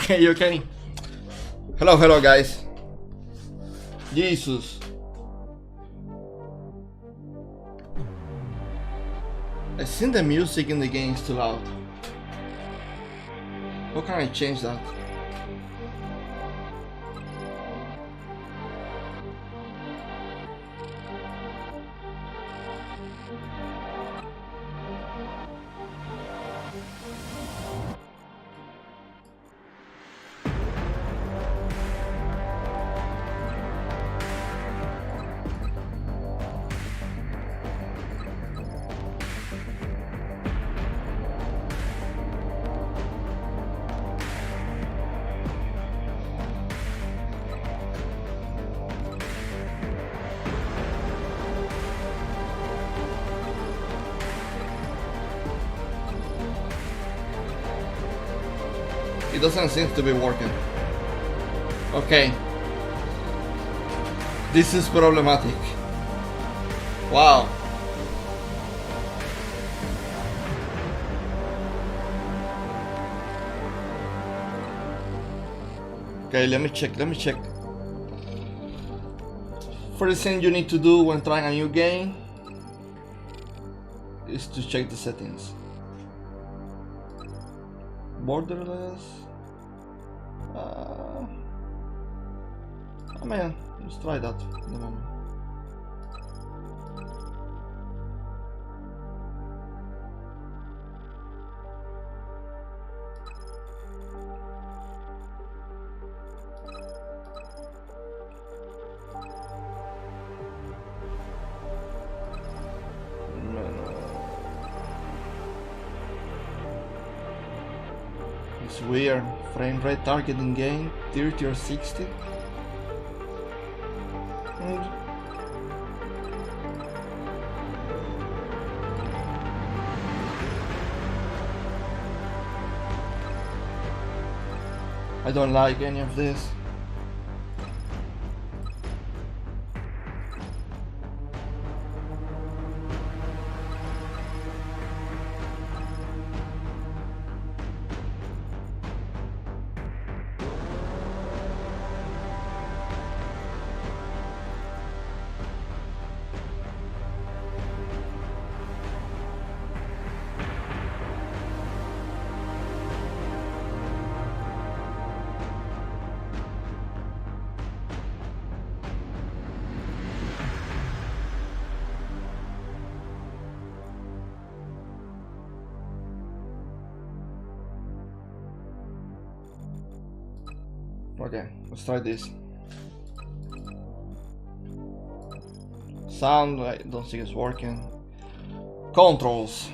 Okay. Hello guys. Jesus. I think the music in the game is too loud. How can I change that? It doesn't seem to be working. Okay. This is problematic. Wow. Okay, let me check. First thing you need to do when trying a new game is to check the settings. Borderless. I mean, let's try that in a moment. It's weird. Frame rate targeting gain 30 or 60. I don't like any of this. Okay, let's try this. Sound, I don't think it's working. Controls.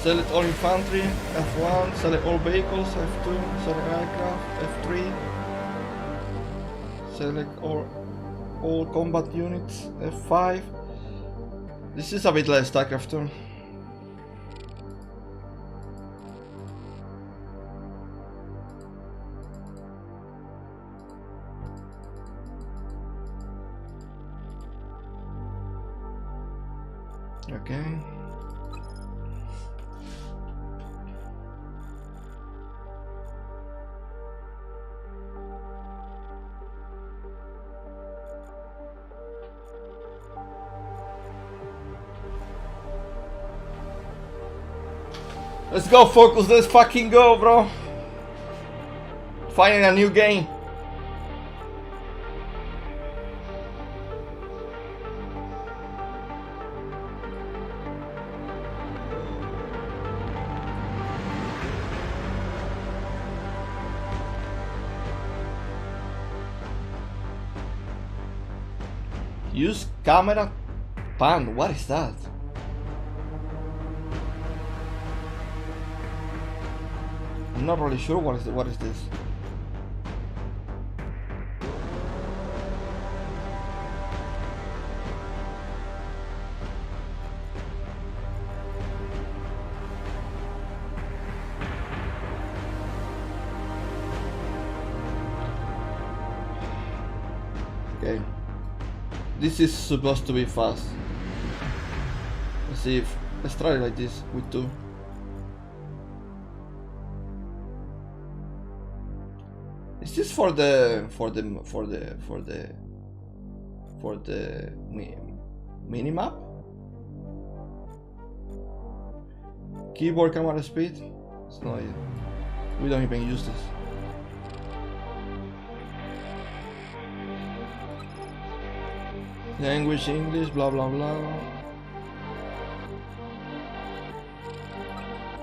Select all infantry, F1, select all vehicles, F2, select aircraft, F3, select all combat units, F5. This is a bit like StarCraft 2. Okay. Let's go, focus, let's fucking go, bro. Finding a new game. Use camera pan. What is that? I'm not really sure what is this. Okay. This is supposed to be fast. Let's try it like this with 2. Is this for the mini map? Keyboard camera speed? It's not. We don't even use this. Language English, blah blah blah.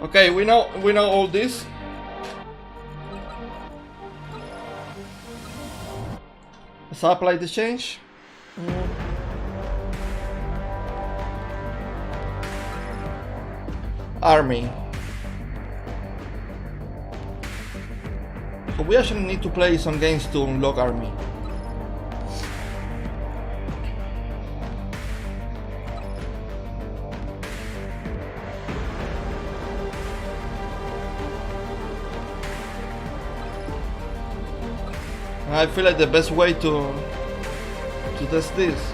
Okay, we know all this. Let's apply the change. Army. So we actually need to play some games to unlock army. I feel like the best way to test this.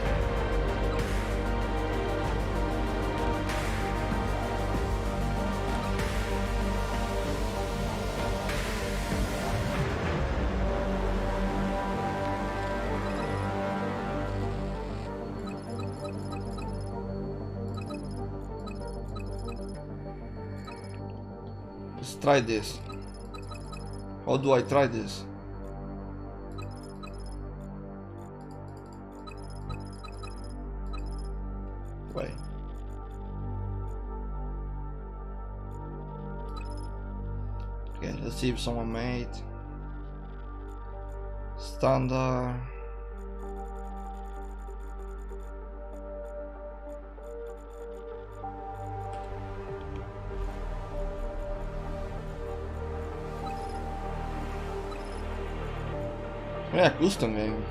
Let's try this. How do I try this? Wait. Okay, let's see if someone made standard. Yeah, custom game.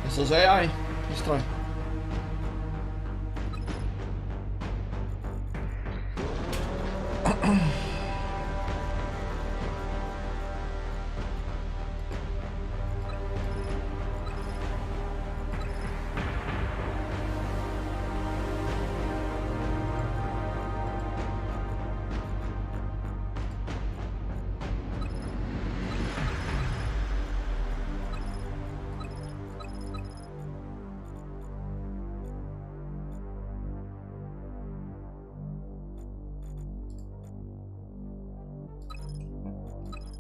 This is AI. Let's try.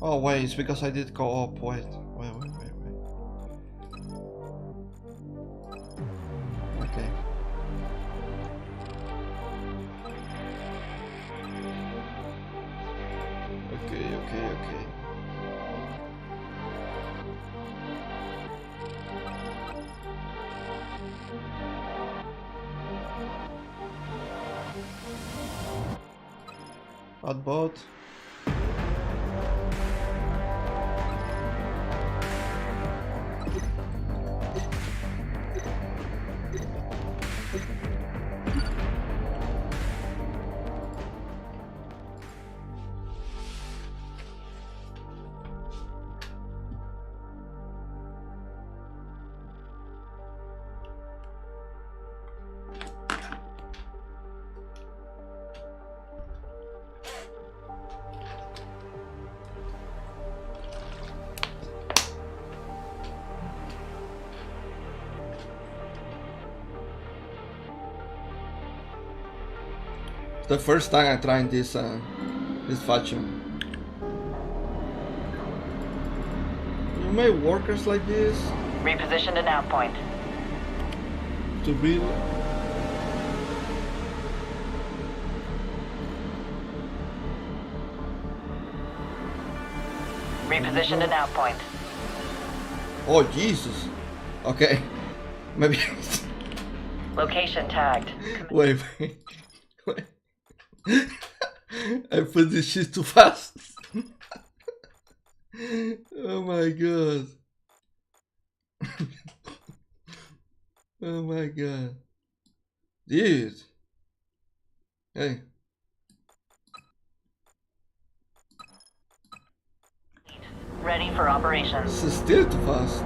Oh wait, it's because I did co-op. Wait. Okay. Okay. Add bot. It's the first time I'm trying this this faction. You make workers like this Repositioned a nav point. to build. Repositioned a nav point. Oh Jesus. Okay. Maybe. Location tagged. Wait. I put this shit too fast. Oh my god. Oh my god. Dude. Hey. Ready for operations. This is still too fast.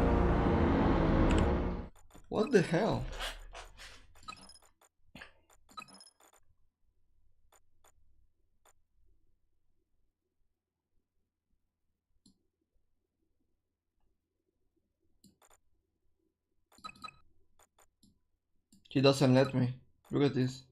What the hell? He doesn't let me. Look at this.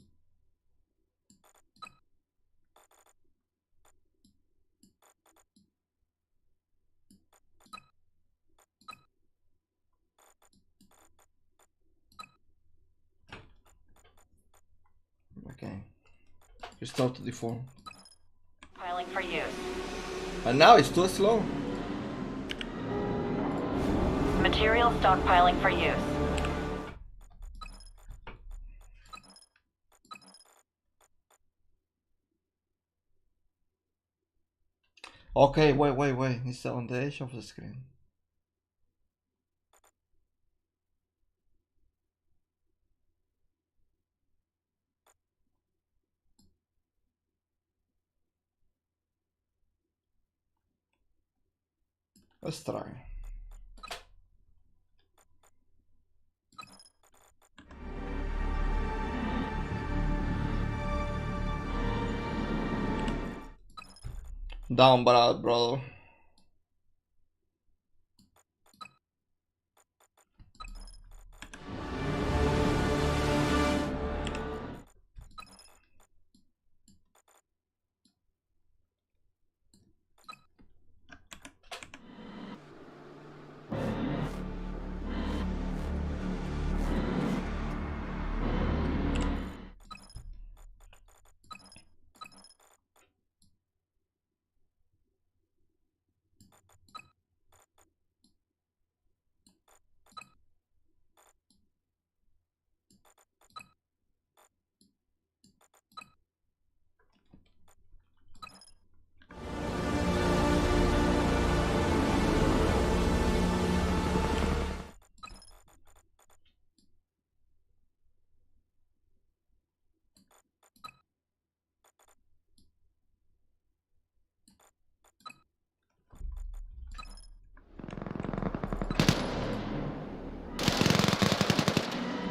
Okay. Restore to default. Piling for use. And now it's too slow. Material stockpiling for use. Okay, wait. It's on the edge of the screen. Let's try. Down bad, brother.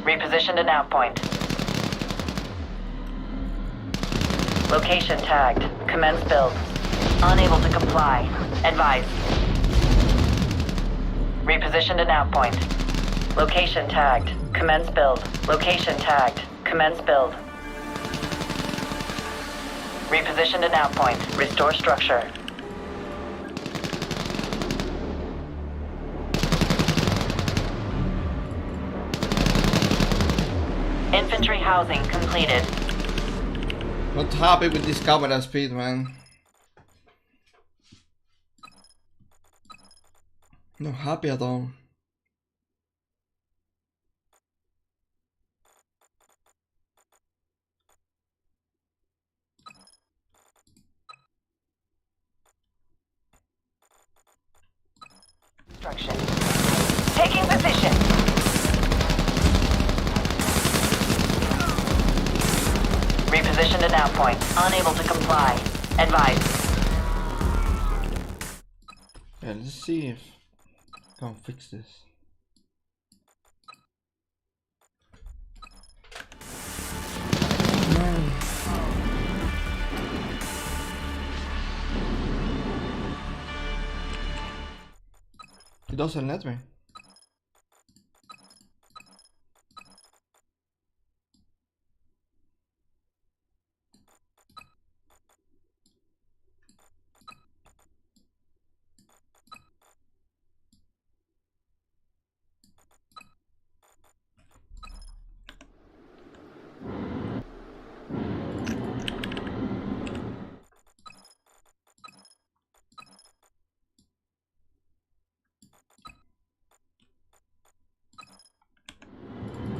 Repositioned a nav point. Location tagged. Commence build. Unable to comply. Advised. Repositioned a nav point. Location tagged. Commence build. Location tagged. Commence build. Repositioned a nav point. Restore structure. Infantry housing completed. Not happy with this camera speed, man. Not happy at all. Instruction. Taking position. Repositioned a nav point. Unable to comply. Advised. Yeah, let's see if I can fix this. Man. He doesn't let me.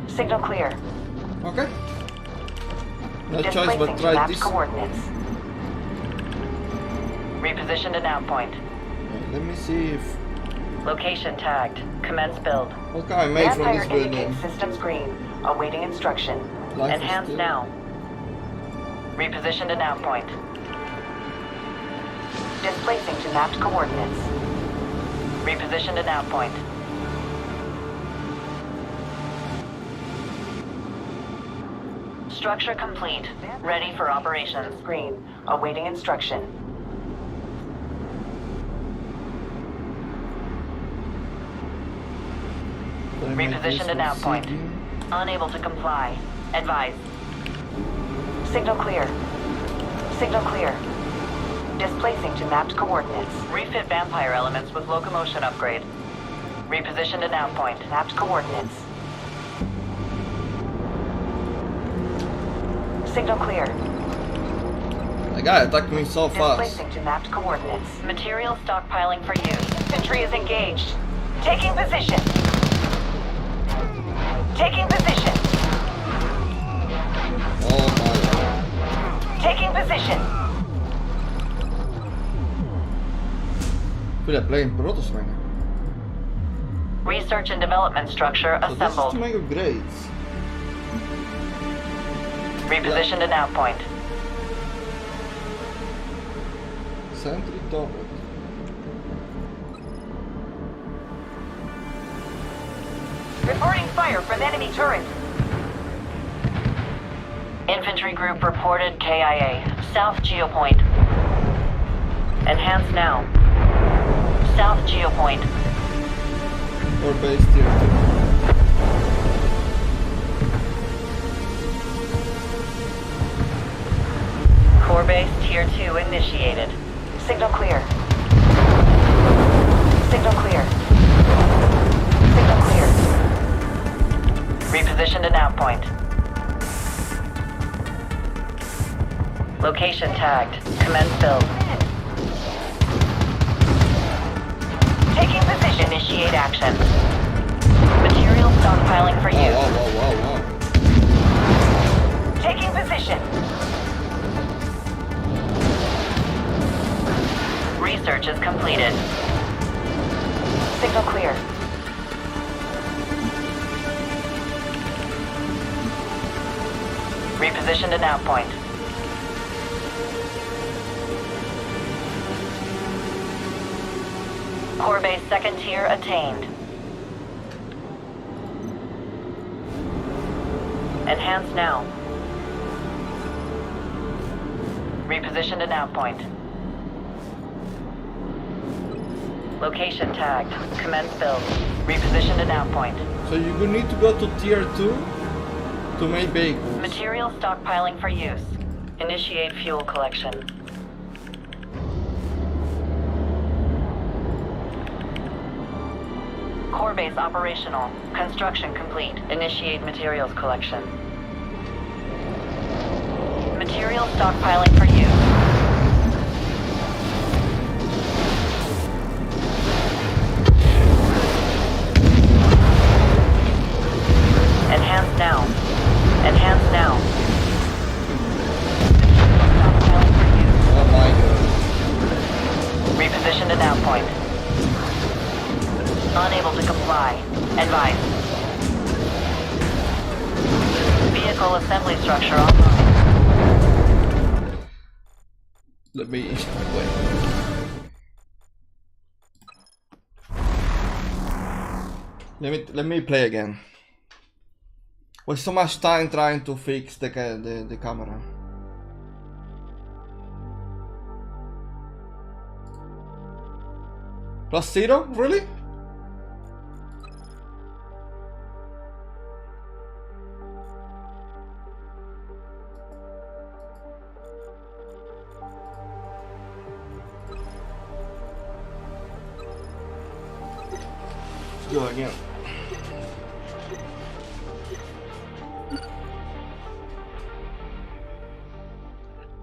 Signal clear. Okay. No choice but Displacing to try mapped this. coordinates. Reposition to nav point. Let me see if... Location tagged. Commence build. What can I make from Vampire this building? indicates systems green. Awaiting instruction. Life is Enhance still- now. Reposition to nav point. Displacing to mapped coordinates. Reposition to nav point. Structure complete. Ready for operations. Green. Awaiting instruction. Can I make Reposition this to nav one point. CD? Unable to comply. Advise. Signal clear. Signal clear. Displacing to mapped coordinates. Refit vampire elements with locomotion upgrade. Reposition to nav point. Mapped coordinates. Signal clear. The guy attacked me so fast. Displacing to mapped coordinates. Material stockpiling for use. Infantry is engaged. Taking position. Taking position. Oh my. Taking position. I feel like playing Protoss right now. Research and development structure So this is to assembled. make upgrades. Reposition to nav point. Sentry turret. Reporting fire from enemy turret. Infantry group reported KIA. South geopoint. Enhance now. South geopoint. Or base tier 2. Core base tier 2 initiated. Signal clear. Signal clear. Signal clear. Reposition to nav point. Location tagged. Commence build. Taking position. Initiate action. Material stockpiling for use. Whoa. Taking position. Research is completed. Signal clear. Reposition to nav point. Core base second tier attained. Enhance now. Reposition to nav point. Location tagged. Commence build. Reposition to nav point. So you will need to go to tier 2 to make vehicles. Material stockpiling for use. Initiate fuel collection. Core base operational. Construction complete. Initiate materials collection. Material stockpiling for use. Enhance now. Enhance now. Stockpiling for use. Oh my god. Reposition to nav point. Unable to comply. Advise. Vehicle assembly structure online. Let me wait. Let me play again. Waste so much time trying to fix the camera. +0? Really? Let's go again.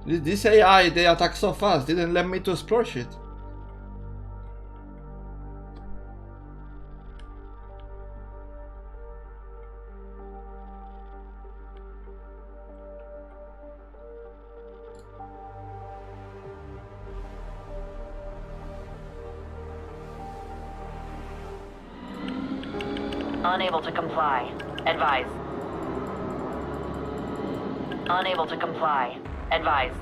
This AI, they attack so fast, didn't let me to explore shit. Unable to comply. Advise. Unable to comply. Advise.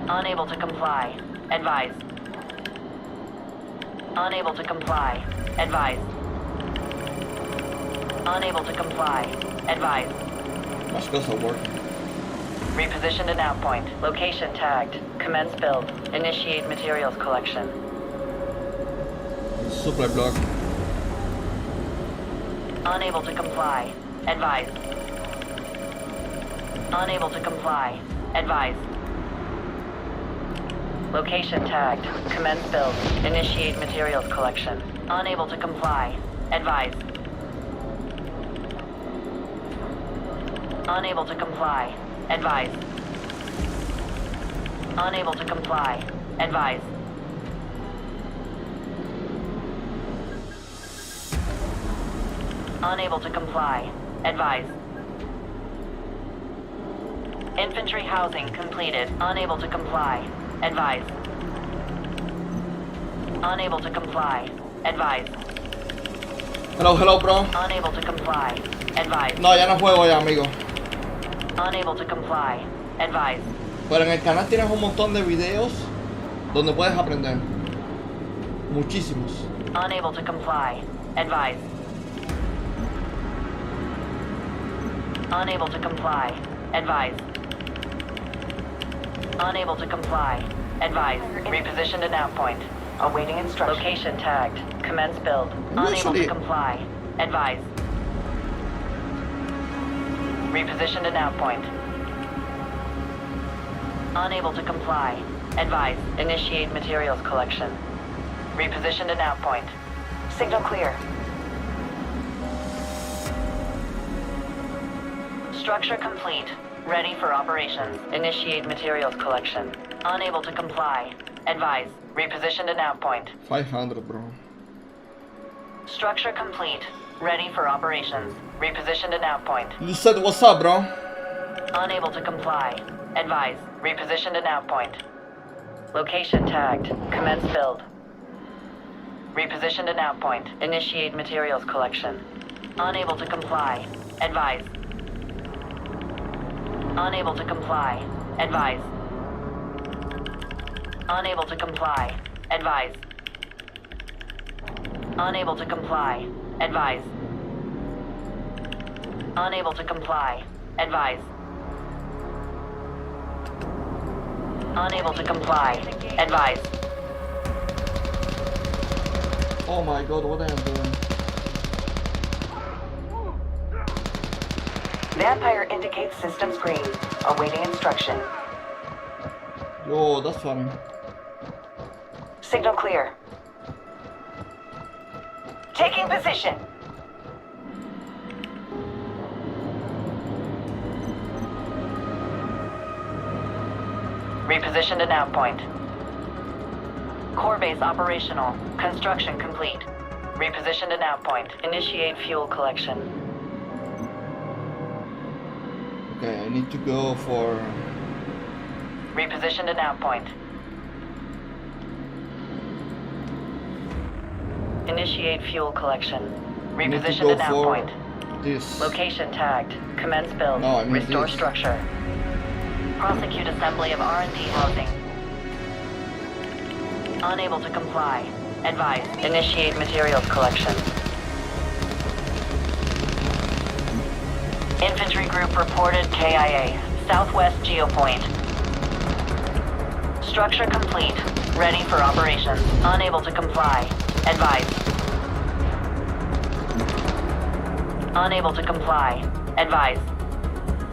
Unable to comply. Advise. Unable to comply. Advise. Unable to comply. Advise. Más cosas work. Repositioned to nav point. Location tagged. Commence build. Initiate materials collection. Supply block. Unable to comply. Advise. Unable to comply. Advise. Location tagged. Commence build. Initiate materials collection. Unable to comply. Advise. Unable to comply. Advise. Unable to comply. Advise. Unable to comply. Advise. Infantry housing completed. Unable to comply. Advise. Unable to comply. Advise. Hello, bro. Unable to comply. Advise. No, ya no juego ya, amigo. Unable to comply. Advise. Pero en el canal tienes un montón de videos donde puedes aprender. Muchísimos. Unable to comply. Advise. Unable to comply. Advise. Unable to comply. Advise. Reposition to nav point. Awaiting instruction. Location tagged. Commence build. Unable to comply. Advise. Reposition to nav point. Unable to comply. Advise. Initiate materials collection. Reposition to nav point. Signal clear. Structure complete. Ready for operations. Initiate materials collection. Unable to comply. Advise. Reposition to nav point. 500, bro. Structure complete. Ready for operations. Reposition to nav point. You said what's up, bro? Unable to comply. Advise. Reposition to nav point. Location tagged. Commence build. Reposition to nav point. Initiate materials collection. Unable to comply. Advise. Unable to comply. Advise. Unable to comply. Advise. Unable to comply. Advise. Unable to comply. Advise. Unable to comply. Advise. Oh my god, what am I doing? Vampire indicates system screen. Awaiting instruction. Yo, that's funny. Signal clear. Taking position. Reposition to nav point. Core base operational. Construction complete. Reposition to nav point. Initiate fuel collection. Okay, I need to go for... Reposition to nav point. Initiate fuel collection. I need to Reposition go to nav for point. this. Location tagged. Commence build. No, I mean Restore this. structure. Prosecute assembly of R&D housing. Unable to comply. Advise. Initiate materials collection. Infantry group reported KIA. Southwest geopoint. Structure complete. Ready for operations. Unable to comply. Advise. Unable to comply. Advise.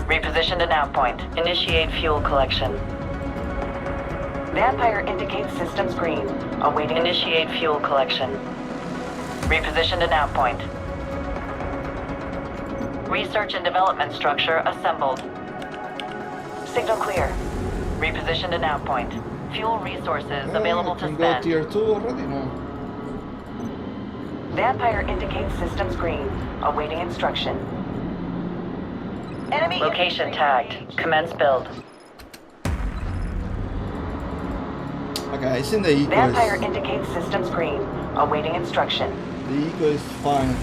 Reposition to nav point. Initiate fuel collection. Vampire indicates system screen. Awaiting. Initiate fuel collection. Reposition to nav point. Research and development structure assembled. Signal clear. Repositioned to nav point. Fuel resources available to Can go spend. tier 2 already? No. Vampire indicates systems green. Awaiting instruction. Enemy location tagged. Commence build. Okay, I think the eco Vampire is... indicates systems green. Awaiting instruction. The eco is fine.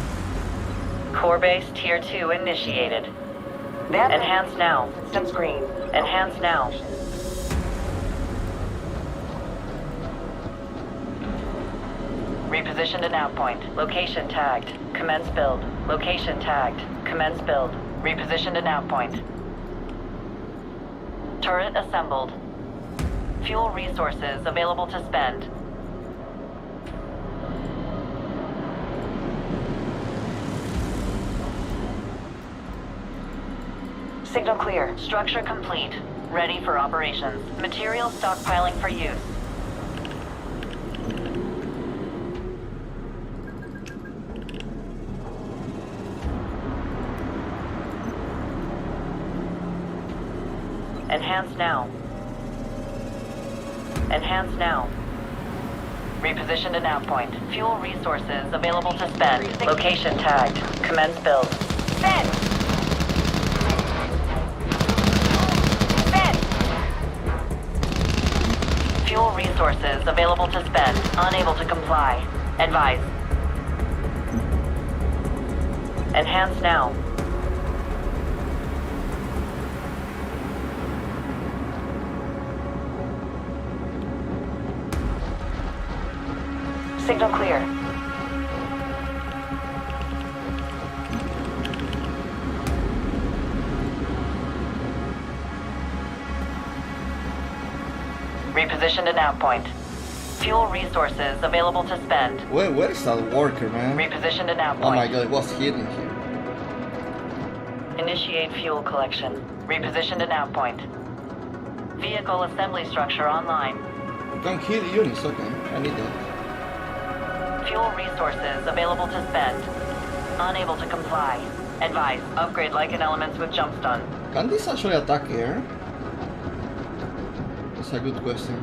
Core base tier 2 initiated. Enhance now. Systems green. Enhance now. Reposition to nav point. Location tagged. Commence build. Location tagged. Commence build. Reposition to nav point. Turret assembled. Fuel resources available to spend. Signal clear. Structure complete. Ready for operations. Material stockpiling for use. Enhance now. Enhance now. Reposition to nav point. Fuel resources available to spend. Location tagged. Commence build. Spend! Spend! Fuel resources available to spend. Unable to comply. Advise. Enhance now. Signal clear. Reposition to nav point. Fuel resources available to spend. Where is that worker, man? Reposition to nav Oh point. my god, it was hidden here. Initiate fuel collection. Reposition to nav point. Vehicle assembly structure online. Don't kill the units, okay. I need that. Fuel resources available to spend. Unable to comply. Advise. Upgrade Lycan elements with jump stun. Can this actually attack air? That's a good question.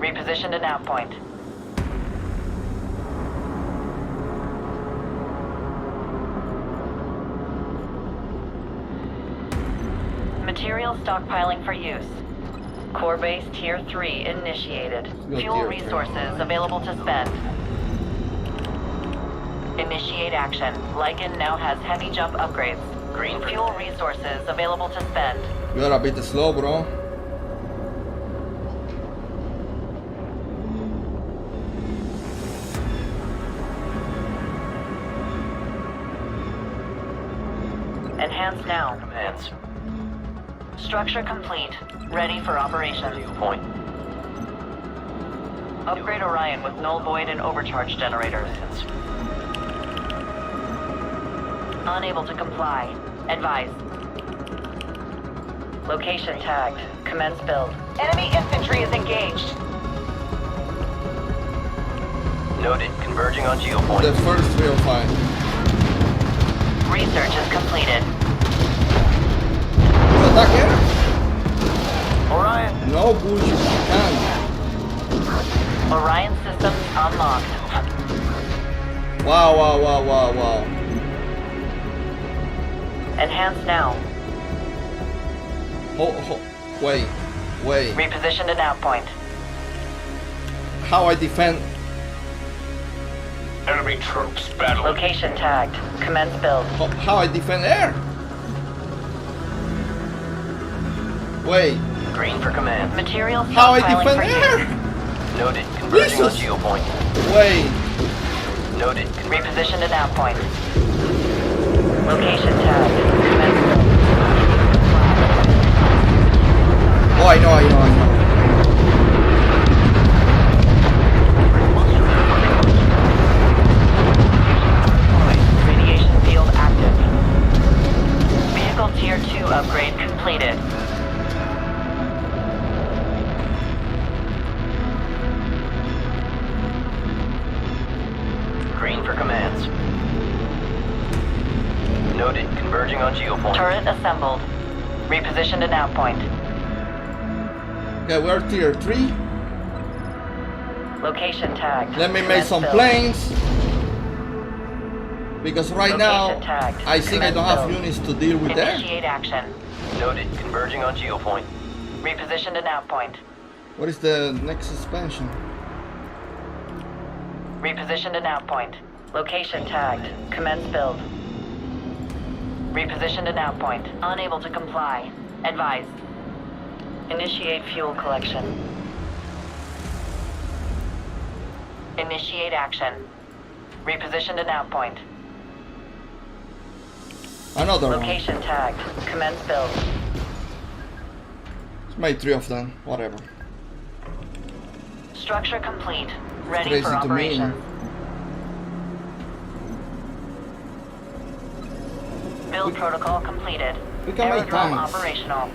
Reposition to nav point. Material stockpiling for use. Core base tier 3 initiated. Go Fuel tier resources 3. available to spend. Initiate action. Lycan now has heavy jump upgrades. Green fuel resources available to spend. You are a bit slow, bro. Enhance now. Commands. Structure complete. Ready for operations. Point. Upgrade Orion with null void and overcharge generators. Commands. Unable to comply. Advise. Location tagged. Commence build. Enemy infantry is engaged. Noted. Converging on geopoint. The first real fight. Research is completed. You attack air? Orion. No bullshit, you can. Orion systems unlocked. Wow. Enhance now. Wait. Reposition to nav point. How I defend? Enemy troops battling. Location tagged. Commence build. How I defend air? Wait. Green for command. Material How I stockpiling defend for air? use. Noted. Converging on Jesus. geopoint. Wait. Noted. Reposition to nav point. Location tagged. Commence build. Oh, I know. Radiation field active. Vehicle tier 2 upgrade completed. Green for commands. Noted. Converging on geopoint. Turret assembled. Reposition to nav point. Okay, we're tier 3. Location tagged. Let me make Commence some build. planes. Because right now, Location tagged. I think I don't have Commence units to deal with there. Initiate action. Noted. Converging on geopoint. Reposition to nav point. What is the next expansion? Reposition to nav point. Location tagged. Commence build. Reposition to nav point. Unable to comply. Advise. Initiate fuel collection. Initiate action. Reposition to nav point. Another one. Location tagged. Commence build. Let's make 3 of them. Whatever. Structure complete. Ready Crazy for to me. operation. Build protocol completed. We can make Aerodrome tanks. operational.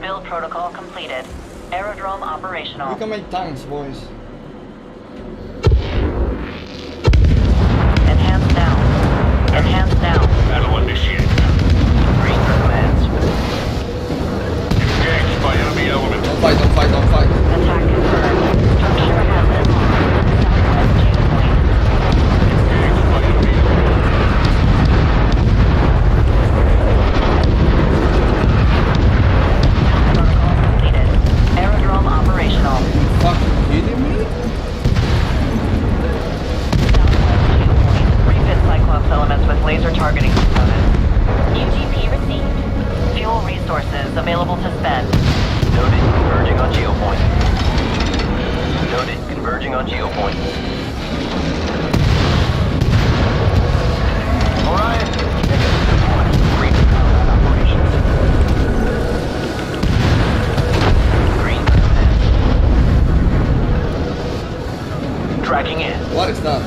Build protocol completed. Aerodrome operational. We can make tanks, boys. Enhance now. Enhance now. Battle initiated. Green for commands. Engaged by enemy elements. Don't fight, don't fight, don't fight. Attack confirmed. Structure has been lost. Southwest geopoint. Engaged by enemy Protocol completed. Aerodrome operational. Fucking kidding me? Southwest geopoint. Refit Cyclops elements with laser targeting components. UGP received. Fuel resources available to spend. Noted. Converging on geopoint. Noted. Converging on geopoint. Orion. Pegasus deployed. Green for combat operations. Green for command. Tracking in. What is that?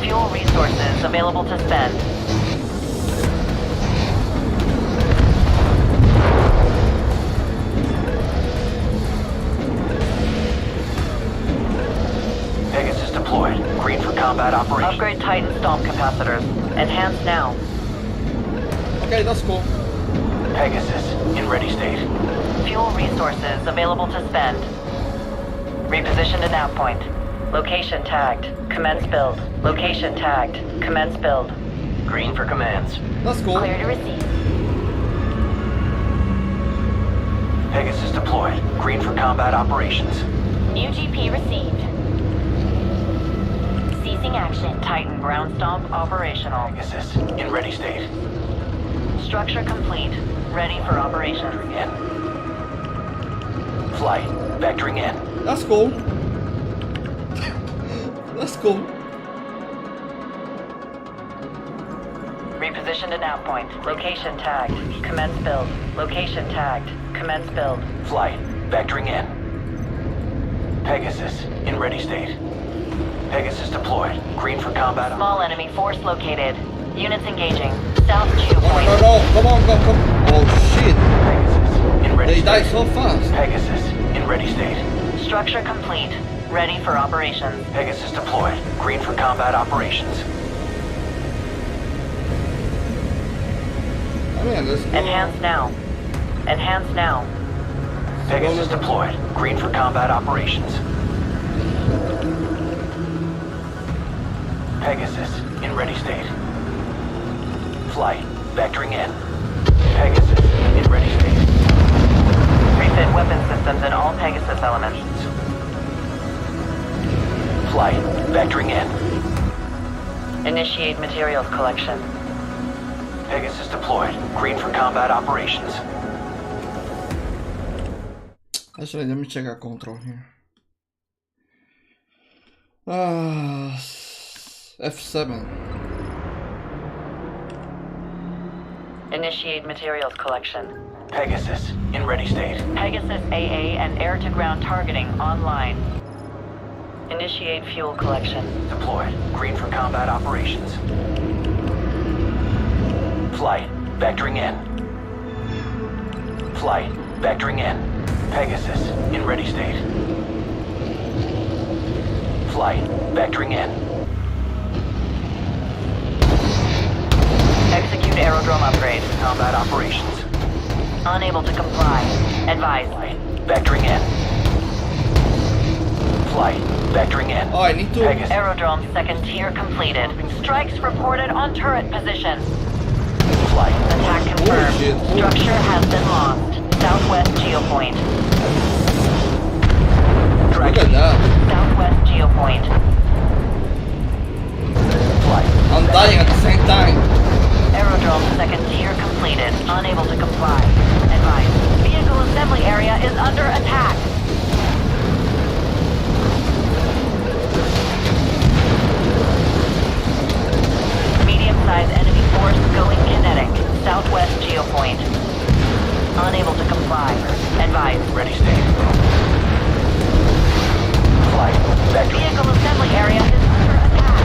Fuel resources available to spend. Pegasus deployed. Green for combat operations. Upgrade Titan Stomp capacitors. Enhance now. Okay, that's cool. Pegasus in ready state. Fuel resources available to spend. Reposition to nav point. Location tagged. Commence build. Location tagged. Commence build. Green for commands. That's cool. Clear to receive. Pegasus deployed. Green for combat operations. UGP received. Ceasing action. Titan ground stomp operational. Pegasus in ready state. Structure complete. Ready for operation. In. Flight. Vectoring in. That's cool. That's cool. Reposition to nav point. Location tagged. Commence build. Location tagged. Commence build. Flight. Vectoring in. Pegasus in ready state. Pegasus deployed. Green for combat. Small enemy force located. Units engaging. South No, geopoint. no, no. Come on, come, come. Oh shit. Pegasus in ready They die state. so fast. Pegasus in ready state. Structure complete. Ready for operations. Pegasus deployed. Green for combat operations. I mean, let's go. Enhance now. Enhance now. Pegasus deployed. Green for combat operations. Pegasus in ready state. Flight. Vectoring in. Pegasus in ready state. Refit weapon systems in all Pegasus elements. Flight. Vectoring in. Initiate materials collection. Pegasus deployed. Green for combat operations. Actually, let me check our control here. F7. Initiate materials collection. Pegasus in ready state. Pegasus AA and air-to-ground targeting online. Initiate fuel collection. Deployed. Green for combat operations. Flight. Vectoring in. Flight. Vectoring in. Pegasus in ready state. Flight. Vectoring in. Execute aerodrome upgrade. Combat operations. Unable to comply. Advise. Vectoring in. Flight. Vectoring in. Oh, I need to... Pegasus. Aerodrome second tier completed. Strikes reported on turret position. Flight. Attack confirmed. shit. Structure has been lost. Southwest geopoint. Look at that. Southwest geopoint. Flight. I'm dying at the same time. Aerodrome second tier completed. Unable to comply. Advise. Vehicle assembly area is under attack. Medium-sized enemy force going kinetic. Southwest geopoint. Unable to comply. Advise. Ready state. Flight. Vectoring. Vehicle assembly area is under attack.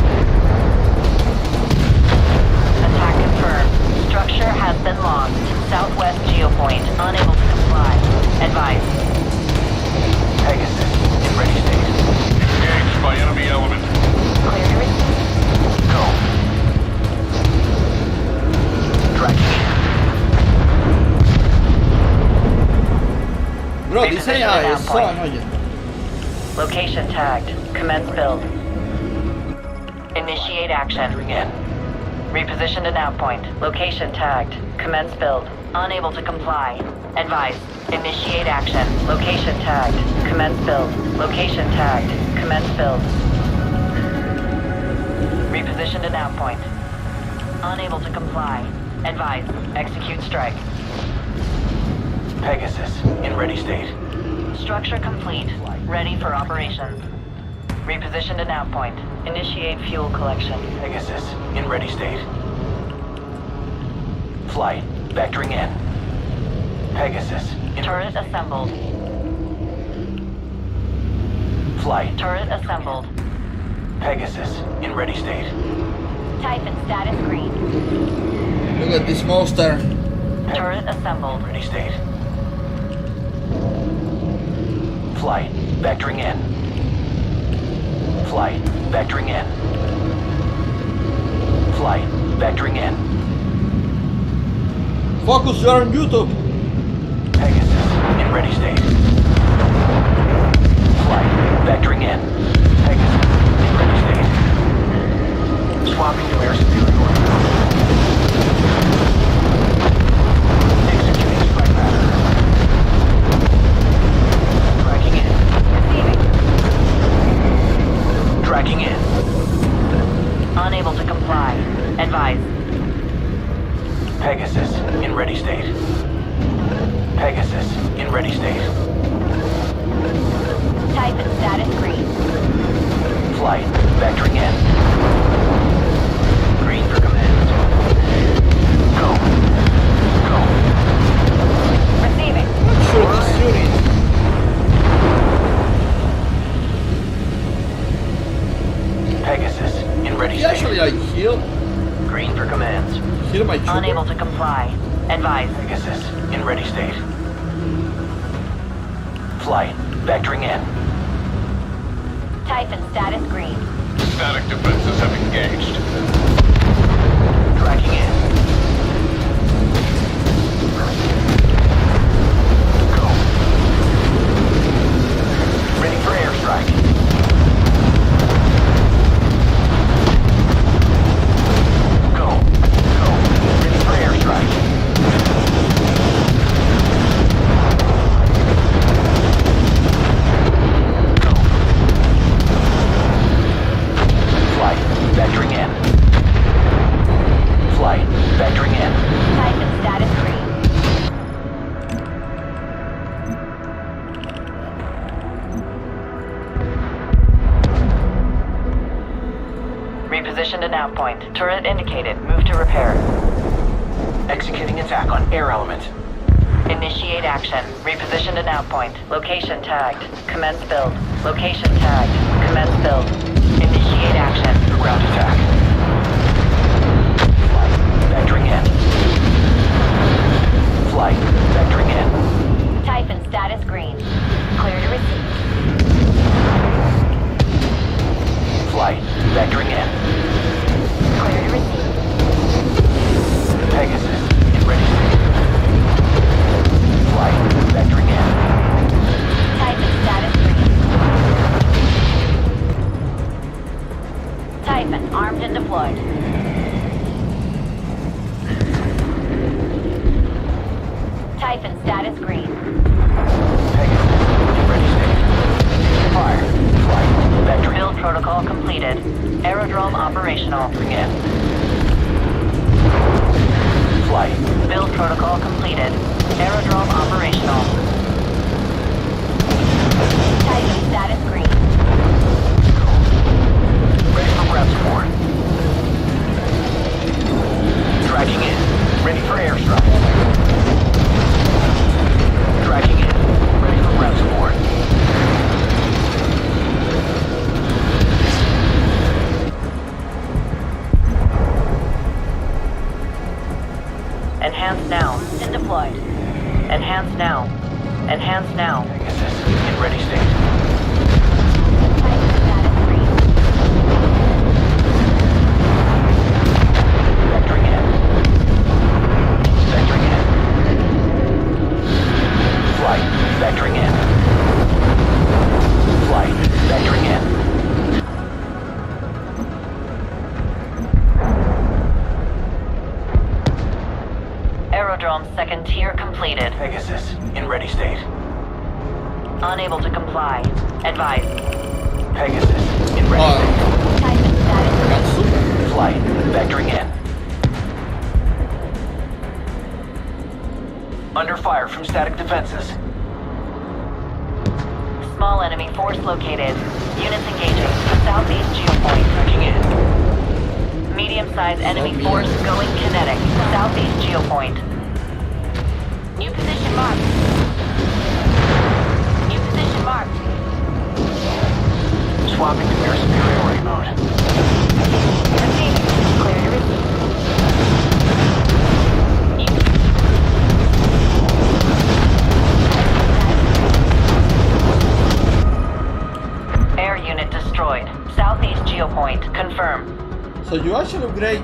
Attack confirmed. Structure has been lost. Southwest geopoint. Unable to comply. Advise. Pegasus. Ready state. Engaged by enemy element. Clear to receive. Go. Tracking in. Bro, this AI is so annoying. Location tagged. Commence build. Initiate action. Vectoring in. Repositioned at nav point. Location tagged. Commence build. Unable to comply. Advise. Initiate action. Location tagged. Commence build. Location tagged. Commence build. Repositioned at nav point. Unable to comply. Advise. Execute strike. Pegasus. In ready state. Structure complete. Ready for operations. Repositioned at nav point. Initiate fuel collection. Pegasus. In ready state. Flight. Vectoring in. Pegasus. In Turret assembled. flight. Turret assembled. Pegasus. In ready state. Type and status green. Look at this monster. Turret assembled. Ready state. Flight. Vectoring in. Flight. Vectoring in. Flight. Vectoring in. Focus, you're on YouTube. Pegasus. In ready state. Flight. Vectoring in. Pegasus. In ready state. Swapping to air superiority. Executing strike pattern. Tracking in. Receiving. Tracking in. Unable to comply. Advise. Pegasus. In ready state. Pegasus. In ready state. Type and status green. Flight. Vectoring in. Green for command. Go. Go. Receiving. Sure, this unit. Pegasus. In ready He state. actually like heal Green for commands. my trooper. Unable to comply. Advise. Pegasus. In ready state. Flight. Vectoring in. Type and status green. Static defenses have engaged. Tracking in. Go. Ready for airstrike. Go. Go. Ready for airstrike. Go. Flight. Vectoring in. Flight. Vectoring in. Type and status green. Repositioned to nav point. Turret indicated. Move to repair. Executing attack on air element. Initiate action. Reposition to nav point. Location tagged. Commence build. Location tagged. Commence build. Initiate action. Ground attack. Flight. Vectoring in. Flight. Vectoring in. Type and status green. Clear to receive. Flight. Vectoring in. Clear to receive. Pegasus. In ready state. Typhon, armed and deployed. Typhon, status green. Pegasus, in ready state. Fire. Flight. Vector. Build protocol completed. Aerodrome operational. Bring in. Flight. Build protocol completed. Aerodrome operational. Typhon, status green. Ready for ground support. Tracking in. Ready for airstrike. Tracking in. Ready for ground support. Enhance now. And deployed. Enhance now. Enhance now. Pegasus, in ready state. Typhon, status green. Vectoring in. Vectoring in. Flight. Vectoring in. Flight. Vectoring in. Aerodrome second tier completed. Pegasus, in ready state. Unable to comply. Advise. Pegasus, in ready state. Typhon, status green. That's super. Flight. Vectoring in. Under fire from static defenses. Small enemy force located. Units engaging. Southeast geopoint. Tracking in. Medium-sized enemy force going kinetic. Southeast geopoint. New position marked. New position marked. Swapping to air superiority mode. Proceed. Clear to receive. Air unit destroyed. Southeast geopoint. Confirm. So you actually upgrade.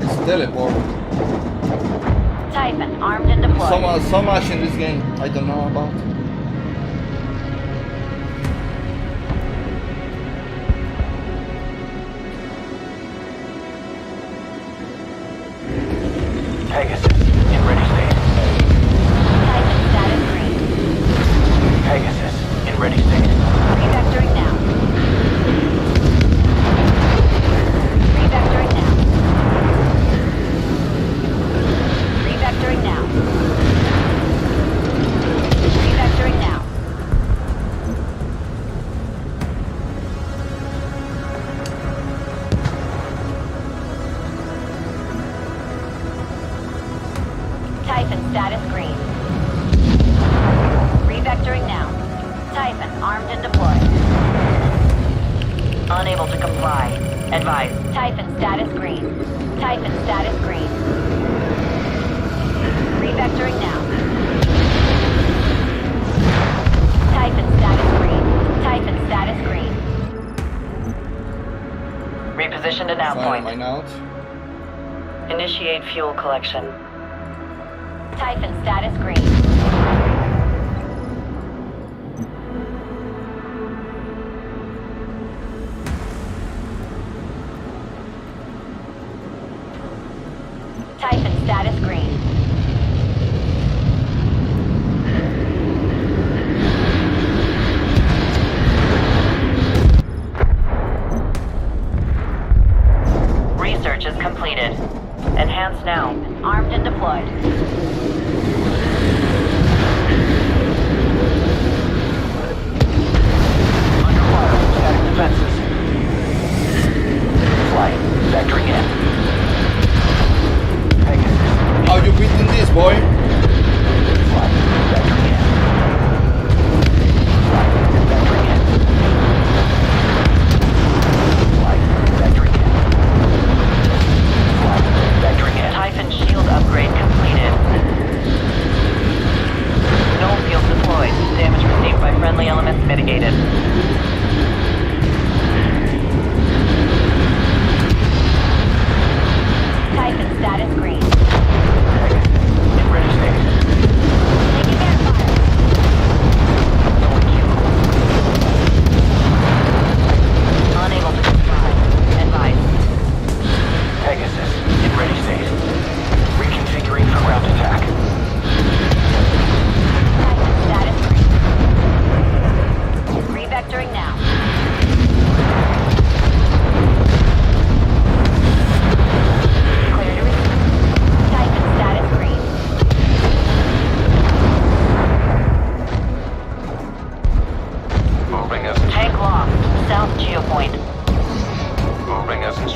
It's teleport. Typhon, armed and deployed. So much in this game I don't know about. Pegasus, in ready state. Typhon, status green. Pegasus, in ready state. Revectoring now. Revectoring now. Revectoring now. Revectoring now. Typhon, status green. Revectoring now. Typhon, armed and deployed. Unable to comply. Advise. Typhon, status green. Typhon, status green. Revectoring now. Typhon, status green. Typhon, status green. Reposition to now Fire point. mine out. Initiate fuel collection. Typhon, status green. Typhon, status green. Research is completed. Enhance now. Armed and deployed. Under fire from static defenses. Flight. Vectoring in. Pegasus. How you beating this, boy? Flight. Vectoring in. Flight. Vectoring in. Flight. Vectoring in. Flight. Vectoring in. Typhon shield upgrade completed. Null field deployed. Damage received by friendly elements mitigated.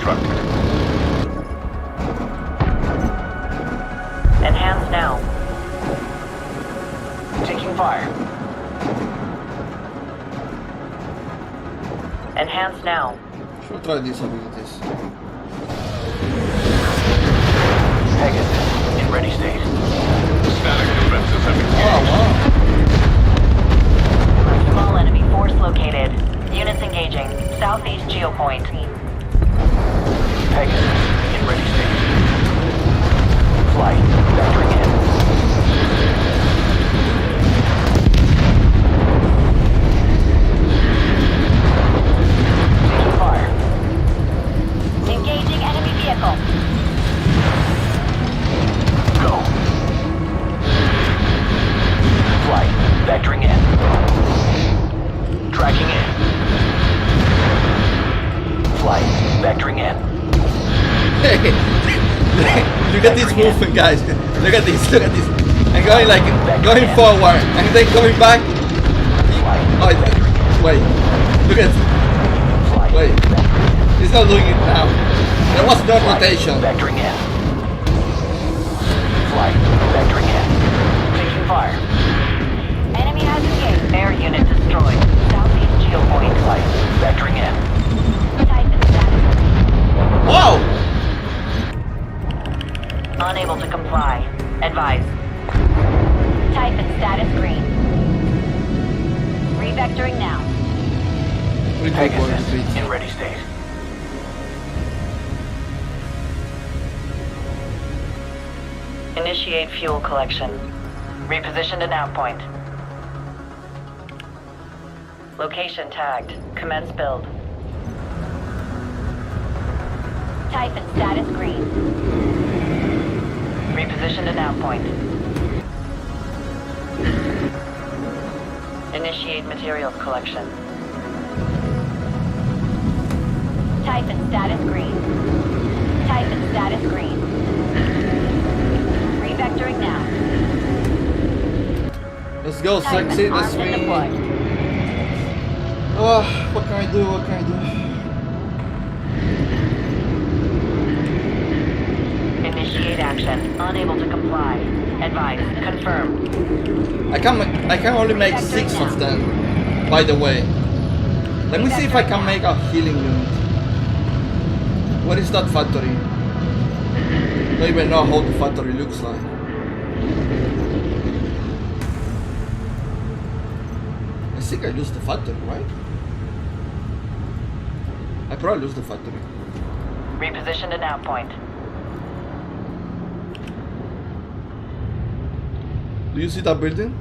constructed. Enhance now. Taking fire. Enhance now. Should try these abilities. Pegasus in ready state. Static defenses have Oh engaged. wow. Small enemy force located. Units engaging. Southeast geopoint. Pegasus in ready state. Flight vectoring in. Taking fire. Engaging enemy vehicle. Go. Flight vectoring in. Tracking in. Flight vectoring in. Look at this movement, guys. Look at this. Look at this. I'm going like going forward and then going back. Flight Oh, wait. Look at. Flight Wait. vectoring He's not doing it now. There was no in. Flight rotation. vectoring in. Flight vectoring in. Taking fire. Enemy has escaped. Air unit destroyed. Southeast geopoint. Flight vectoring in. Titan status. Wow. Unable to comply. Advise. Typhon status green. Revectoring now. Pegasus in ready state. Initiate fuel collection. Repositioned at nav point. Location tagged. Commence build. Typhon status green. Repositioned at nav point. Initiate materials collection. Typhon status green. Typhon status green. Revectoring now. Let's go, sexy. Typhon Let's armed and win. deployed. Oh, what can I do? What can I do? Initiate action. Unable to comply. Advise. Confirm. I can only make 6 of them. By the way, let me see if I can make a healing unit. What is that factory? Don't even know how the factory looks like. I think I lose the factory, right? I probably lose the factory. Repositioned at nav point. Do you see that building?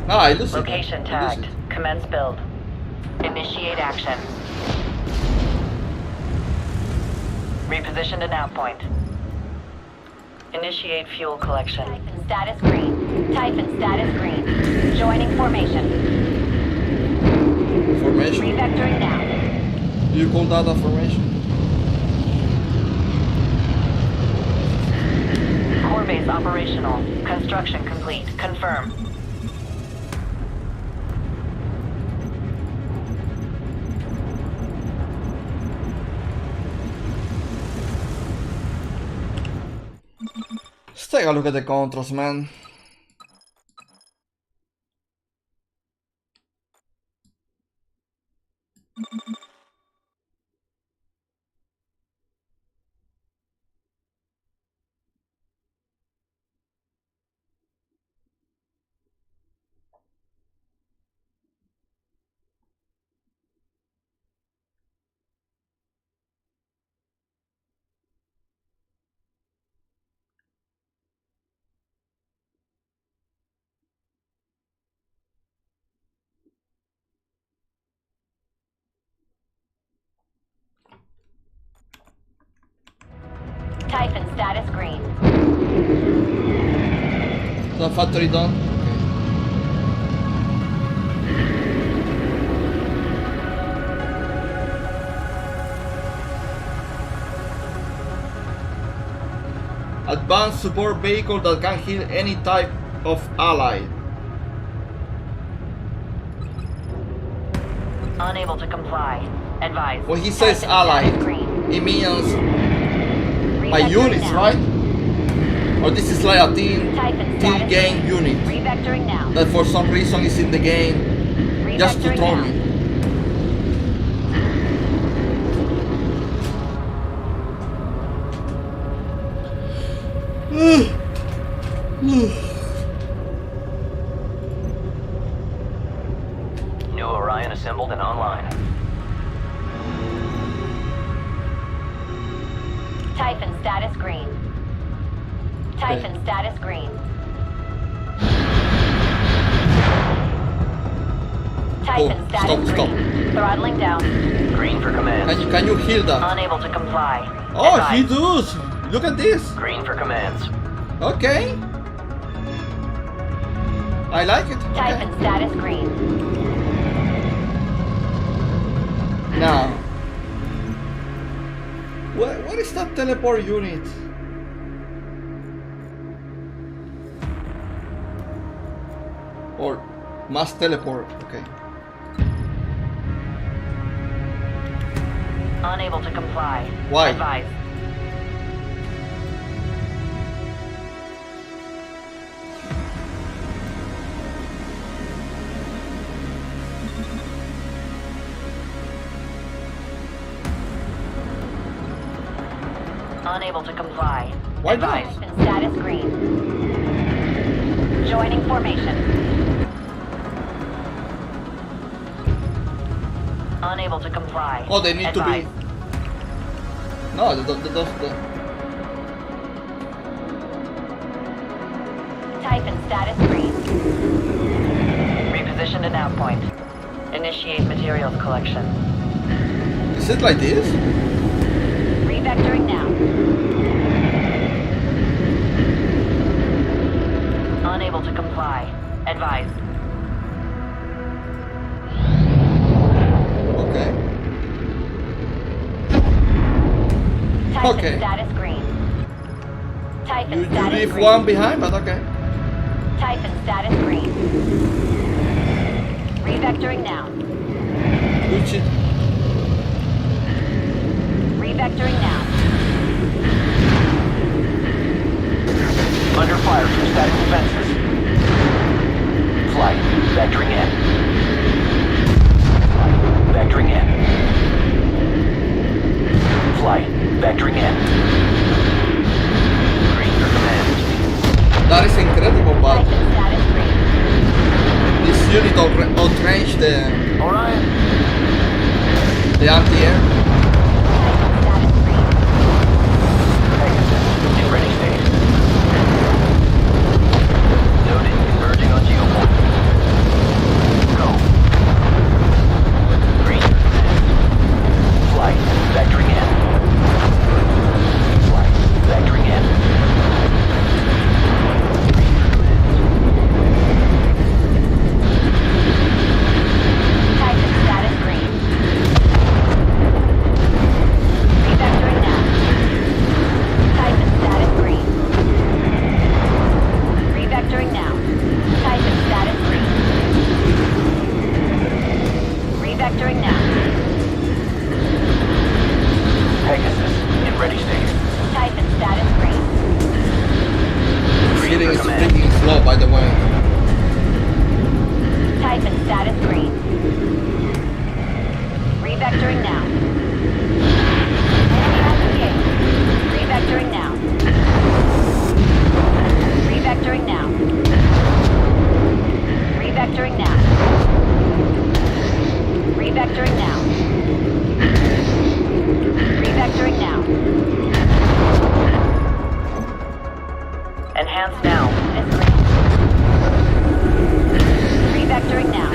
Ah, I lose it. Location I lose tagged. it. Commence build. Initiate action. Repositioned at nav point. Initiate fuel collection. Typhon status green. Typhon status green. Joining formation. Formation. Revectoring now. Do you call that a formation? Core base operational. Construction complete. Confirm. Let's take a look at the controls, man. Typhon status green. The factory done? Okay. Advanced support vehicle that can heal any type of ally. Unable to comply. Advise. Well, he says Typhon ally. status green. it means my units, right? Or this is like a team game unit Revectoring now. that for some reason is in the game just to troll me. New Orion assembled and online. Typhon status green. Typhon status green. Typhon status stop. green. Throttling down. Green for commands. Can you heal that? Unable to comply. Oh, he Advise. does! Look at this! Green for commands. Okay. I like it. Typhon Okay. status green. Now, what is that teleport unit? Or mass teleport? Okay. Unable to comply. Why? Advise. Unable to comply. Why not? Advise. In status green. Joining formation. Unable to comply. Oh, they need Advise. to be. No, the Typhon status green. Repositioned to nav point. Initiate materials collection. Is it like this? Revectoring now. Unable to comply. Advise. Okay. Typhon Okay. status green. Typhon You status leave green. one behind, but okay. Typhon status green. Revectoring now. Good shit. Revectoring now. Under fire from static defenses. Flight. Vectoring in. Flight. Vectoring in. Flight. Vectoring in. Green for commands. That is incredible, but Typhon status green. this unit outranged Orion. the anti-air. Typhon status green. Pegasus. In ready state. Noted. Converging on geopoint. Go. Green for commands. Flight. Vectoring in. Flight. Vectoring in. Green for commands. Typhon status green. Revectoring now. Typhon status green. Revectoring now. Typhon status green. Revectoring now. Pegasus. In ready state. Typhon status green. Green Healing for is commands. freaking slow, by the way. Typhon status green. Revectoring now. Enemy has engaged. Revectoring now. Revectoring now. Revectoring now. Revectoring now. Revectoring now. Enhance now. Is green. Revectoring now.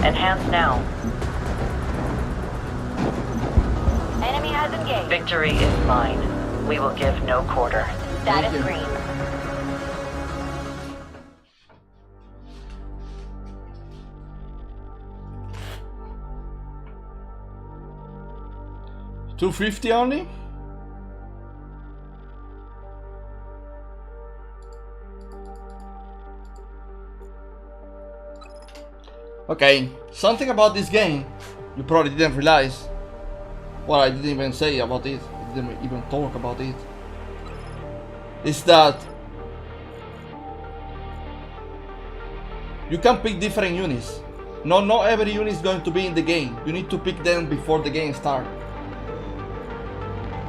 Enhance now. Enemy has engaged. Victory is mine. We will give no quarter. Thank Status you. green. $250 only? Okay, something about this game you probably didn't realize. Well, I didn't even say about it. I didn't even talk about it. Is that you can pick different units. Not every unit is going to be in the game. You need to pick them before the game starts.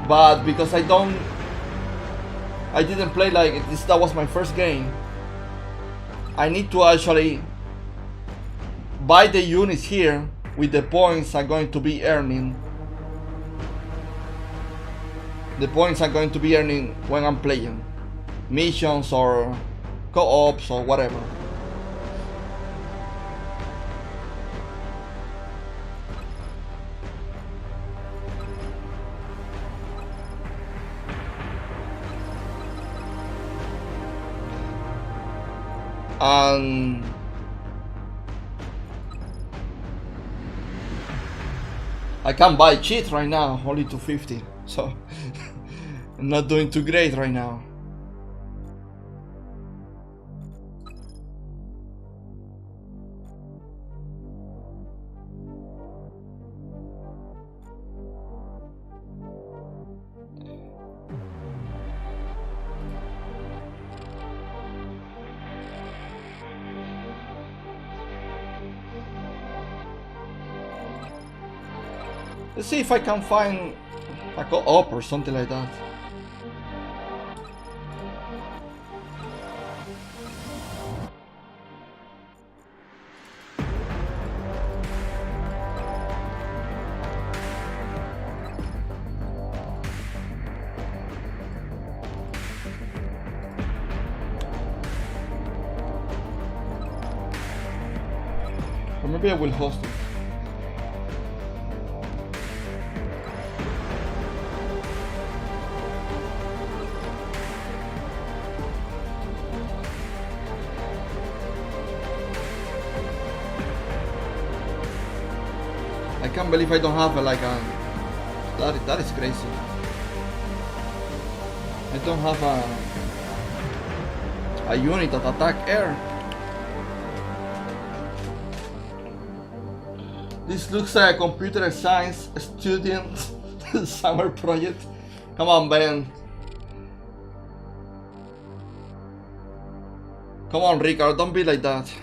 But because I didn't play like this, that was my first game. I need to actually buy the units here with the points I'm going to be earning. The points I'm going to be earning when I'm playing missions or co-ops or whatever. I can't buy cheat right now, only 250, so I'm not doing too great right now. Let's see if I can find a co-op or something like that. Or maybe I will host it. I can't believe I don't have that is crazy. I don't have a unit that attack air. This looks like a computer science student summer project. Come on, Ben. Come on, Ricardo, don't be like that.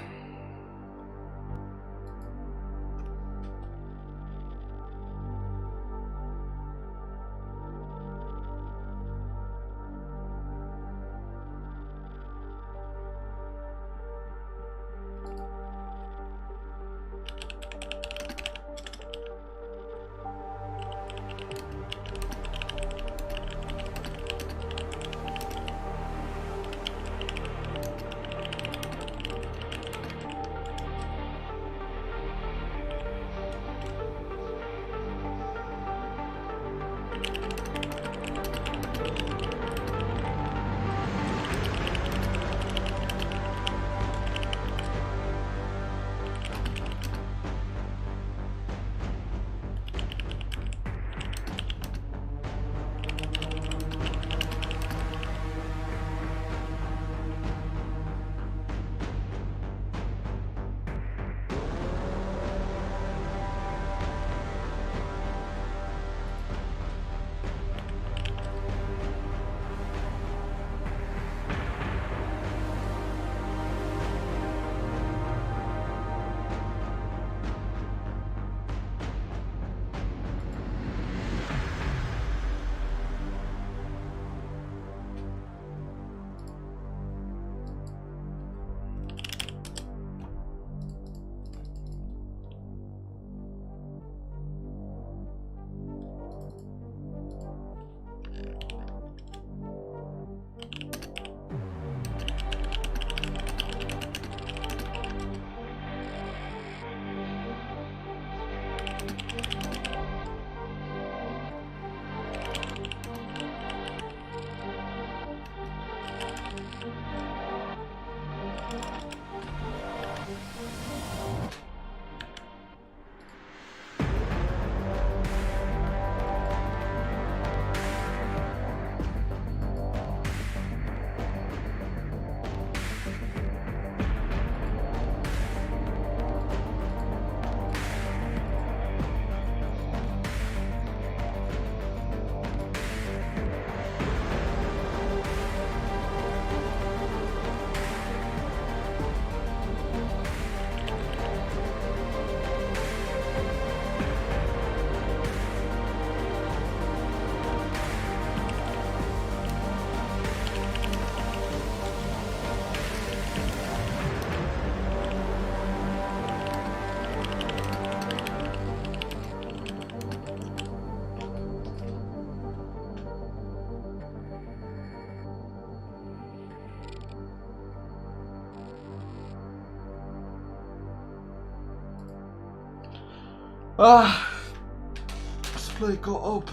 Let's play co-op.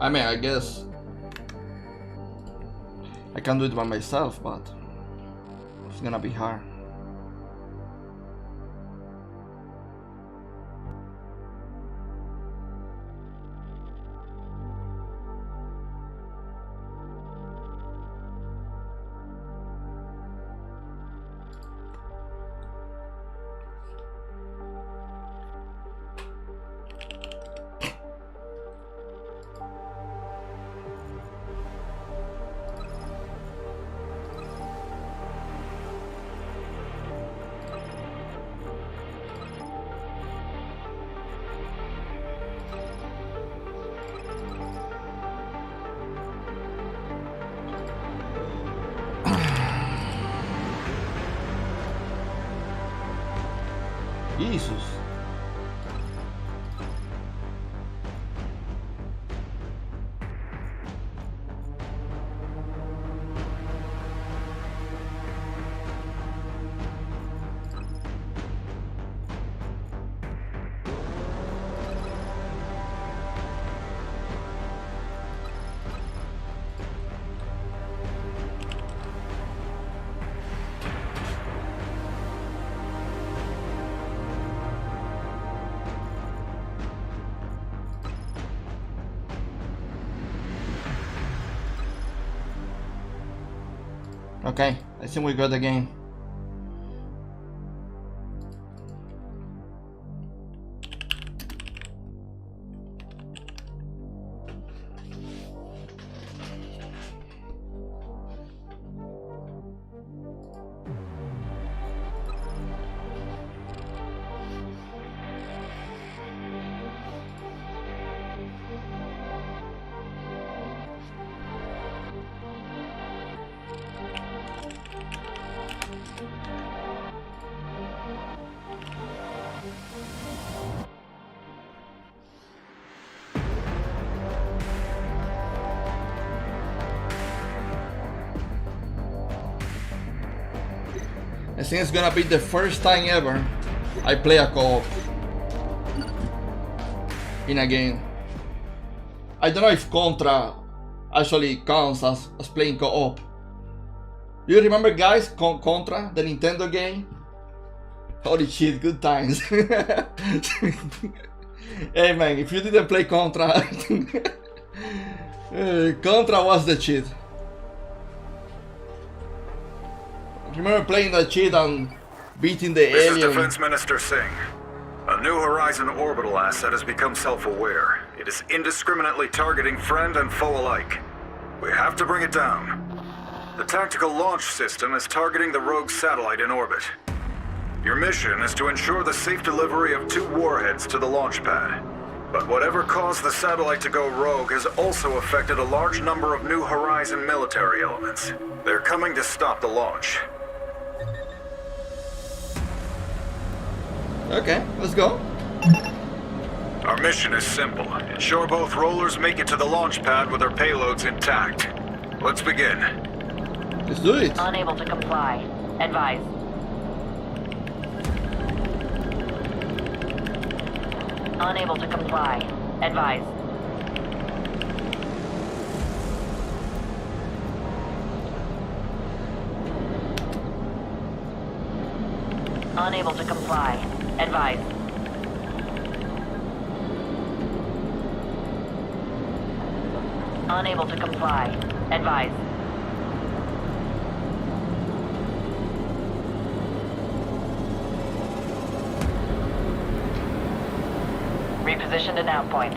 I mean, I guess I can do it by myself, but it's gonna be hard. Jesus. Okay, I think we got the game. I think it's gonna be the first time ever I play a co-op in a game. I don't know if Contra actually counts as playing co-op. Do you remember, guys, Contra, the Nintendo game? Holy shit, good times. Hey man, if you didn't play Contra, Contra was the shit. Remember playing that shit and beating the This alien? is Defense Minister Singh. A New Horizon orbital asset has become self-aware. It is indiscriminately targeting friend and foe alike. We have to bring it down. The tactical launch system is targeting the rogue satellite in orbit. Your mission is to ensure the safe delivery of 2 warheads to the launch pad. But whatever caused the satellite to go rogue has also affected a large number of New Horizon military elements. They're coming to stop the launch. Okay, let's go. Our mission is simple. Ensure both rollers make it to the launch pad with their payloads intact. Let's begin. Let's do it. Unable to comply. Advise. Unable to comply. Advise. Unable to comply. Advise. Unable to comply. Advise. Repositioned at nav point.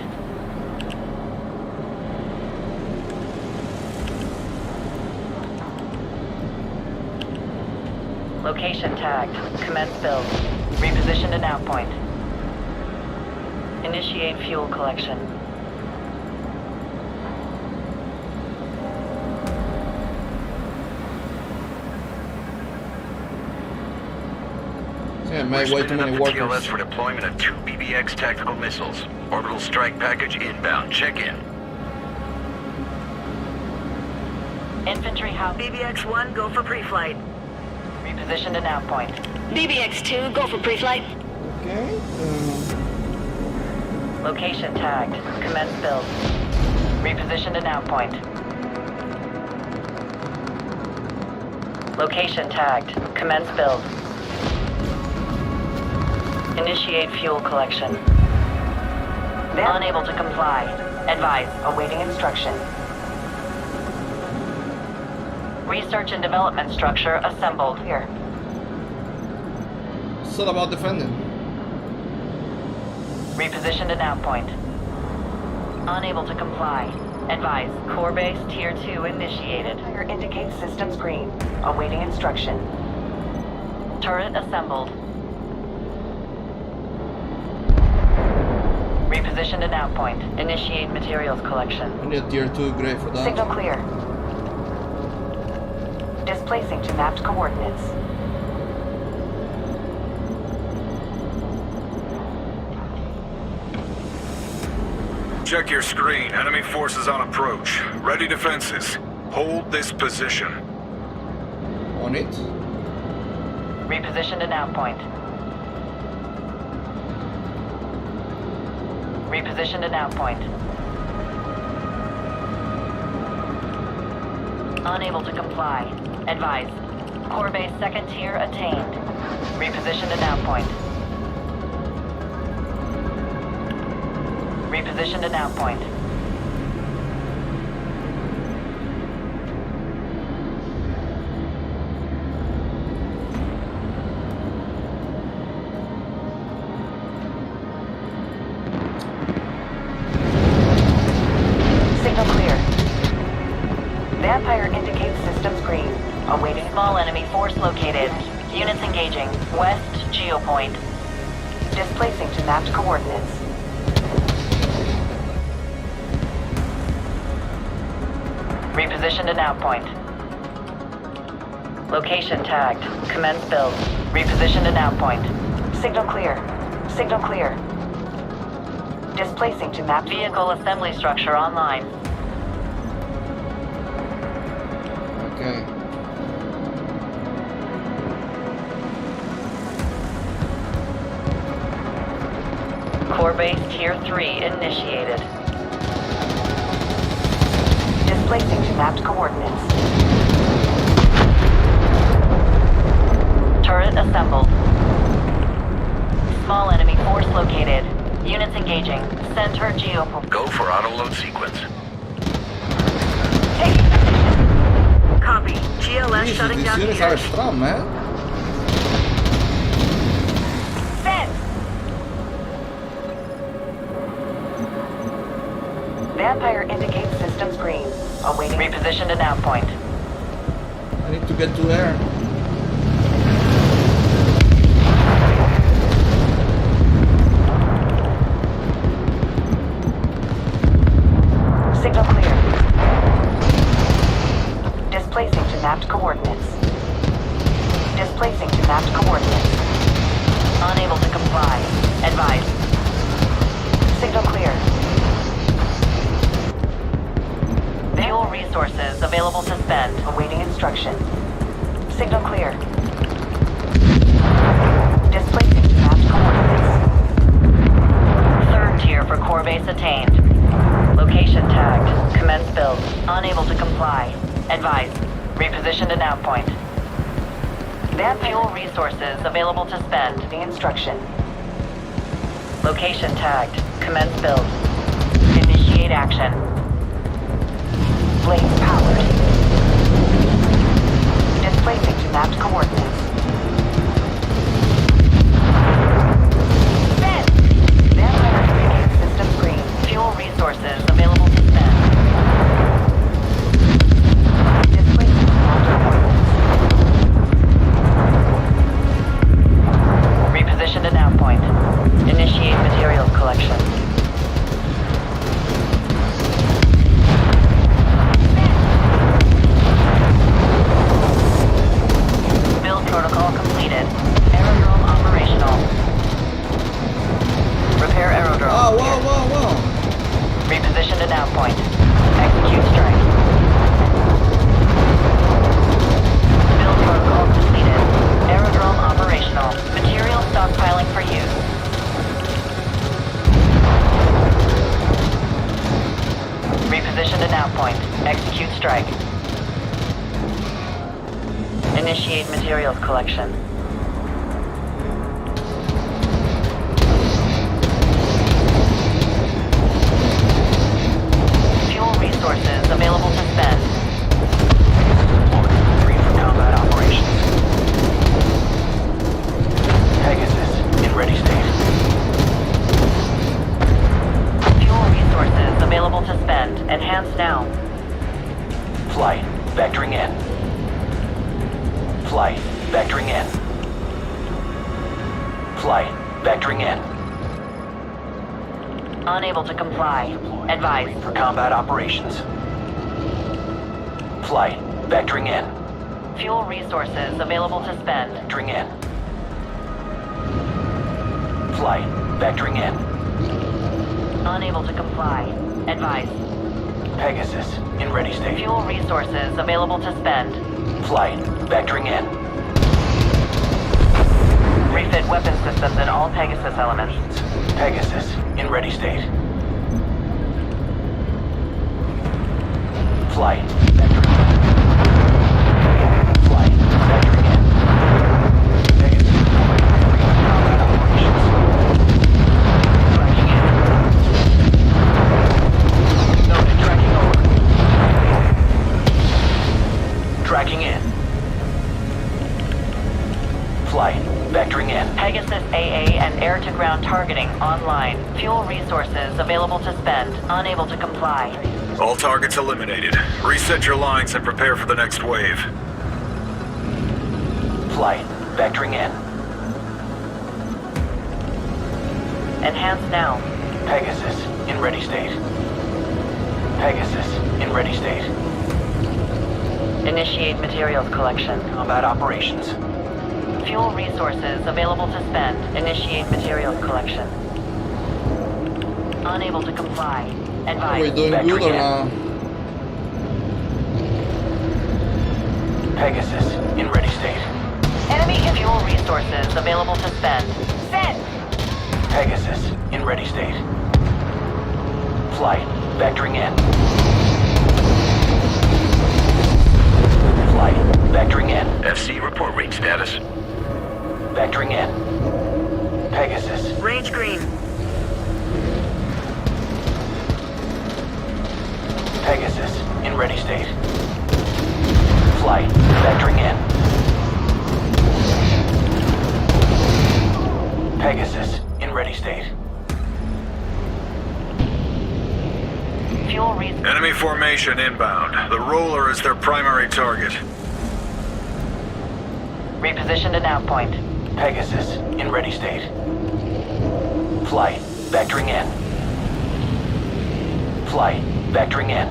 Location tagged. Commence build. Repositioned at nav point. Initiate fuel collection. Yeah, man, way too many workers. TLS for deployment of 2 BBX tactical missiles. Orbital strike package inbound. Check in. Infantry house. BBX-1, go for pre-flight. Repositioned at nav point. BBX-2, go for pre-flight. Okay. Location tagged. Commence build. Repositioned at nav point. Location tagged. Commence build. Initiate fuel collection. Unable to comply. Advise. Awaiting instruction. Research and development structure assembled. Here. It's all about defending. Repositioned at nav point. Unable to comply. Advise. Core base tier 2 initiated. Indicates systems green. Awaiting instruction. Turret assembled. Repositioned at nav point. Initiate materials collection. I need a tier 2 grade for that. Signal clear. Displacing to mapped coordinates. Check your screen. Enemy forces on approach. Ready defenses. Hold this position. On it. Repositioned at nav point. Repositioned at nav point. Unable to comply. Advise. Core base second tier attained. Repositioned at nav point. Repositioned at nav point. Signal clear. Vampire indicates systems green. Awaiting small enemy force located. Units engaging. West geopoint. Displacing to mapped coordinates. Repositioned at nav point. Location tagged. Commence build. Repositioned at nav point. Signal clear. Signal clear. Displacing to mapped vehicle assembly structure online. Okay. Core base Tier 3 initiated. Displacing to mapped coordinates. Turret assembled. Small enemy force located. Units engaging. Center geopol. Go for auto-load sequence. Taking position. Copy. GLS Jesus, shutting these down units are gears. strong, man. Send! Vampire indicates systems green. Awaiting repositioned at nav point. I need to get to there. Signal clear. Displacing to mapped coordinates. Displacing to mapped coordinates. Unable to comply. Advise. Signal clear. Fuel resources available to spend. Awaiting instruction. Signal clear. Displacing to mapped coordinates. Third tier for core base attained. Location tagged. Commence build. Unable to comply. Advise. Repositioned at nav point. Van fuel resources available to spend. The instruction. Location tagged. Commence build. Initiate action. Blades powered. Displacing to mapped coordinates. Send! Vampire indicates systems green. Fuel resources available to spend. Displacing to mapped coordinates. Repositioned at nav point. Initiate materials collection. Build protocol completed. Aerodrome operational. Repair aerodrome. Oh, whoa, whoa, whoa. Repositioned at nav point. Execute strike. Build protocol completed. Aerodrome operational. Material stockpiling for use. Repositioned at nav point. Execute strike. Initiate materials collection. Fuel resources available to spend. Free for combat operations. Pegasus, in ready state. Fuel resources available to spend. Enhance now. Flight, vectoring in. Flight, vectoring in. Flight, vectoring in. Unable to comply. Advise. For combat operations. Flight, vectoring in. Fuel resources available to spend. Vectoring in. Flight, vectoring in. Unable to comply. Advise. Pegasus, in ready state. Fuel resources available to spend. Flight, vectoring in. Refit weapon systems in all Pegasus elements. Pegasus, in ready state. Flight, vectoring in. Flight, vectoring in. Pegasus, combat operations. Tracking in. Noted, tracking over. Tracking in. Flight, vectoring in. Pegasus AA and air-to-ground targeting online. Fuel resources available to spend. Unable to comply. All targets eliminated. Reset your lines and prepare for the next wave. Flight, vectoring in. Enhance now. Pegasus, in ready state. Pegasus, in ready state. Initiate materials collection. Combat operations. Fuel resources available to spend. Initiate materials collection. Unable to comply. Are we Advise. doing good or not? Pegasus, in ready state. Enemy fuel resources available to spend. Send! Pegasus, in ready state. Flight, vectoring in. Flight, vectoring in. FC, report range status. Vectoring in. Pegasus, Range green. Pegasus, in ready state. Flight, vectoring in. Pegasus, in ready state. Fuel reason. Enemy formation inbound. The roller is their primary target. Repositioned to nav point. Pegasus, in ready state. Flight, vectoring in. Flight, vectoring in.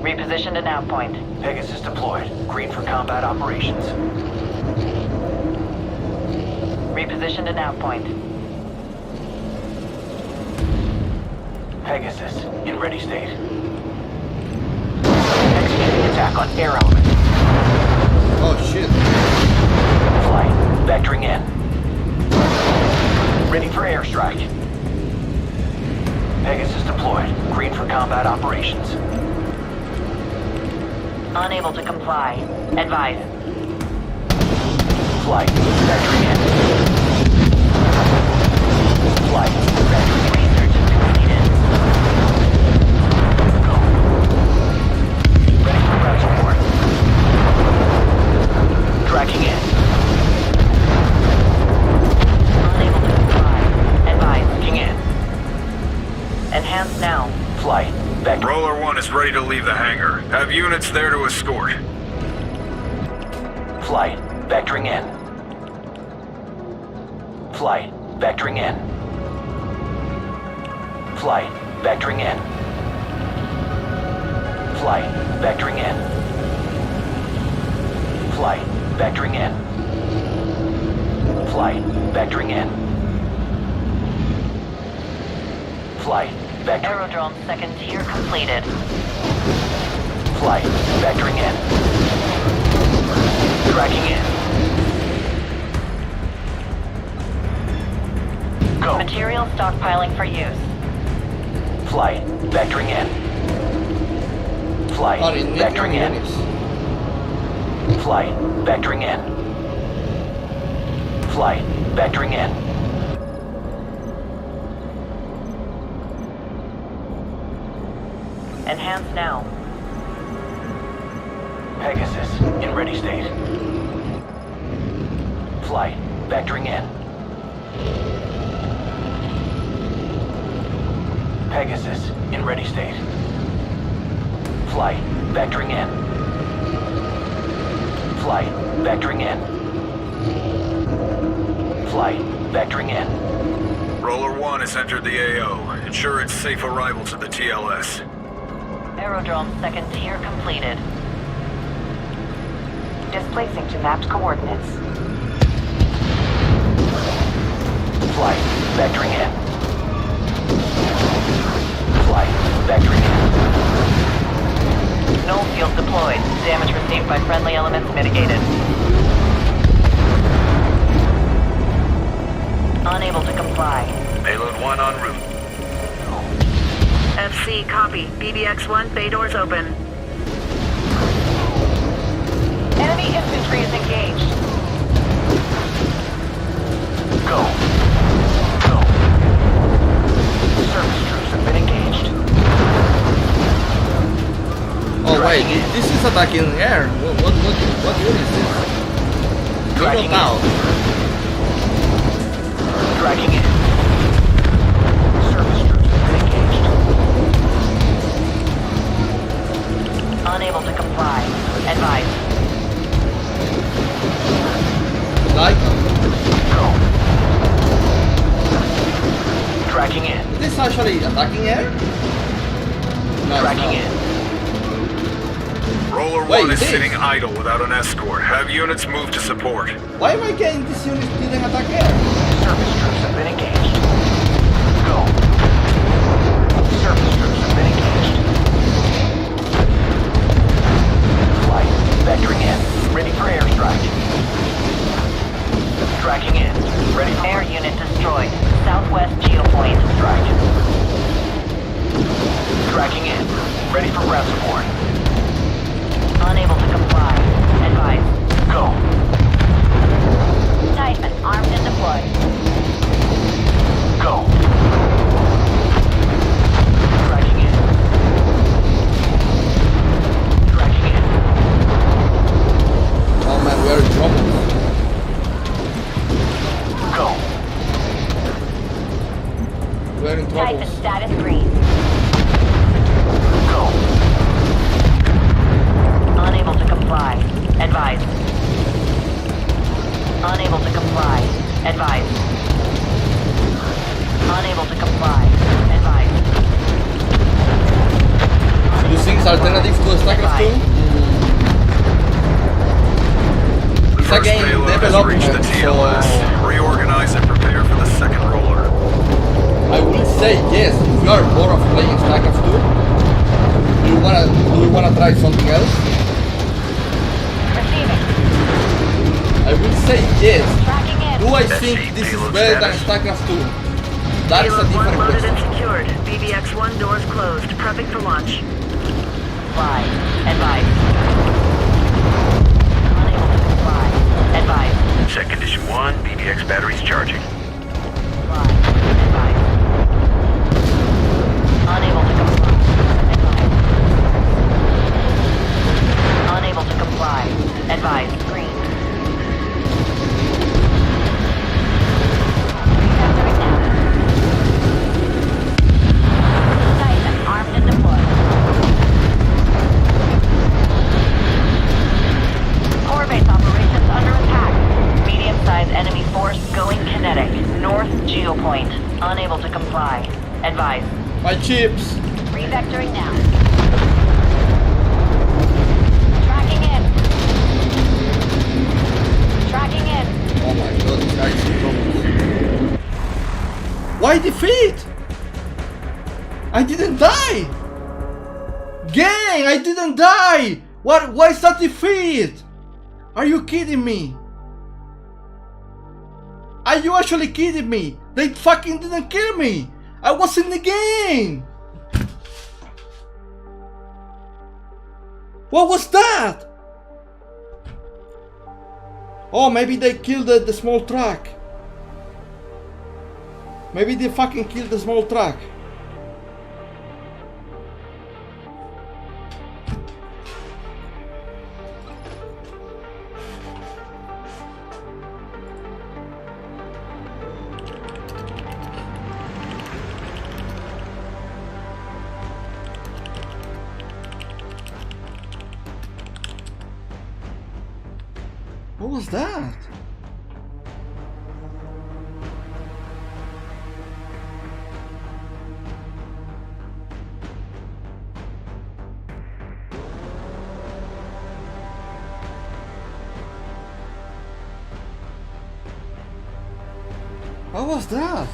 Repositioned to nav point. Pegasus deployed. Green for combat operations. Repositioned to nav point. Pegasus, in ready state. Executing attack on air element. Oh shit. Flight, vectoring in. Ready for airstrike. Pegasus deployed. Green for combat operations. Unable to comply. Advise. Flight, vectoring in. Flight, vectoring in. Research completed. Go. Ready for ground support. Tracking in. Unable to comply. Advise. Tracking in. Enhance now. Flight, vector. Roller 1 is ready to leave the hangar. Have units there to escort. Flight, vectoring in. Flight, vectoring in. Flight, vectoring in. Flight, vectoring in. Flight, vectoring in. Flight, vectoring in. Flight, vectoring. Aerodrome second tier completed. Flight, vectoring in. Tracking in. Go. Material stockpiling for use. Flight, vectoring in. Flight, Are in vectoring in. units. Flight, vectoring in. Flight, vectoring in. Enhance now. Pegasus, in ready state. Flight, vectoring in. Pegasus, in ready state. Flight, vectoring in. Flight, vectoring in. Flight, vectoring in. Roller 1 has entered the AO. Ensure its safe arrival to the TLS. Aerodrome second tier completed. Displacing to mapped coordinates. Flight, vectoring in. Flight, vectoring in. Null field deployed. Damage received by friendly elements mitigated. Unable to comply. Payload 1 en route. FC, copy. BBX-1, bay doors open. Enemy infantry is engaged. Go. Go. Surface troops have been engaged. Oh wait, this is attacking in the air. What unit is this? Tracking Zero out. Tracking in. Surface troops have been engaged. Unable to comply. Advise. Like, Go. Tracking in. is this actually attacking air? No, it's Tracking not. in. Roller Wait, 1 is this? sitting idle without an escort. Have units move to support. Why am I getting this unit didn't attack air? Surface troops have been engaged. Go. Surface troops have been engaged. Flight, vectoring in. Ready for airstrike. Tracking in. Ready for Air unit destroyed. Southwest geopoint. strike. Tracking in. Ready for ground support. Unable to comply. Advise. Go. Titan armed and deployed. Go. Tracking in. Tracking in. Oh man, we are in trouble. Go. We are in trouble. Titan status green. Go. Unable to comply. Advise. Unable to comply. Advise. Unable to comply. Advise. You think it's alternative to StarCraft 2? The It's a first game payload has development, reached the TLS. so Reorganize and prepare for the second roller. I will say yes. If you are bored of playing StarCraft 2, do you wanna try something else? Receiving. I will say yes. Tracking in. Do I think this is better than StarCraft 2? That is a Payload 1 different loaded question. and secured. BBX-1 doors closed. Prepping for launch. Comply. Advise. Unable to comply. Advise. Check condition 1, BBX batteries charging. Comply. Advise. Unable to comply. Advise. Unable to comply. Advise. Green. Refactoring now. Titan armed and deployed. Core base operations under attack. Medium-sized enemy force going kinetic. North geopoint. Unable to comply. Advise. My chips. Refactoring now. Tracking in. Tracking in. Oh my god, this guy is in trouble. Why defeat? I didn't die! Gang, I didn't die! What? Why is that defeat? Are you kidding me? Are you actually kidding me? They fucking didn't kill me! I was in the game! What was that? Oh, maybe they killed the small truck. Maybe they fucking killed the small truck. What was that? What was that?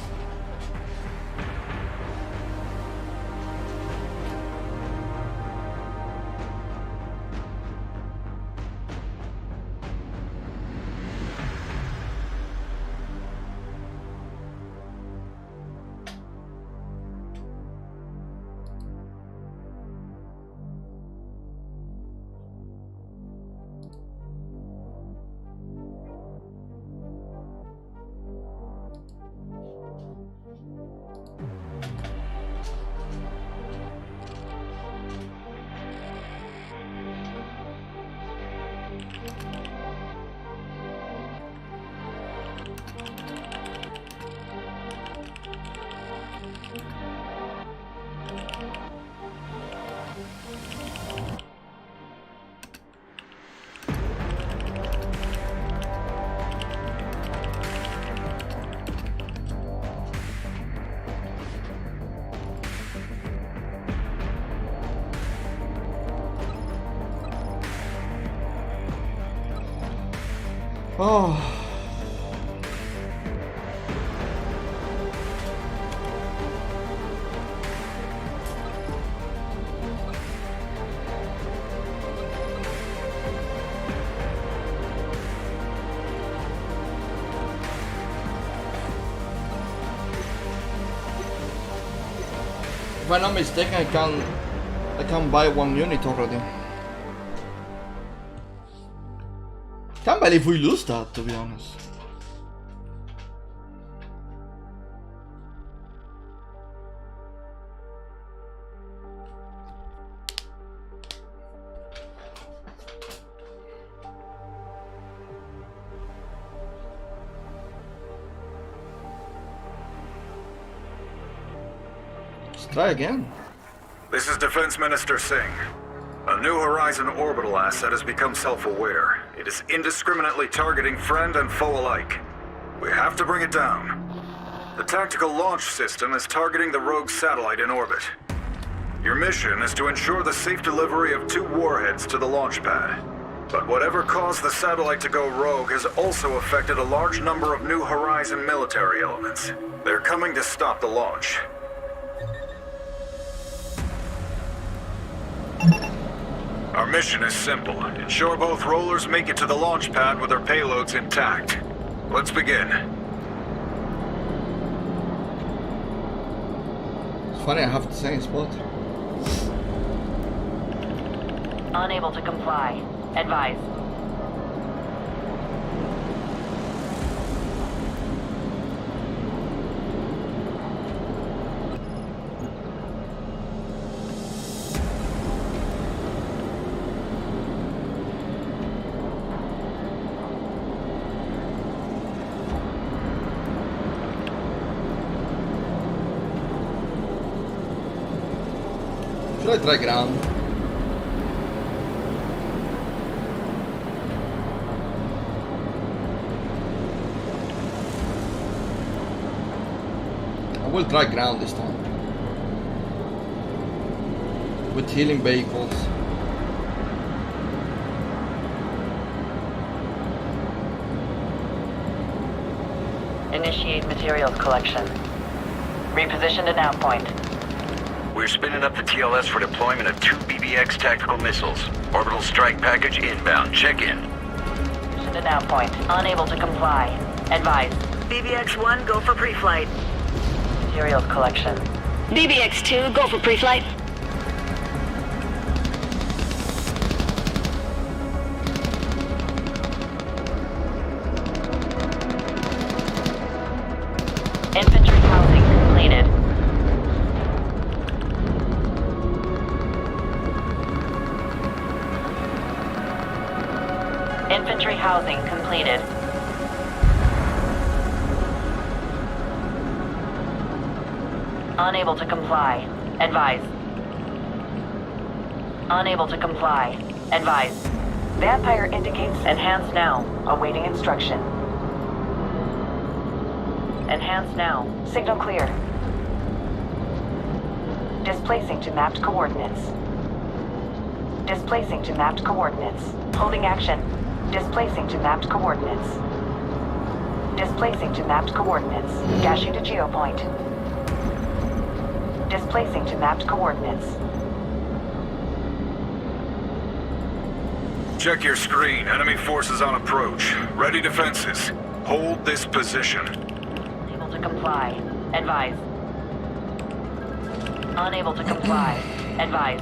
Oh. I'm not mistaken, I can buy one unit already. Can't believe we lose that, to be honest. Let's try again. This is Defense Minister Singh. A New Horizon orbital asset has become self-aware. It is indiscriminately targeting friend and foe alike. We have to bring it down. The tactical launch system is targeting the rogue satellite in orbit. Your mission is to ensure the safe delivery of 2 warheads to the launch pad. But whatever caused the satellite to go rogue has also affected a large number of New Horizon military elements. They're coming to stop the launch. Our mission is simple. Ensure both rollers make it to the launch pad with their payloads intact. Let's begin. It's funny, I have the same spot. Unable to comply. Advise. Should I try ground? I will try ground this time. With healing vehicles. Initiate materials collection. Reposition to nav point. We're spinning up the TLS for deployment of 2 BBX tactical missiles. Orbital strike package inbound. Check in. Position to nav point. Unable to comply. Advise. BBX-1, go for pre-flight. Materials collection. BBX-2, go for pre-flight. Infantry housing completed. Infantry housing completed. Unable to comply. Advise. Unable to comply. Advise. Vampire indicates enhance now. Awaiting instruction. Enhance now. Signal clear. Displacing to mapped coordinates. Displacing to mapped coordinates. Holding action. Displacing to mapped coordinates. Displacing to mapped coordinates. Dashing to geopoint. Displacing to mapped coordinates. Check your screen. Enemy forces on approach. Ready defenses. Hold this position. Unable to comply. Advise. Unable to comply. Advise.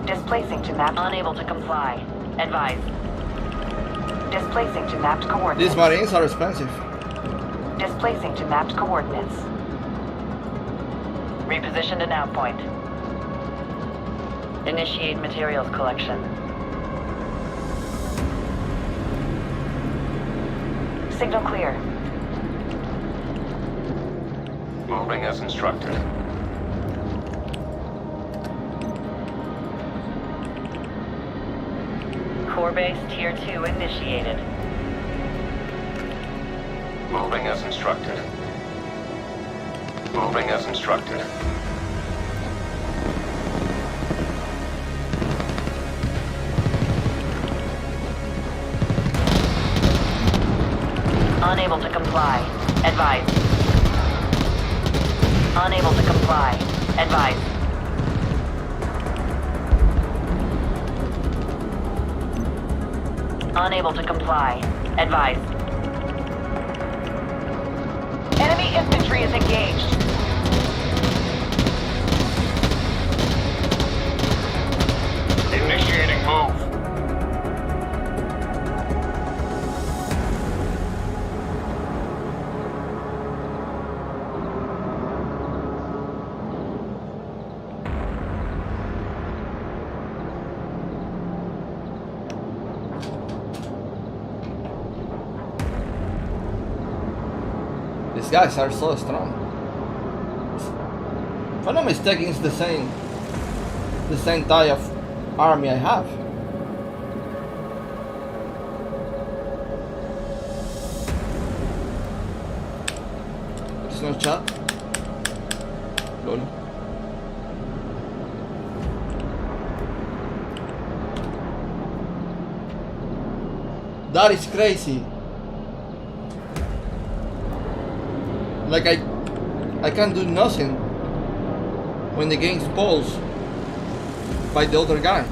Displacing to mapped. Unable to comply. Advise. Displacing to mapped coordinates. These marines are expensive. Displacing to mapped coordinates. Reposition to nav point. Initiate materials collection. Signal clear. Moving as instructed. Core base tier 2 initiated. Moving as instructed. Moving as instructed. Unable to comply. Advise. Unable to comply. Advise. Unable to comply. Advise. Enemy infantry is engaged. Move. These guys are so strong. If I'm not mistaken, it's the same type of army I have. There's no chat. Lol. That is crazy. Like I can't do nothing when the game's paused by the other guy.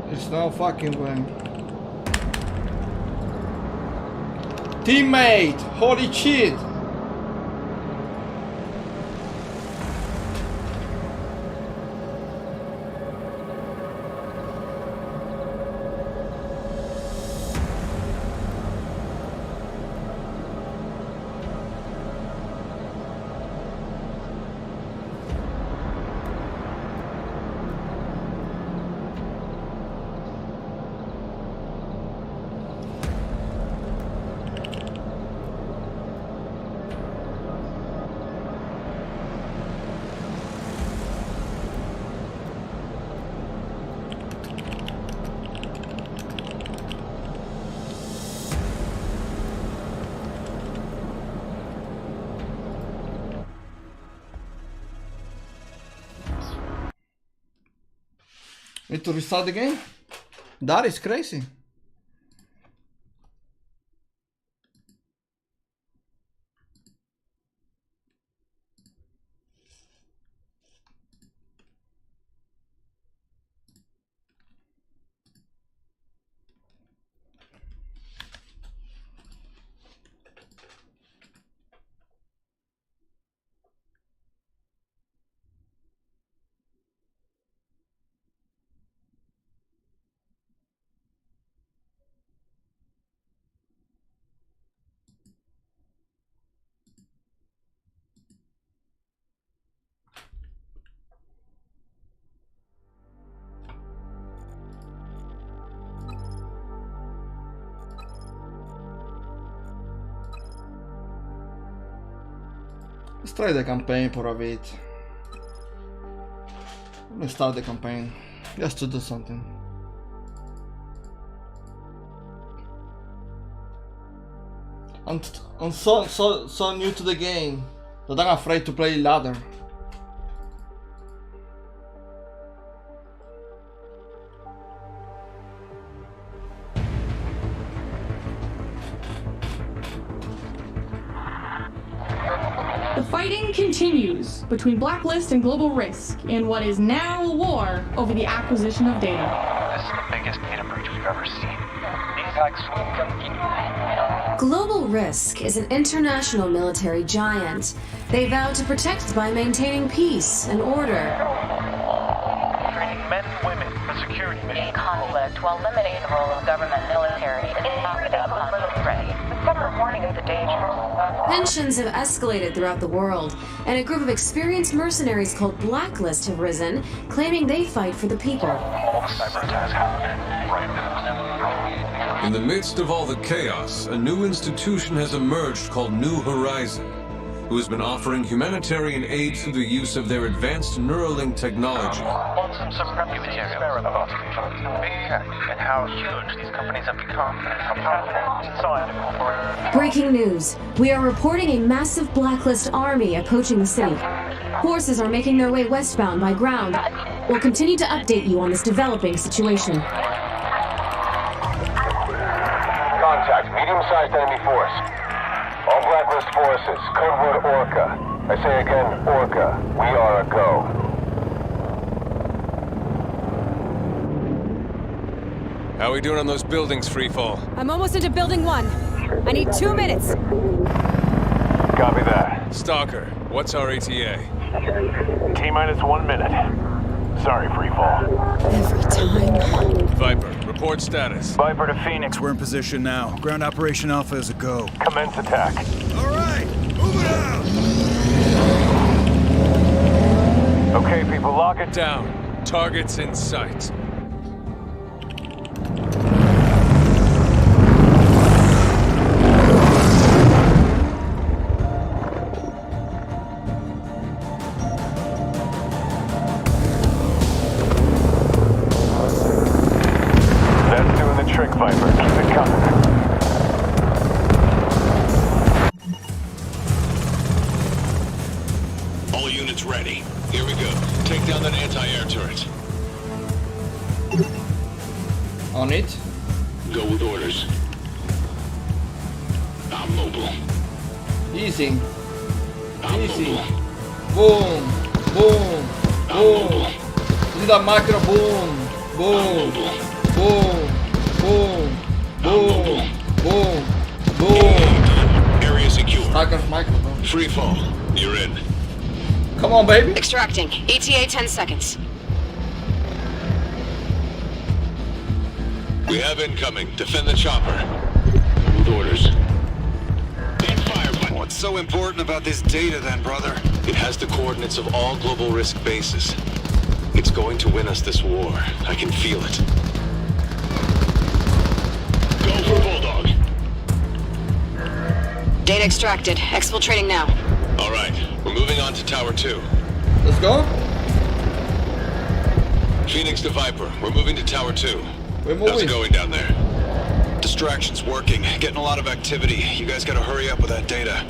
There's no fucking way. Teammate! Holy shit! Need to restart the game? That is crazy. Let's try the campaign for a bit. Let's start the campaign. Just to do something. I'm so new to the game that I'm afraid to play ladder. The fighting continues between Blacklist and Global Risk in what is now a war over the acquisition of data. This is the biggest data breach we've ever seen. These hacks will continue. Global Risk is an international military giant. They vow to protect by maintaining peace and order. Training men and women for security missions. Conflict while limiting the role of government military is not without threat. Separate warning of the danger. Tensions have escalated throughout the world, and a group of experienced mercenaries called Blacklist have risen, claiming they fight for the people. All the cyber attacks happen right now. In the midst of all the chaos, a new institution has emerged called New Horizon, who has been offering humanitarian aid through the use of their advanced Neuralink technology. Some prep material about big tech and how huge these companies have become and how powerful inside the corporation. Breaking news. We are reporting a massive Blacklist army approaching the city. Forces are making their way westbound by ground. We'll continue to update you on this developing situation. Contact medium-sized enemy force. All Blacklist forces, code word Orca. I say again, Orca. We are a go. How are we doing on those buildings, Freefall? I'm almost into building 1. I need 2 minutes. Copy that. Stalker, what's our ETA? T-minus 1 minute. Sorry, Freefall. Every time. Viper, report status. Viper to Phoenix. We're in position now. Ground Operation Alpha is a go. Commence attack. All right, move it out! Okay, people, lock it. Down. Targets in sight. That's doing the trick, Viper. Keep it coming. All units ready. Here we go. Take down that anti-air turret. On it. Go with orders. I'm mobile. Easy. I'm Easy. mobile. Boom. Boom. I'm Boom. mobile. See that macro? Boom. I'm Boom. mobile. Boom. Boom. I'm mobile. Boom. Boom. Boom. Hacker's microphone. Free fall. You're in. Come on, baby. Extracting. ETA 10 seconds. We have incoming. Defend the chopper. With orders. And fire button. What's so important about this data then, brother? It has the coordinates of all global risk bases. It's going to win us this war. I can feel it. Go for Bulldog. Data extracted. Exfiltrating now. All right. We're moving on to Tower 2. Let's go. Phoenix to Viper. We're moving to Tower 2. We're moving. How's it going down there? Distraction's working. Getting a lot of activity. You guys gotta hurry up with that data.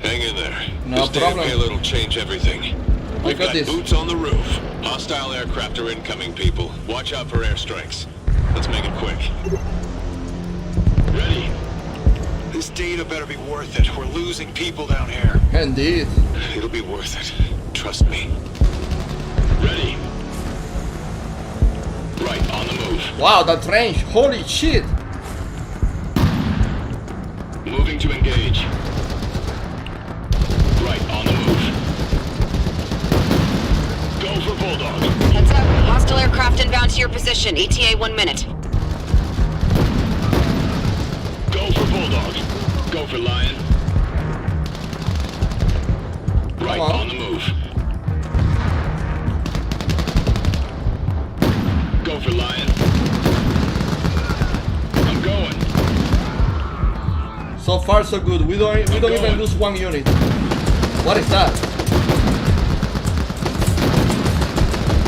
Hang in there. No This day of problem. payload will change everything. I We've got got this. boots on the roof. Hostile aircraft are incoming, people. Watch out for airstrikes. Let's make it quick. Ready? This data better be worth it. We're losing people down here. Indeed. It'll be worth it. Trust me. Ready? Right, on the move. Wow, that range. Holy shit. Moving to engage. Right, on the move. Go for Bulldog. Heads up. Hostile aircraft inbound to your position. ETA 1 minute. Go for Bulldog. Go for Lion. Right, on the move. Go for Lion. I'm going. So far, so good. We don't even lose one unit. What is that?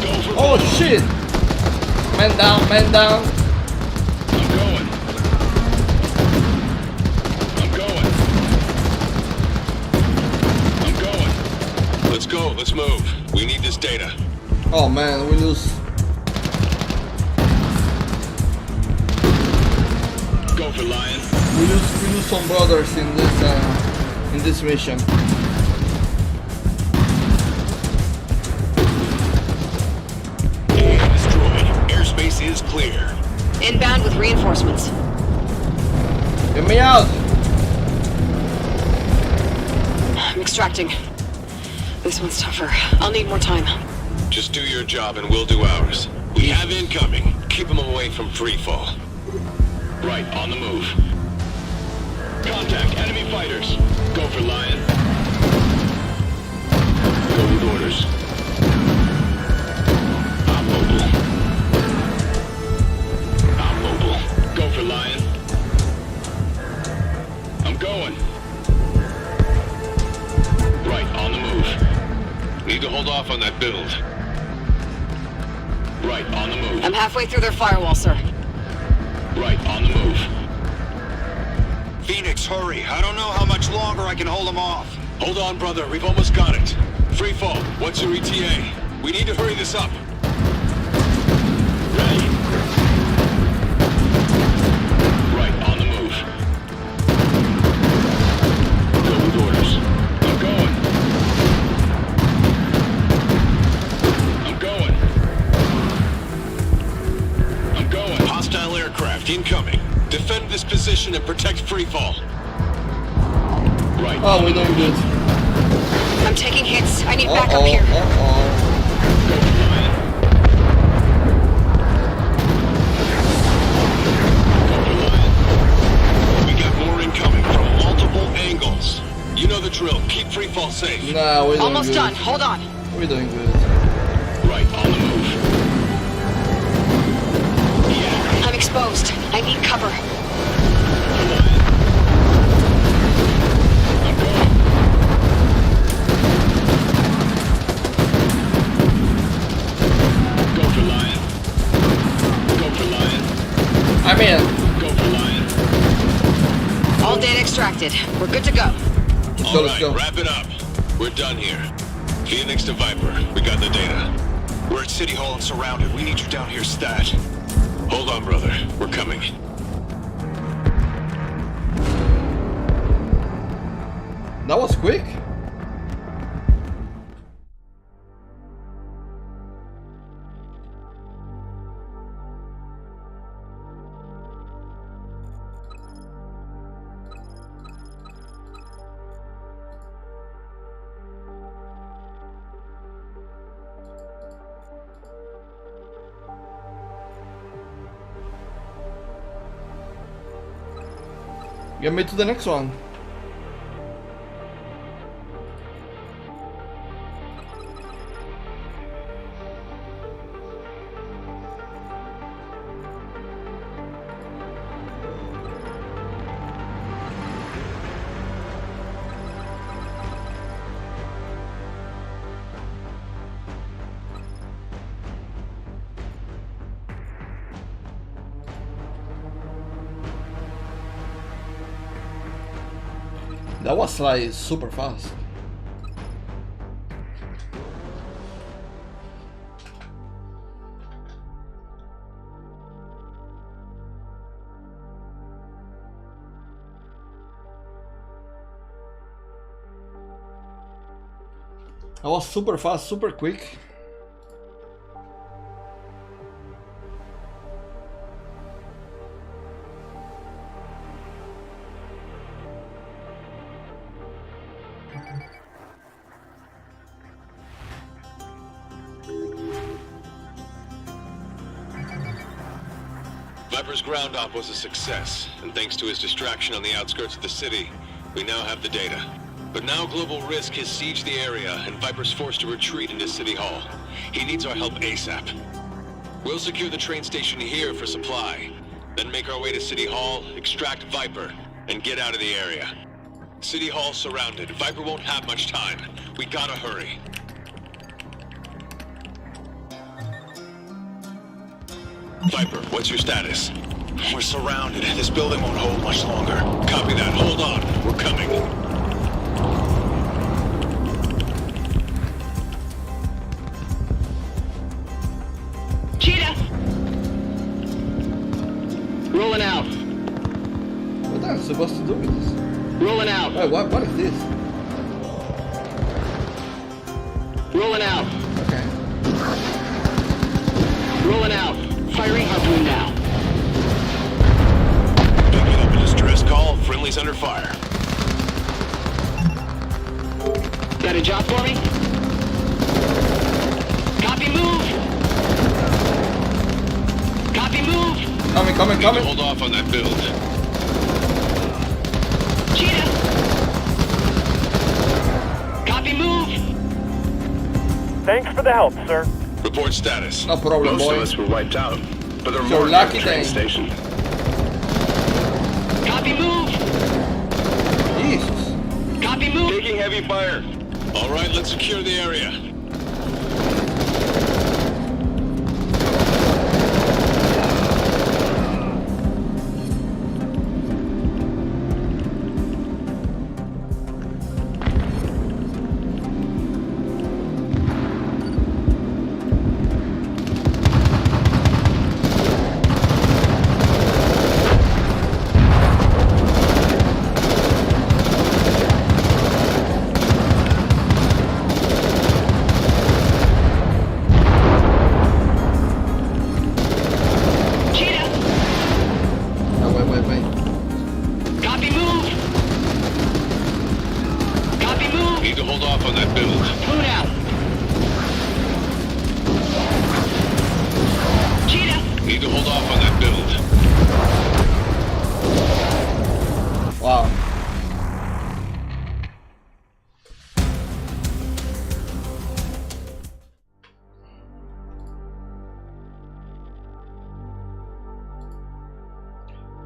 Go for Oh Bulldog. shit! Man down, man down. I'm going. I'm going. I'm going. Let's go. Let's move. We need this data. Oh man, we lose. Go for Lion. We lose some brothers in this mission. And destroyed. Airspace is clear. Inbound with reinforcements. Get me out! I'm extracting. This one's tougher. I'll need more time. Just do your job and we'll do ours. We have incoming. Keep them away from free fall. Right, on the move. Contact enemy fighters. Go for Lion. Go with orders. I'm mobile. I'm mobile. Go for Lion. I'm going. Right, on the move. Need to hold off on that build. Right, on the move. I'm halfway through their firewall, sir. Right, on the move. Phoenix, hurry. I don't know how much longer I can hold them off. Hold on, brother. We've almost got it. Free fall. What's your ETA? We need to hurry this up. Ready. Right, on the move. Go with orders. I'm going. I'm going. I'm going. Hostile aircraft incoming. Defend this position and protect free fall. Right. Oh, we're doing good. I'm taking hits. I need backup here. Go for Lion. Go for Lion. We got more incoming from multiple angles. You know the drill. Keep free fall safe. Nah, we're doing Almost good. done. Hold on. We're doing good. Right, on the move. Yeah. I'm exposed. I need cover. I'm going. Go for Lion. Go for Lion. I'm in. Go for Lion. All data extracted. We're good to go. Let's All go, let's right, go. wrap it up. We're done here. Phoenix to Viper. We got the data. We're at City Hall and surrounded. We need you down here stat. Hold on, brother. We're coming. That was quick. Get me to the next one. That was like super fast. That was super fast, super quick. Viper's ground op was a success, and thanks to his distraction on the outskirts of the city, we now have the data. But now Global Risk has sieged the area, and Viper's forced to retreat into City Hall. He needs our help ASAP. We'll secure the train station here for supply, then make our way to City Hall, extract Viper, and get out of the area. City Hall surrounded. Viper won't have much time. We gotta hurry. Viper, what's your status? We're surrounded. This building won't hold much longer. Copy that. Hold on. We're coming. Cheetah! Rolling out. What am I supposed to do with this? Rolling out. Wait, what is this? Rolling out. Okay. Rolling out. Firing harpoon now. Picking up a distress call. Friendly's under fire. Got a job for me? Copy, move! Copy, move! Coming. Hold off on that build. Cheetah! Copy, move! Thanks for the help, sir. Report status. No problem, Most boy. of us were wiped out, but there are You're more lucky at the train then. station. Copy, move! Jesus. Copy, move! Taking heavy fire. All right, let's secure the area.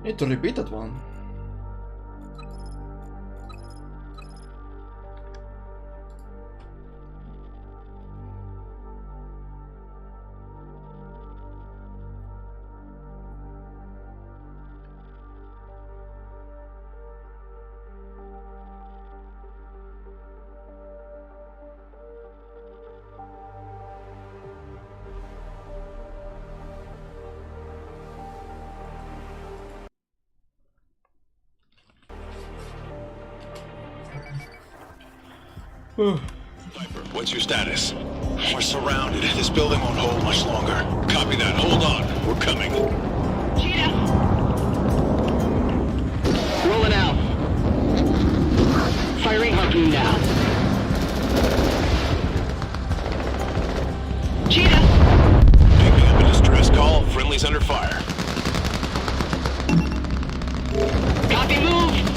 Need to repeat that one. Viper, what's your status? We're surrounded. This building won't hold much longer. Copy that. Hold on. We're coming. Cheetah! Rolling out. Firing harpoon now. Cheetah! Picking up a distress call. Friendly's under fire. Copy, move!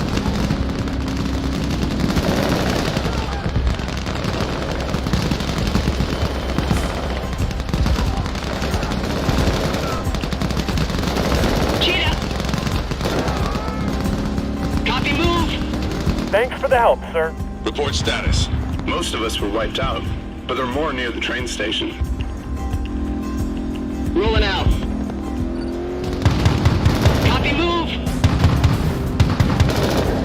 the help, sir. Report status. Most of us were wiped out, but there are more near the train station. Rolling out. Copy move.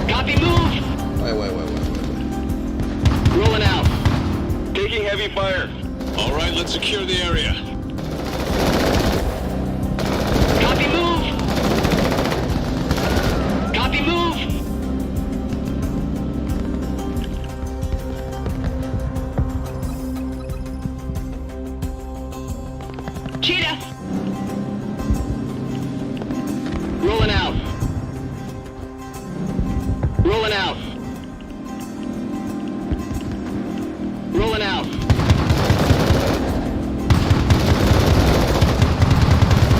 Copy move. Wait. Rolling out. Taking heavy fire. All right, let's secure the area. Copy move. Copy move. Cheetah. Rolling out. Rolling out. Rolling out.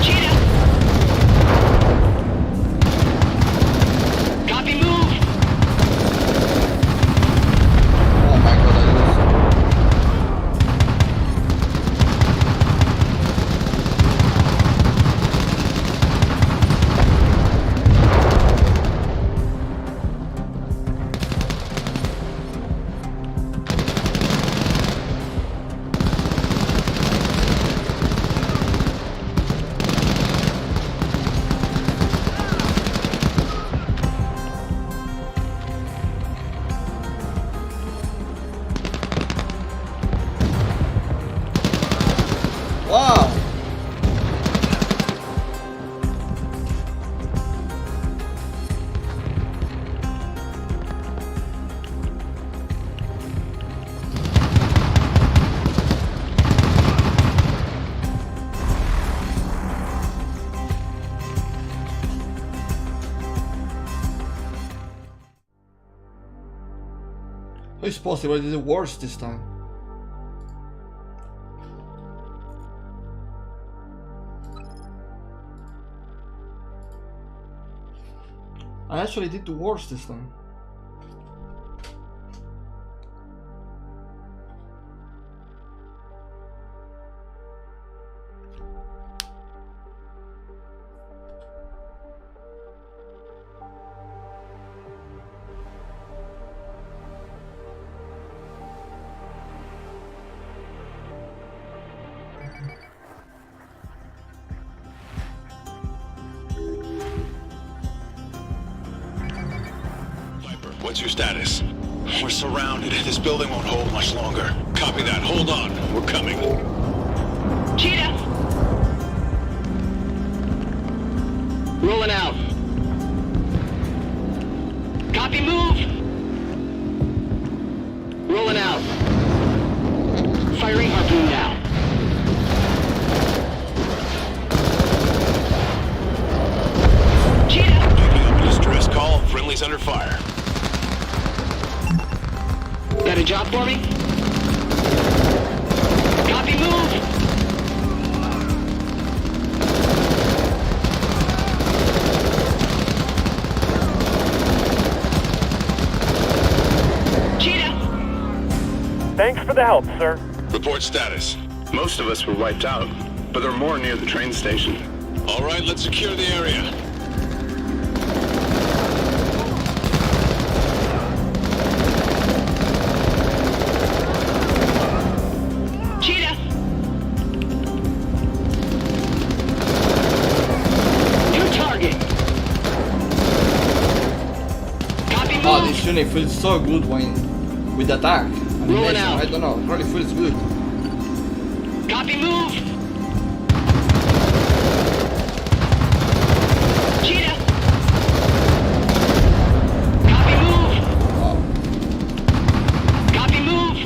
Cheetah. Copy move. Oh my god, I lost. Wow! How is it possible? I did it worse this time. I actually did the worst this time. What's your status? We're surrounded. This building won't hold much longer. Copy that. Hold on. We're coming. Cheetah. Rolling out. Copy move. Rolling out. Firing harpoon now. Cheetah. Picking up a distress call. Friendly's under fire. Got a job for me? Copy move. Cheetah. Thanks for the help, sir. Report status. Most of us were wiped out, but there are more near the train station. All right, let's secure the area. Cheetah. New target. Copy move. Oh, this unit feels so good when with attack. Rolling Animation, out. I don't know, it really feels good. Copy move. Cheetah. Copy move. Copy move.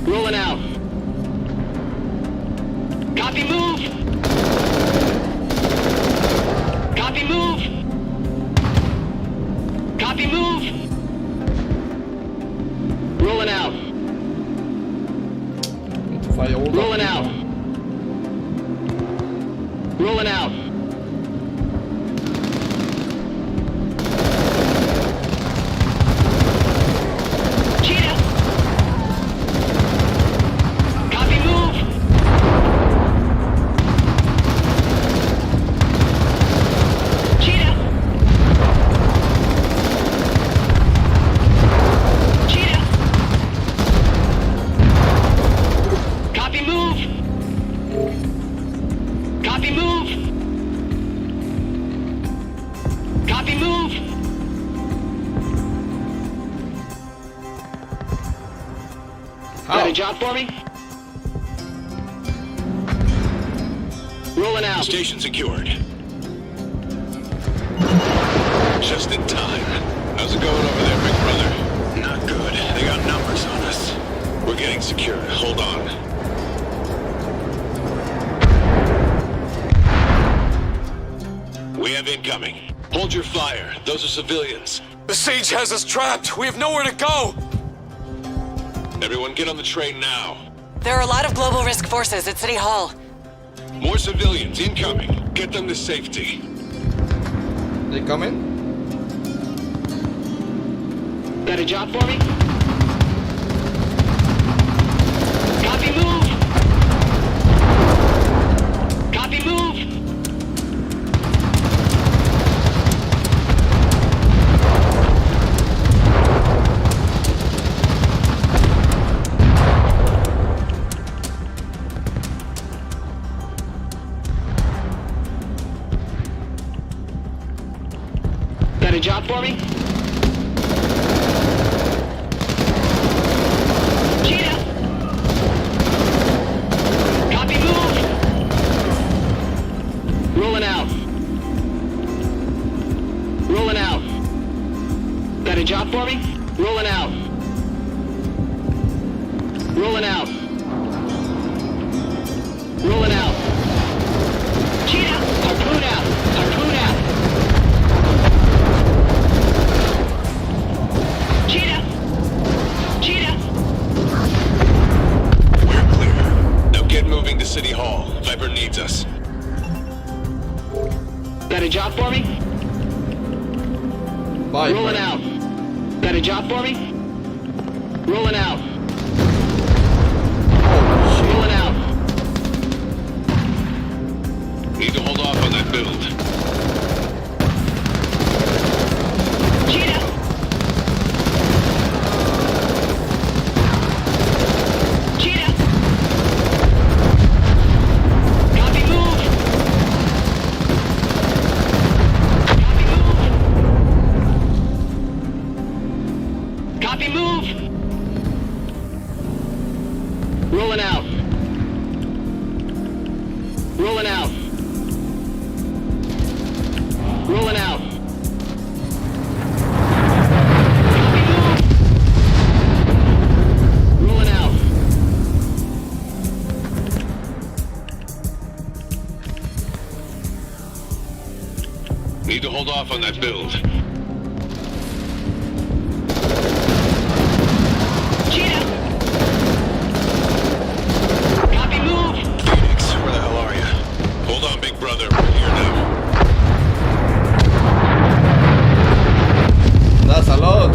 Rolling out. Copy move. Copy move. Copy move. Rolling out. Need to fire all Rolling that out. people. Rolling out. Cheetah. Copy move. Cheetah. Got a job for me? Rolling out. Station secured. Just in time. How's it going over there, big brother? Not good. They got numbers on us. We're getting secured. Hold on. We have incoming. Hold your fire. Those are civilians. The siege has us trapped. We have nowhere to go. Everyone get on the train now. There are a lot of global risk forces at City Hall. More civilians incoming. Get them to safety. They coming? Got a job for me? Copy, move! Copy, move! Got a job for me? Cheetah! Copy, move! Rolling out. Rolling out. Got a job for me? Rolling out. Rolling out. Rolling out. Cheetah! Harpoon out! Harpoon out! Cheetah! Cheetah! We're clear. Now get moving to City Hall. Viper needs us. Got a job for me? Bye. Rolling out. Got a job for me? Rolling out. Rolling out. Need to hold off on that build. Cheetah! Cheetah! Copy, move! Copy, move! Rolling out. Rolling out. Rolling out. Rolling out. Need to hold off on that build. Cheetah! Copy, move! Phoenix, where the hell are you? Hold on, big brother. We're here now. That's a lot.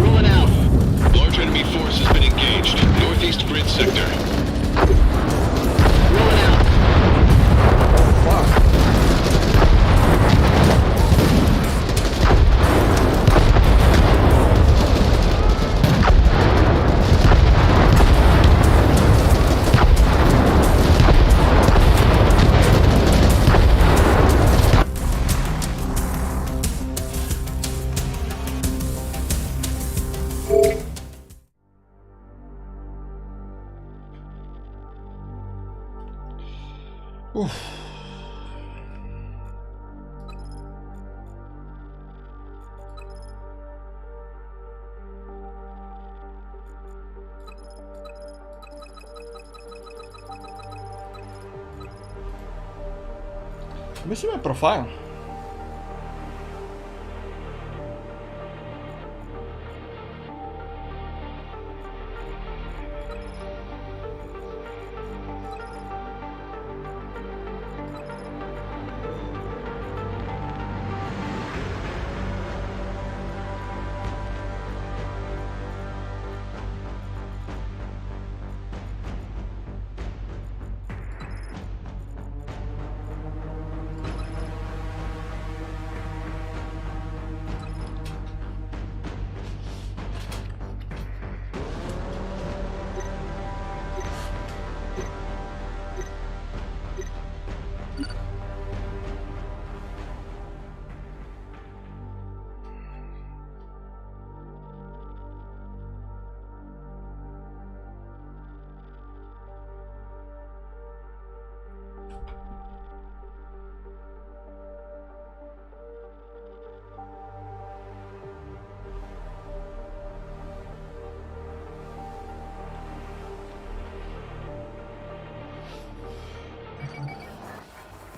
Rolling out. Large enemy force has been engaged. Northeast grid sector. Rolling out. Fuck. Oof. Let me see my profile.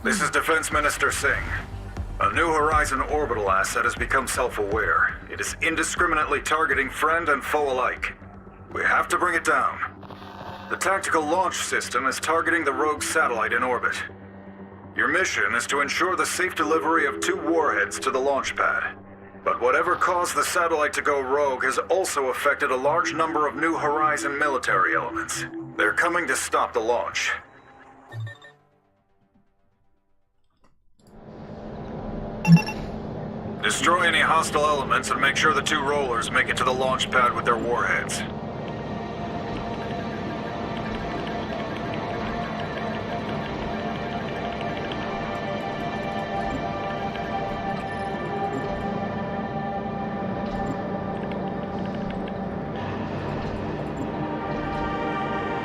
This is Defense Minister Singh. A New Horizon orbital asset has become self-aware. It is indiscriminately targeting friend and foe alike. We have to bring it down. The tactical launch system is targeting the rogue satellite in orbit. Your mission is to ensure the safe delivery of 2 warheads to the launch pad. But whatever caused the satellite to go rogue has also affected a large number of New Horizon military elements. They're coming to stop the launch. Destroy any hostile elements and make sure the 2 rollers make it to the launch pad with their warheads.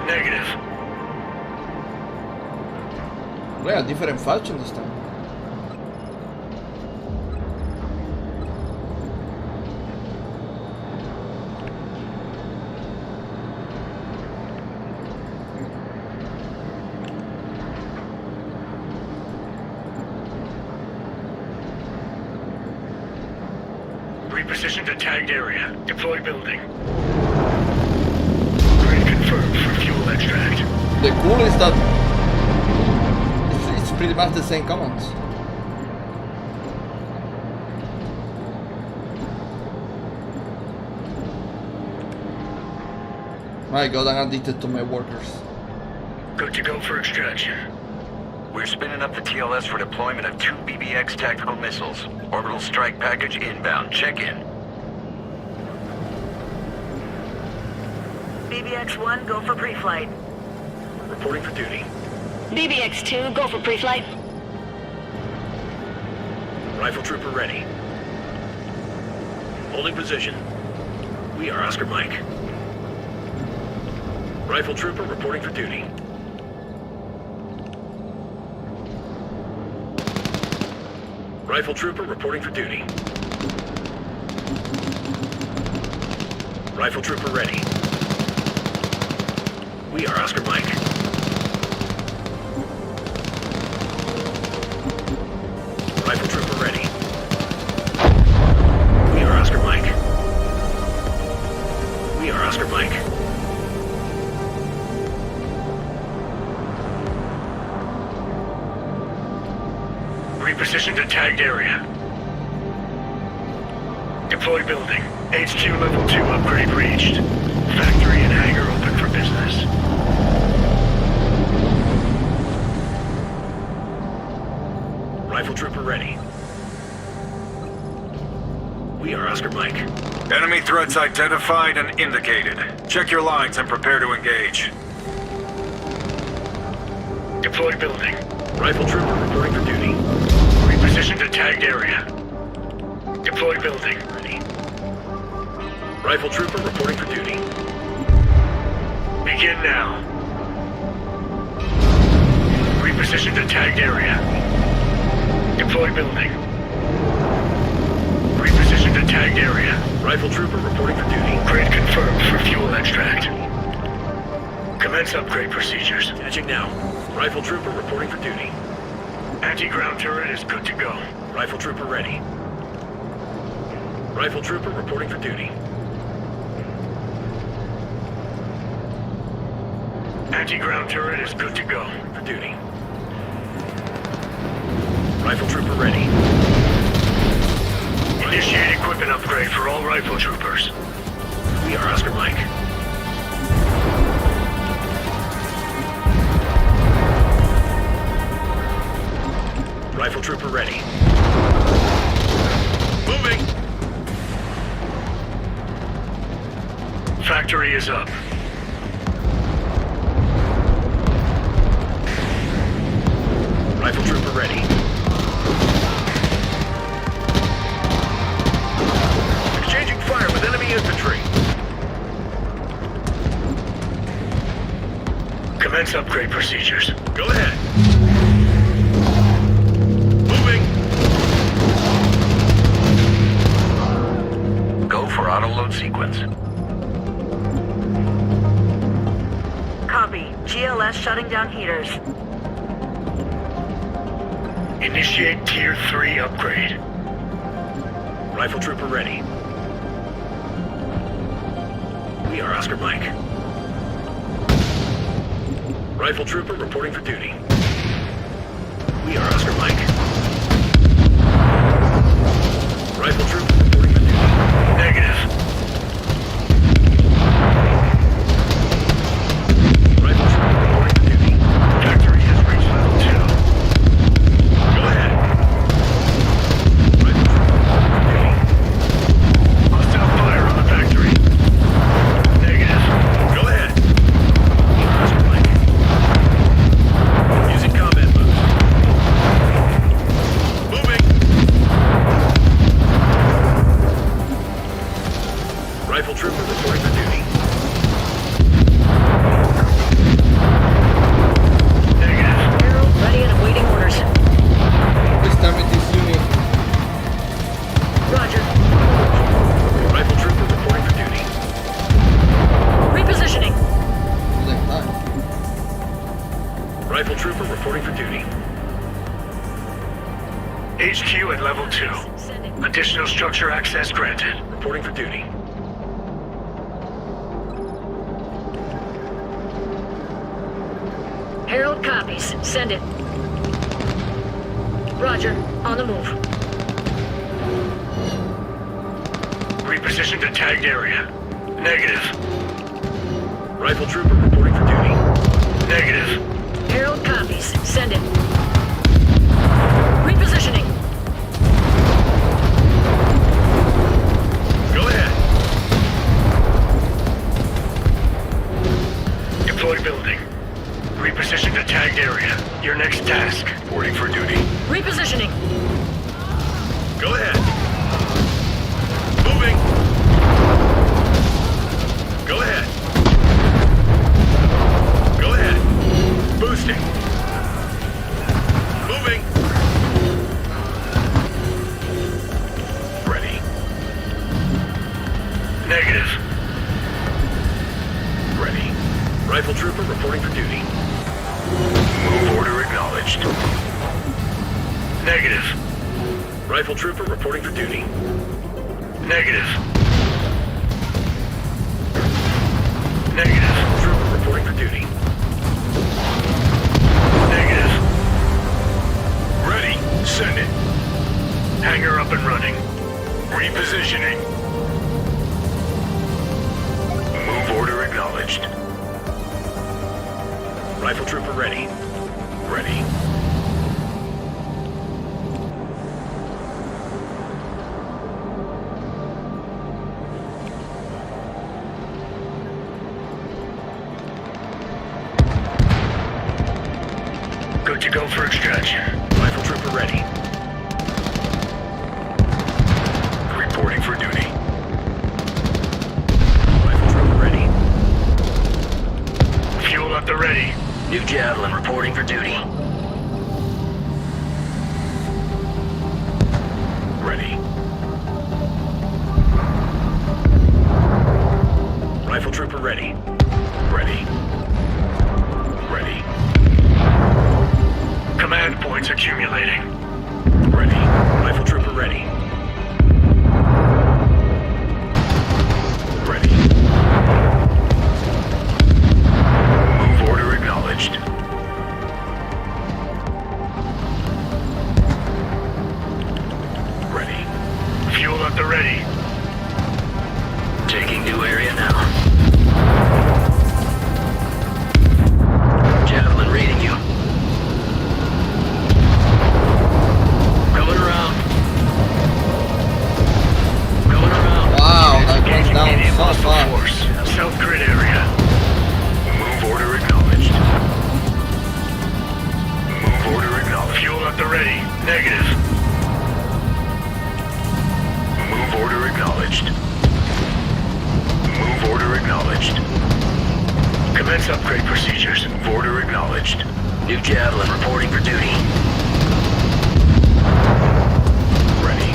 Negative. We have different faction this time. Reposition to tagged area. Deploy building. Grid confirmed for fuel extract. The cool is that it's pretty much the same commands. My god, I'm addicted to my workers. Good to go for extraction. We're spinning up the TLS for deployment of 2 BBX tactical missiles. Orbital strike package inbound. Check in. BBX-1, go for pre-flight. Reporting for duty. BBX-2, go for pre-flight. Rifle trooper ready. Holding position. We are Oscar Mike. Rifle trooper reporting for duty. Rifle trooper reporting for duty. Rifle trooper ready. We are Oscar Mike. Rifle trooper ready. We are Oscar Mike. We are Oscar Mike. Reposition to tagged area. Deploy building. HQ level 2 upgrade reached. Factory and hangar open for business. Rifle trooper ready. We are Oscar Mike. Enemy threats identified and indicated. Check your lines and prepare to engage. Deploy building. Rifle trooper reporting for duty. Reposition to tagged area. Deploy building. Ready. Rifle trooper reporting for duty. Begin now. Reposition to tagged area. Deploy building. Reposition to tagged area. Rifle trooper reporting for duty. Grid confirmed for fuel extract. Commence upgrade procedures. Catching now. Rifle trooper reporting for duty. Anti-ground turret is good to go. Rifle trooper ready. Rifle trooper reporting for duty. Anti-ground turret is good to go. For duty. Rifle trooper ready. Initiate equipment upgrade for all rifle troopers. We are Oscar Mike. Rifle trooper ready. Moving! Factory is up. Rifle trooper ready. Exchanging fire with enemy infantry. Commence upgrade procedures. Go ahead. For auto load sequence. Copy. GLS shutting down heaters. Initiate Tier 3 upgrade. Rifle Trooper ready. We are Oscar Mike. Rifle Trooper reporting for duty. We are Oscar Mike. Rifle Trooper reporting for duty. Negative. Rifle Trooper reporting for duty. Factory has reached level 2. Go ahead. Rifle Trooper reporting for duty. Hostile fire on the factory. Negative. Go ahead. Oscar Mike. Using combat boost. Moving. Rifle Trooper reporting for duty. Negative. Harold, ready and awaiting orders. This time it is unit. Roger. Rifle Trooper reporting for duty. Repositioning. Like that. Rifle Trooper reporting for duty. HQ at level 2. Additional structure access granted. Reporting for duty. Harold copies. Send it. Roger. On the move. Reposition to tagged area. Negative. Rifle Trooper reporting for duty. Negative. Harold copies. Send it. Repositioning. Go ahead. Deploy building. Reposition to tagged area. Your next task. Reporting for duty. Repositioning. Go ahead. Moving. Go ahead. Go ahead. Boosting. Moving. Ready. Negative. Ready. Rifle Trooper reporting for duty. Move order acknowledged. Negative. Rifle Trooper reporting for duty. Negative. Negative. Trooper reporting for duty. Negative. Ready. Send it. Hangar up and running. Repositioning. Move order acknowledged. Rifle Trooper ready. Ready. Good to go for extraction. Rifle Trooper ready. Reporting for duty. Rifle Trooper ready. Fuel at the ready. New Javelin reporting for duty. Ready. Rifle Trooper ready. Ready. Ready. Command points accumulating. Ready. Rifle Trooper ready. Ready. Move order acknowledged. Ready. Fuel at the ready. Taking new area now. Javelin reading you. Coming around. Going around. Wow, that goes down so far. Force. South grid area. Move order acknowledged. Move order acknowledged. Fuel at the ready. Negative. Move order acknowledged. Move order acknowledged. Commence upgrade procedures. Move order acknowledged. New Javelin reporting for duty. Ready.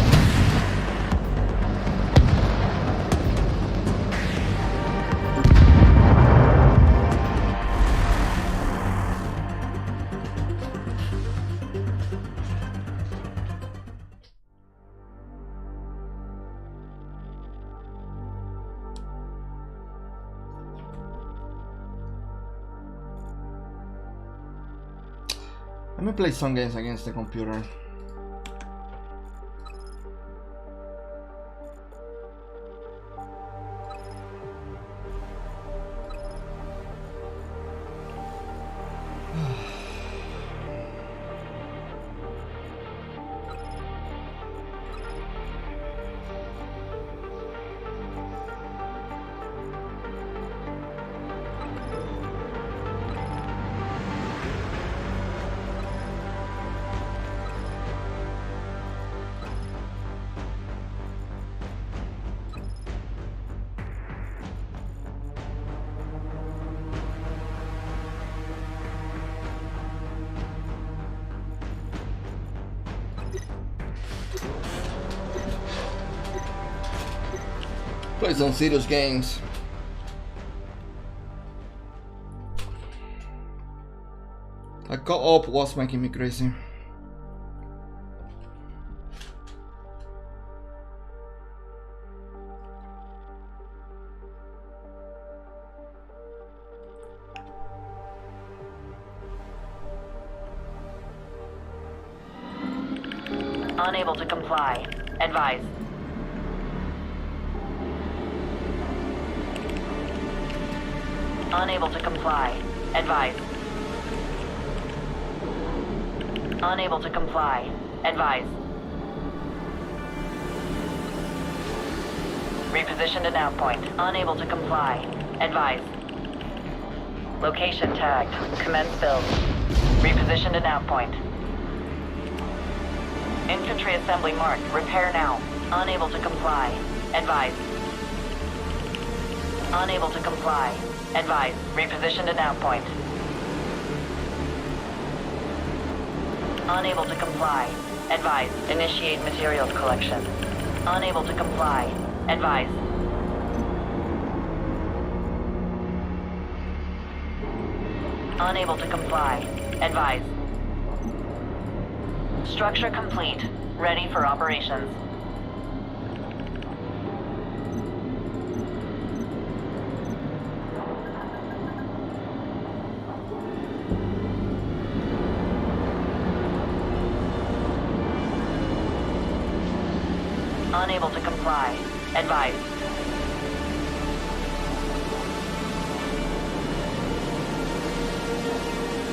Let me play some games against the computer. Play some serious games. A co-op was making me crazy. Unable to comply. Advise. Unable to comply. Advise. Unable to comply. Advise. Repositioned at nav point. Unable to comply. Advise. Location tagged. Commence build. Repositioned at nav point. Infantry assembly marked. Repair now. Unable to comply. Advise. Unable to comply. Advise. Repositioned at nav point. Unable to comply. Advise. Initiate materials collection. Unable to comply. Advise. Unable to comply. Advise. Structure complete. Ready for operations. Unable to comply. Advise.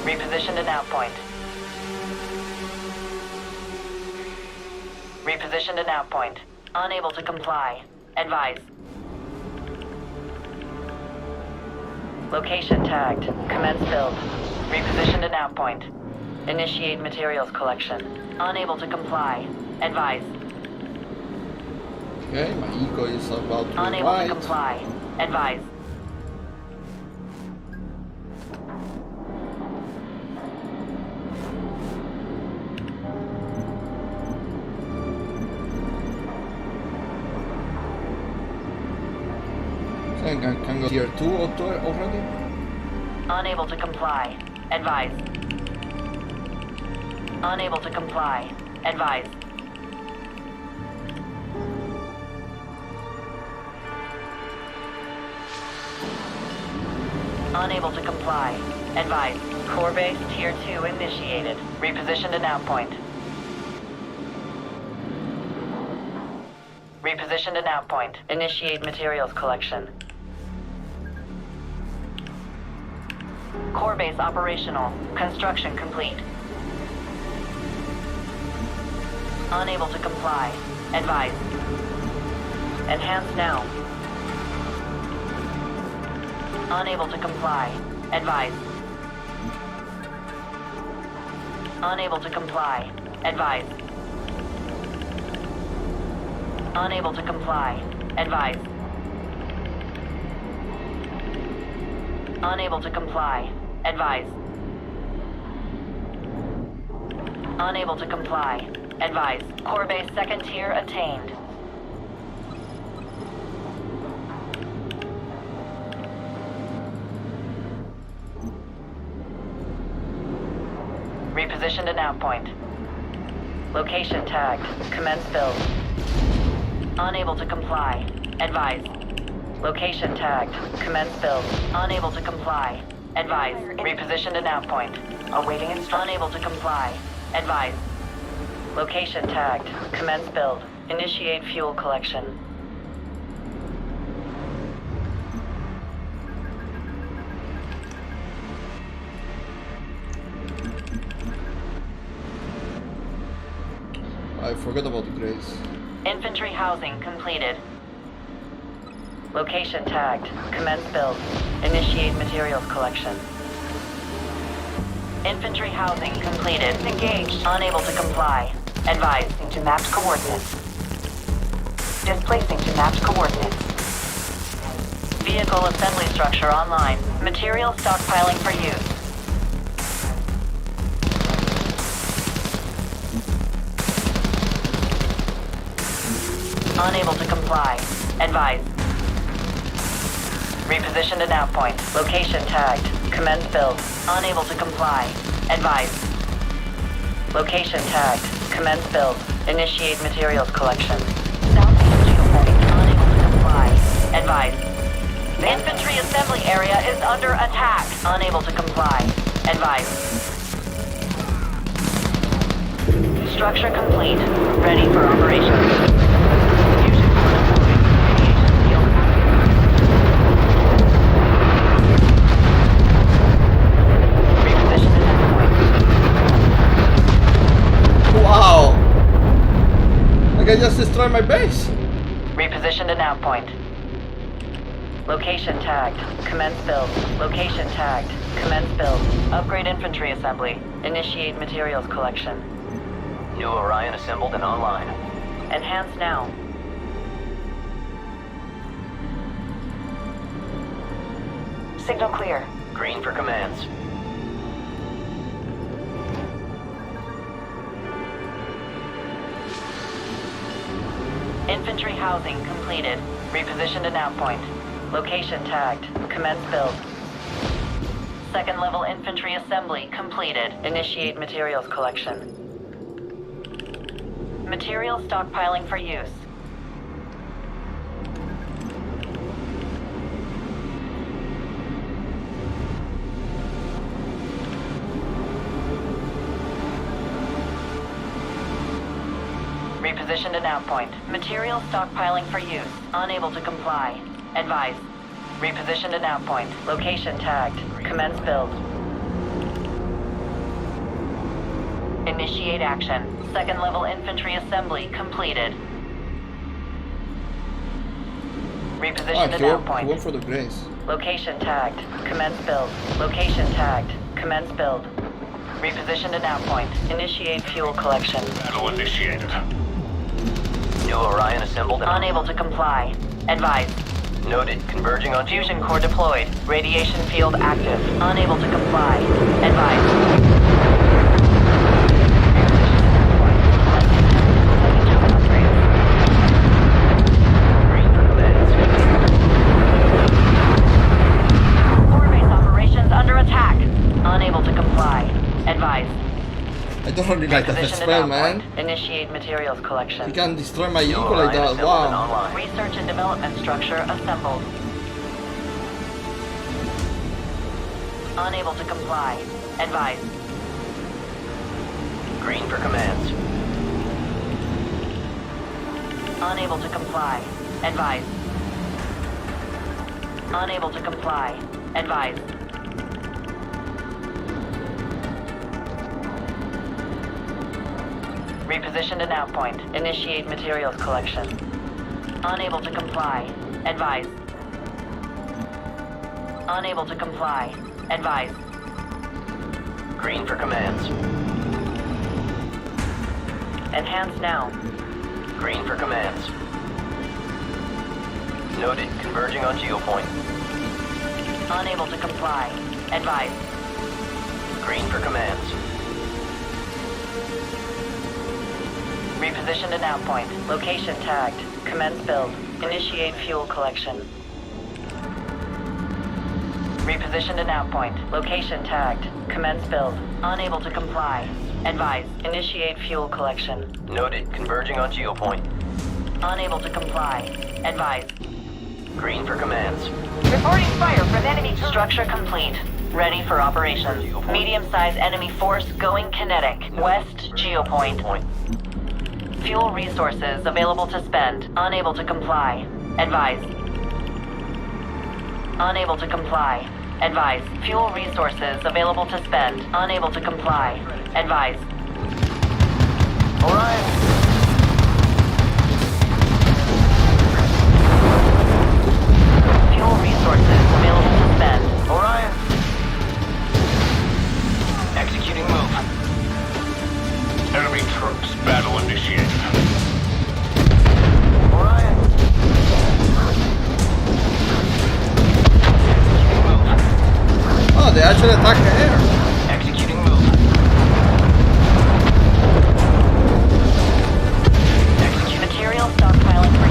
Repositioned at nav point. Repositioned at nav point. Unable to comply. Advise. Location tagged. Commence build. Repositioned at nav point. Initiate materials collection. Unable to comply. Advise. Okay, my ego is about to Unable revive. to comply. Advise. So I can go tier 2 already? Unable to comply. Advise. Unable to comply. Advise. Unable to comply. Advise. Core base tier 2 initiated. Repositioned at nav point. Repositioned at nav point. Initiate materials collection. Core base operational. Construction complete. Unable to comply. Advise. Enhance now. Unable to comply. Advise. Unable to comply. Advise. Unable to comply. Advise. Unable to comply. Advise. Unable to comply. Advise. Core base second tier attained. Repositioned at nav point. Location tagged. Commence build. Unable to comply. Advise. Location tagged. Commence build. Unable to comply. Advise. Repositioned at nav point. Awaiting instruction. Unable to comply. Advise. Location tagged. Commence build. Initiate fuel collection. I forgot about the grace. Infantry housing completed. Location tagged. Commence build. Initiate materials collection. Infantry housing completed. Engaged. Unable to comply. Advising to mapped coordinates. Displacing to mapped coordinates. Vehicle assembly structure online. Material stockpiling for use. Unable to comply. Advise. Repositioned at nav point. Location tagged. Commence build. Unable to comply. Advise. Location tagged. Commence build. Initiate materials collection. Southeast geopoint. Unable to comply. Advise. The infantry assembly area is under attack. Unable to comply. Advise. Structure complete. Ready for operations. Wow! Like I just destroyed my base. Repositioned at nav point. Location tagged. Commence build. Location tagged. Commence build. Upgrade infantry assembly. Initiate materials collection. New Orion assembled and online. Enhance now. Signal clear. Green for commands. Infantry housing completed. Repositioned at nav point. Location tagged. Commence build. Second level infantry assembly completed. Initiate materials collection. Material stockpiling for use. Repositioned at nav point. Material stockpiling for use. Unable to comply. Advise. Repositioned at nav point. Location tagged. Commence build. Initiate action. Second level infantry assembly completed. Repositioned at nav point. Went for the grace. Location tagged. Commence build. Location tagged. Commence build. Repositioned at nav point. Initiate fuel collection. Battle initiated. New Orion assembled and unable to comply. Advise. Noted. Converging on fusion core deployed. Radiation field active. Unable to comply. Advise. Unable to comply. Advise. I don't really like that spell, man. Initiate materials collection. You can destroy my ego like that. Wow. Research and development structure assembled. Unable to comply. Advise. Green for commands. Unable to comply. Advise. Unable to comply. Advise. Repositioned at nav point. Initiate materials collection. Unable to comply. Advise. Unable to comply. Advise. Green for commands. Enhance now. Green for commands. Noted. Converging on geopoint. Unable to comply. Advise. Green for commands. Repositioned at nav point. Location tagged. Commence build. Initiate fuel collection. Repositioned at nav point. Location tagged. Commence build. Unable to comply. Advise. Initiate fuel collection. Noted. Converging on geopoint. Unable to comply. Advise. Green for commands. Reporting fire from enemy. Structure complete. Ready for operations. Medium-sized enemy force going kinetic. West geopoint. Fuel resources available to spend. Unable to comply. Advise. Unable to comply. Advise. Fuel resources available to spend. Unable to comply. Advise. Orion! Fuel resources available to spend. Orion! Executing move. Enemy troops, battle initiated. Orion! Oh, they actually attack the air. Executing move. Material stockpiling for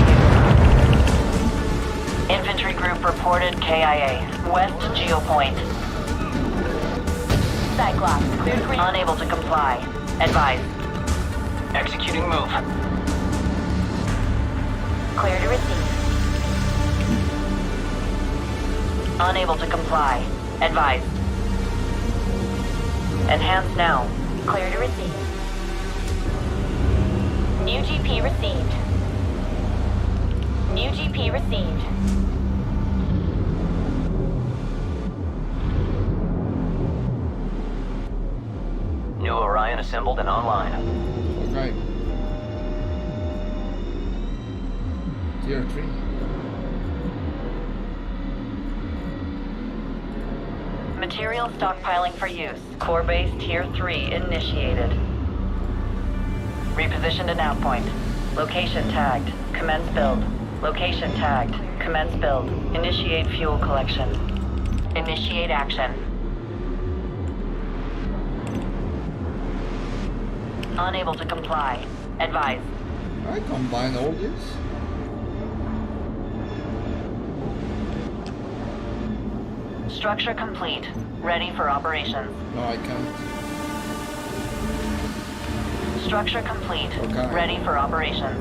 use. Infantry group reported KIA. West geopoint. Cyclops, cleared green. Unable to comply. Advise. Executing move. Clear to receive. Unable to comply. Advise. Enhance now. Clear to receive. New GP received. New GP received. New Orion assembled and online. Okay. Tier 3. Material stockpiling for use. Core base Tier 3 initiated. Repositioned to nav point. Location tagged. Commence build. Location tagged. Commence build. Initiate fuel collection. Initiate action. Unable to comply. Advise. I combine all this. Structure complete. Ready for operations. No, I can't. Structure complete. Okay. Ready for operations.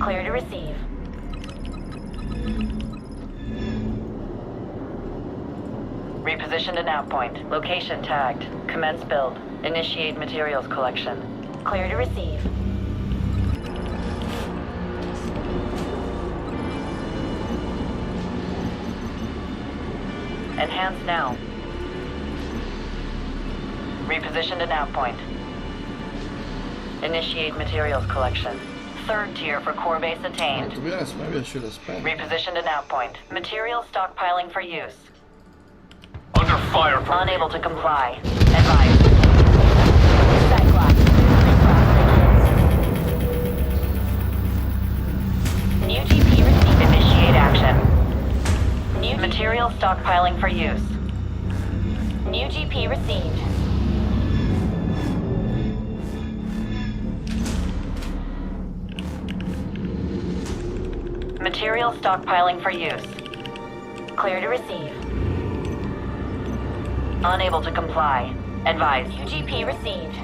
Clear to receive. Reposition to nav point. Location tagged. Commence build. Initiate materials collection. Clear to receive. Enhance now. Reposition to nav point. Initiate materials collection. Third tier for core base attained. To be honest, maybe I should have spent. Reposition to nav point. Material stockpiling for use. Under fire from Unable to comply. Advise. Cyclops. New GP received. Initiate action. New material stockpiling for use. New GP received. Material stockpiling for use. Clear to receive. Unable to comply. Advise. UGP received.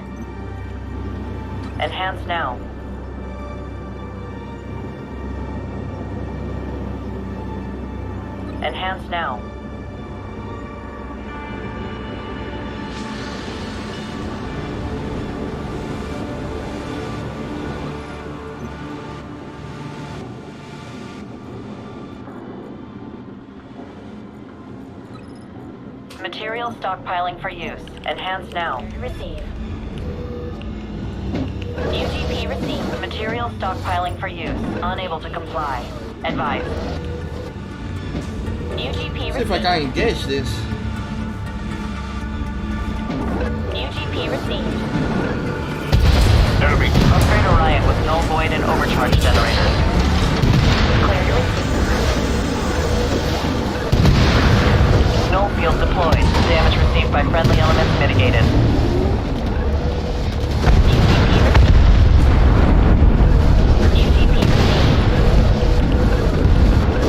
Enhance now. Enhance now. Material stockpiling for use. Enhance now. Receive. UGP received. Material stockpiling for use. Unable to comply. Advise. UGP See if I can engage this. UGP received. enemy. Upgrade Orion with null void and overcharge generators. Clear to receive. Null field deployed. Damage received by friendly elements mitigated. UGP received.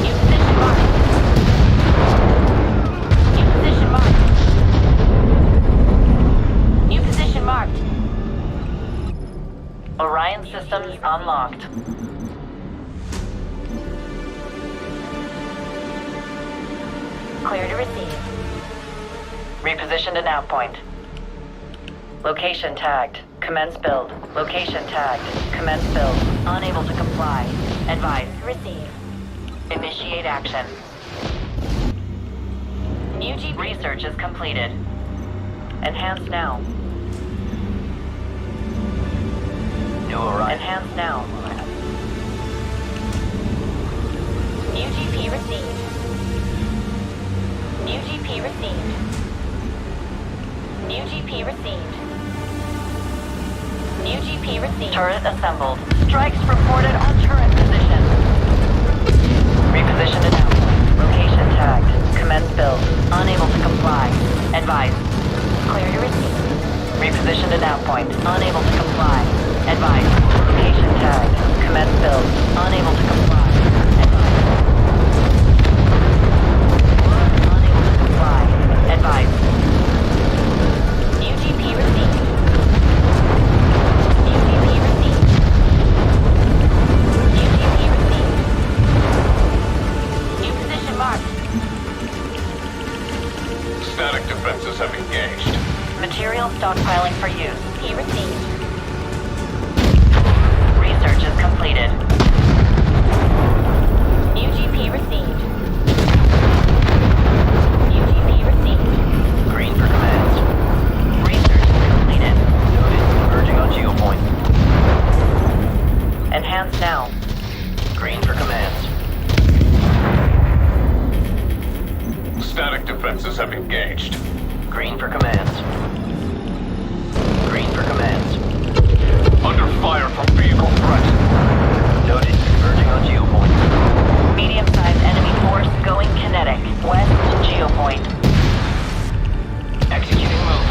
New position marked. New position marked. New position marked. Orion systems unlocked. Clear to receive. Repositioned to nav point. Location tagged. Commence build. Location tagged. Commence build. Unable to comply. Advise. Receive. Initiate action. New Jeep research is completed. Enhance now. New Orion. Enhance now. New GP received. New GP received. New GP received. New GP received. Turret assembled. Strikes reported on turret position. Reposition to now. Location tagged. Commence build. Unable to comply. Advise. Clear to receive. Reposition to nav point. Unable to comply. Advise. Location tagged. Commence build. Unable to comply. Advise. Unable to comply. Advise. New GP received. New GP received. New GP received. New position marked. Static defenses have engaged. Material stockpiling for use. He received. Research is completed. New GP received. New GP received. Green for commands. Research is completed. Noted. Converging on geopoint. Enhance now. Green for commands. Static defenses have engaged. Green for commands. Green for commands. Under fire from vehicle threat. Noted. Converging on geopoint. Medium-sized enemy force going kinetic. West geopoint. Executing move.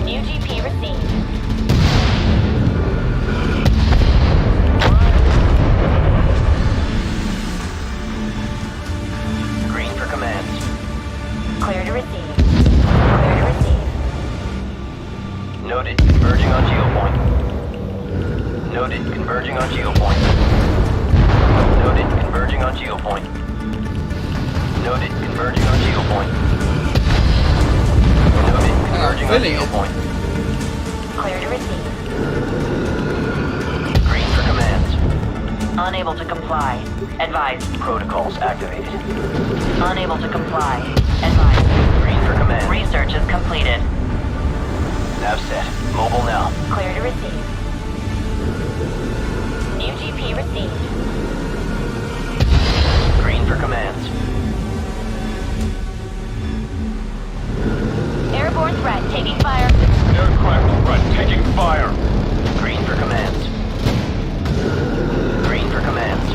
New GP received. Green for commands. Clear to receive. Clear to receive. Noted. Converging on geopoint. Noted. Converging on geopoint. Noted. Converging on geopoint. Noted. Converging on geopoint. Noted. Converging on geopoint. Clear to receive. Green for commands. Unable to comply. Advise. Protocols activated. Unable to comply. Advise. Green for commands. Research is completed. Nav set. Mobile now. Clear to receive. New GP received. Green for commands. Airborne threat taking fire. Aircraft threat taking fire. Green for commands. Green for commands.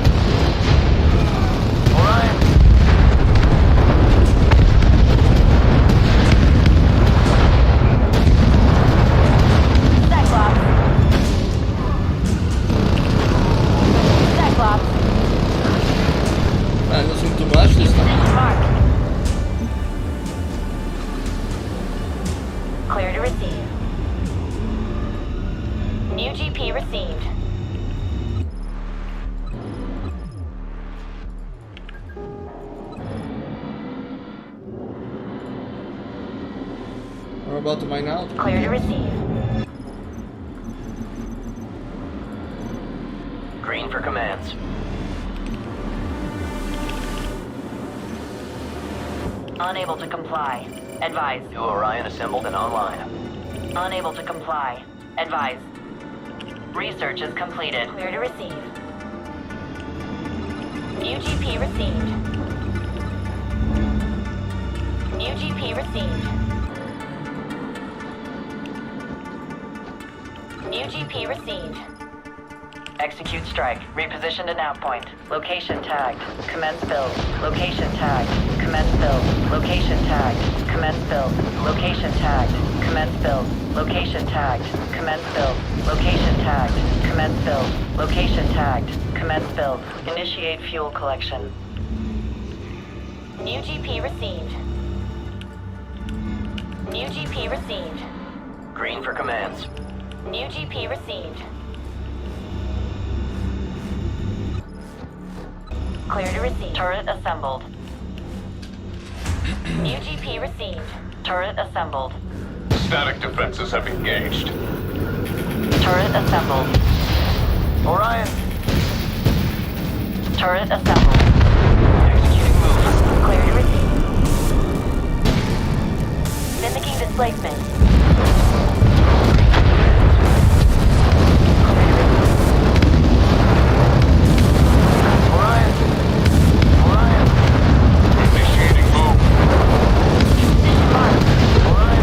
Orion. Cyclops. Cyclops. Non sunt too much this time. Mark. Clear to receive. New GP received. We're about to mine out. Clear to receive. Green for commands. Unable to comply. Advise. New Orion assembled and online. Unable to comply. Advise. Research is completed. Clear to receive. New GP received. New GP received. New GP received. Execute strike. Reposition to nav point. Location tagged. Commence build. Location tagged. Commence build. Location tagged. Commence build. Location tagged. Commence build. Location tagged. Commence build. Location tagged. Commence build. Location tagged. Commence build. Initiate fuel collection. New GP received. New GP received. Green for commands. New GP received. Clear to receive. Turret assembled. New GP received. Turret assembled. Static defenses have engaged. Turret assembled. Orion, Turret assembled. executing move. Clear to receive. Mimicking displacement. Orion, Orion, Initiating move. Orion,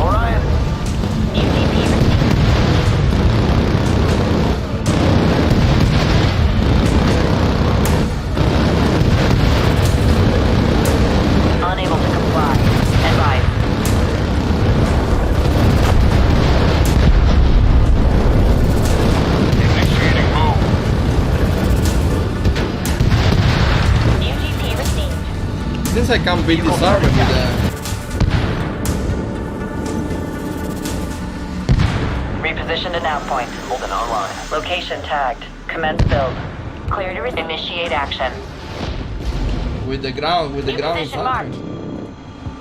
Orion. UGP received. Unable to comply. Advise. Initiating move. UGP received. Since I can't build this armor with Repositioned to nav point. Holding online. Location tagged. Commence build. Clear to initiate action. the ground New position marked.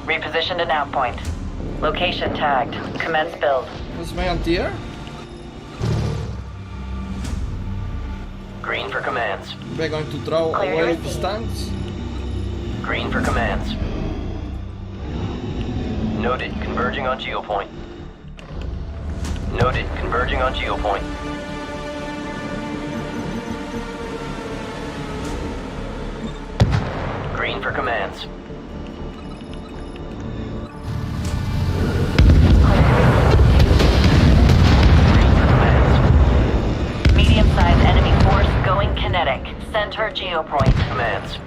Reposition to nav point. Location tagged. Commence build. What's my anti-air? Green for commands. We're going to throw Clear to away receive. these tanks. Green for commands. Noted. Converging on geopoint. Noted. Converging on geopoint. Green for commands. Green for commands. Medium-sized enemy force going kinetic. Center geopoint. Commands.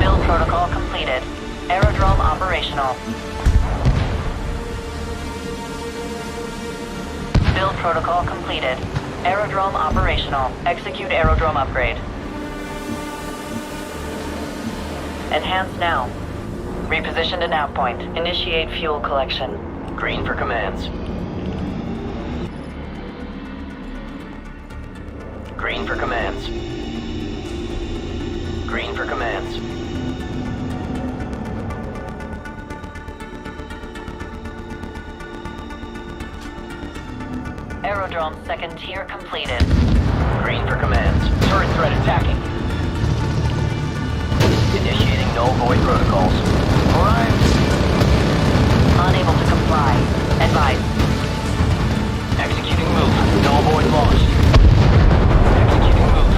Build protocol completed. Aerodrome operational. Build protocol completed. Aerodrome operational. Execute aerodrome upgrade. Enhance now. Reposition to nav point. Initiate fuel collection. Green for commands. Green for commands. Green for commands. Aerodrome second tier completed. Green for commands. Turret threat attacking. Initiating null void protocols. Orion. Unable to comply. Advise. Executing move. Null void launched. Executing move.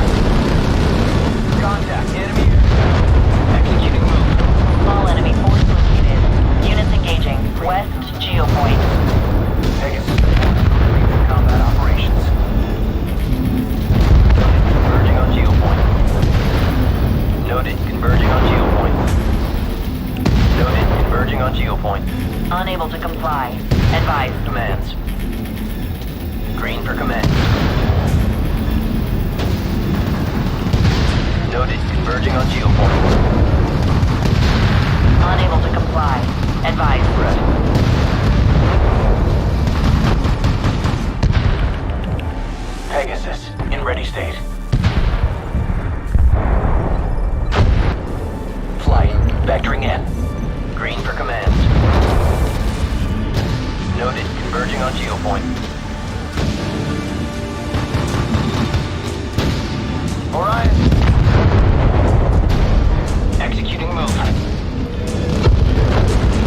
Contact enemy. Executing move. Small enemy force located. Units engaging. West geopoint. Pegasus. Combat operations. Converging on geopoint. Noted. Converging on geopoint. Noted. Converging on geopoint. Unable to comply. Advise. Commands. Green for commands. Noted. Converging on geopoint. Unable to comply. Advise. Threat. Pegasus, in ready state. Flight, vectoring in. Green for commands. Noted, converging on geopoint. Orion. Executing move.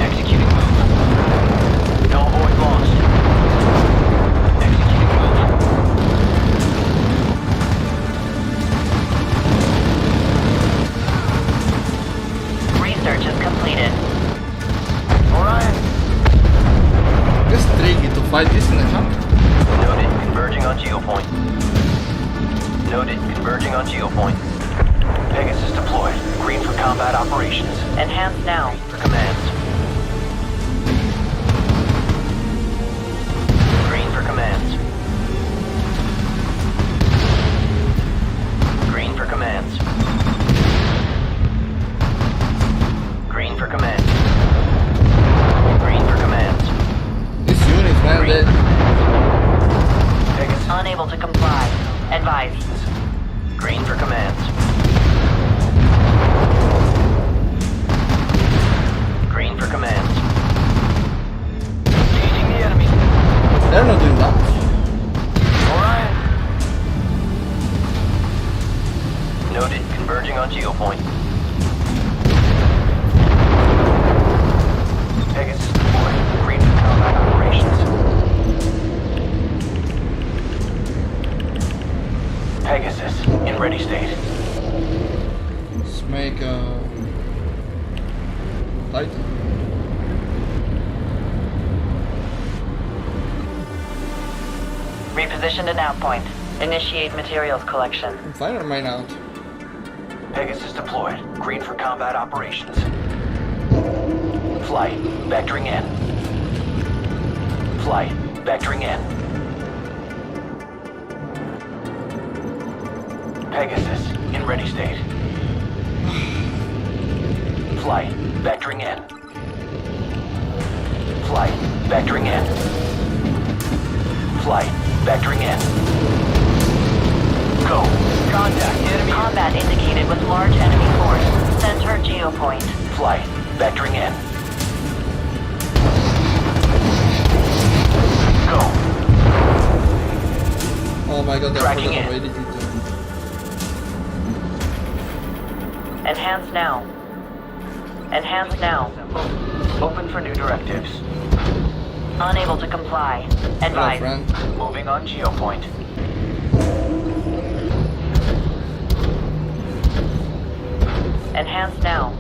Executing move. Null void launched. Executing move. Research is completed. Orion. It's tricky to fight this in a jungle. Noted, converging on geopoint. Noted, converging on geopoint. Pegasus deployed. Green for combat operations. Enhance now. For commands. Green for commands. Green for commands. Noted. Converging on geopoint. Pegasus deployed. Green for combat operations. Pegasus in ready state. Let's make a Titan. Reposition to nav point. Initiate materials collection. Fire mine out. Pegasus deployed. Green for combat operations. Flight. Vectoring in. Flight. Vectoring in. Pegasus in ready state. Flight. Vectoring in. Flight. Vectoring in. Flight. Vectoring in. Go. Contact enemy. Combat indicated with large enemy force. Center geopoint. Flight. Vectoring in. Go. Oh my god, Tracking in. already. Enhance now. Enhance now. Open for new directives. Unable to comply. Advise. Moving on geopoint. Enhance now.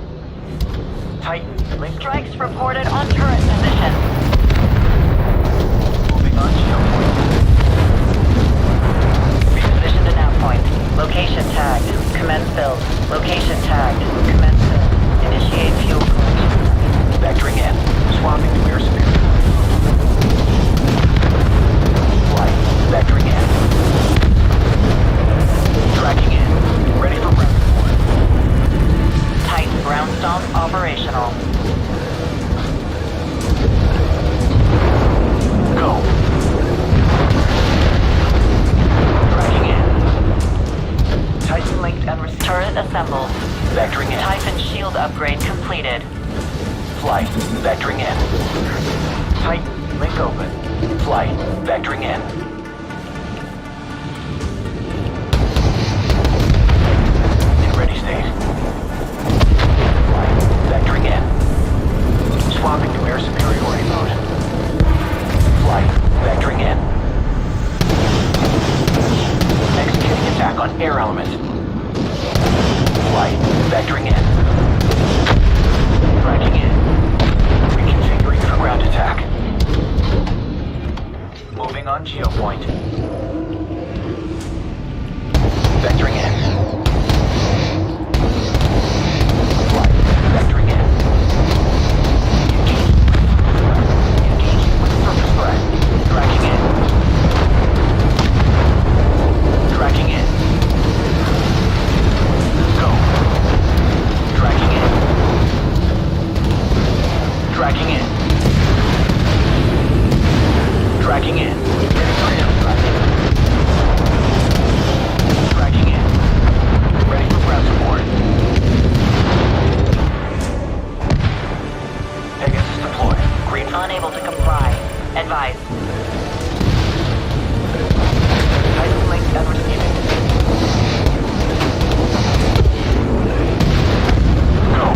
Titan. Link. Strikes reported on turret position. Moving on geopoint. Reposition to nav point. Location tagged. Commence build. Location tagged. Commence build. Initiate fuel collection. Vectoring in. Swapping to airspeed. Flight. Vectoring in. Tracking in. Ready for ground support. Titan ground stomp operational. Go. Tracking in. Titan linked and received. Turret assembled. Vectoring in. Titan shield upgrade completed. Flight. Vectoring in. Titan. Link open. Flight. Vectoring in. In ready state. Flight. Vectoring in. Swapping to air superiority mode. Flight. Vectoring in. Executing attack on air element. Flight. Vectoring in. Tracking in. Reconfiguring for ground attack. Moving on geopoint. Vectoring in. Flight. Vectoring in. Engaging with surface threat. Tracking in. Tracking in. Go. Tracking in. Tracking in. Tracking in. Tracking in. Ready for ground support. Pegasus deployed. Green. Unable to comply. Advise. Titan link and receiving. Go.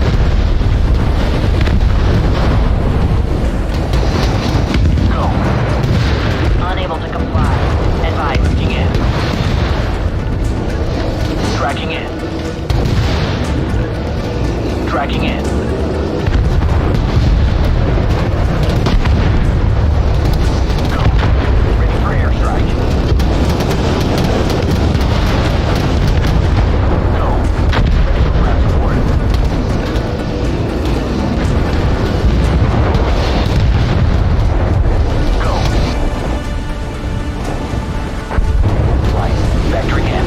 Go. Unable to comply. Advise. Tracking in. Tracking in. Tracking in. Go. Ready for airstrike. Go. Ready for ground support. Go. Flight. Vectoring in.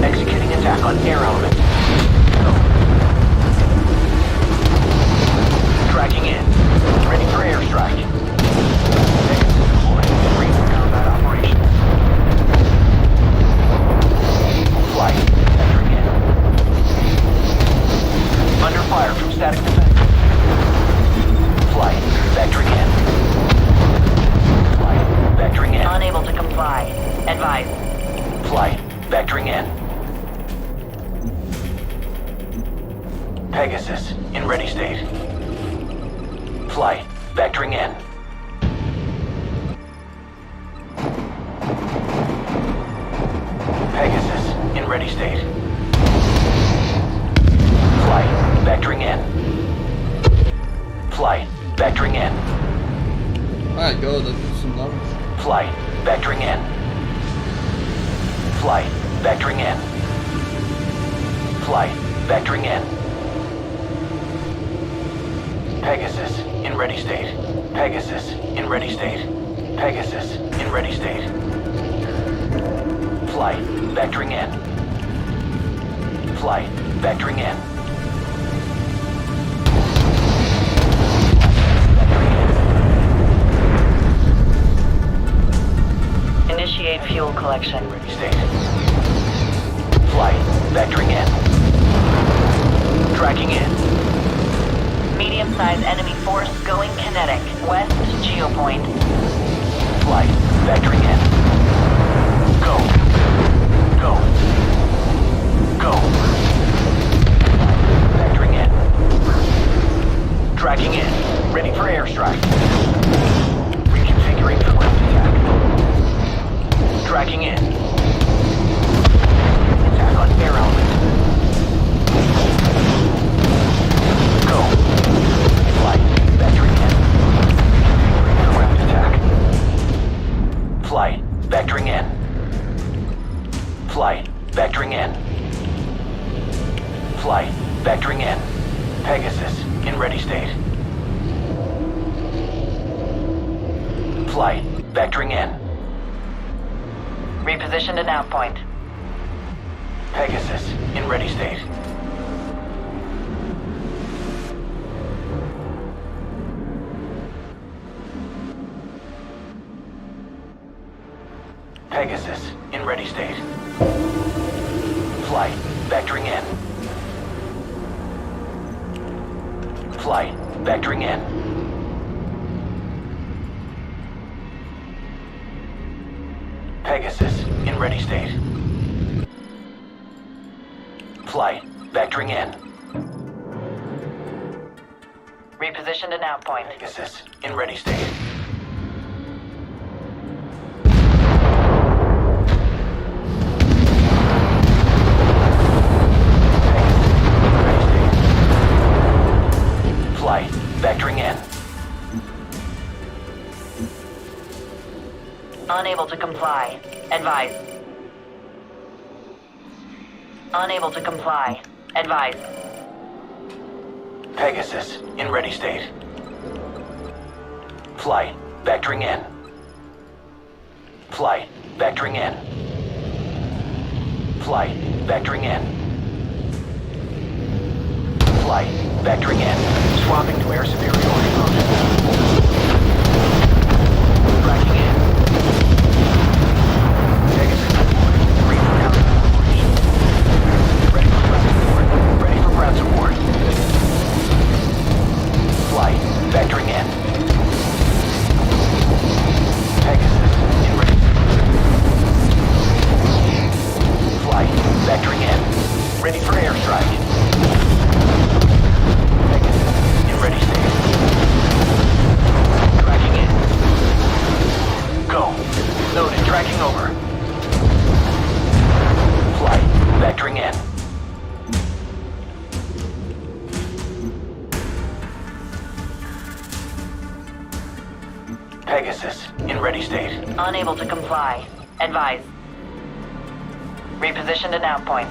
Executing attack on air element. Go. Tracking in. Ready for airstrike. Pegasus deployed. Green for combat operations. Flight. Vectoring in. Under fire from static defense. Flight. Vectoring in. Flight. Vectoring in. Unable to comply. Advise. Flight. Vectoring in. Pegasus, in ready state. Flight, vectoring in. Pegasus, in ready state. Flight, vectoring in. Flight, vectoring in. My god, that is some numbers. Flight, vectoring in. Flight, vectoring in. Flight, vectoring in. Pegasus, in ready state. Pegasus, in ready state. Pegasus, in ready state. Flight, vectoring in. Flight, vectoring in. Initiate fuel collection. Ready state. Flight, vectoring in. Tracking in. Medium-sized enemy force going kinetic. West geopoint. Flight, vectoring in. Go. Go. Go. Vectoring in. Tracking in. Ready for airstrike. Reconfiguring for left attack. Tracking in. Attack on air element. Go. Flight, vectoring in. Reconfiguring for left attack. Flight, vectoring in. Flight, vectoring in. Flight, vectoring in. Pegasus, in ready state. Flight, vectoring in. Repositioned an outpoint. Pegasus, in ready state. Pegasus, in ready state. Flight, vectoring in. Flight, vectoring in. Pegasus, in ready state. Flight, vectoring in. Repositioned an outpoint. Pegasus, in ready state. Flight, vectoring in. Unable to comply. Advise. Unable to comply. Advise. Pegasus, in ready state. Flight, vectoring in. Flight, vectoring in. Flight, vectoring in. Flight, vectoring in. Swapping to air superiority mode. Tracking in. Pegasus deployed. Ready for counter operation. Ready for prep support. Ready for prep support. Flight, vectoring in. Pegasus, in ready. Flight, vectoring in. Ready for airstrike. Pegasus, in ready state. Tracking in. Go. Loaded, tracking over. Flight, vectoring in. Pegasus, in ready state. Unable to comply. Advise. Repositioned an outpoint.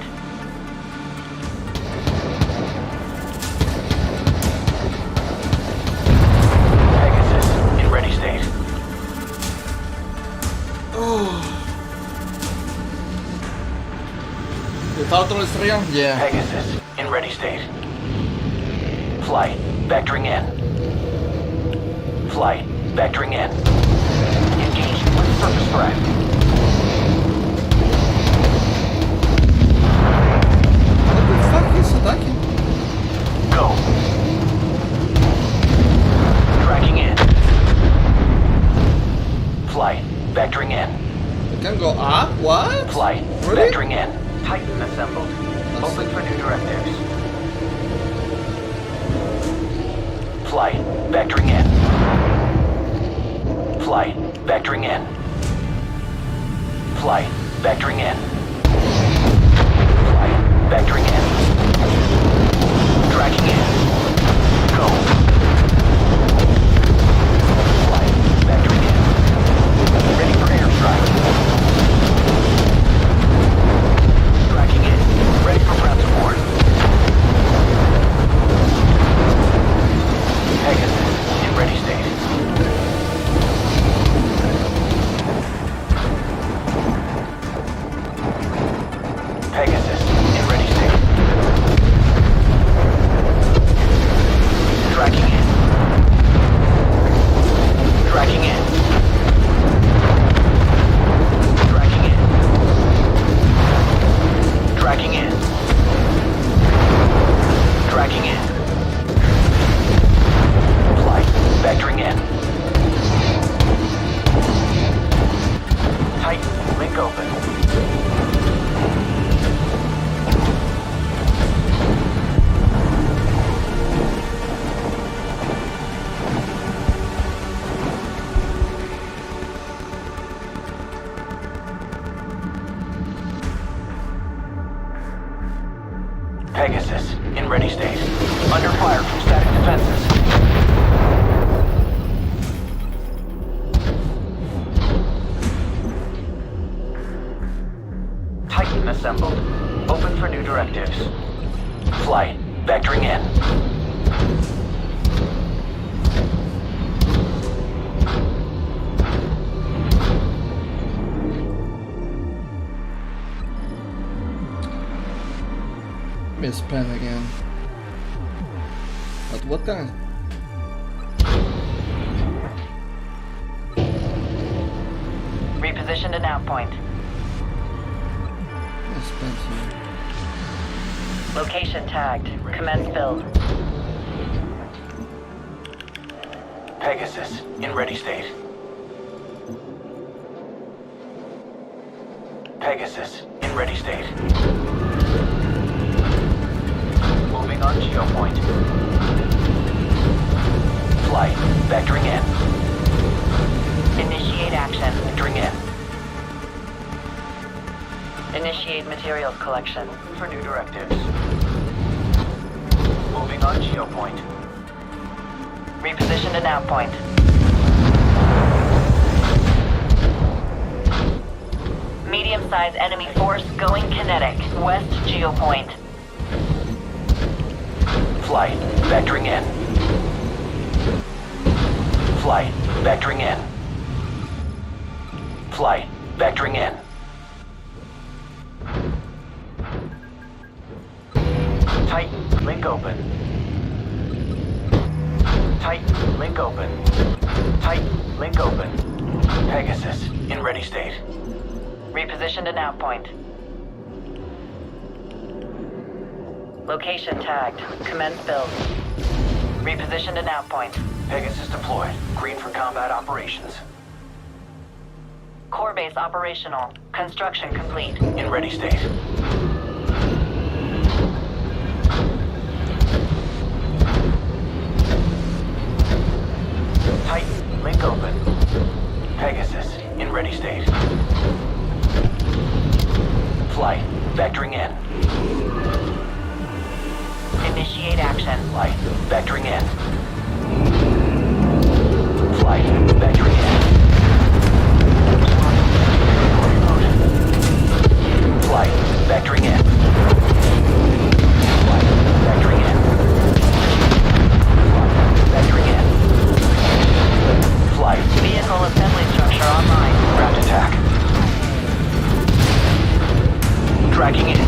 Pegasus, in ready state. Without all estrella? Yeah. Pegasus, in ready state. Flight, vectoring in. Flight, vectoring in. Engaging with surface threat. What the fuck is attacking? Go. Tracking in. Flight, vectoring in. It can go up? What? Flight, Really? vectoring in. Titan assembled. Open for new directives. Flight, vectoring in. Flight, vectoring in. Flight, vectoring in. Flight, vectoring in. Tracking in. Go. Flight, vectoring in. Ready for airstrike. Tracking in. Ready for ground support. Pegasus, in ready state. Pegasus, in ready state. Tracking in. Tracking in. Tracking in. Tracking in. Tracking in. Flight, vectoring in. Titan, link open. Pegasus, in ready state. Under fire from static defenses. Titan assembled. Open for new directives. Flight, vectoring in. Miss pen again. But what kind? Repositioned to nav point. Miss pencil. Location tagged. Commence build. Pegasus, in ready state. Pegasus, in ready state. Moving on geopoint. Flight, vectoring in. Initiate action. Vectoring in. Initiate materials collection. For new directives. Moving on geopoint. Reposition to nav point. Medium-sized enemy force going kinetic. West geopoint. Flight, vectoring in. Flight, vectoring in. Flight, vectoring in. Titan, link open. Titan, link open. Titan, link open. Pegasus, in ready state. Reposition to nav point. Location tagged. Commence build. Reposition to nav point. Pegasus deployed. Green for combat operations. Core base operational. Construction complete. In ready state. Titan, link open. Pegasus, in ready state. Flight, vectoring in. Initiate action. Flight, vectoring in. Flight, vectoring in. Flight, vectoring in. Flight, vectoring in. Vectoring in. Flight. Vehicle assembly structure online. Ground attack. Tracking in.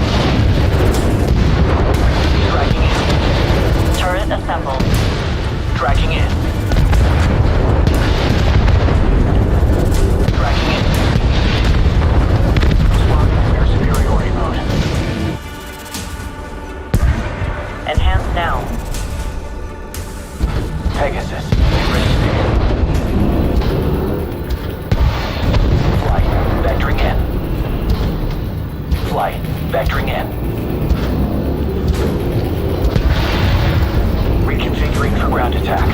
Tracking in. Turret assembled. Tracking in. Tracking in. We're superiority mode. Enhance now. Pegasus, ready state. Flight, vectoring in. Flight, vectoring in. Reconfiguring for ground attack.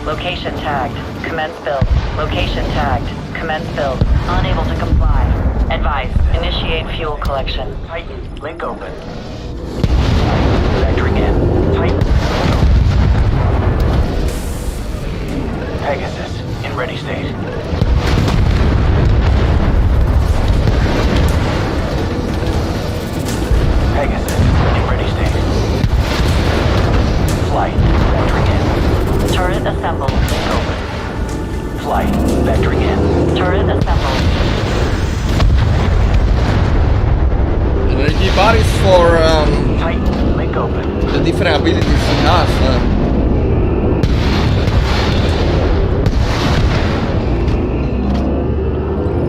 Location tagged. Commence build. Location tagged. Commence build. Unable to comply. Advise. Initiate fuel collection. Titan, link open. Vectoring in. Titan. Pegasus, in ready state. Pegasus, in ready state. Flight, vectoring in. Turret assembled. Link open. Flight, vectoring in. Turret assembled. Energy bar is for Titan, link open. the different abilities he has.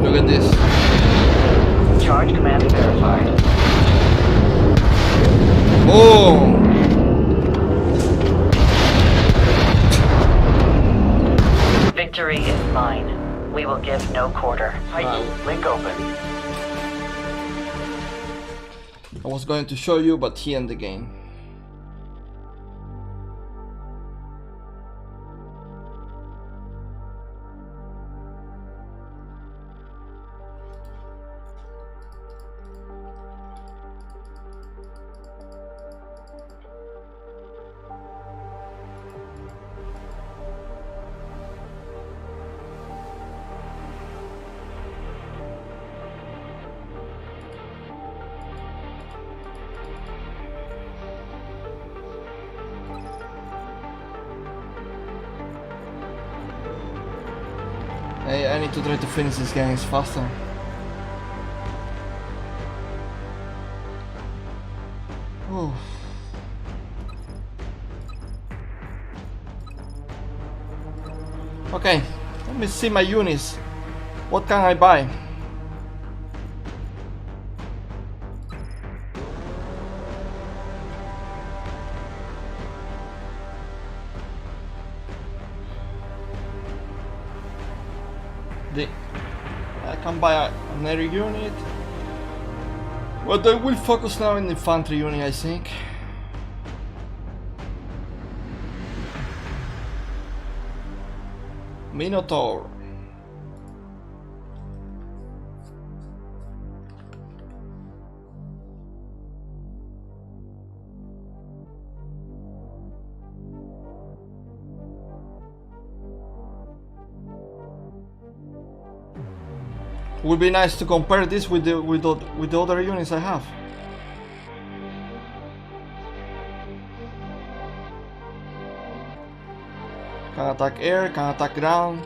Look at this. Charge command verified. Boom! Victory is mine. We will give no quarter. Titan, link open. I was going to show you, but he ended the game. Hey, I need to try to finish this game faster. Oh. Okay, let me see my units. What can I buy? I can buy an air unit, but I will focus now in the infantry unit, I think. Minotaur. Would be nice to compare this with the other units I have. Can attack air, can attack ground.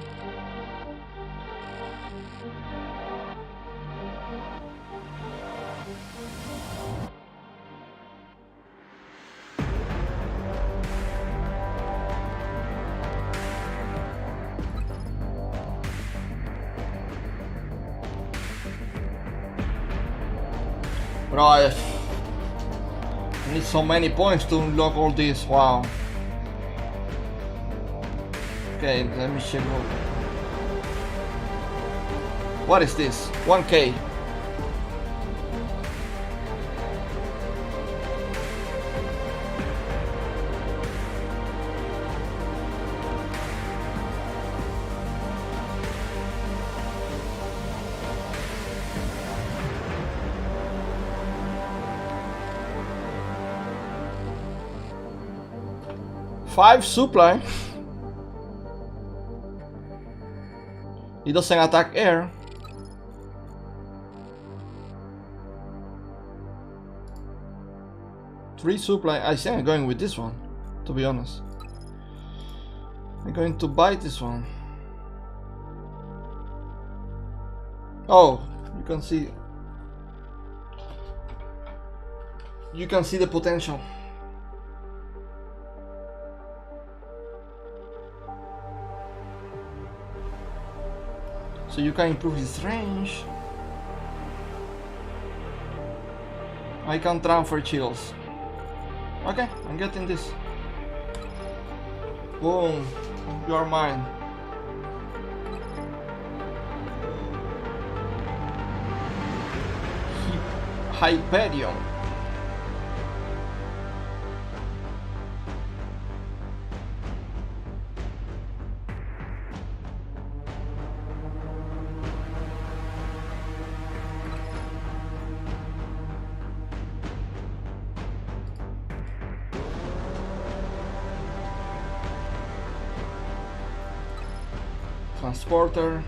Bro, I need so many points to unlock all this. Wow. Okay, let me check out. What is this? 1K. Five supply. He doesn't attack air. Three supply. I think I'm going with this one, to be honest. I'm going to buy this one. Oh, you can see. You can see the potential. So you can improve his range. I can transfer chills. Okay, I'm getting this. Boom, you are mine. Hyperion. transporter.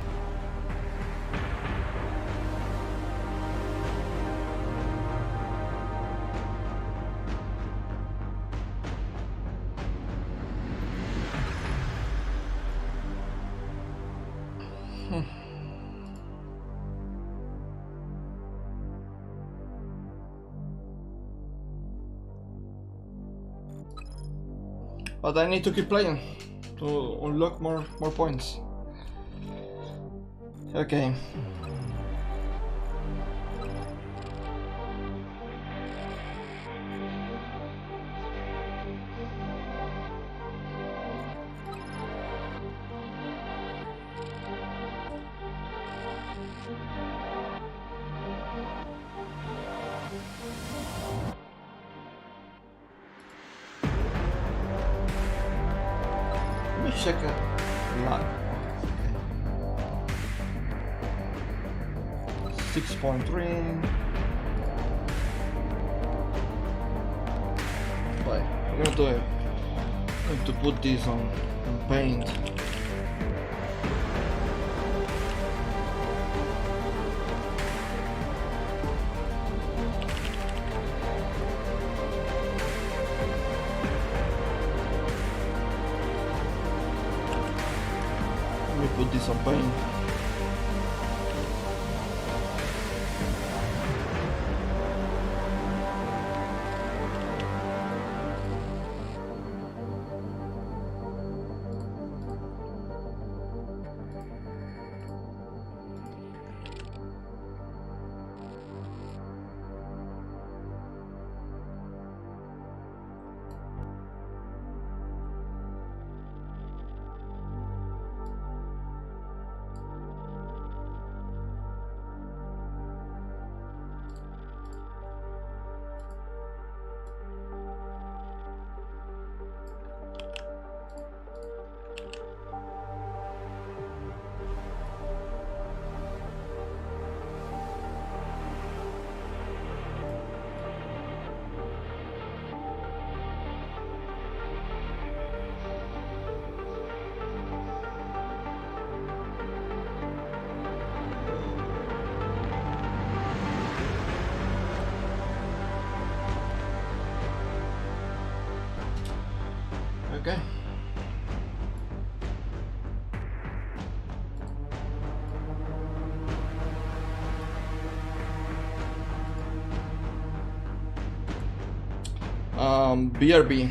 But I need to keep playing to unlock more points. Okay. Let me check a lot. 6.3. But I'm going to put this on paint. Let me put this on paint. Okay. BRB.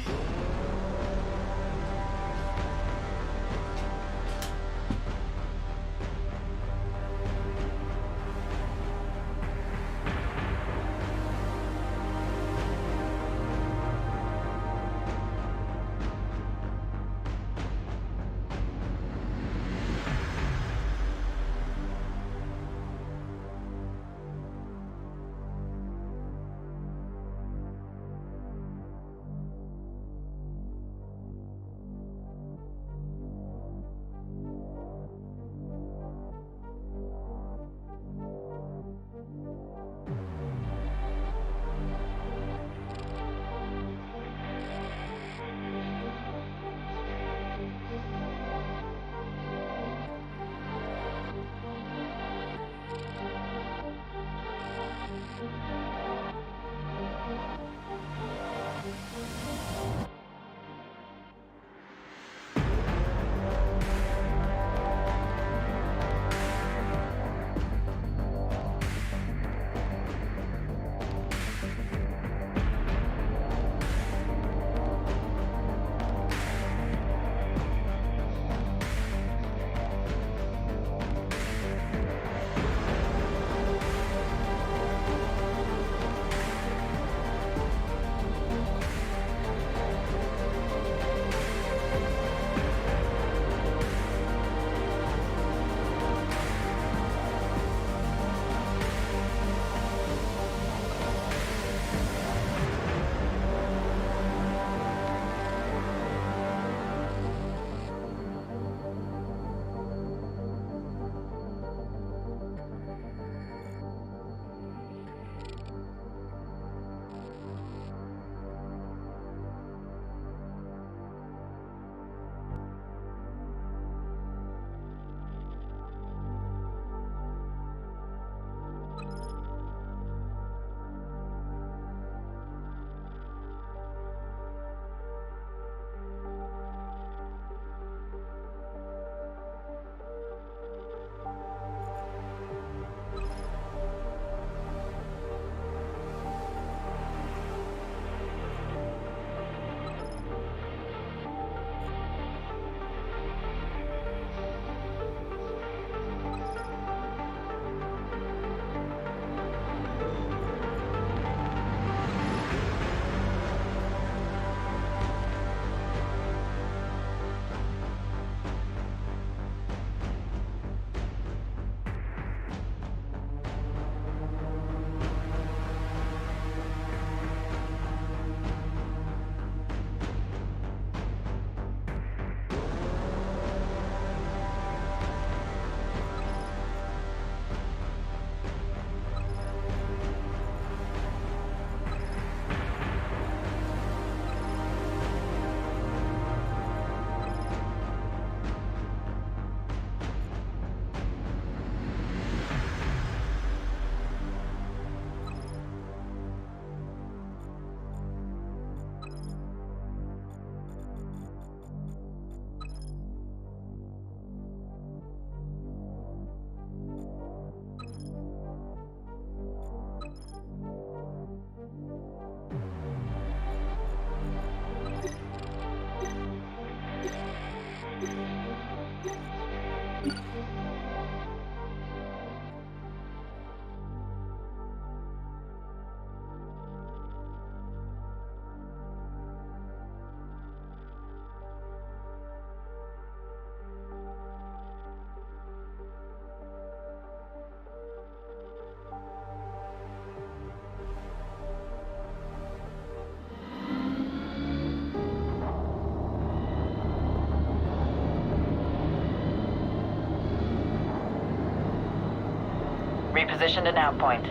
Reposition to nav point.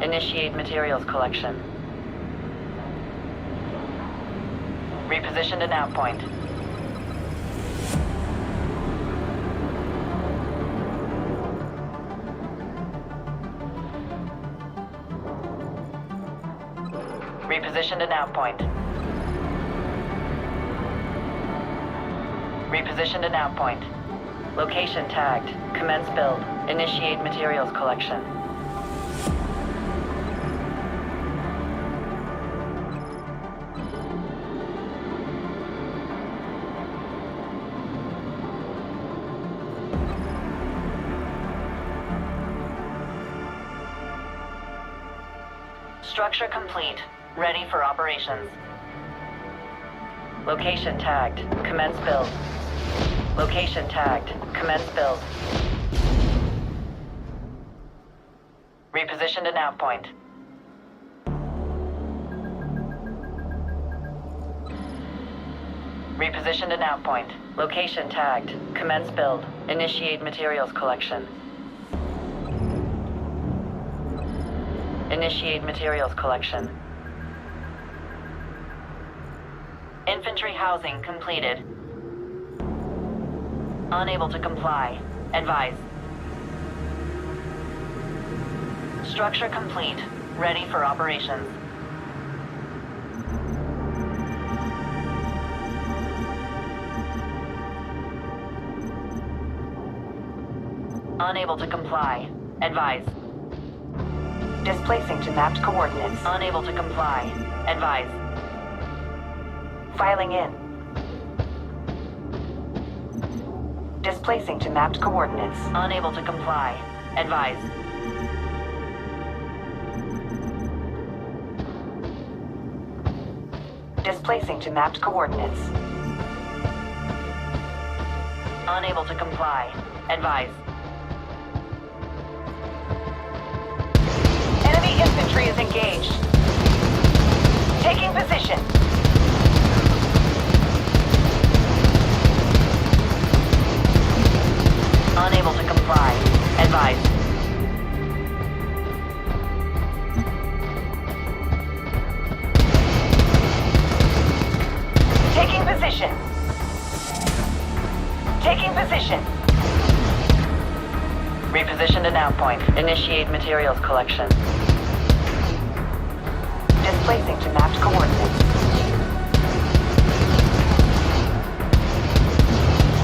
Initiate materials collection. Reposition to nav point. Reposition to nav point. Reposition to nav point. Location tagged. Commence build. Initiate materials collection. Structure complete. Ready for operations. Location tagged. Commence build. Location tagged. Commence build. Reposition to nav point. Reposition to nav point. Location tagged. Commence build. Initiate materials collection. Initiate materials collection. Infantry housing completed. Unable to comply. Advise. Structure complete. Ready for operations. Unable to comply. Advise. Displacing to mapped coordinates. Unable to comply. Advise. Filing in. Displacing to mapped coordinates. Unable to comply. Advise. Displacing to mapped coordinates. Unable to comply. Advise. Enemy infantry is engaged. Taking position. Unable to comply. Advise. Taking position. Taking position. Reposition to nav point. Initiate materials collection. Displacing to mapped coordinates.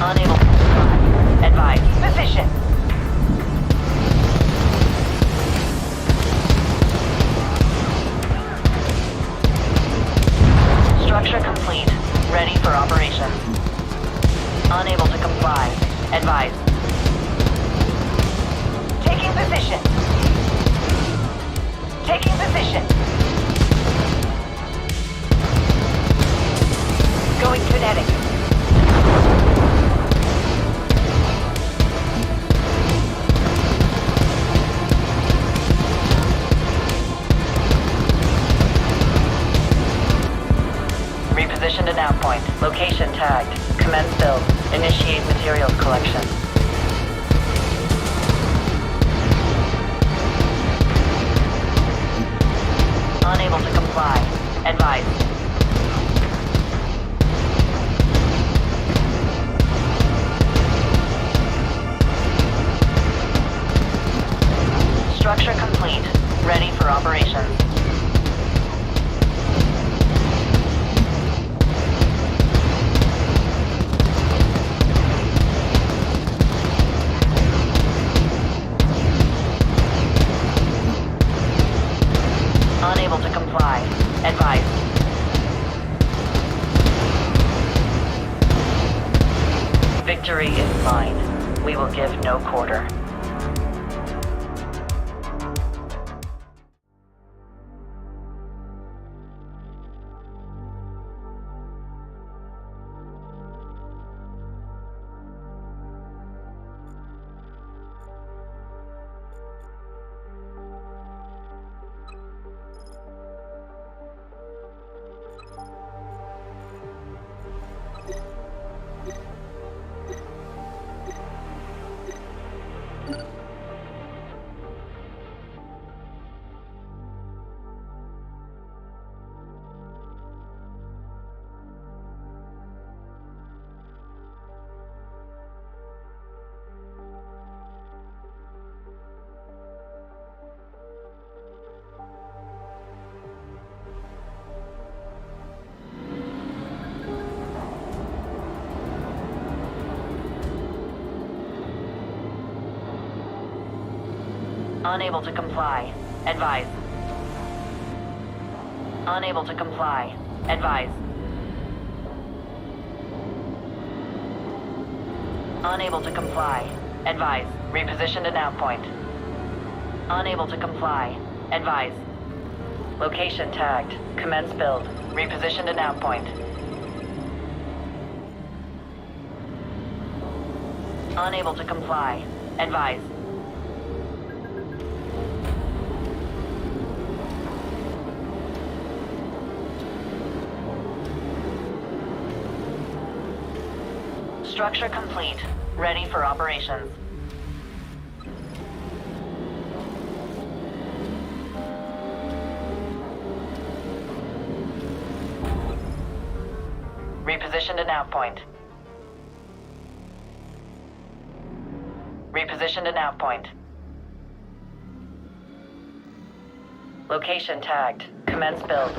Unable to comply. Advise. Position. Structure complete. Ready for operations. Unable to comply. Advise. Taking position. Taking position. Going kinetic. Reposition to nav point. Location tagged. Commence build. Initiate materials collection. Unable to comply. Advise. Structure complete. Ready for operations. Unable to comply. Advise. Victory is mine. We will give no quarter. Unable to comply. Advise. Unable to comply. Advise. Unable to comply. Advise. Reposition to nav point. Unable to comply. Advise. Location tagged. Commence build. Reposition to nav point. Unable to comply. Advise. Structure complete. Ready for operations. Reposition to nav point. Reposition to nav point. Location tagged. Commence build.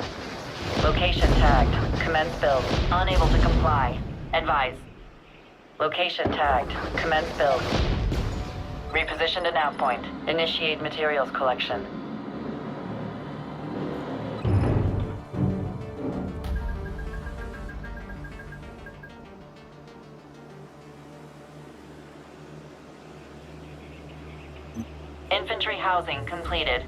Location tagged. Commence build. Unable to comply. Advise. Location tagged. Commence build. Reposition to nav point. Initiate materials collection. Infantry housing completed.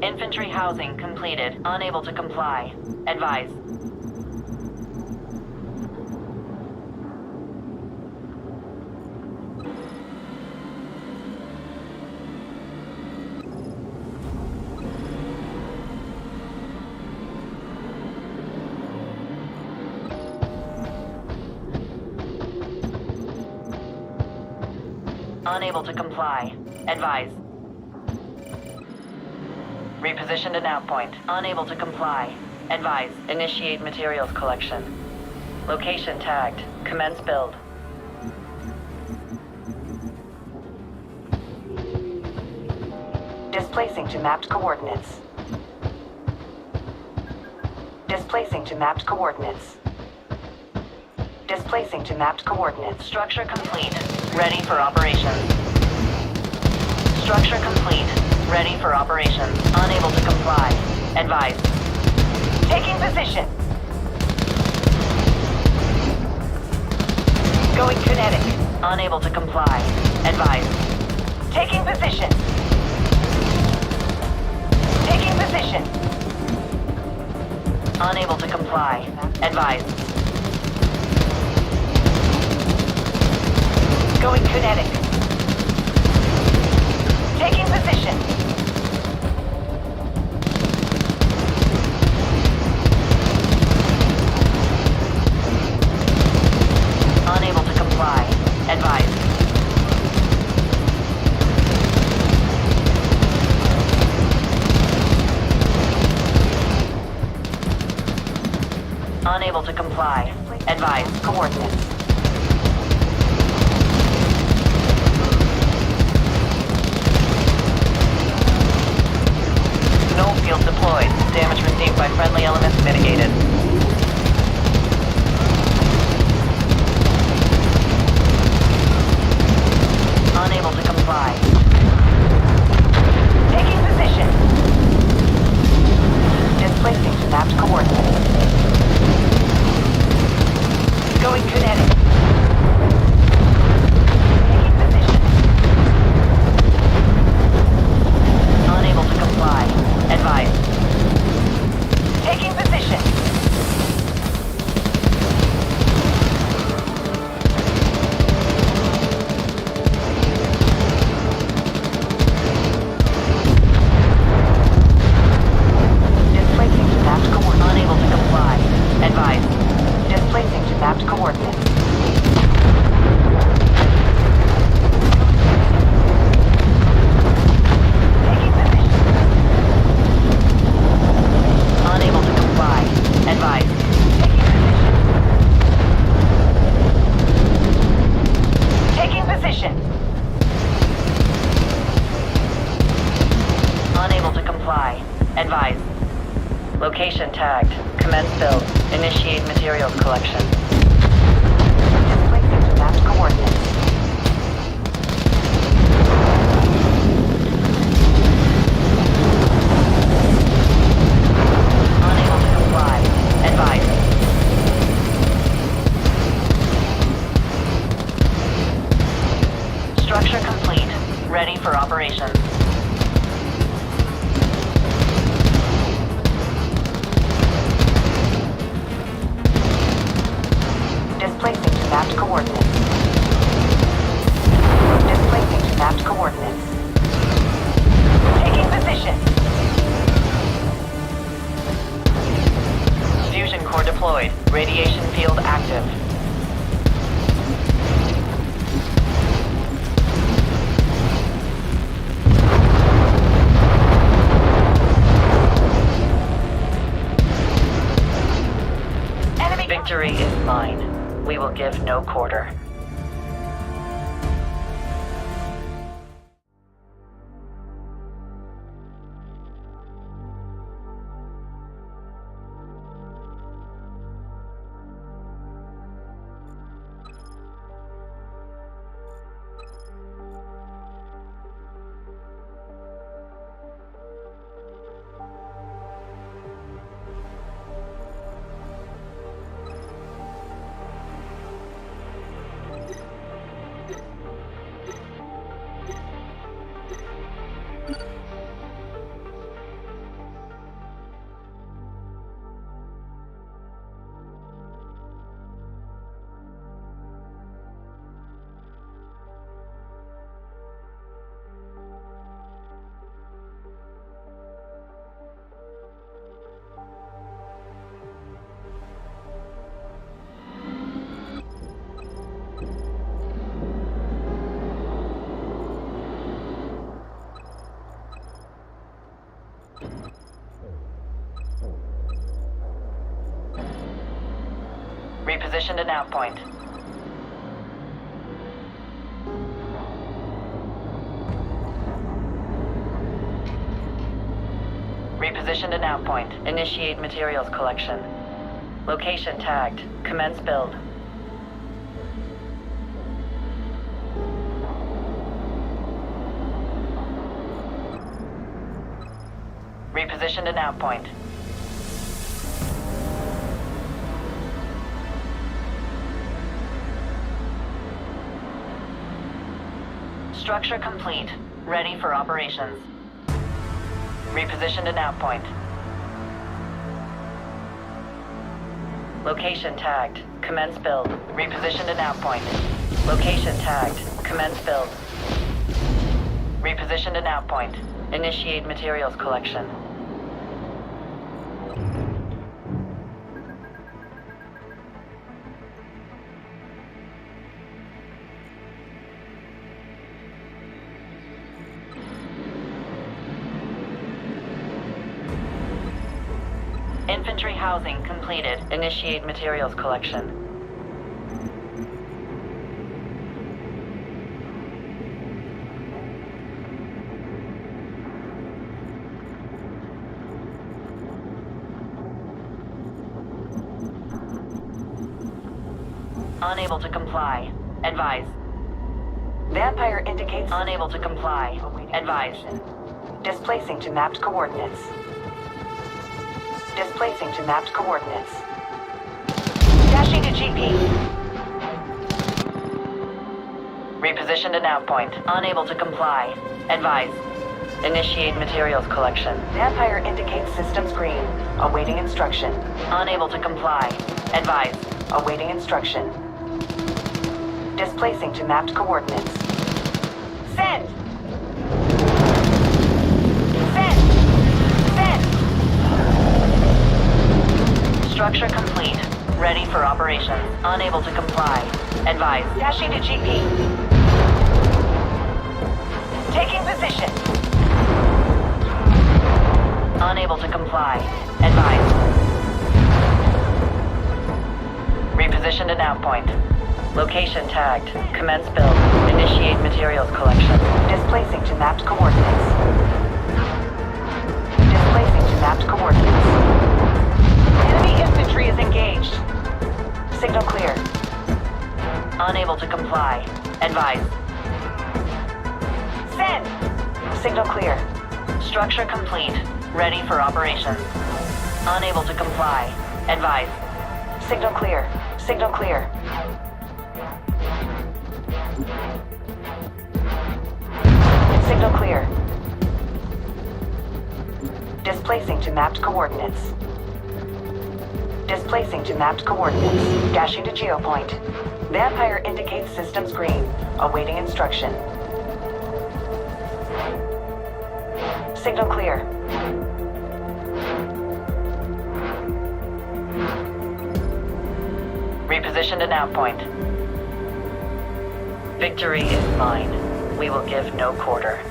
Infantry housing completed. Unable to comply. Advise. Unable to comply. Advise. Reposition to nav point. Unable to comply. Advise. Initiate materials collection. Location tagged. Commence build. Displacing to mapped coordinates. Displacing to mapped coordinates. Displacing to mapped coordinates. Structure complete. Ready for operations. Structure complete. Ready for operations. Unable to comply. Advise. Taking position. Going kinetic. Unable to comply. Advise. Taking position. Taking position. Unable to comply. Advise. Going kinetic. Taking position. Unable to comply. Advise. Unable to comply. Advise. Coordinates. Null field deployed. Damage received by friendly elements mitigated. Unable to comply. Taking position. Displacing to mapped coordinates. Going kinetic. Taking position. Unable to comply. Advise. Taking position. Displacing to mapped coordinates. Unable to comply. Advise. Displacing to mapped coordinates. Taking position. Unable to comply. Advise. Taking position. Unable to comply. Advise. Location tagged. Commence build. Initiate materials collection. Displacing to mapped coordinates. Ready for operations. Displacing to mapped coordinates. Displacing to mapped coordinates. Taking position. Fusion core deployed. Radiation field active. Enemy victory is mine. We will give no quarter. Repositioned an outpoint. Repositioned an outpoint. Initiate materials collection. Location tagged. Commence build. Repositioned an outpoint. Structure complete. Ready for operations. Repositioned an outpoint. Location tagged. Commence build. Repositioned an outpoint. Location tagged. Commence build. Repositioned an outpoint. Initiate materials collection. Infantry housing completed. Initiate materials collection. Unable to comply. Advise. Vampire indicates unable to comply. Advise. Displacing to mapped coordinates. Displacing to mapped coordinates. Dashing to GP. Repositioned an outpoint. Unable to comply. Advise. Initiate materials collection. Vampire indicates systems green. Awaiting instruction. Unable to comply. Advise. Awaiting instruction. Displacing to mapped coordinates. Send! Structure complete. Ready for operations. Unable to comply. Advise. Dashing to GP. Taking position. Unable to comply. Advise. Repositioned an outpoint. Location tagged. Commence build. Initiate materials collection. Displacing to mapped coordinates. Displacing to mapped coordinates. Enemy infantry is engaged. Signal clear. Unable to comply. Advise. Send! Signal clear. Structure complete. Ready for operations. Unable to comply. Advise. Signal clear. Signal clear. Signal clear. Displacing to mapped coordinates. Displacing to mapped coordinates. Dashing to geopoint. Vampire indicates systems green. Awaiting instruction. Signal clear. Reposition to nav point. Victory is mine. We will give no quarter.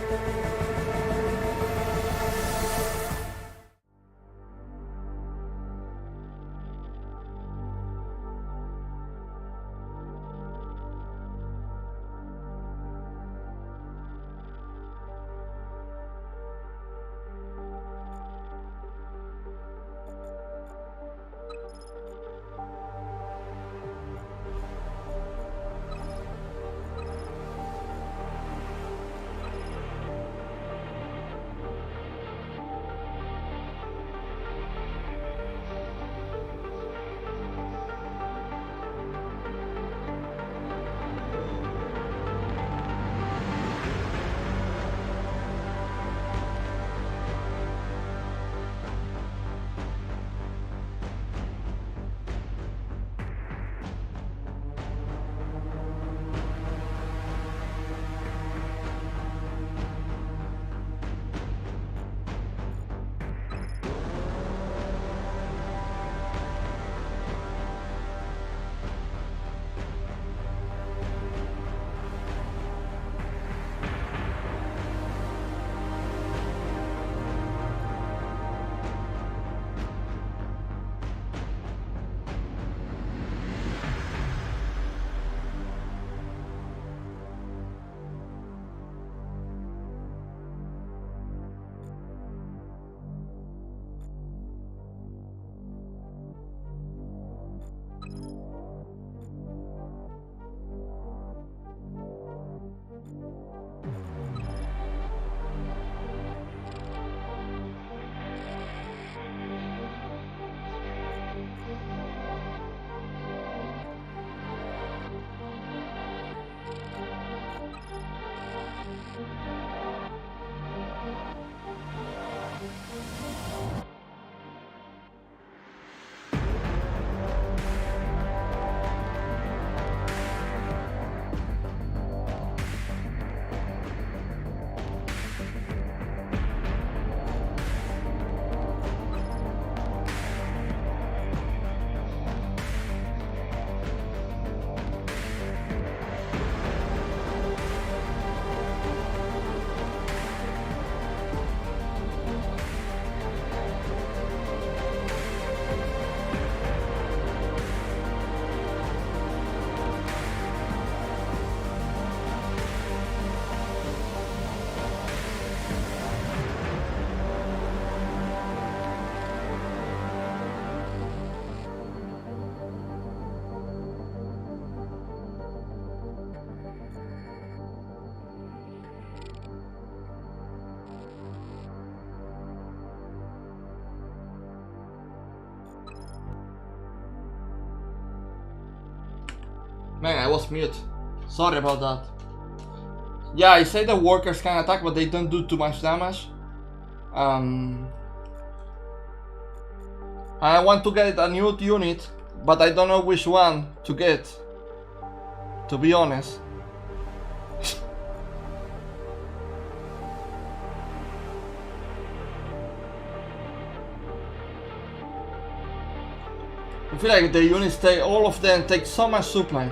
Man, I was mute. Sorry about that. Yeah, I say the workers can attack, but they don't do too much damage. I want to get a new unit, but I don't know which one to get, to be honest. I feel like the units take, all of them take so much supply.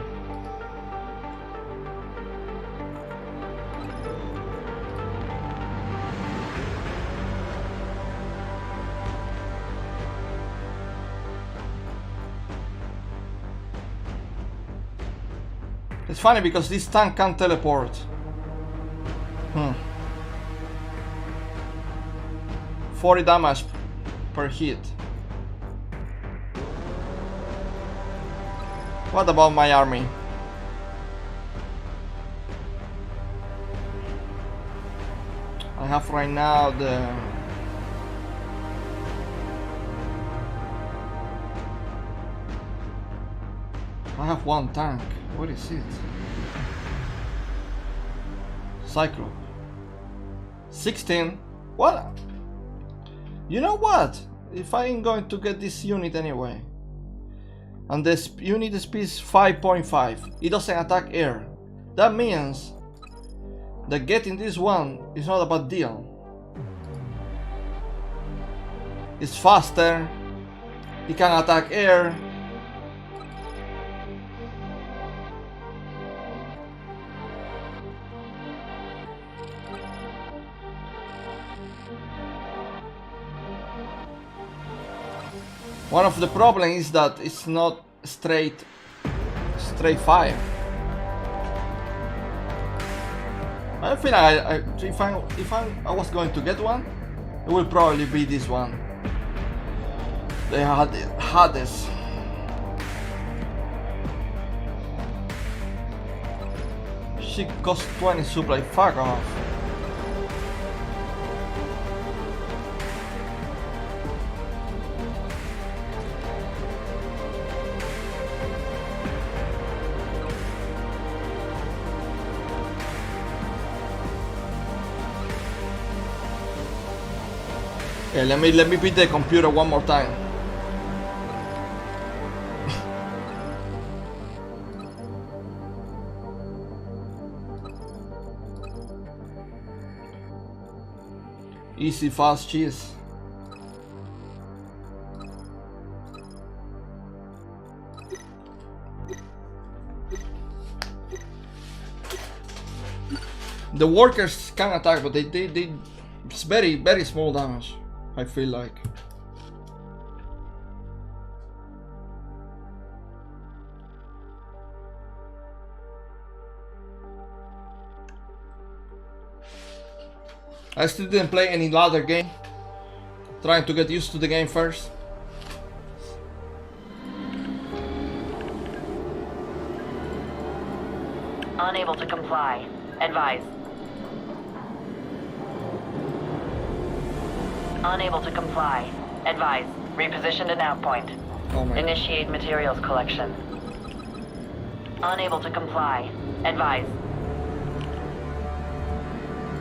It's funny because this tank can't teleport. 40 damage per hit. What about my army? I have right now I have one tank. What is it? Cyclope. 16. What? You know what? If I'm going to get this unit anyway, and this unit speed is 5.5, it doesn't attack air. That means that getting this one is not a bad deal. It's faster, it can attack air. One of the problems is that it's not straight fire. I feel like if I was going to get one, it will probably be this one. The hardest. She costs 20 supply. Fuck off. Yeah, let me beat the computer one more time. Easy, fast cheese. The workers can attack, but they it's very small damage. I feel like. I still didn't play any ladder game. Trying to get used to the game first. Unable to comply. Advise. Unable to comply. Advise. Reposition to nav point. Oh my. Initiate materials collection. Unable to comply. Advise.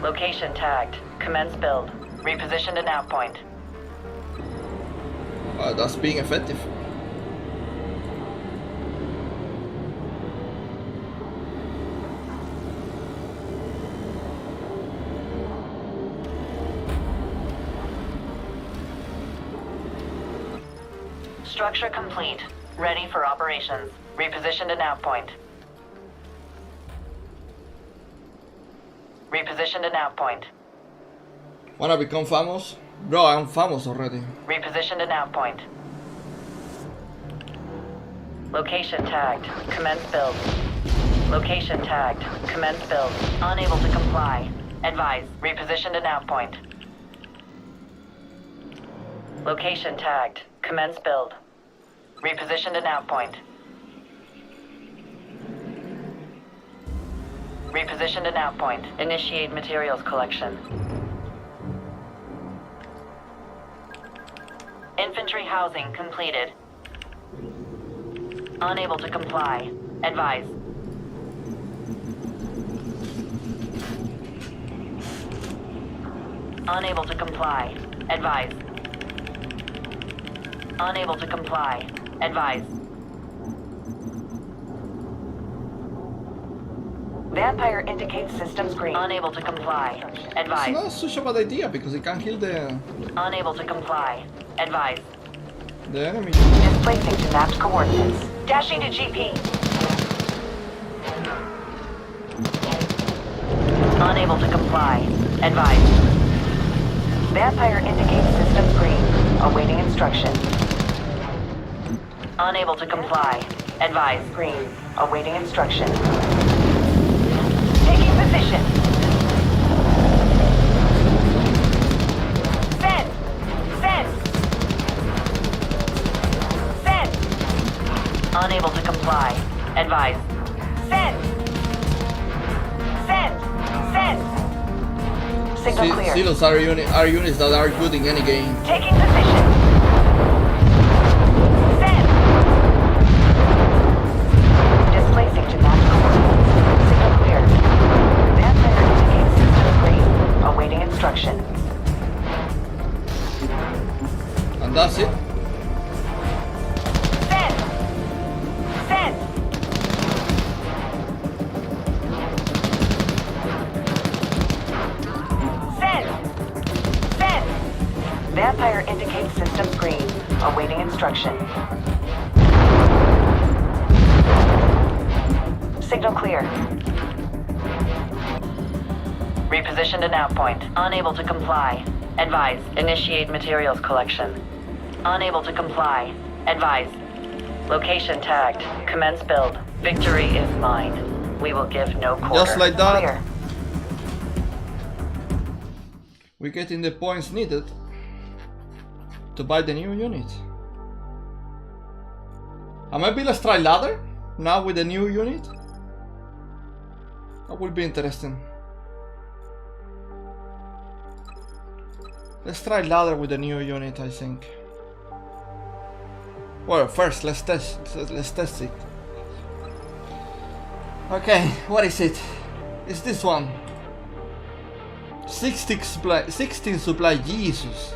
Location tagged. Commence build. Reposition to nav point. That's being effective. Structure complete. Ready for operations. Reposition to nav point. Reposition to nav point. Wanna become famous? Bro, I'm famous already. Reposition to nav point. Location tagged. Commence build. Location tagged. Commence build. Unable to comply. Advise. Reposition to nav point. Location tagged. Commence build. Reposition to nav point. Reposition to nav point. Initiate materials collection. Infantry housing completed. Unable to comply. Advise. Unable to comply. Advise. Unable to comply. Advise. Vampire indicates systems green. Unable to comply. Advise. It's not such a bad idea because it can kill the Unable to comply. Advise. enemy. Displacing to mapped coordinates. Dashing to GP. Unable to comply. Advise. Vampire indicates systems green. Awaiting instruction. Unable to comply. Advise. Green. Awaiting instruction. Taking position. Send. Send. Send. Unable to comply. Advise. Send. Send. Send. Signal clear. Silos are units that are good in any game. Taking position. Send. Displacing to map coordinates. Signal clear. Vampire indicates system green. Awaiting instruction. construction. Signal clear. Repositioned an outpoint. Unable to comply. Advise. Initiate materials collection. Unable to comply. Advise. Location tagged. Commence build. Victory is mine. We will give no quarter. Just like that. Clear. We're getting the points needed to buy the new unit. Am I build a strike ladder now with the new unit? That will be interesting. Let's try ladder with the new unit, I think. Well, first let's test it. Okay, what is it? It's this one. 16 supply, Jesus.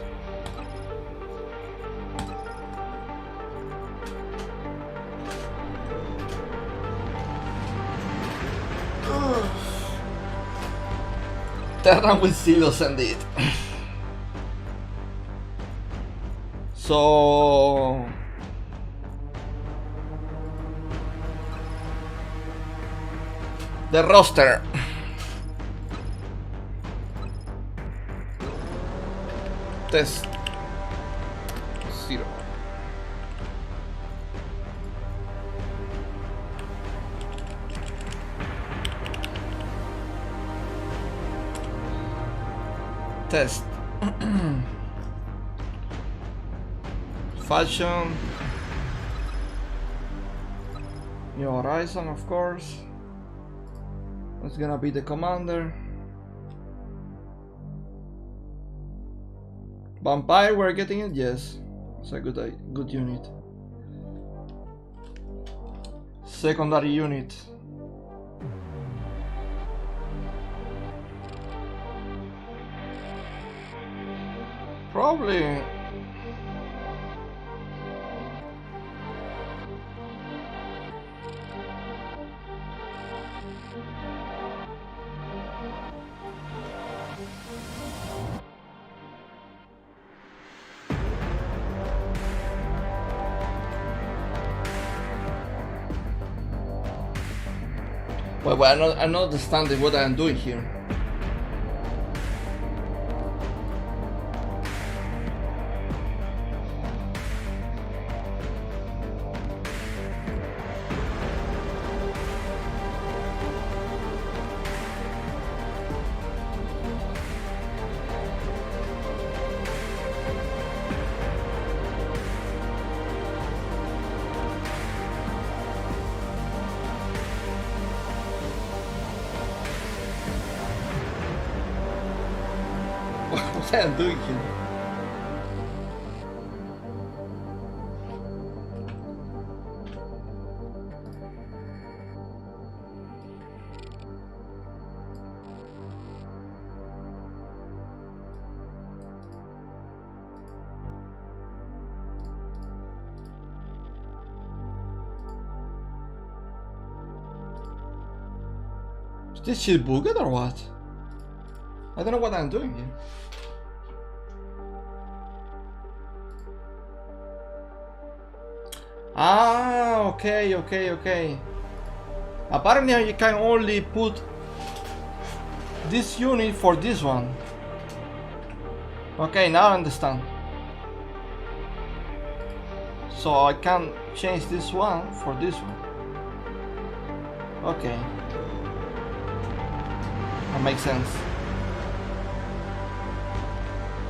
Terran with silos indeed. So the roster. Test 0. Test. Fashion. New Horizon, of course. That's gonna be the commander. Vampire, we're getting it? Yes. It's a good unit. Secondary unit. Probably. Well, I'm not understanding what I'm doing here. What am I doing here? Is this shit bugged or what? I don't know what I'm doing here. Ah, okay. Apparently you can only put this unit for this one. Okay, now I understand. So I can change this one for this one. Okay. That makes sense.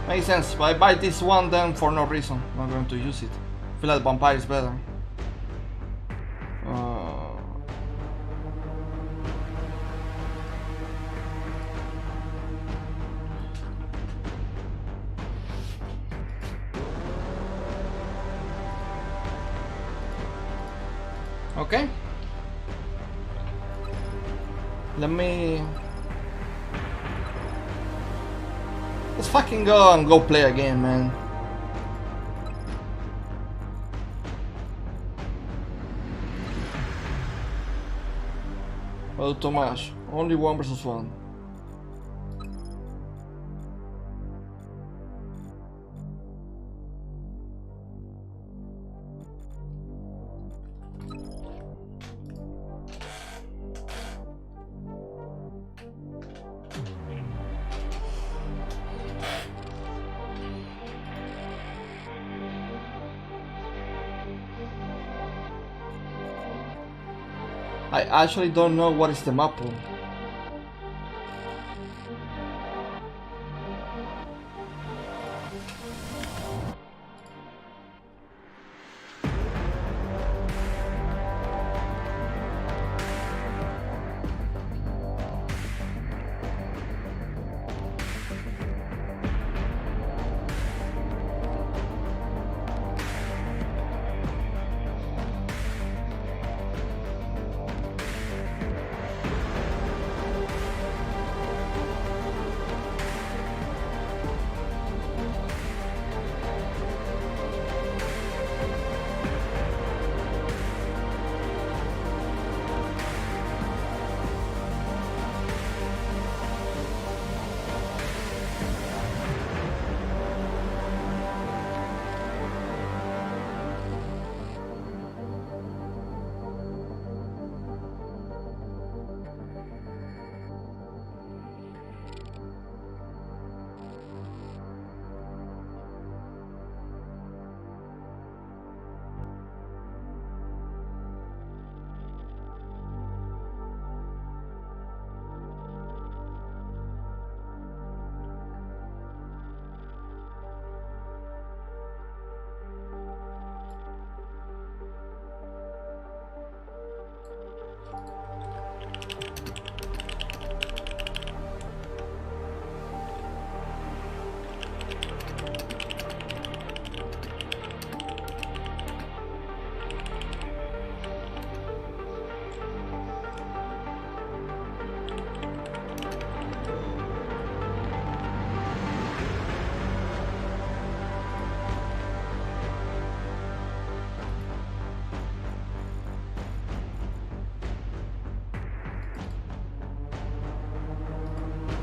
Makes sense. But I buy this one then for no reason. I'm not going to use it. I feel like Vampire is better. Okay. Let's fucking go and go play a game, man. Well, Tomasz, only 1 versus 1. I actually don't know what is the map.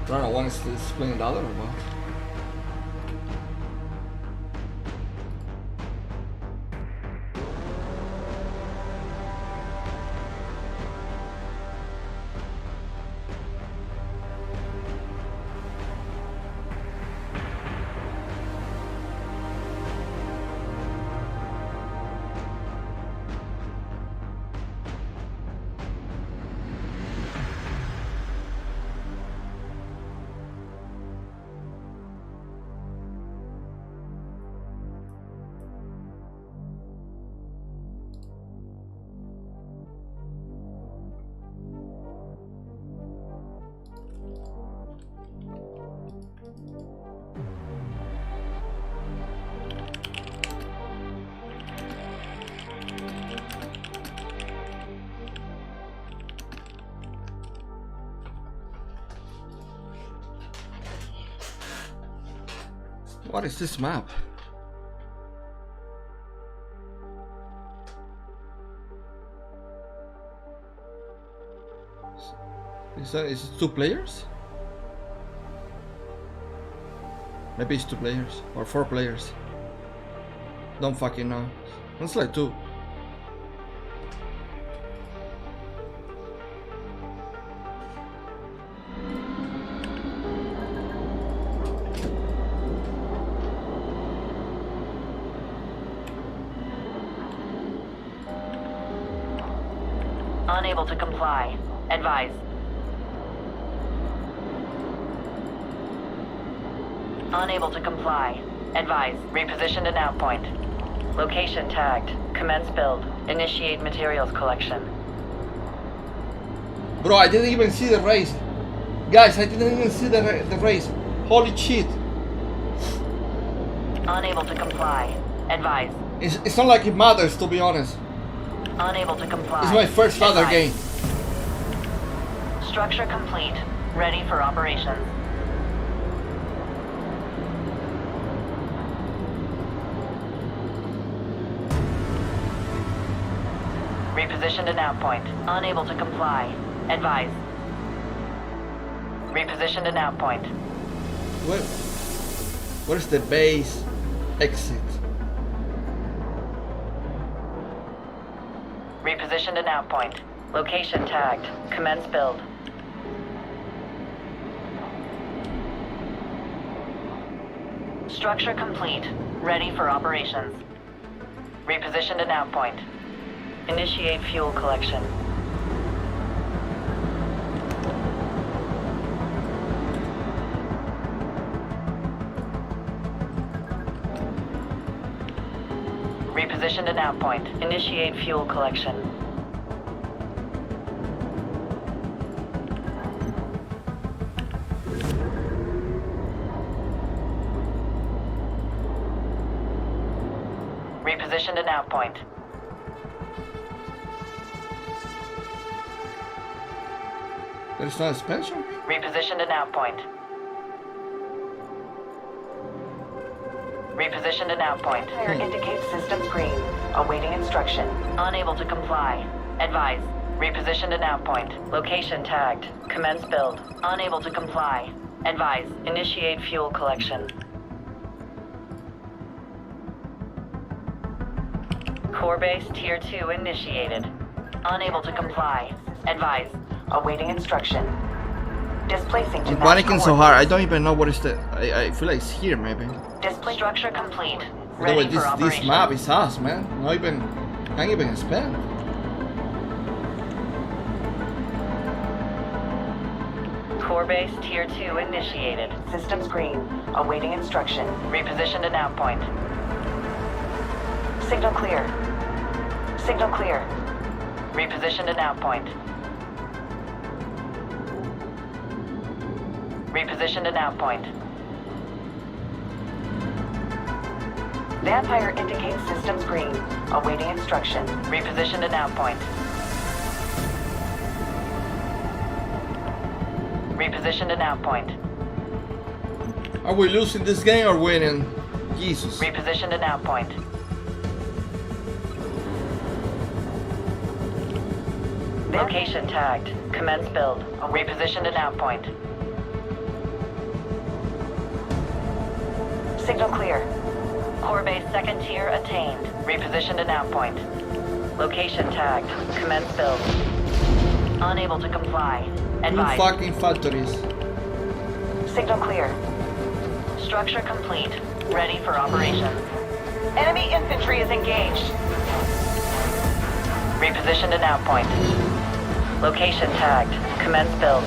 I don't know, one is displaying the other or what? What is this map? Is it 2 players? Maybe it's 2 players or 4 players. Don't fucking know. It's like 2. Unable to comply. Advise. Unable to comply. Advise. Reposition to nav point. Location tagged. Commence build. Initiate materials collection. Bro, I didn't even see the race. Guys, I didn't even see the race. Holy shit. Unable to comply. Advise. It's not like it matters, to be honest. Unable to comply. It's my first other game. Structure complete. Ready for operations. Reposition to nav point. Unable to comply. Advise. Reposition to nav point. Where's the base exit? Reposition to nav point. Location tagged. Commence build. Structure complete. Ready for operations. Reposition to nav point. Initiate fuel collection. Reposition to nav point. Initiate fuel collection. Reposition to nav point. There's no suspension? Reposition to nav point. Reposition to nav point. Fire indicates systems green. Awaiting instruction. Unable to comply. Advise. Reposition to nav point. Location tagged. Commence build. Unable to comply. Advise. Initiate fuel collection. Core base tier 2 initiated. Unable to comply. Advise. Awaiting instruction. Displacing to I'm panicking so hard, I don't even know what is the... I feel like it's here, maybe. Display structure complete. By the way, Ready for this operation. map is us, man. Not even... Can't even expand. Core base tier 2 initiated. Systems green. Awaiting instruction. Reposition to nav point. Signal clear. Signal clear. Reposition to nav point. Reposition to nav point. Vampire indicates systems green. Awaiting instruction. Reposition to nav point. Reposition to nav point. Are we losing this game or winning? Jesus. Reposition to nav point. Location tagged. Commence build. Reposition to nav point. Signal clear. Core base second tier attained. Reposition to nav point. Location tagged. Commence build. Unable to comply. Two Advise. fucking factories. Signal clear. Structure complete. Ready for operations. Enemy infantry is engaged. Reposition to nav point. Location tagged. Commence build.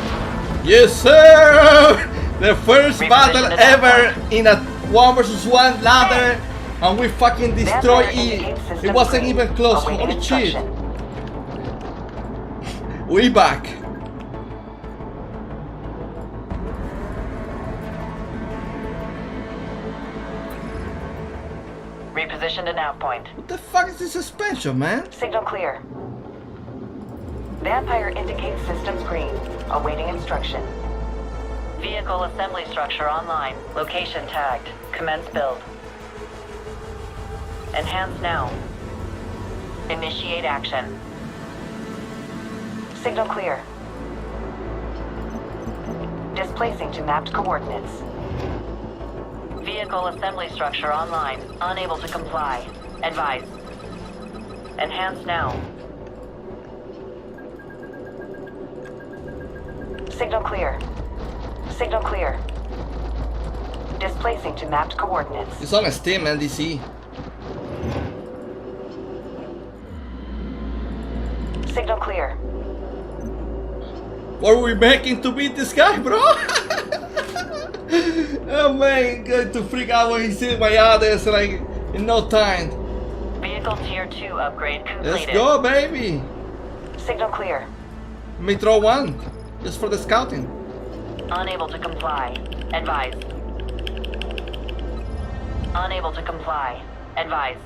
Yes, sir! The first Reposition battle to nav ever in a 1 versus 1 ladder, and we fucking destroyed it. It wasn't even close. Holy shit. We back. Reposition to nav point. What the fuck is this suspension, man? Signal clear. Vampire indicates systems green. Awaiting instruction. Vehicle assembly structure online. Location tagged. Commence build. Enhance now. Initiate action. Signal clear. Displacing to mapped coordinates. Vehicle assembly structure online. Unable to comply. Advise. Enhance now. Signal clear. Signal clear. Displacing to mapped coordinates. It's on Steam, NDC. Signal clear. What are we making to beat this guy, bro? Oh man, going to freak out when he sees my others like in no time. Vehicle tier 2 upgrade completed. Let's go, baby. Signal clear. Let me throw one, just for the scouting. Unable to comply. Advise. Unable to comply. Advise.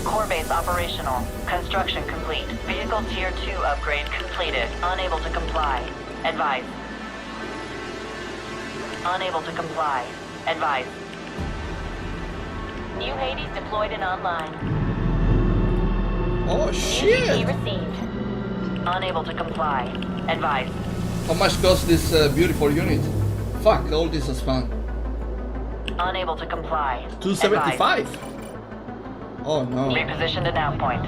Core base operational. Construction complete. Vehicle tier 2 upgrade completed. Unable to comply. Advise. Unable to comply. Advise. New Hades deployed and online. Oh shit! received. Unable to comply. Advise. How much costs this beautiful unit? Fuck, all this is fun. Unable to comply. 275. Oh no. Reposition to nav point.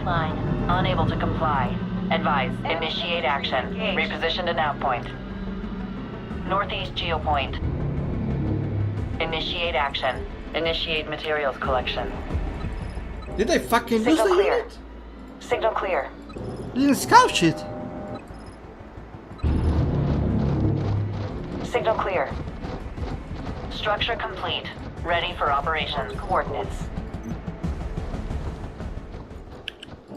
Unable to comply. Advise. Initiate action. Reposition to nav point. Northeast geopoint. Initiate action. Initiate materials collection. Did I fucking lose Signal the clear. unit? Signal clear. Didn't scout shit. Signal clear. Structure complete. Ready for operations. Coordinates.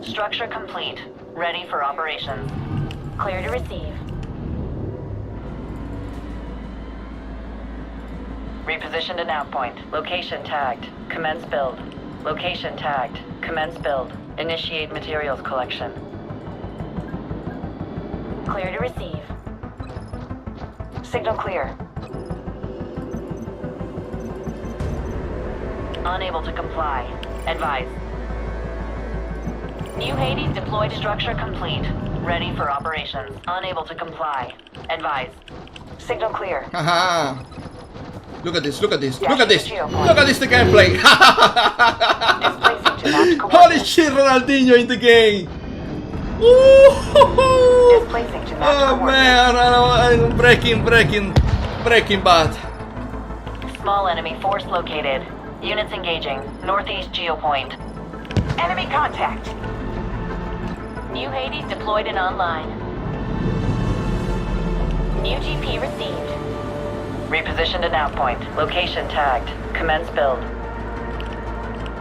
Structure complete. Ready for operations. Clear to receive. Repositioned an outpoint. Location tagged. Commence build. Location tagged. Commence build. Initiate materials collection. Clear to receive. Signal clear. Unable to comply. Advise. New Hades deployed. Structure complete. Ready for operations. Unable to comply. Advise. Signal clear. Haha. Look at this, look at this, look at this! Look at this, the gameplay! Holy shit, Ronaldinho in the game! Oh man, I'm breaking bad. Small enemy force located. Units engaging. Northeast geopoint. Enemy contact. New Hades deployed and online. New GP received. Repositioned an outpoint. Location tagged. Commence build.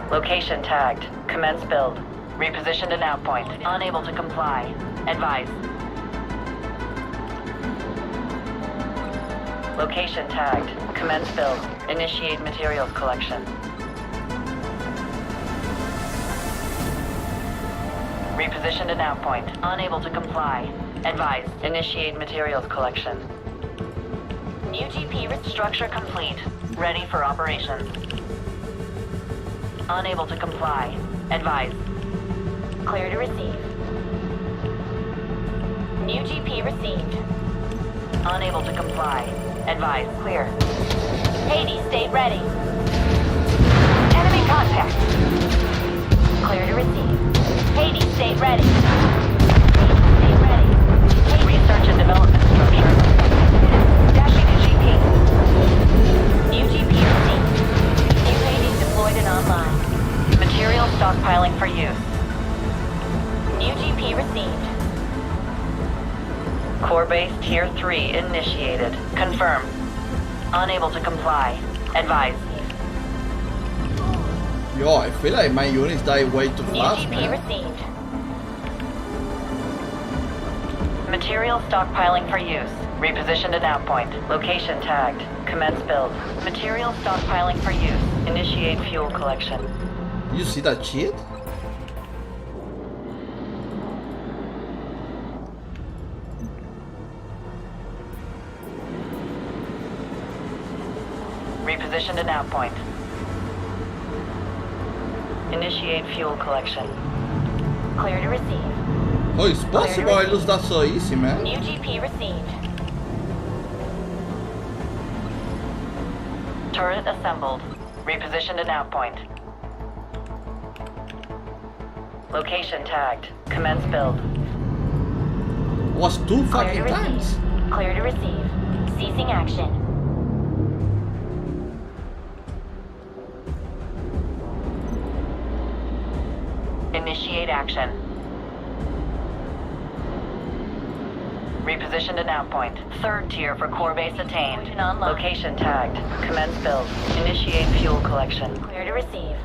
Location tagged. Commence build. Repositioned an outpoint. Unable to comply. Advise. Location tagged. Commence build. Initiate materials collection. Repositioned an outpoint. Unable to comply. Advise. Initiate materials collection. New GP structure complete. Ready for operations. Unable to comply. Advise. Clear to receive. New GP received. Unable to comply. Advise. Clear. Hades, stay ready. Enemy contact. Clear to receive. Hades, stay ready. Stay ready. Research and development structure. Dashing to GP. New GP received. New Hades deployed and online. Material stockpiling for use. New GP received. Core base tier 3 initiated. Confirm. Unable to comply. Advise. Yo, I feel like my units die way too fast, GP man. received. Material stockpiling for use. Repositioned an outpoint. Location tagged. Commence build. Material stockpiling for use. Initiate fuel collection. You see that shit? Repositioned an outpoint. Initiate fuel collection. Clear to receive. Oh, it's possible I lose that so easy, man. New GP received. Turret assembled. Repositioned an outpoint. Location tagged. Commence build. Was two fucking times. Clear to receive. Ceasing action. Initiate action. Repositioned an outpoint. Third tier for core base attained. Location tagged. Commence build. Initiate fuel collection. Clear to receive.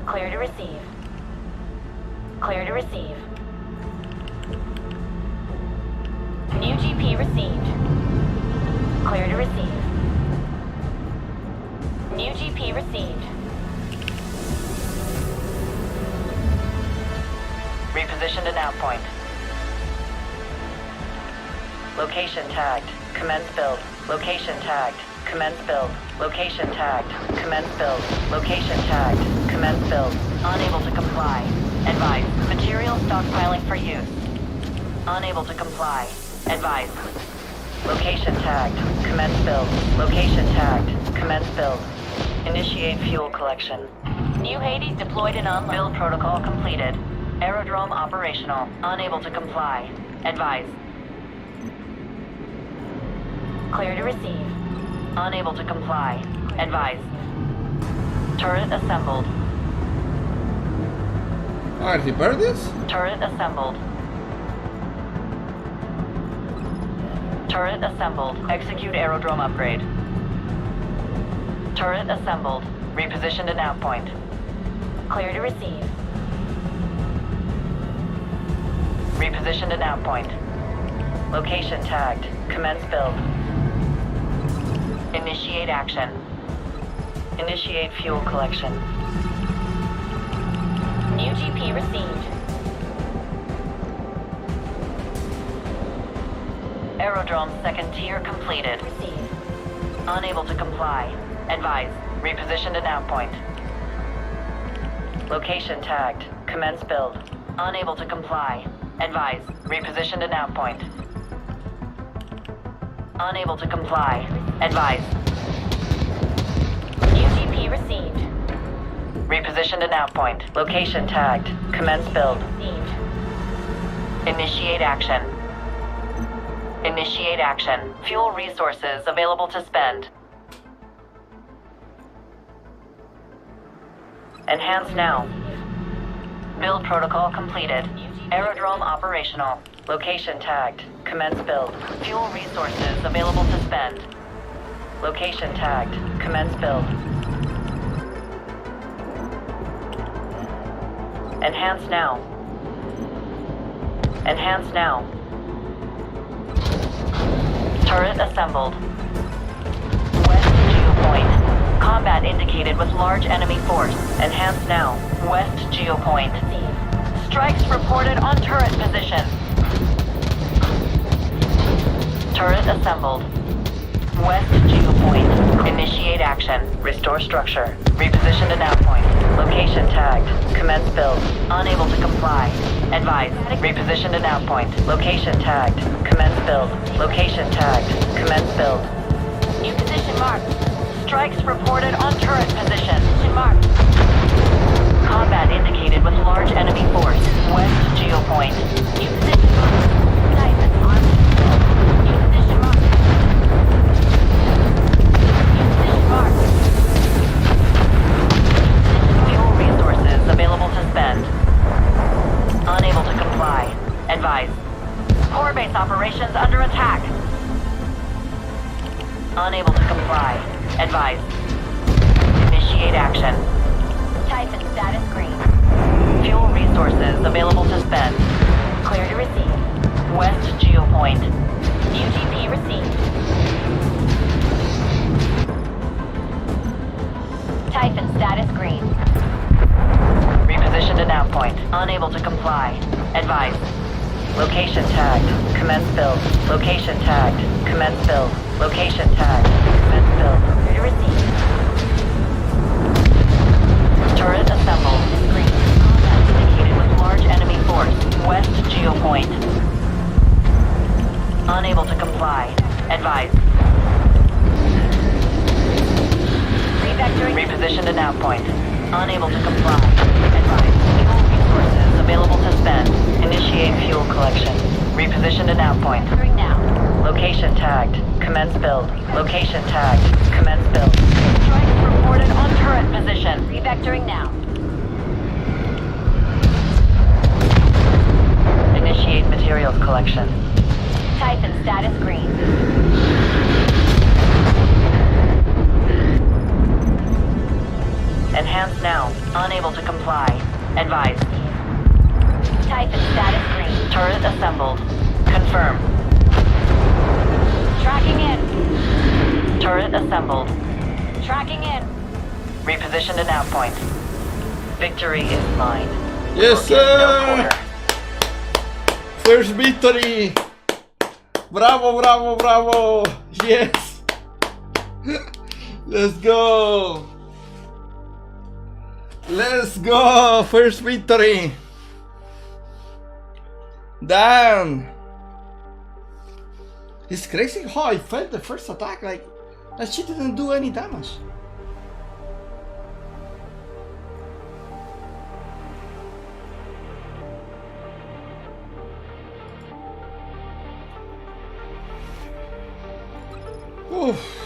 Clear to receive. Clear to receive. New GP received. Clear to receive. New GP received. Repositioned an outpoint. Location tagged. Commence build. Location tagged. Commence build. Location tagged. Commence build. Location tagged. Commence build. Unable to comply. Advise. Material stockpiling for use. Unable to comply. Advise. Location tagged. Commence build. Location tagged. Commence build. Initiate fuel collection. New Hades deployed and on build protocol completed. Aerodrome operational. Unable to comply. Advise. Clear to receive. Unable to comply. Advise. Turret assembled. Alright, repair this? Turret assembled. Turret assembled. Execute aerodrome upgrade. Turret assembled. Repositioned at nav point. Clear to receive. Repositioned at nav point. Location tagged. Commence build. Initiate action. Initiate fuel collection. New GP received. Aerodrome second tier completed. Receive. Unable to comply. Advise. Repositioned at nav point. Location tagged. Commence build. Unable to comply. Advise. Repositioned at nav point. Unable to comply. Advise. UGP received. Repositioned at nav point. Location tagged. Commence build. Received. Initiate action. Initiate action. Fuel resources available to spend. Enhance now. Build protocol completed. Aerodrome operational. Location tagged. Commence build. Fuel resources available to spend. Location tagged. Commence build. Enhance now. Enhance now. Turret assembled. West geopoint. Combat indicated with large enemy force. Enhance now. West geopoint. Strikes reported on turret position. Turret assembled. West geopoint. Initiate action. Restore structure. Reposition to nav point. Location tagged. Commence build. Unable to comply. Advise. Reposition to nav point. Location tagged. Commence build. Location tagged. Commence build. New position marked. Strikes reported on turret position. Position marked. Combat indicated with large enemy force. West geopoint. New position marked. Titan armed. New position marked. New position marked. Fuel resources available to spend. Unable to comply. Advise. Core base operations under attack. Unable to comply. Advise. Initiate action. Typhon status green. Fuel resources available to spend. Clear to receive. West geopoint. UGP received. Typhon status green. Repositioned to nav point. Unable to comply. Advise. Location tagged. Commence build. Location tagged. Commence build. Location tagged. Commence build. Clear to receive. Turret assembled. Green. Combat indicated with large enemy force. West geopoint. Unable to comply. Advise. Refactoring. Reposition to nav point. Unable to comply. Advise. Fuel resources available to spend. Initiate fuel collection. Reposition to nav point. Now. Location tagged. Commence build. Location tagged. Commence build. Strikes reported on turret position. Revectoring now. Initiate materials collection. Typhon status green. Enhance now. Unable to comply. Advise. Typhon status green. Turret assembled. Confirm. Tracking in. Turret assembled. Tracking in. Reposition to nav point. Victory is mine. Yes, sir! First victory! Bravo, bravo, bravo! Yes! Let's go! Let's go! First victory! Damn! It's crazy how I felt the first attack, like that shit didn't do any damage. Oof.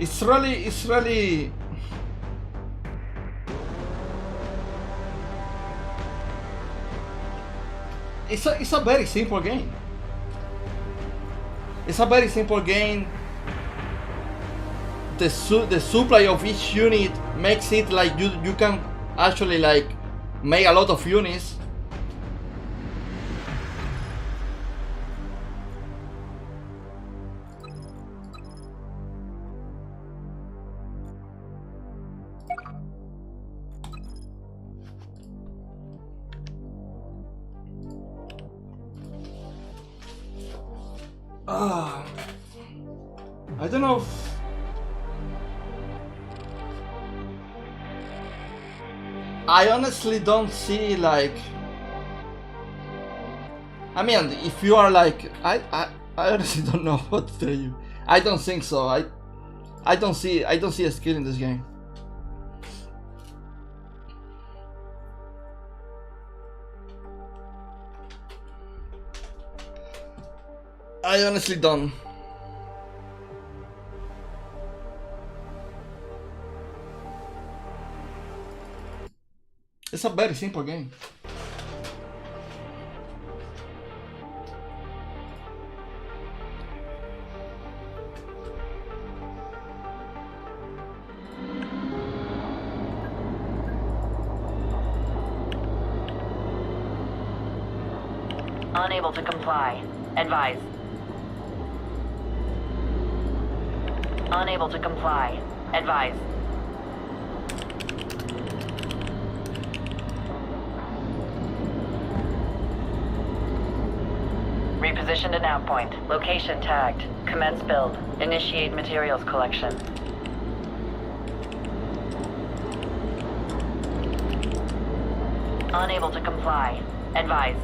It's really. It's a very simple game. It's a very simple game. The supply of each unit makes it like you can actually like make a lot of units. I don't know if I honestly don't see like, I mean, if you are like, I honestly don't know what to tell you. I don't think so. I don't see a skill in this game. I honestly don't. It's a very simple game. Unable to comply. Advise. Unable to comply. Advise. Repositioned an outpoint. Location tagged. Commence build. Initiate materials collection. Unable to comply. Advise.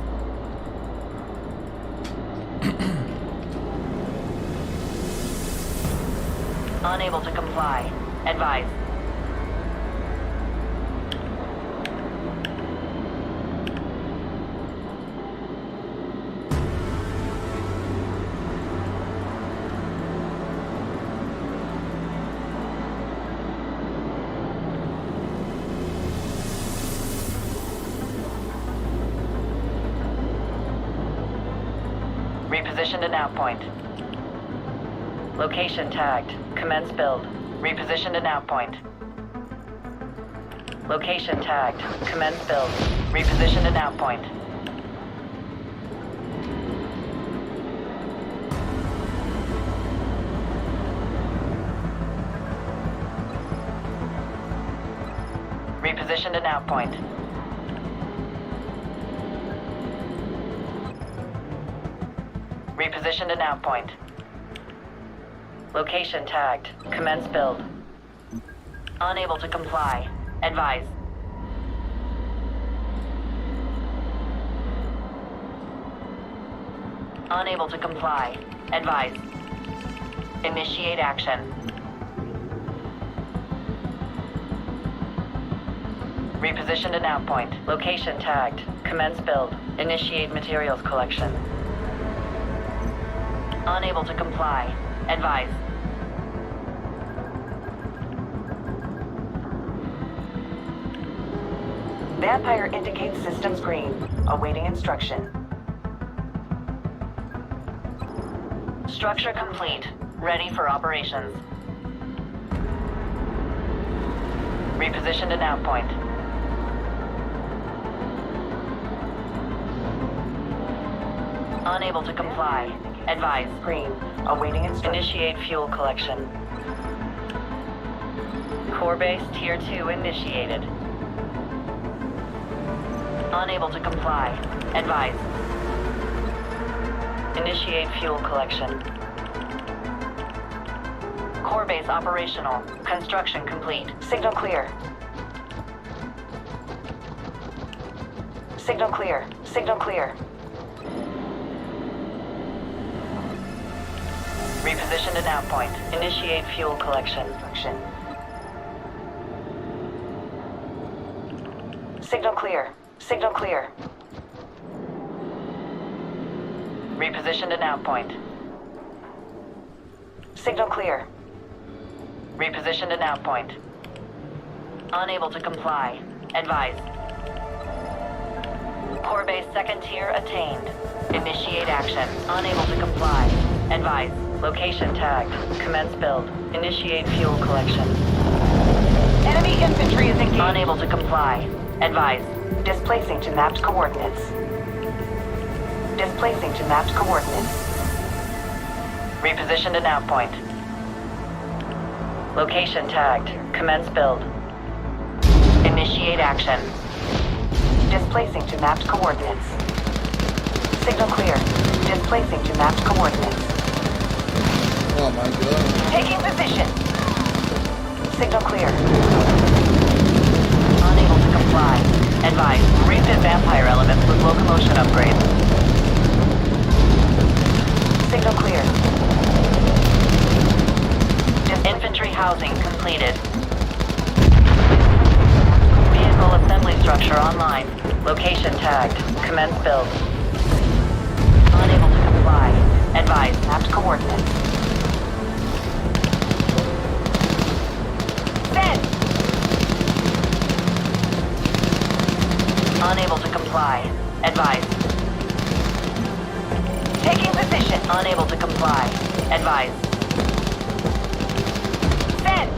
Unable to comply. Advise. Repositioned an outpoint. Location tagged. Commence build. Repositioned an outpoint. Location tagged. Commence build. Repositioned an outpoint. Repositioned an outpoint. Repositioned an outpoint. Location tagged. Commence build. Unable to comply. Advise. Unable to comply. Advise. Initiate action. Repositioned an outpoint. Location tagged. Commence build. Initiate materials collection. Unable to comply. Advise. Vampire indicates systems green. Awaiting instruction. Structure complete. Ready for operations. Repositioned an outpoint. Unable to comply. Advise. Green. Awaiting instruction. Initiate fuel collection. Core base Tier 2 initiated. Unable to comply. Advise. Initiate fuel collection. Core base operational. Construction complete. Signal clear. Signal clear. Signal clear. Repositioned an outpoint. Initiate fuel collection. Signal clear. Signal clear. Repositioned an outpoint. Signal clear. Repositioned at nav point. Unable to comply. Advise. Core base second tier attained. Initiate action. Unable to comply. Advise. Location tagged. Commence build. Initiate fuel collection. Enemy infantry is engaged. Unable to comply. Advise. Displacing to mapped coordinates. Displacing to mapped coordinates. Repositioned at nav point. Location tagged. Commence build. Initiate action. Displacing to mapped coordinates. Signal clear. Displacing to mapped coordinates. Oh my god. Taking position. Signal clear. Unable to comply. Advise. Refit vampire elements with locomotion upgrades. Signal clear. Infantry housing completed. Vehicle assembly structure online. Location tagged. Commence build. Unable to comply. Advise. Mapped coordinates. Send! Unable to comply. Advise. Taking position. Unable to comply. Advise. Send!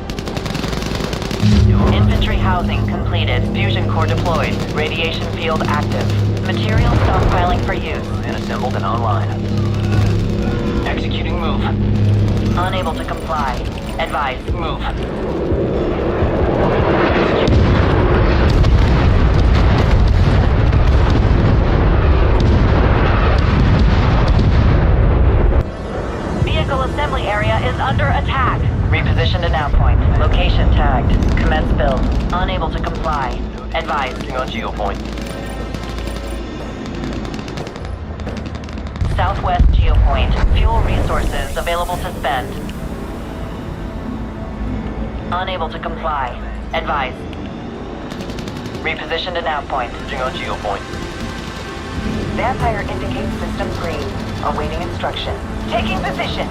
Infantry housing completed. Fusion core deployed. Radiation field active. Material stockpiling for use. And assembled and online. Executing move. Unable to comply. Advise. Move. Vehicle assembly area is under attack. Repositioned at nav point. Location tagged. Commence build. Unable to comply. Advise. On geopoint. Southwest geopoint. Fuel resources available to spend. Unable to comply. Advise. Repositioned at nav point. On geopoint. Vampire indicates system green. Awaiting instruction. Taking position.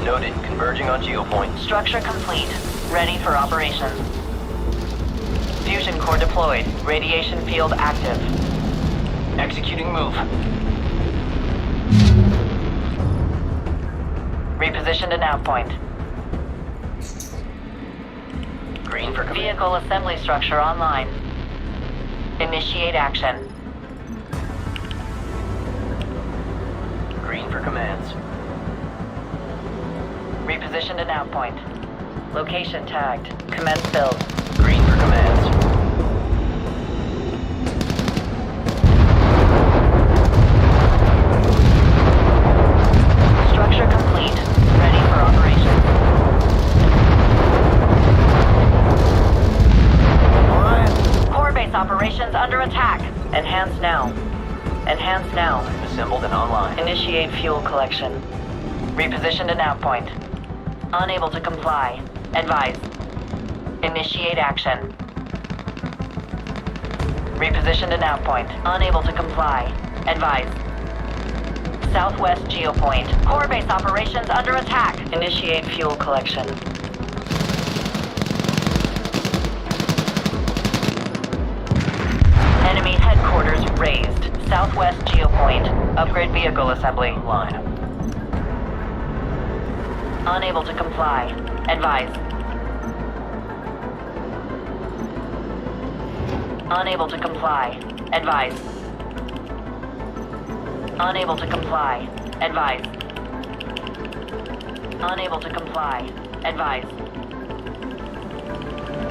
Noted. Converging on geopoint. Structure complete. Ready for operations. Fusion core deployed. Radiation field active. Executing move. Repositioned at nav point. Green for command. Vehicle assembly structure online. Initiate action. Green for commands. Repositioned at nav point. Location tagged. Commence build. Green for commands. Structure complete. Ready for operation. Core base operations under attack. Enhance now. Enhance now. Assembled and online. Initiate fuel collection. Repositioned at nav point. Unable to comply. Advise. Initiate action. Repositioned at nav point. Unable to comply. Advise. Southwest geopoint. Core base operations under attack. Initiate fuel collection. Enemy headquarters raised. Southwest geopoint. Upgrade vehicle assembly. Line. Unable to comply. Advise. Unable to comply. Advise. Unable to comply. Advise. Unable to comply. Advise.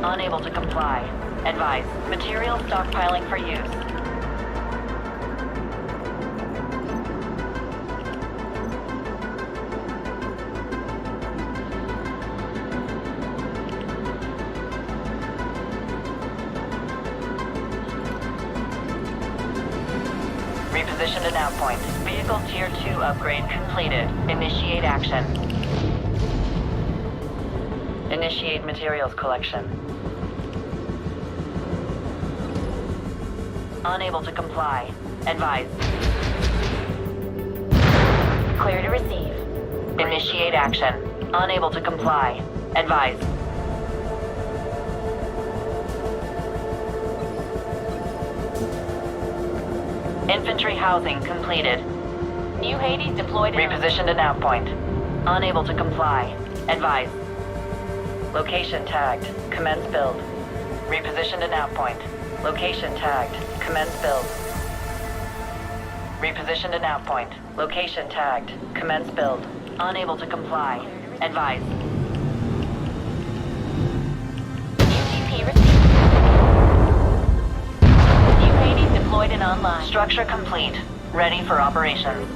Unable to comply. Advise. Material stockpiling for use. Repositioned at nav point. Vehicle Tier 2 upgrade completed. Initiate action. Initiate materials collection. Unable to comply. Advise. Clear to receive. Initiate action. Unable to comply. Advise. Infantry housing completed. New Hades deployed. Repositioned to nav point. Unable to comply. Advise. Location tagged. Commence build. Repositioned to nav point. Location tagged. Commence build. Repositioned to nav point. Location tagged. Commence build. Unable to comply. Advise. UGP received. New Hades deployed and online. Structure complete. Ready for operations.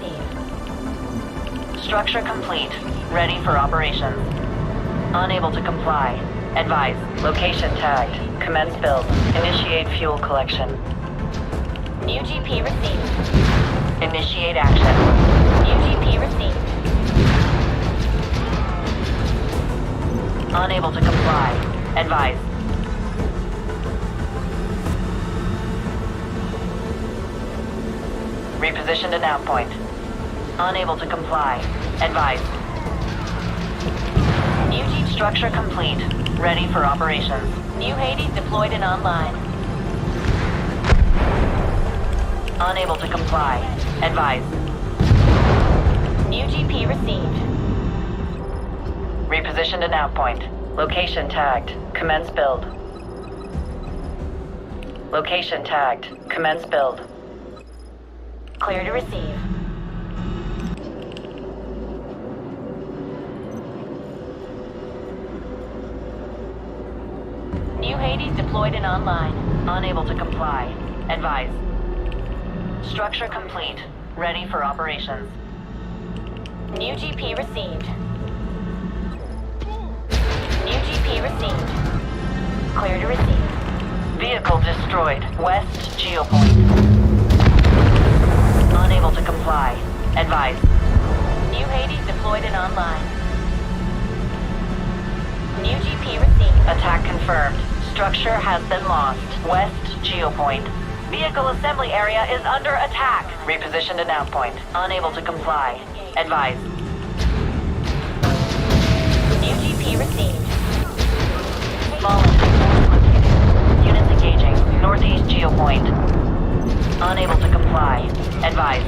Structure complete. Ready for operations. Unable to comply. Advise. Location tagged. Commence build. Initiate fuel collection. UGP received. Initiate action. UGP received. Unable to comply. Advise. Reposition to nav point. Unable to comply. Advise. New Jeep structure complete. Ready for operations. New Hades deployed and online. Unable to comply. Advise. New GP received. Reposition to nav point. Location tagged. Commence build. Location tagged. Commence build. Clear to receive. New Hades deployed and online. Unable to comply. Advise. Structure complete. Ready for operations. New GP received. New GP received. Clear to receive. Vehicle destroyed. West Geopoint. Unable to comply. Advise. New Hades deployed and online. New GP received. Attack confirmed. Structure has been lost. West Geopoint. Vehicle assembly area is under attack. Reposition to nav point. Unable to comply. Advise. New GP received. Fallen. Units engaging. Northeast Geopoint. Unable to comply. Advise.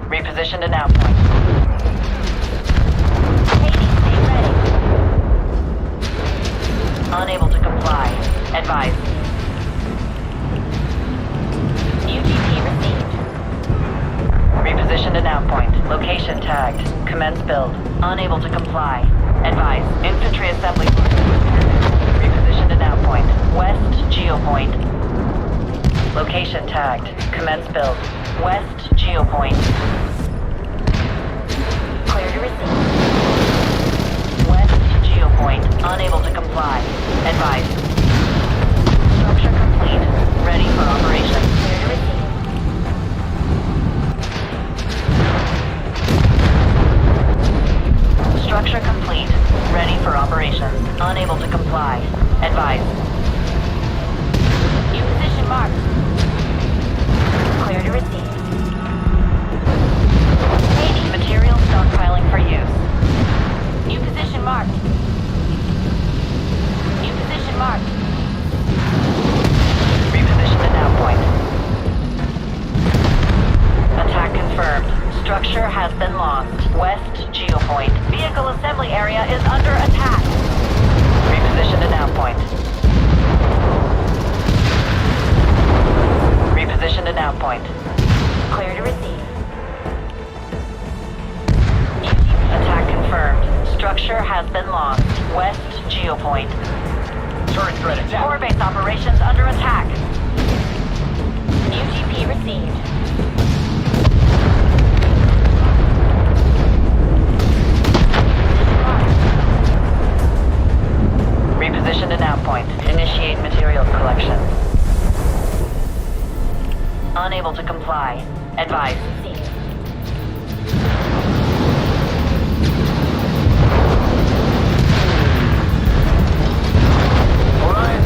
Reposition to nav point. Hades, stay ready. Unable to comply. Advise. New GP received. Reposition to nav point. Location tagged. Commence build. Unable to comply. Advise. Infantry assembly. Reposition to nav point. West Geopoint. Location tagged. Commence build. West Geopoint. Clear to receive. West Geopoint. Unable to comply. Advise. Structure complete. Ready for operation. Clear to receive. Structure complete. Ready for operations. Unable to comply. Advise. New position marked. Clear to receive. Hades material stockpiling for use. New position marked. New position marked. Reposition to nav point. Attack confirmed. Structure has been lost. West Geopoint. Vehicle assembly area is under attack. Reposition to nav point. Reposition to nav point. Clear to receive. Attack confirmed. Structure has been lost. West Geopoint. Turret threat attack. Core base operations under attack. New GP received. Reposition to nav point. Initiate materials collection. Unable to comply. Advise. Orion.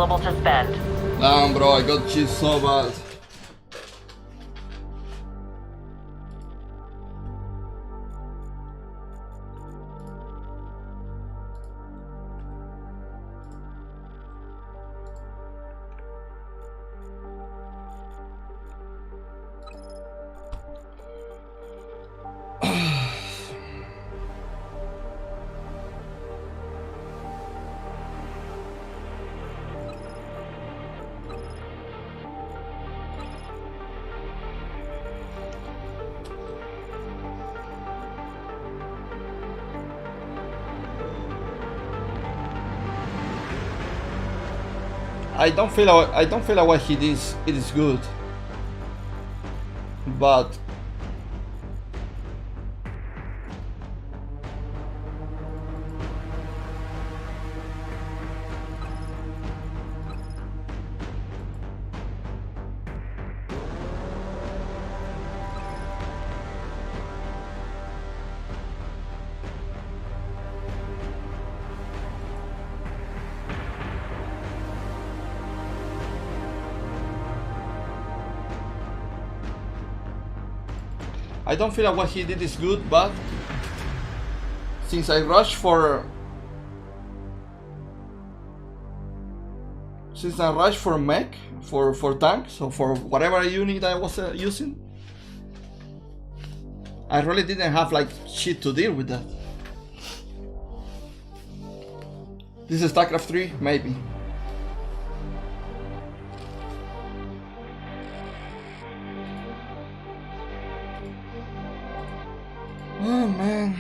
available to spend. Damn, bro, I got cheese so bad. I don't feel like what he did it is good, but I don't feel like what he did is good, but since I rushed for mech, for tanks, or for whatever unit I was using, I really didn't have like shit to deal with that. This is StarCraft 3, maybe. Oh man.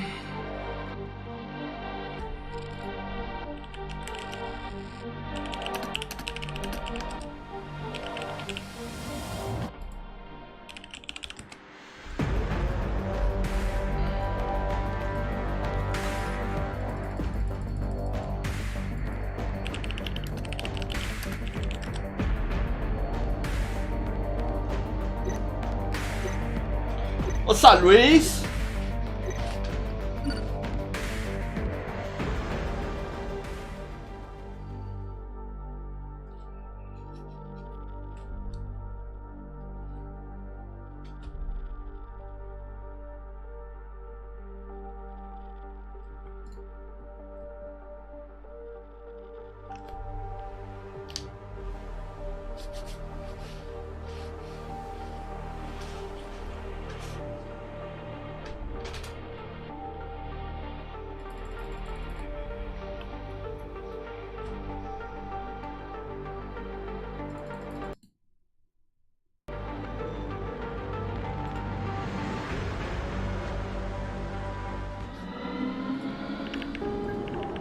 What's up, Luis?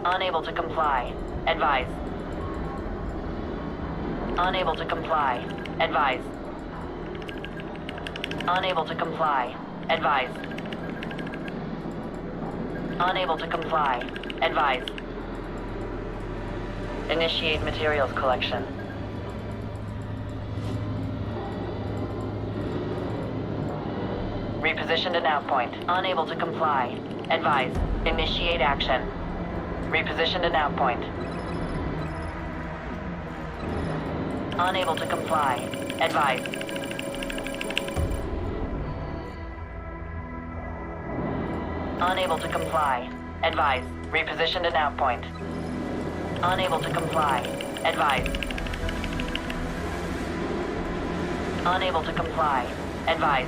Unable to comply. Advise. Unable to comply. Advise. Unable to comply. Advise. Unable to comply. Advise. Initiate materials collection. Reposition to nav point. Unable to comply. Advise. Initiate action. Reposition to nav point. Unable to comply. Advise. Unable to comply. Advise. Reposition to nav point. Unable to comply. Advise. Unable to comply. Advise.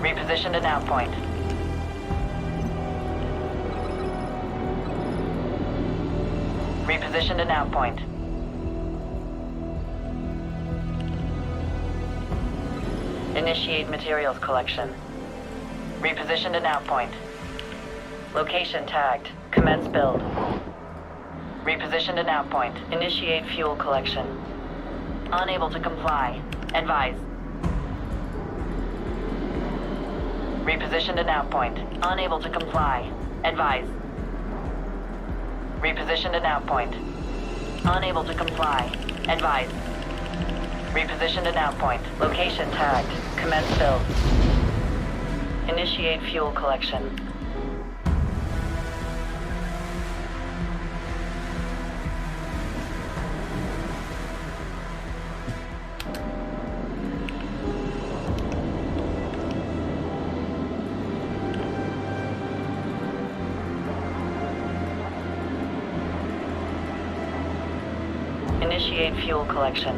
Reposition to nav point. Reposition to nav point. Initiate materials collection. Reposition to nav point. Location tagged. Commence build. Reposition to nav point. Initiate fuel collection. Unable to comply. Advise. Repositioned at nav point. Unable to comply. Advise. Repositioned at nav point. Unable to comply. Advise. Repositioned at nav point. Location tagged. Commence build. Initiate fuel collection. Initiate fuel collection.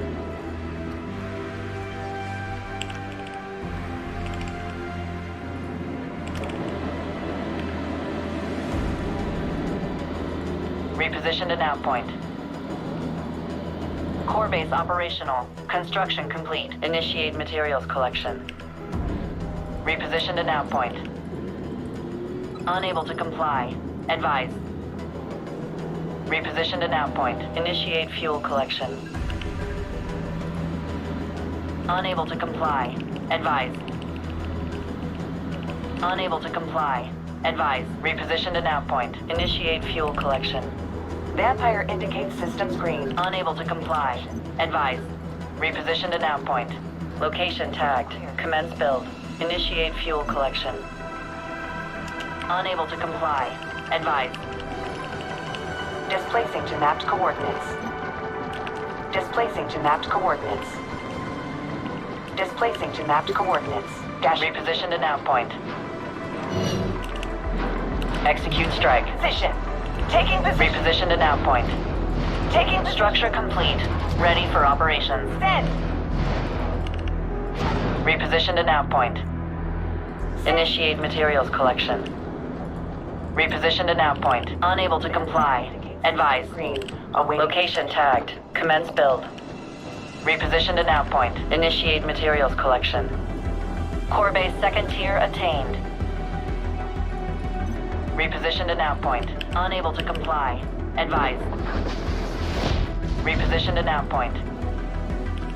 Repositioned at nav point. Core base operational. Construction complete. Initiate materials collection. Repositioned at nav point. Unable to comply. Advise. Repositioned at nav point. Initiate fuel collection. Unable to comply. Advise. Unable to comply. Advise. Repositioned at nav point. Initiate fuel collection. Vampire indicates systems green. Unable to comply. Advise. Repositioned at nav point. Location tagged. Commence build. Initiate fuel collection. Unable to comply. Advise. Displacing to mapped coordinates. Displacing to mapped coordinates. Displacing to mapped coordinates. Repositioned at nav point. Execute strike. Position. Taking position. Repositioned at nav point. Taking structure complete. Ready for operations. Send. Repositioned at nav point. Initiate materials collection. Repositioned at nav point. Unable to comply. Advise. Green. Await. Location tagged. Commence build. Repositioned at nav point. Initiate materials collection. Core base second tier attained. Repositioned at nav point. Unable to comply. Advise. Repositioned at nav point.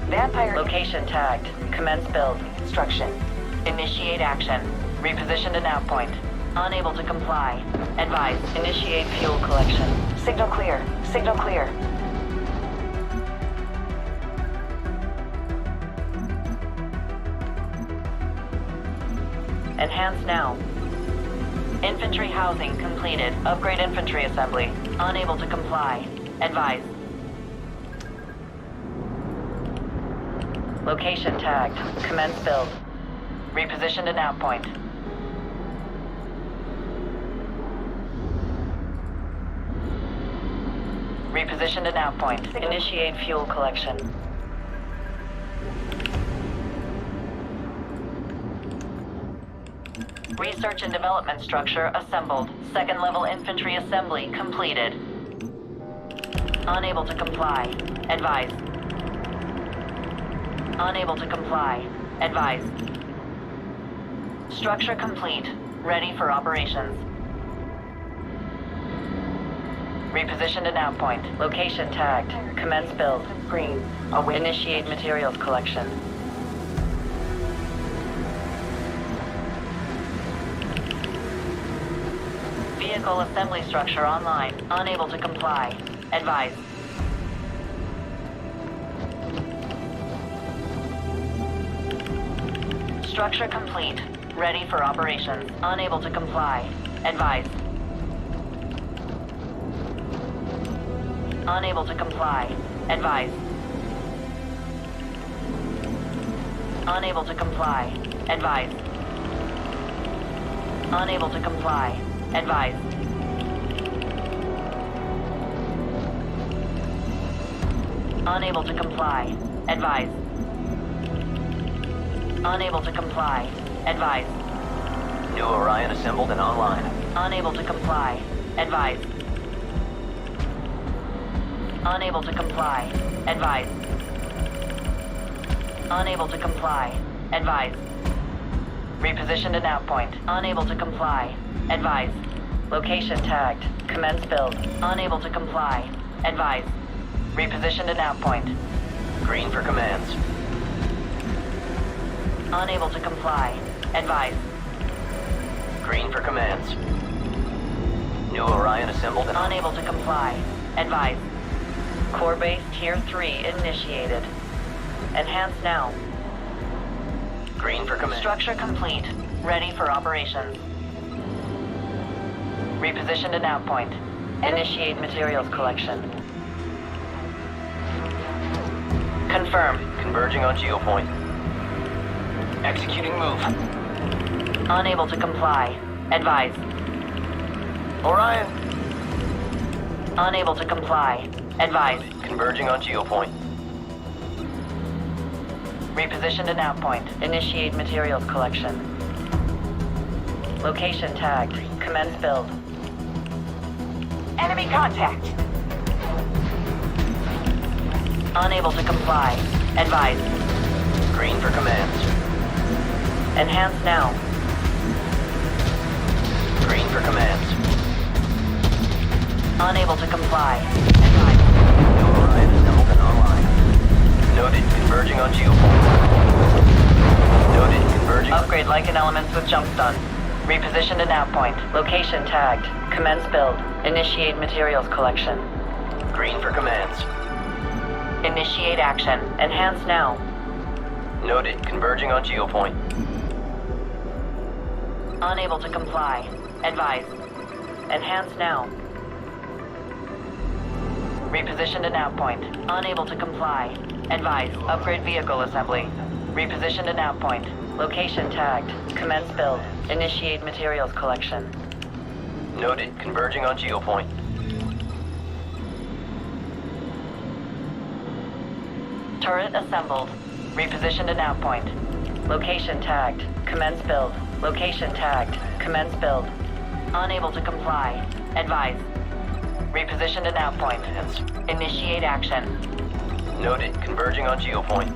Vampire. Location tagged. Commence build. Construction. Initiate action. Repositioned at nav point. Unable to comply. Advise. Initiate fuel collection. Signal clear. Signal clear. Enhance now. Infantry housing completed. Upgrade infantry assembly. Unable to comply. Advise. Location tagged. Commence build. Repositioned at nav point. Repositioned at nav point. Initiate fuel collection. Research and development structure assembled. Second level infantry assembly completed. Unable to comply. Advise. Unable to comply. Advise. Structure complete. Ready for operations. Repositioned at nav point. Location tagged. Commence build. Green. Initiate materials collection. Vehicle assembly structure online. Unable to comply. Advise. Structure complete. Ready for operations. Unable to comply. Advise. Unable to comply. Advise. Unable to comply. Advise. Unable to comply. Advise. Unable to comply. Advise. Unable to comply. Advise. New Orion assembled and online. Unable to comply. Advise. Unable to comply. Advise. Unable to comply. Advise. Repositioned at nav point. Unable to comply. Advise. Location tagged. Commence build. Unable to comply. Advise. Repositioned at nav point. Green for commands. Unable to comply. Advise. Green for commands. New Orion assembled and Unable to comply. Advise. Core base Tier 3 initiated. Enhance now. Green for command. Structure complete. Ready for operations. Reposition to nav point. Initiate materials collection. Confirm. Converging on geopoint. Executing move. Unable to comply. Advise. Orion. Unable to comply. Advise. Converging on geopoint. Reposition to nav point. Initiate materials collection. Location tagged. Commence build. Enemy contact. Unable to comply. Advise. Green for commands. Enhance now. Green for commands. Unable to comply. New Orion assembled and online. Noted. Converging on geopoint. Noted. Converging. Upgrade Lycan elements with jump stun. Reposition to nav point. Location tagged. Commence build. Initiate materials collection. Green for commands. Initiate action. Enhance now. Noted. Converging on geopoint. Unable to comply. Advise. Enhance now. Reposition to nav point. Unable to comply. Advise. Upgrade vehicle assembly. Reposition to nav point. Location tagged. Commence build. Initiate materials collection. Noted. Converging on geopoint. Turret assembled. Reposition to nav point. Location tagged. Commence build. Location tagged. Commence build. Unable to comply. Advise. Reposition to nav point. Initiate action. Noted. Converging on geopoint.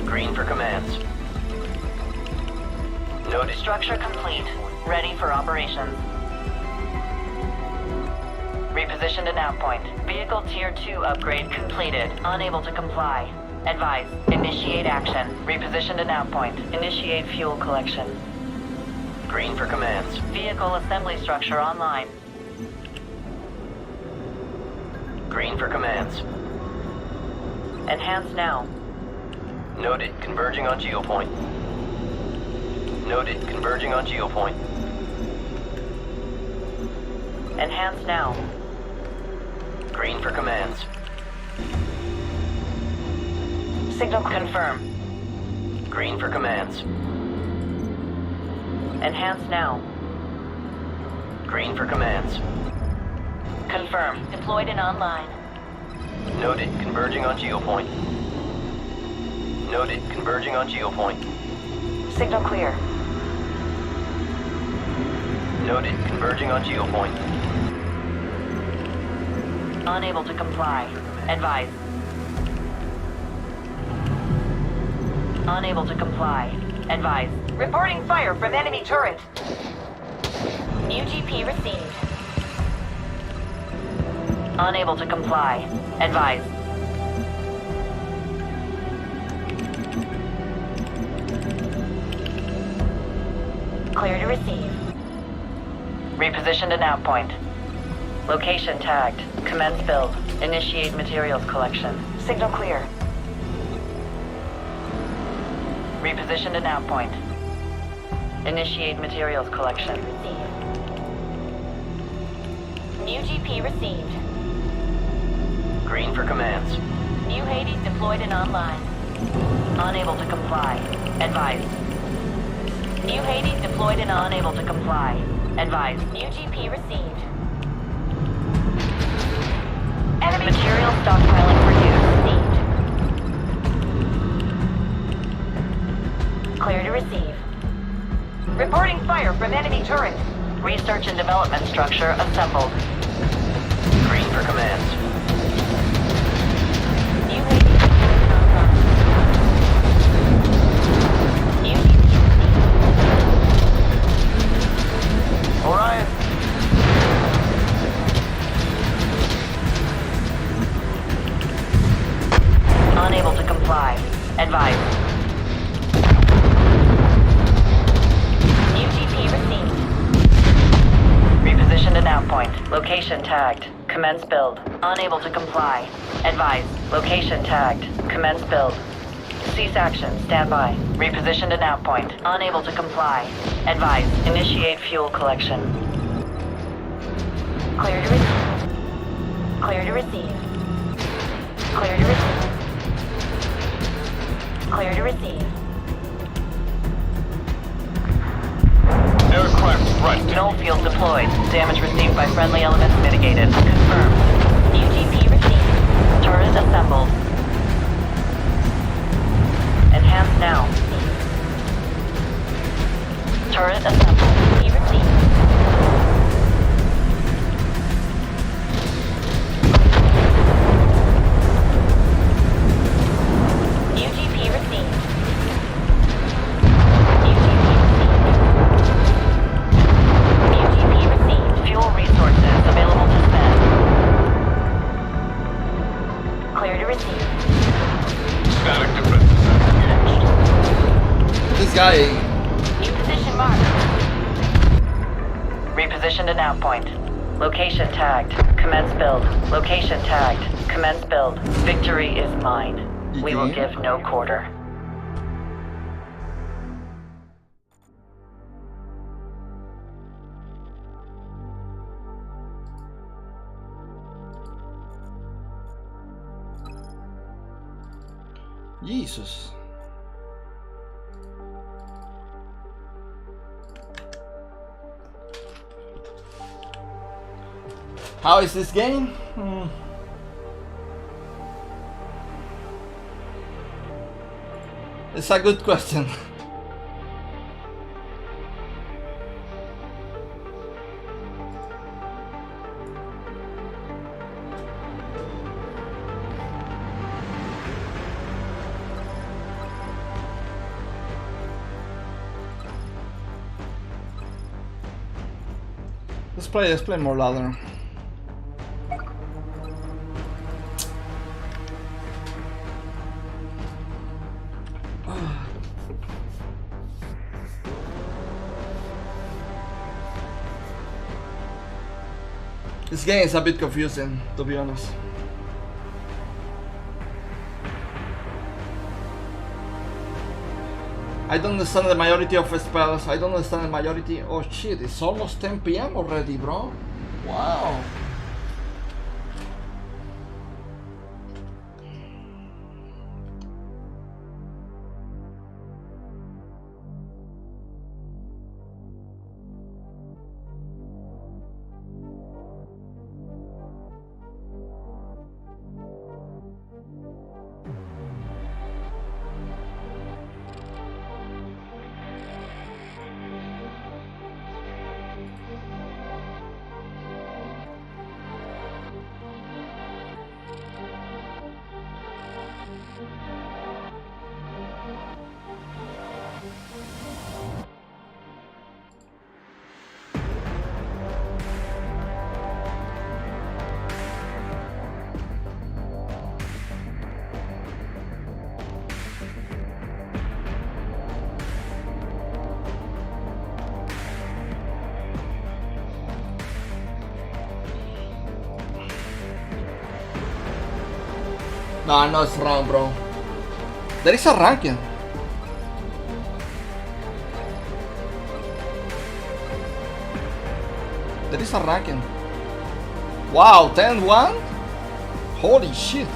Green for commands. Noted. Structure complete. Ready for operations. Reposition to nav point. Vehicle Tier 2 upgrade completed. Unable to comply. Advise. Initiate action. Reposition to nav point. Initiate fuel collection. Green for commands. Vehicle assembly structure online. Green for commands. Enhance now. Noted. Converging on geopoint. Noted. Converging on geopoint. Enhance now. Green for commands. Signal confirm. Green for commands. Enhance now. Green for commands. Confirm. Deployed and online. Noted. Converging on geopoint. Noted. Converging on geopoint. Signal clear. Noted. Converging on geopoint. Unable to comply. Advise. Unable to comply. Advise. Reporting fire from enemy turret. UGP received. Unable to comply. Advise. Clear to receive. Reposition to nav point. Location tagged. Commence build. Initiate materials collection. Signal clear. Reposition to nav point. Initiate materials collection. New GP received. Green for commands. New Hades deployed and online. Unable to comply. Advise. New Hades deployed and unable to comply. Advise. New GP received. Enemy material stockpiling for use. Clear to receive. Reporting fire from enemy turret. Research and development structure assembled. Green for commands. New Hades deployed and online. New GP received. Orion. Advise. UGP received. Repositioned an outpoint. Location tagged. Commence build. Unable to comply. Advise. Location tagged. Commence build. Cease action. Stand by. Repositioned an outpoint. Unable to comply. Advise. Initiate fuel collection. Clear to receive. Clear to receive. Clear to receive. Clear to receive. Aircraft right. Null field deployed. Damage received by friendly elements mitigated. Confirmed. UGP received. Turret assembled. Enhance now. Turret assembled. UGP received. UGP received. UGP received. Fuel resources available to spend. Clear to receive. Static defense. This guy. New position marked. Repositioned an outpoint. Location tagged. Commence build. Location tagged. Commence build. Victory is mine. We will give no quarter. Jesus. How is this game? It's a good question. Let's play more ladder. This game is a bit confusing, to be honest. I don't understand the majority of spells. I don't understand the majority. Oh shit, it's almost 10 PM already, bro. Wow. No, I know it's wrong, bro. There is a ranking. There is a ranking. Wow, 10-1? Holy shit.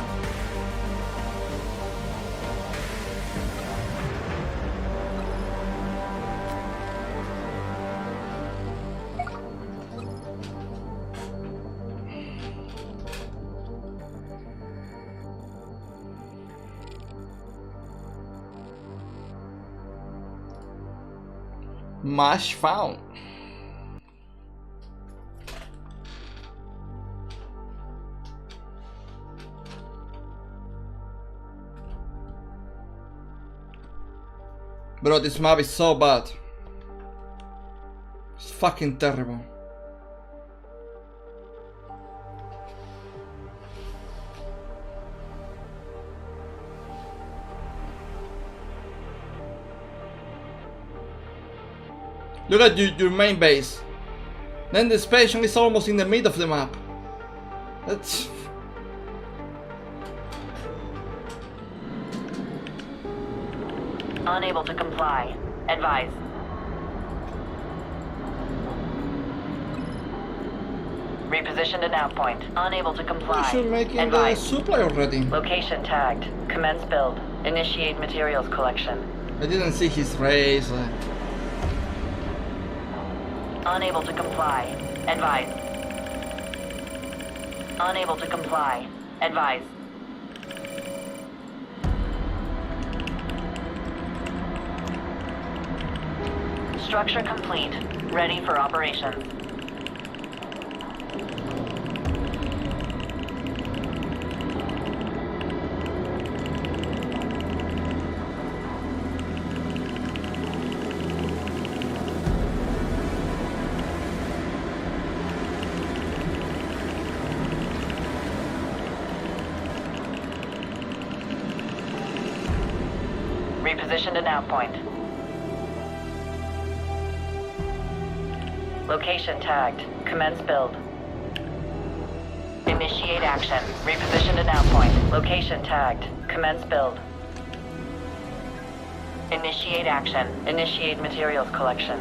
Match found. Bro, this map is so bad. It's fucking terrible. Look at your main base. Then the station is almost in the middle of the map. That's... Unable to comply. Advise. Reposition to nav point. Unable to comply. You should make it the Advise. supply already. Location tagged. Commence build. Initiate materials collection. I didn't see his race. Unable to comply. Advise. Unable to comply. Advise. Structure complete. Ready for operations. Reposition to nav point. Location tagged. Commence build. Initiate action. Reposition to nav point. Location tagged. Commence build. Initiate action. Initiate materials collection.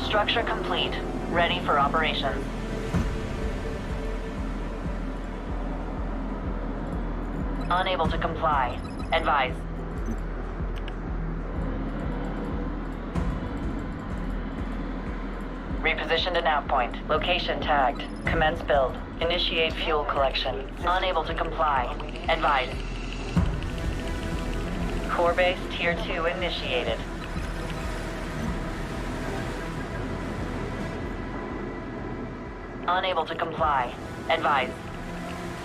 Structure complete. Ready for operations. Unable to comply. Advise. Reposition to nav point. Location tagged. Commence build. Initiate fuel collection. Unable to comply. Advise. Core base tier 2 initiated. Unable to comply. Advise.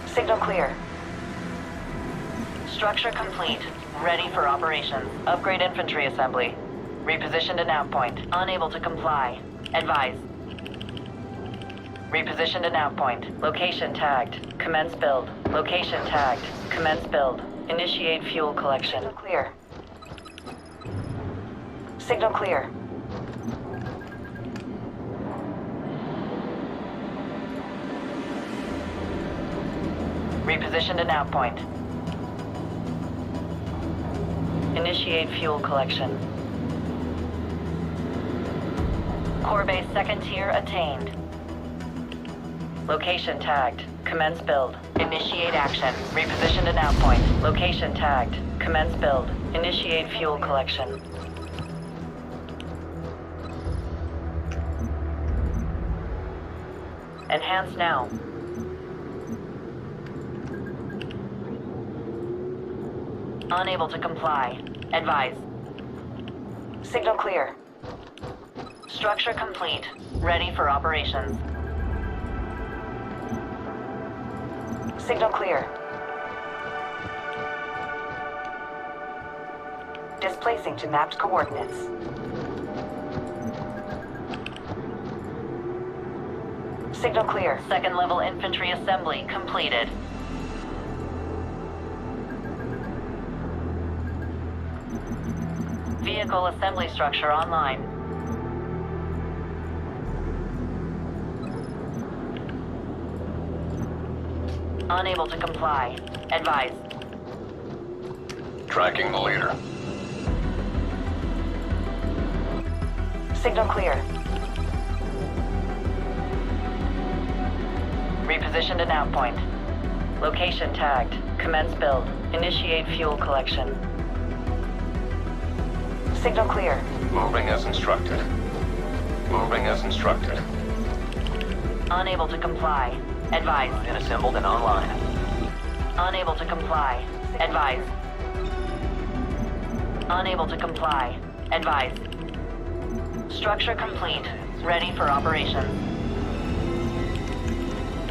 Signal clear. Structure complete. Ready for operations. Upgrade infantry assembly. Reposition to nav point. Unable to comply. Advise. Reposition to nav point. Location tagged. Commence build. Location tagged. Commence build. Initiate fuel collection. Clear. Signal clear. Reposition to nav point. Initiate fuel collection. Core base second tier attained. Location tagged. Commence build. Initiate action. Reposition to nav point. Location tagged. Commence build. Initiate fuel collection. Enhance now. Unable to comply. Advise. Signal clear. Structure complete. Ready for operations. Signal clear. Displacing to mapped coordinates. Signal clear. Second level infantry assembly completed. Vehicle assembly structure online. Unable to comply. Advise. Tracking the leader. Signal clear. Reposition to nav point. Location tagged. Commence build. Initiate fuel collection. Signal clear. Moving as instructed. Moving as instructed. Unable to comply. Advise. Been assembled and online. Unable to comply. Advise. Unable to comply. Advise. Structure complete. Ready for operations.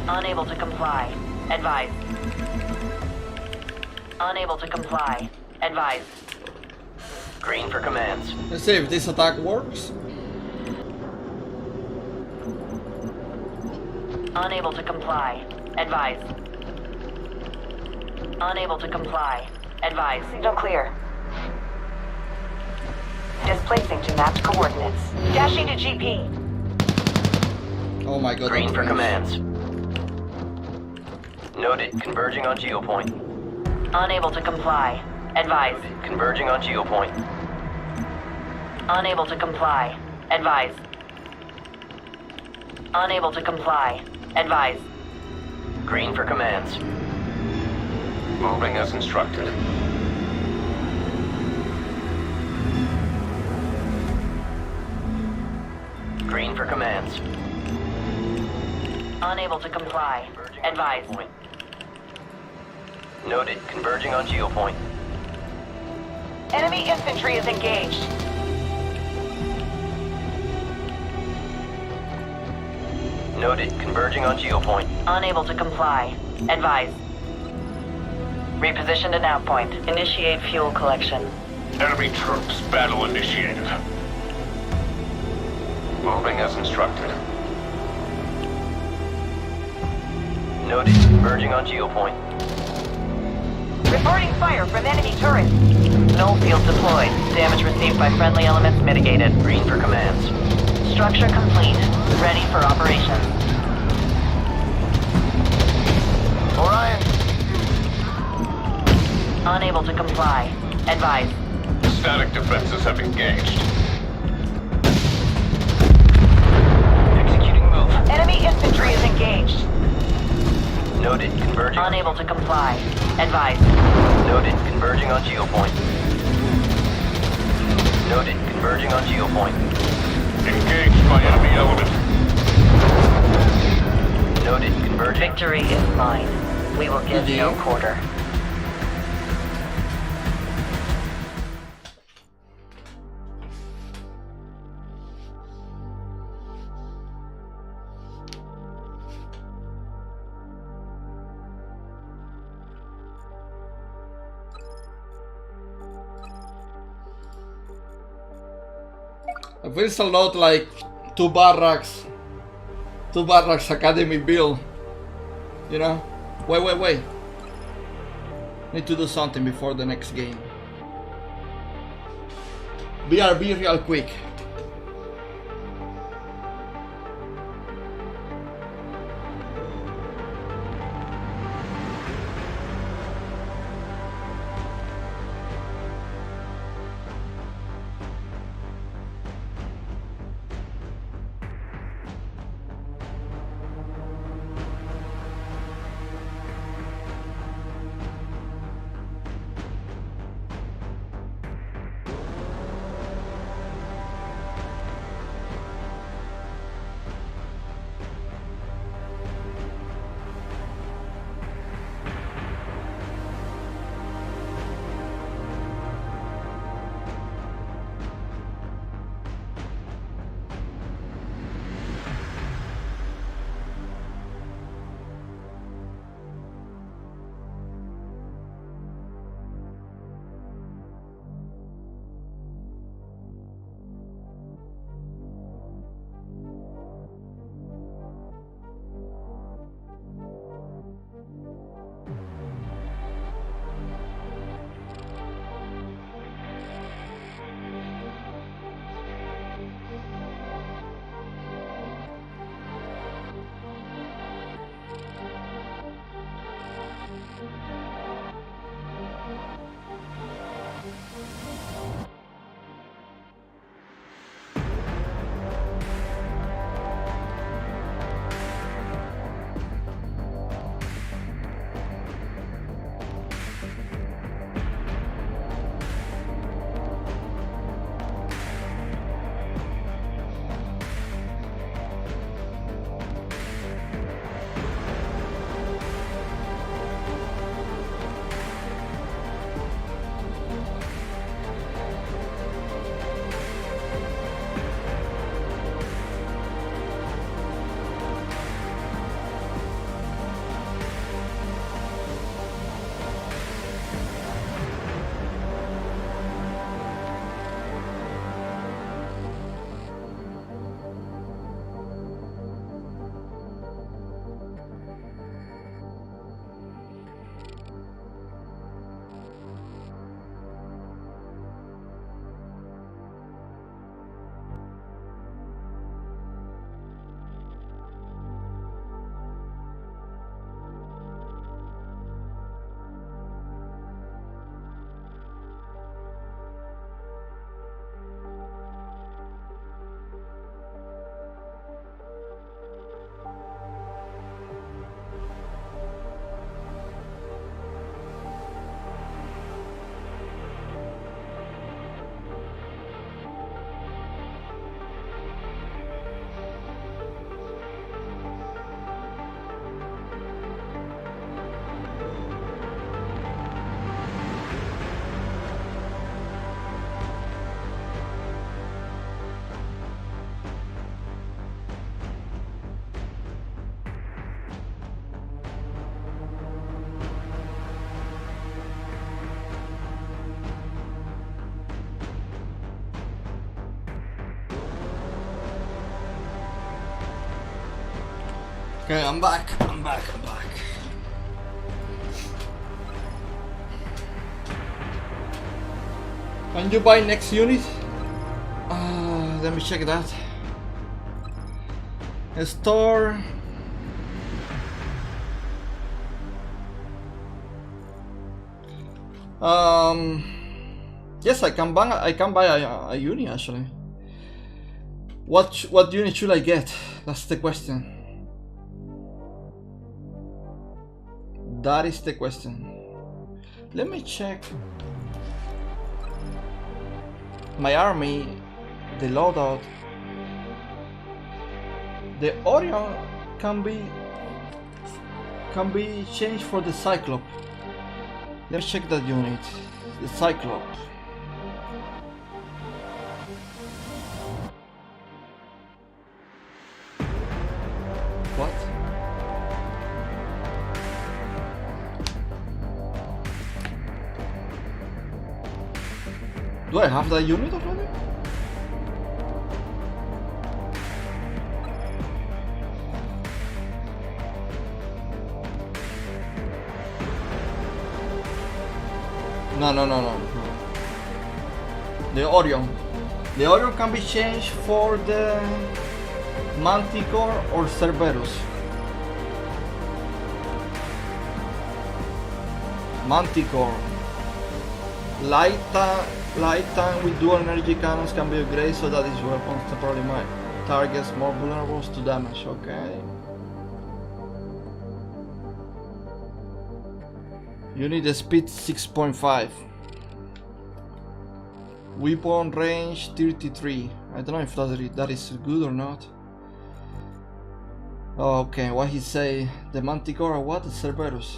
Unable to comply. Advise. Unable to comply. Advise. Green for commands. Let's see if this attack works. Unable to comply. Advise. Unable to comply. Advise. Signal clear. Displacing to mapped coordinates. Dashing to GP. Oh my god. Green for commands. Noted. Converging on geopoint. Unable to comply. Advise. Noted. Converging on geopoint. Unable to comply. Advise. Unable to comply. Advise. Green for commands. Moving as instructed. Green for commands. Unable to comply. Advise. Noted. Converging on geopoint. Enemy infantry is engaged. Noted. Converging on geopoint. Unable to comply. Advise. Repositioned an outpoint. Initiate fuel collection. Enemy troops battle initiated. Moving as instructed. Noted. Converging on geopoint. Reporting fire from enemy turret. Null field deployed. Damage received by friendly elements mitigated. Green for commands. Structure complete. Ready for operations. Orion. Unable to comply. Advise. Static defenses have engaged. Executing move. Enemy infantry is engaged. Noted. Converging. Unable to comply. Advise. Noted. Converging on geopoint. Noted. Converging on geopoint. Engaged by enemy element. Noted. Converging. Victory is mine. We will give no quarter. It feels a lot like two barracks academy build. You know? Wait. Need to do something before the next game. BRB real quick. Okay, I'm back. Can you buy next unit? Let me check that. Store. Yes, I can buy a unit actually. What unit should I get? That's the question. That is the question. Let me check my army, the loadout. The Orion can be changed for the Cyclops. Let me check that unit. The Cyclops. What? Do I have that unit already? No. The Orion. The Orion can be changed for the Manticore or Cerberus. Manticore. Light tank with dual energy cannons can be upgraded so that its weapons temporarily might targets more vulnerable to damage. Okay. You need a speed 6.5. Weapon range 33. I don't know if that is good or not. Okay, what he say? The Manticore or what? The Cerberus.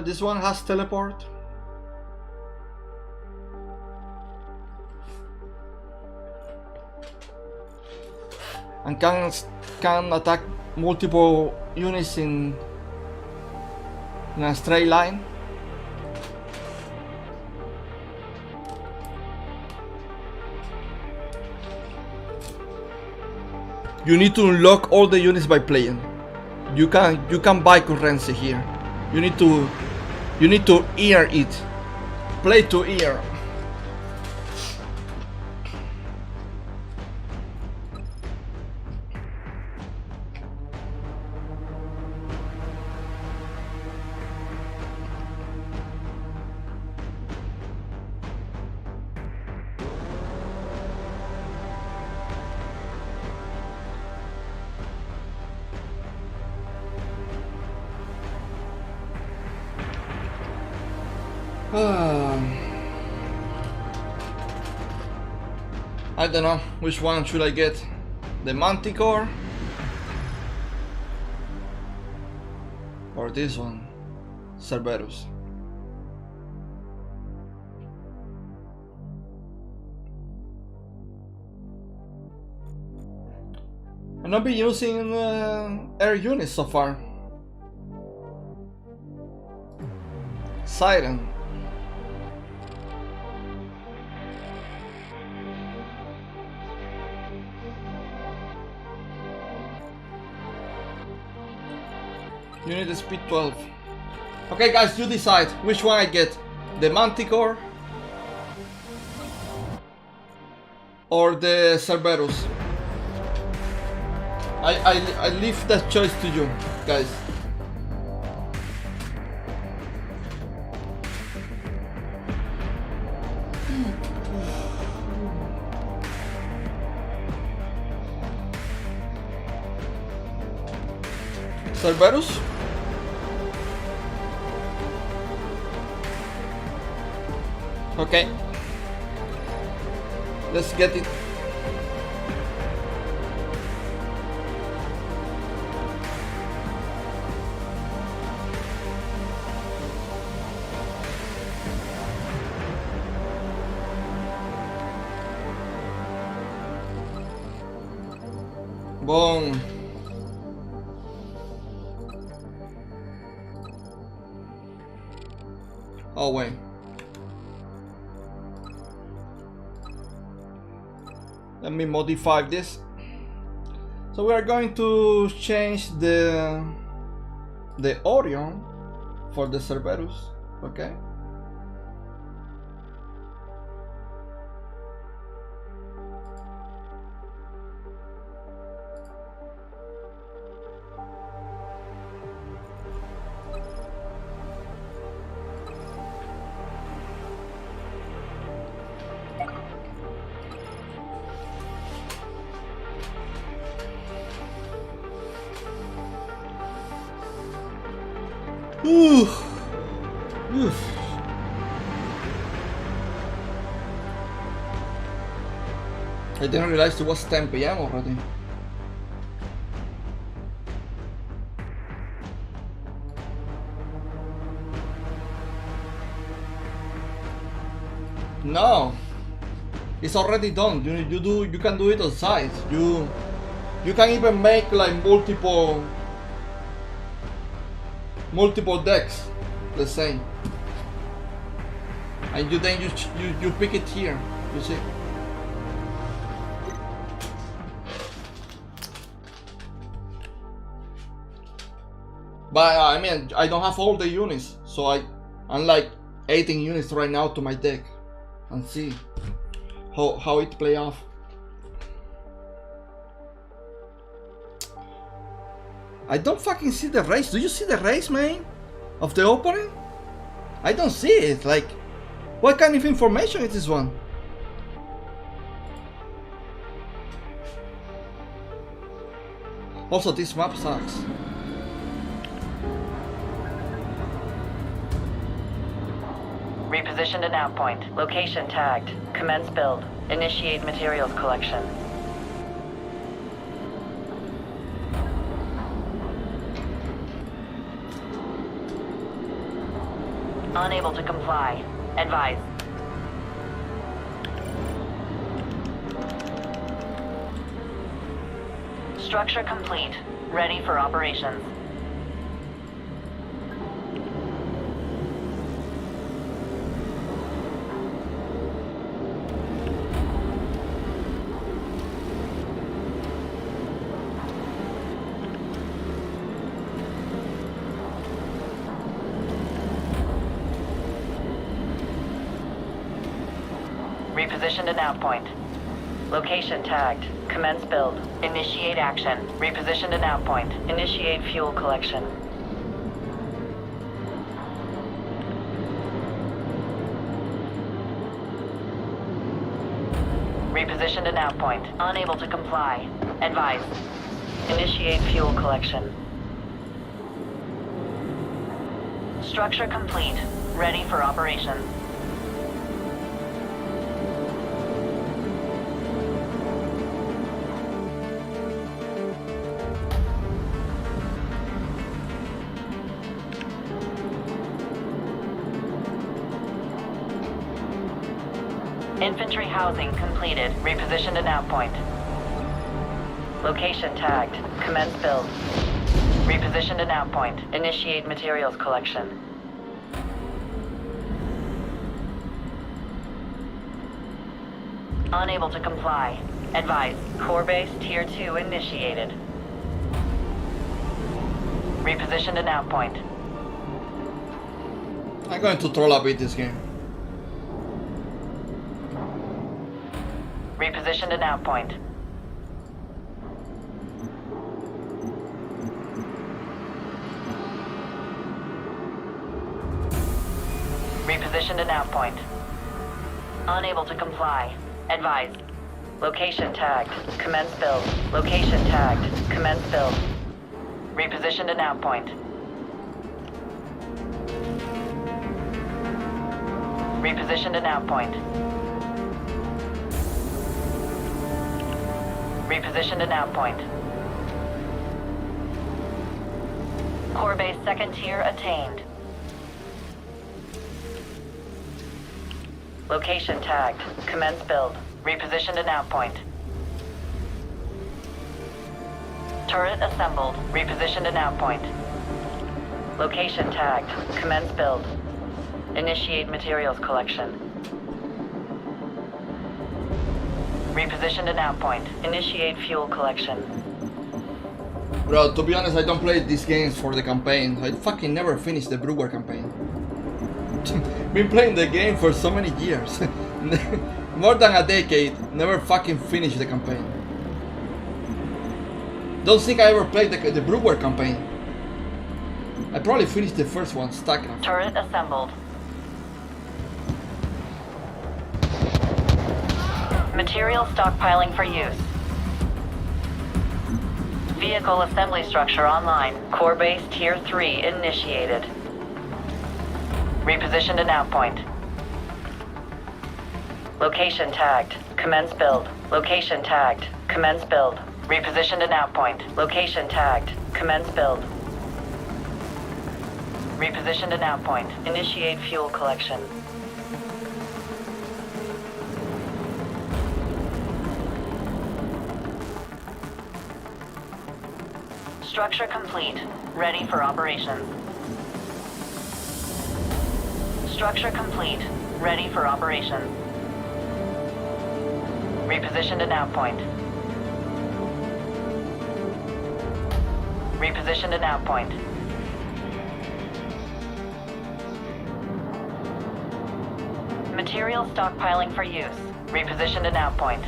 This one has teleport. And can attack multiple units in a straight line. You need to unlock all the units by playing. You can buy currency here. You need to ear it. Play to ear. I don't know which one should I get. The Manticore or this one, Cerberus. I've not been using air units so far. Siren. You need a speed 12. Okay guys, you decide which one I get. The Manticore or the Cerberus. I leave that choice to you guys. Cerberus? Okay. Let's get it. Boom. Oh wait. Let me modify this. So we are going to change the Orion for the Cerberus, okay? I didn't realize it was 10 PM already. No, it's already done. You can do it on site. You can even make like multiple decks, let's say, and then you pick it here. You see. But I mean, I don't have all the units, so I'm like 18 units right now to my deck, and see how it play off. I don't fucking see the race. Do you see the race, man, of the opening? I don't see it. Like, what kind of information is this one? Also, this map sucks. Repositioned an out point. Location tagged. Commence build. Initiate materials collection. Unable to comply. Advise. Structure complete. Ready for operations. Repositioned an out point. Location tagged. Commence build. Initiate action. Repositioned an out point. Initiate fuel collection. Repositioned an out point. Unable to comply. Advise. Initiate fuel collection. Structure complete. Ready for operations. Infantry housing completed. Repositioned an out point. Location tagged. Commence build. Repositioned an out point. Initiate materials collection. Unable to comply. Advise. Core base tier 2 initiated. Repositioned an out point. I'm going to troll a bit this game. Repositioned an out point. Repositioned an out point. Unable to comply. Advise. Location tagged. Commence build. Location tagged. Commence build. Repositioned an out point. Repositioned an out point. Repositioned an out point. Core base second tier attained. Location tagged. Commence build. Repositioned an out point. Turret assembled. Repositioned an out point. Location tagged. Commence build. Initiate materials collection. Reposition to nav point. Initiate fuel collection. Bro, to be honest, I don't play these games for the campaign. I fucking never finished the Brewer campaign. Been playing the game for so many years. More than a decade, never fucking finished the campaign. Don't think I ever played the Brewer campaign. I probably finished the first one, StarCraft. Turret assembled. Material stockpiling for use. Vehicle assembly structure online. Core base tier 3 initiated. Reposition to nav point. Location tagged. Commence build. Location tagged. Commence build. Reposition to nav point. Location tagged. Commence build. Reposition to nav point. Initiate fuel collection. Structure complete. Ready for operations. Structure complete. Ready for operations. Reposition to nav point. Reposition to nav point. Material stockpiling for use. Reposition to nav point.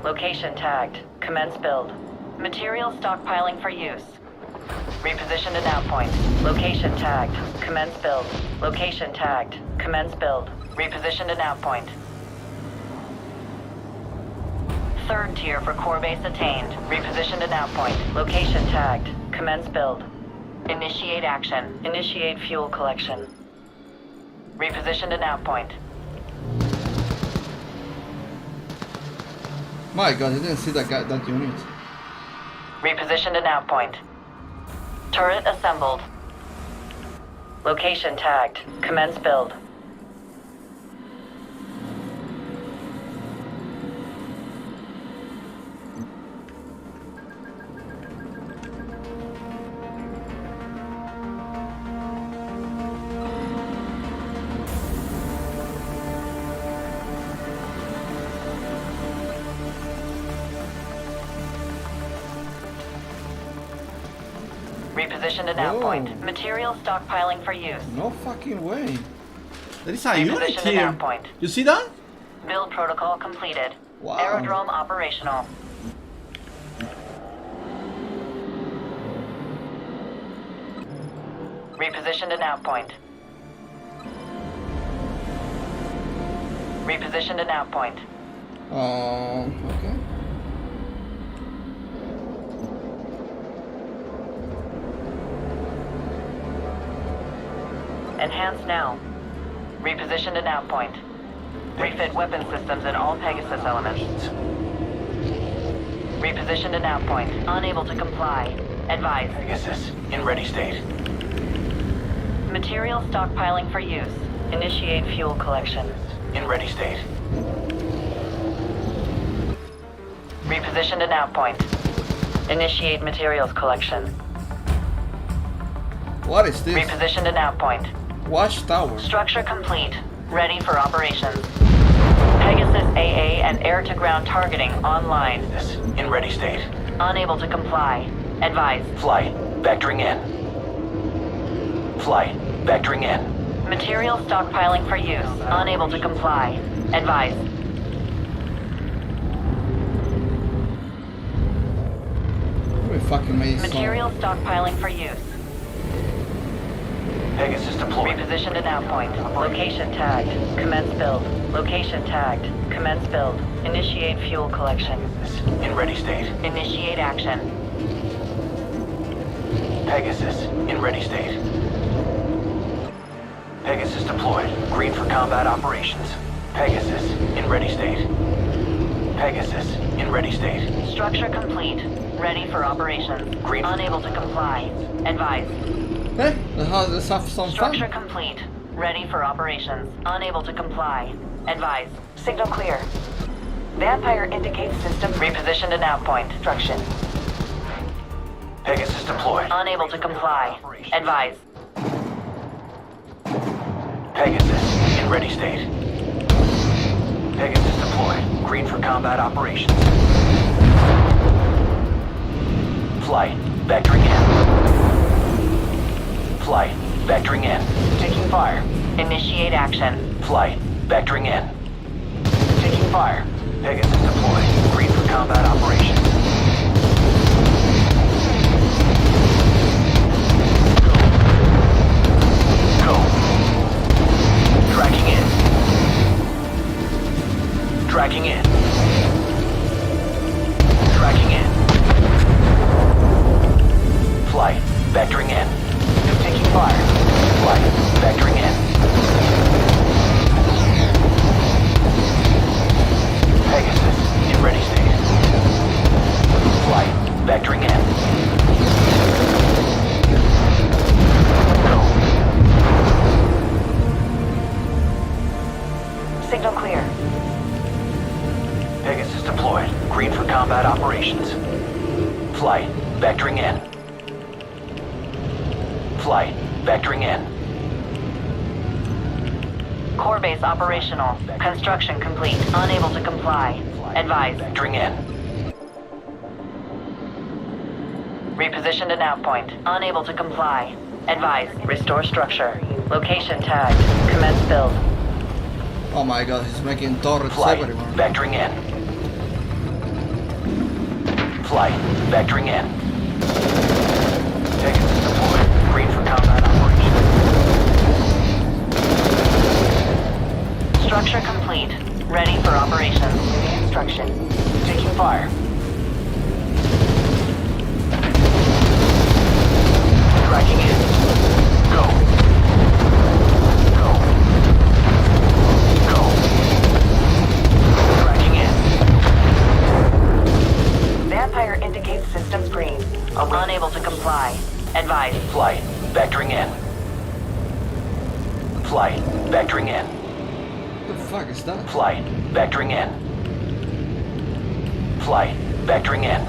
Location tagged. Commence build. Material stockpiling for use. Reposition to nav point. Location tagged. Commence build. Location tagged. Commence build. Reposition to nav point. Third tier for core base attained. Reposition to nav point. Location tagged. Commence build. Initiate action. Initiate fuel collection. Reposition to nav point. My god, I didn't see that guy, that unit. Reposition to nav point. Turret assembled. Location tagged. Commence build. Reposition to nav point. Material stockpiling for use. No fucking way. There is a unit Reposition to here. nav point. You see that? Build protocol completed. Wow. Aerodrome operational. Reposition to nav point. Reposition to nav point. Okay. Enhance now. Reposition to nav point. Refit weapon systems and all Pegasus elements. Reposition to nav point. Unable to comply. Advise. Pegasus, in ready state. Material stockpiling for use. Initiate fuel collection. In ready state. Reposition to nav point. Initiate materials collection. What is this? Reposition to nav point. Watchtower. Structure complete. Ready for operations. Pegasus AA and air-to-ground targeting online. In ready state. Unable to comply. Advise. Flight, vectoring in. Flight, vectoring in. Material stockpiling for use. Unable to comply. Advise. We fucking made some. Material stockpiling for use. Pegasus deployed. Reposition to nav point. Location tagged. Commence build. Location tagged. Commence build. Initiate fuel collection. In ready state. Initiate action. Pegasus, in ready state. Pegasus deployed. Green for combat operations. Pegasus, in ready state. Pegasus, in ready state. Structure complete. Ready for operations. Green. Unable to comply. Advise. Hey, let's have some Structure fun. complete. Ready for operations. Unable to comply. Advise. Signal clear. Vampire indicates system. Reposition to nav point. Instruction. Pegasus deployed. Unable to comply. Advise. Pegasus, in in ready state. Pegasus deployed. Green for combat operations. Flight. Vectoring in. Flight. Vectoring in. Taking fire. Initiate action. Flight. Vectoring in. Taking fire. Pegasus deployed. Green for combat operations. Go. Tracking in. Tracking in. Tracking in. Flight. Vectoring in. Taking fire. Flight. Vectoring in. Pegasus in ready state. Flight. Vectoring in. Go. Signal clear. Pegasus deployed. Green for combat operations. Flight. Vectoring in. Flight. Vectoring in. Core base operational. Construction complete. Unable to comply. Advise. Vectoring in. Repositioned to nav point. Unable to comply. Advise. Restore structure. Location tagged. Commence build. Oh my god, he's making turrets Flight. everywhere. Vectoring in. Flight. Vectoring in. Pegasus deployed. Green for combat operations. Structure complete. Ready for operations. Instruction. Taking fire. Tracking in. Go. Go. Go. Tracking in. Vampire indicates systems green. Unable to comply. Advise. Flight. Vectoring in. Flight. Vectoring in. What the fuck is that? Flight. Vectoring in. Flight. Vectoring in.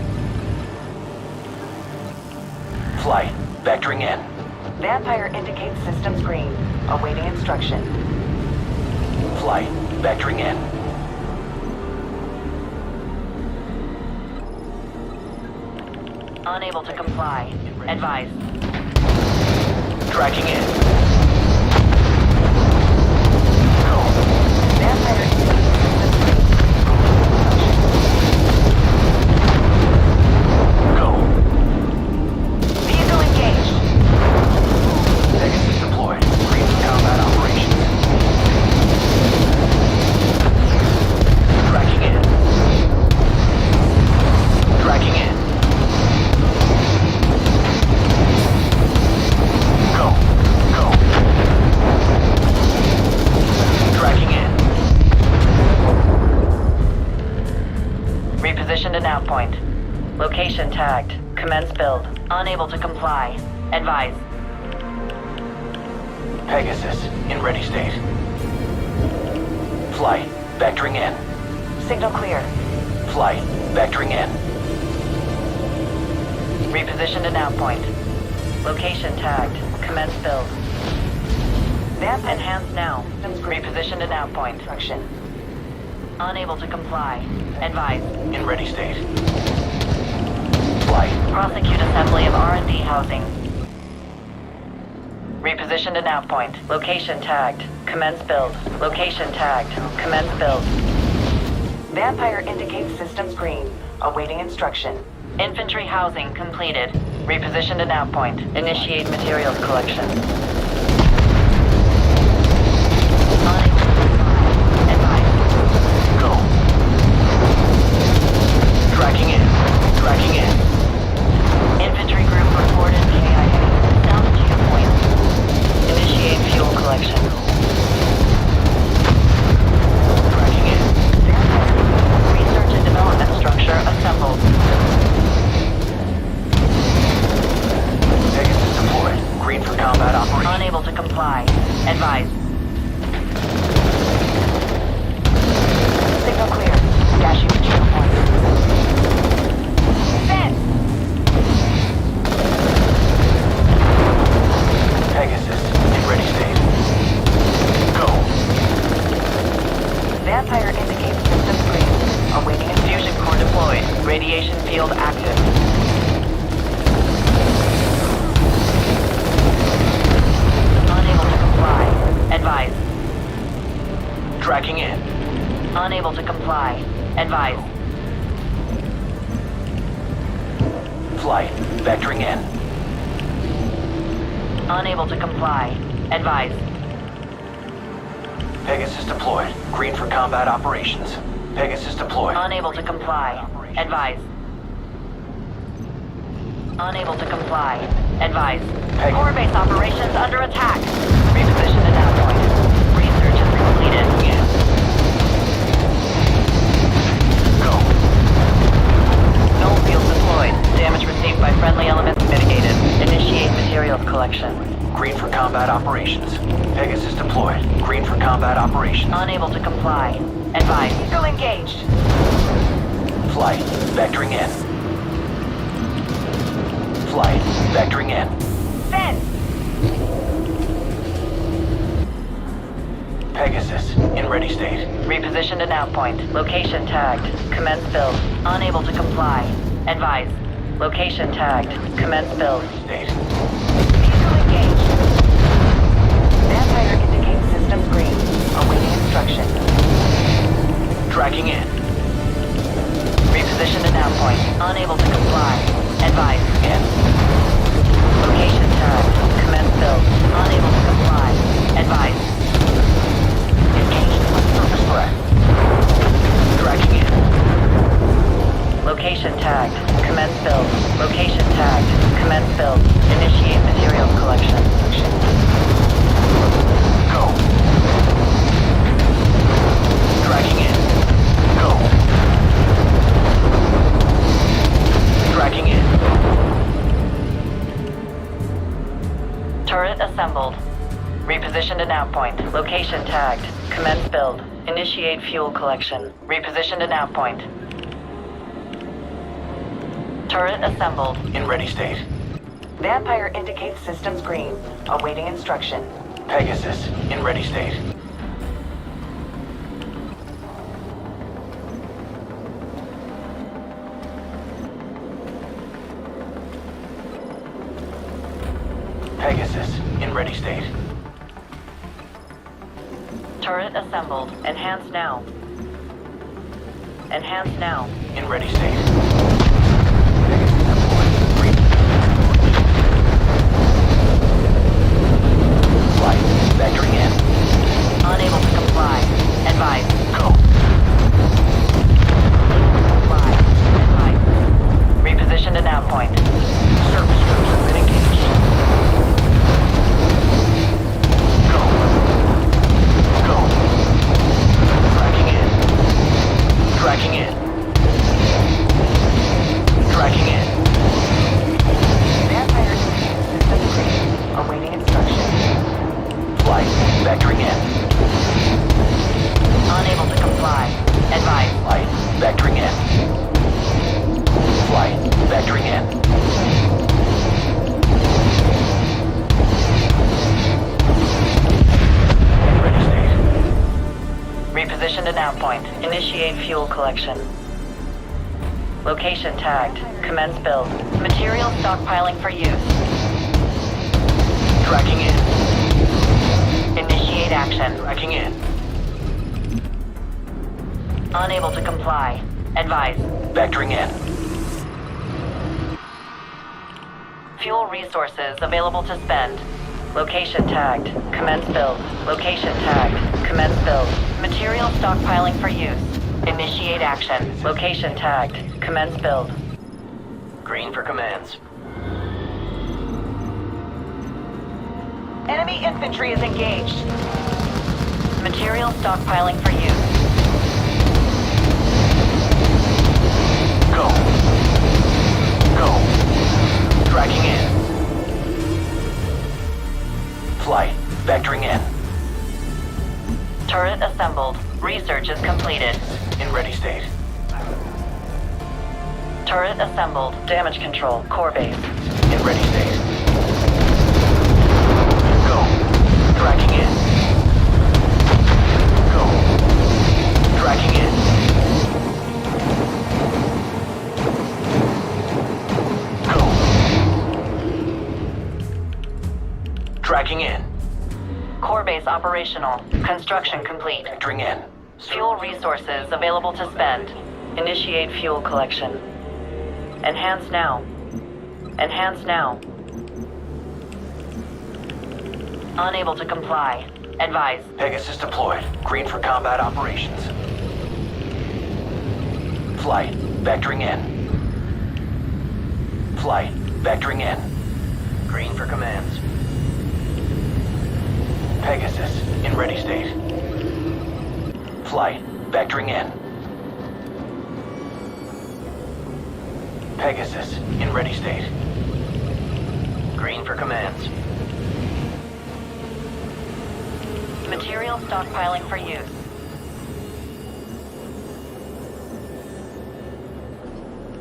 Flight. Vectoring in. Vampire indicates systems green. Awaiting instruction. Flight. Vectoring in. Unable to comply. Advise. Tracking in. Go. Vampire indicates systems green. Go. Vehicle engaged. Pegasus deployed. Green for combat operations. Tracking in. Tracking in. Go. Go. Tracking in. Repositioned to nav point. Location tagged. Commence build. Unable to comply. Advise. Pegasus in ready state. Flight. Vectoring in. Signal clear. Flight. Vectoring in. Repositioned to nav point. Location tagged. Commence build. Vamp enhanced now. Repositioned to nav point. Instruction. Unable to comply. Advise. In ready state. Flight. Prosecute assembly of R&D housing. Repositioned to nav point. Location tagged. Commence build. Location tagged. Commence build. Vampire indicates systems green. Awaiting instruction. Infantry housing completed. Repositioned to nav point. Initiate materials collection. Unable to comply. Advise. Go. Tracking in. Tracking in. Infantry group reported KIA. South geopoint. Initiate fuel collection. Tracking in. Research and development structure assembled. Pegasus deployed. Green for combat operations. Navigation field active. Unable to comply. Advise. Tracking in. Unable to comply. Advise. Flight. Vectoring in. Unable to comply. Advise. Pegasus deployed. Green for combat operations. Pegasus deployed. Unable to comply. Advise. Unable to comply. Advise. Core base operations under attack. Reposition to that point. Research is completed. Go. Null field deployed. Damage received by friendly elements mitigated. Initiate materials collection. Green for combat operations. Pegasus deployed. Green for combat operations. Unable to comply. Advise. Still engaged. Flight. Vectoring in. Flight. Vectoring in. Send! Pegasus. In ready state. Repositioned to nav point. Location tagged. Commence build. Unable to comply. Advise. Location tagged. Commence build. State. Vehicle engaged. Vampire indicates systems green. Awaiting instruction. Tracking in. Reposition to nav point. Unable to comply. Advise. In. Location tagged. Commence build. Unable to comply. Advise. Engaged with surface threat. Tracking in. Location tagged. Commence build. Location tagged. Commence build. Initiate materials collection. Go. Tracking in. Go. Tracking in. Turret assembled. Reposition to nav point. Location tagged. Commence build. Initiate fuel collection. Reposition to nav point. Turret assembled. In ready state. Vampire indicates systems green. Awaiting instruction. Pegasus. In ready state. Pegasus. In ready state. Turret assembled. Enhance now. Enhance now. In ready state. Flight. Vectoring in. Unable to comply. Advise. Go. Comply. Advise. Reposition to nav point. Surface troops have been engaged. Go. Go. Tracking in. Tracking in. Tracking in. Vampire system green. Awaiting instruction. Flight. Vectoring in. Unable to comply. Advise. Flight. Vectoring in. Flight. Vectoring in. Ready state. Reposition to nav point. Initiate fuel collection. Location tagged. Commence build. Material stockpiling for use. Tracking in. Initiate action. Tracking in. Unable to comply. Advise. Vectoring in. Fuel resources available to spend. Location tagged. Commence build. Location tagged. Commence build. Material stockpiling for use. Initiate action. Location tagged. Commence build. Green for commands. Enemy infantry is engaged. Material stockpiling for use. Go. Go. Tracking in. Flight. Vectoring in. Turret assembled. Research is completed. In ready state. Turret assembled. Damage control. Core base. In ready state. Go. Tracking in. Go. Tracking in. Tracking in. Core base operational. Construction complete. Factoring in. Fuel resources available to spend. Initiate fuel collection. Enhance now. Enhance now. Unable to comply. Advise. Pegasus deployed. Green for combat operations. Flight. Vectoring in. Flight. Vectoring in. Green for commands. Pegasus in ready state. Flight. Vectoring in. Pegasus in ready state. Green for commands. Material stockpiling for use.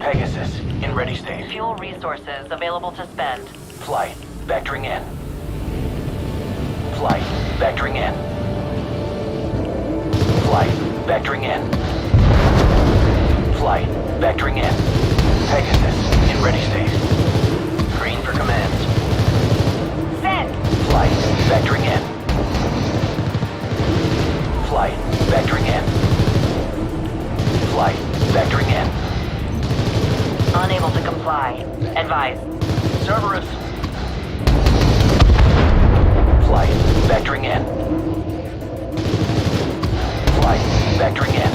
Pegasus in ready state. Fuel resources available to spend. Flight. Vectoring in. Flight. Vectoring in. Flight. Vectoring in. Flight. Vectoring in. Pegasus in ready state. Green for commands. Send. Flight. Vectoring in. Flight. Vectoring in. Flight. Vectoring in. Unable to comply. Advise. Cerberus. Flight. Vectoring in. Flight. Vectoring in.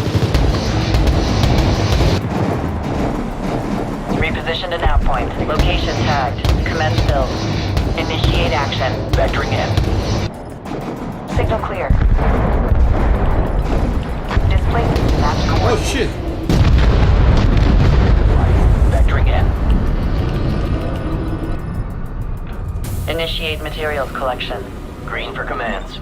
Repositioned at nav point. Location tagged. Commence build. Initiate action. Vectoring in. Signal clear. Displacement match Oh coordinates. shit! Vectoring in. Initiate materials collection. Green for commands.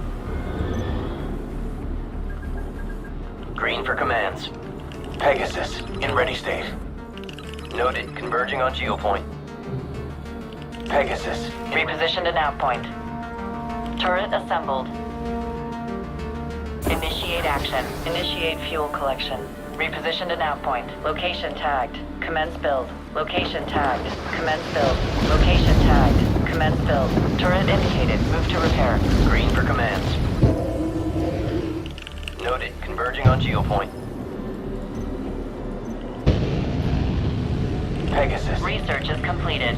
Green for commands. Pegasus in ready state. Noted. Converging on geopoint. Pegasus. Repositioned at nav point. Turret assembled. Initiate action. Initiate fuel collection. Repositioned at nav point. Location tagged. Commence build. Location tagged. Commence build. Location tagged. Commence build. Turret indicated. Move to repair. Green for commands. Noted. Converging on geopoint. Pegasus. Research is completed.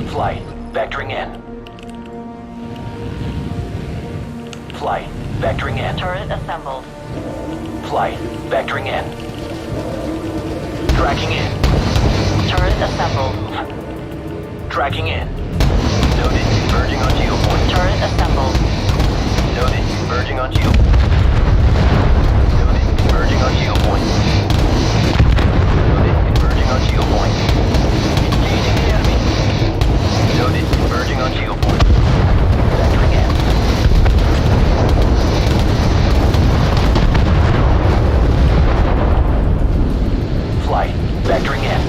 Flight. Vectoring in. Flight. Vectoring in. Turret assembled. Flight. Vectoring in. Tracking in. Turret assembled. Tracking in. Noted. Converging on geopoint. Turret assembled. Noted. Converging on geo. Noted. Converging on geopoint. Noted. Converging on geopoint. Engaging the enemy. Noted. Converging on geopoint. Vectoring in. Flight. Vectoring in.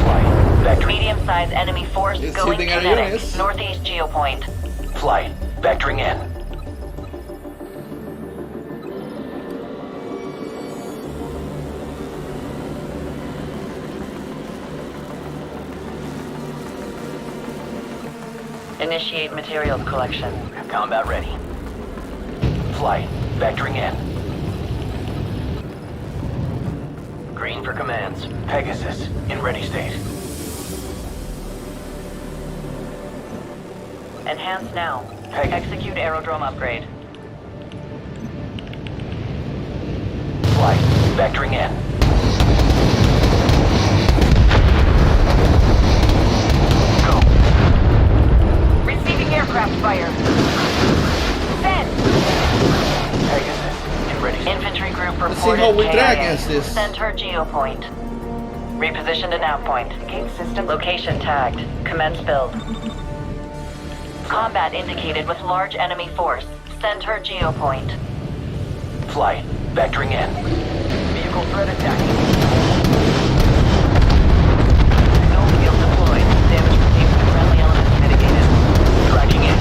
Flight. Vectoring. Medium-sized enemy force It's going hitting our kinetic. units. Northeast geopoint. Flight. Vectoring in. Initiate materials collection. Combat ready. Flight. Vectoring in. Green for commands. Pegasus in ready state. Enhance now. Peg. Execute aerodrome upgrade. Flight. Vectoring in. Go. Receiving aircraft fire. Send. Pegasus in ready state. Infantry group Let's see reported how we drag KIA. against this. Center geopoint. Repositioned at nav point. Gate system location tagged. Commence build. Combat indicated with large enemy force. Center geopoint. Flight. Vectoring in. Vehicle threat attacking. No field deployed. Damage received from friendly elements mitigated. Tracking in.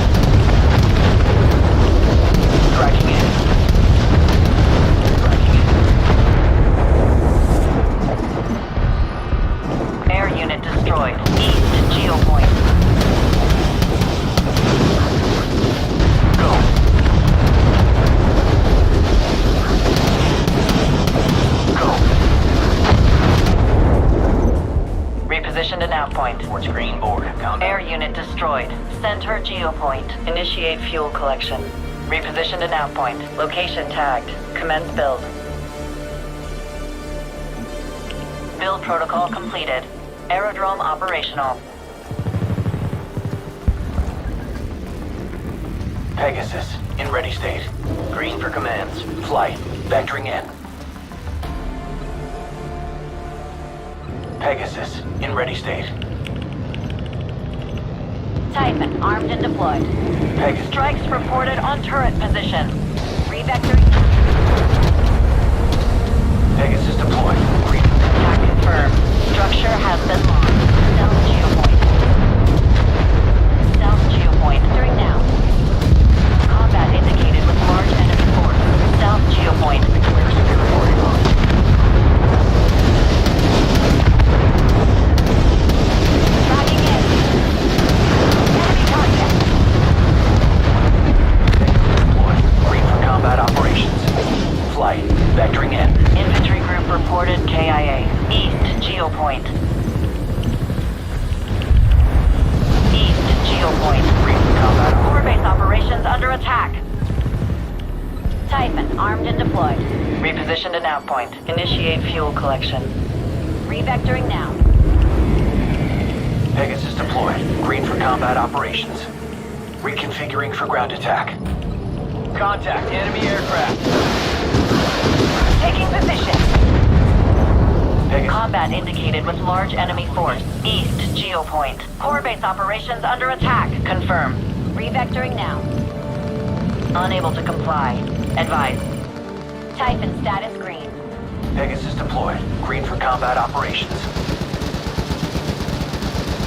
Tracking in. Tracking in. Air unit destroyed. East geopoint. Repositioned at nav point. Towards green board. Air unit destroyed. Center geopoint. Initiate fuel collection. Repositioned at nav point. Location tagged. Commence build. Build protocol completed. Aerodrome operational. Pegasus, in ready state. Green for commands. Flight, vectoring in. Pegasus, in ready state. Titan, armed and deployed. Pegasus. Strikes reported on turret position. Revectoring. Pegasus deployed. Green. Attack confirmed. Structure has been lost. Stealth geopoint. Stealth geopoint. During now. Combat indicated with large enemy force. Stealth geopoint. Where's the reporting on? Tracking in. Enemy contact. Deployed. Green for combat operations. Flight, vectoring in. Infantry group reported KIA. East geopoint. East geopoint. Green for combat Core base operations under attack. Titan, armed and deployed. Repositioned at nav point. Initiate fuel collection. Revectoring now. Pegasus deployed. Green for combat operations. Reconfiguring for ground attack. Contact enemy aircraft. Taking position. Pegasus. Combat indicated with large enemy force. East geopoint. Core base operations under attack. Confirm. Revectoring now. Unable to comply. Advise. Titan status green. Pegasus deployed. Green for combat operations.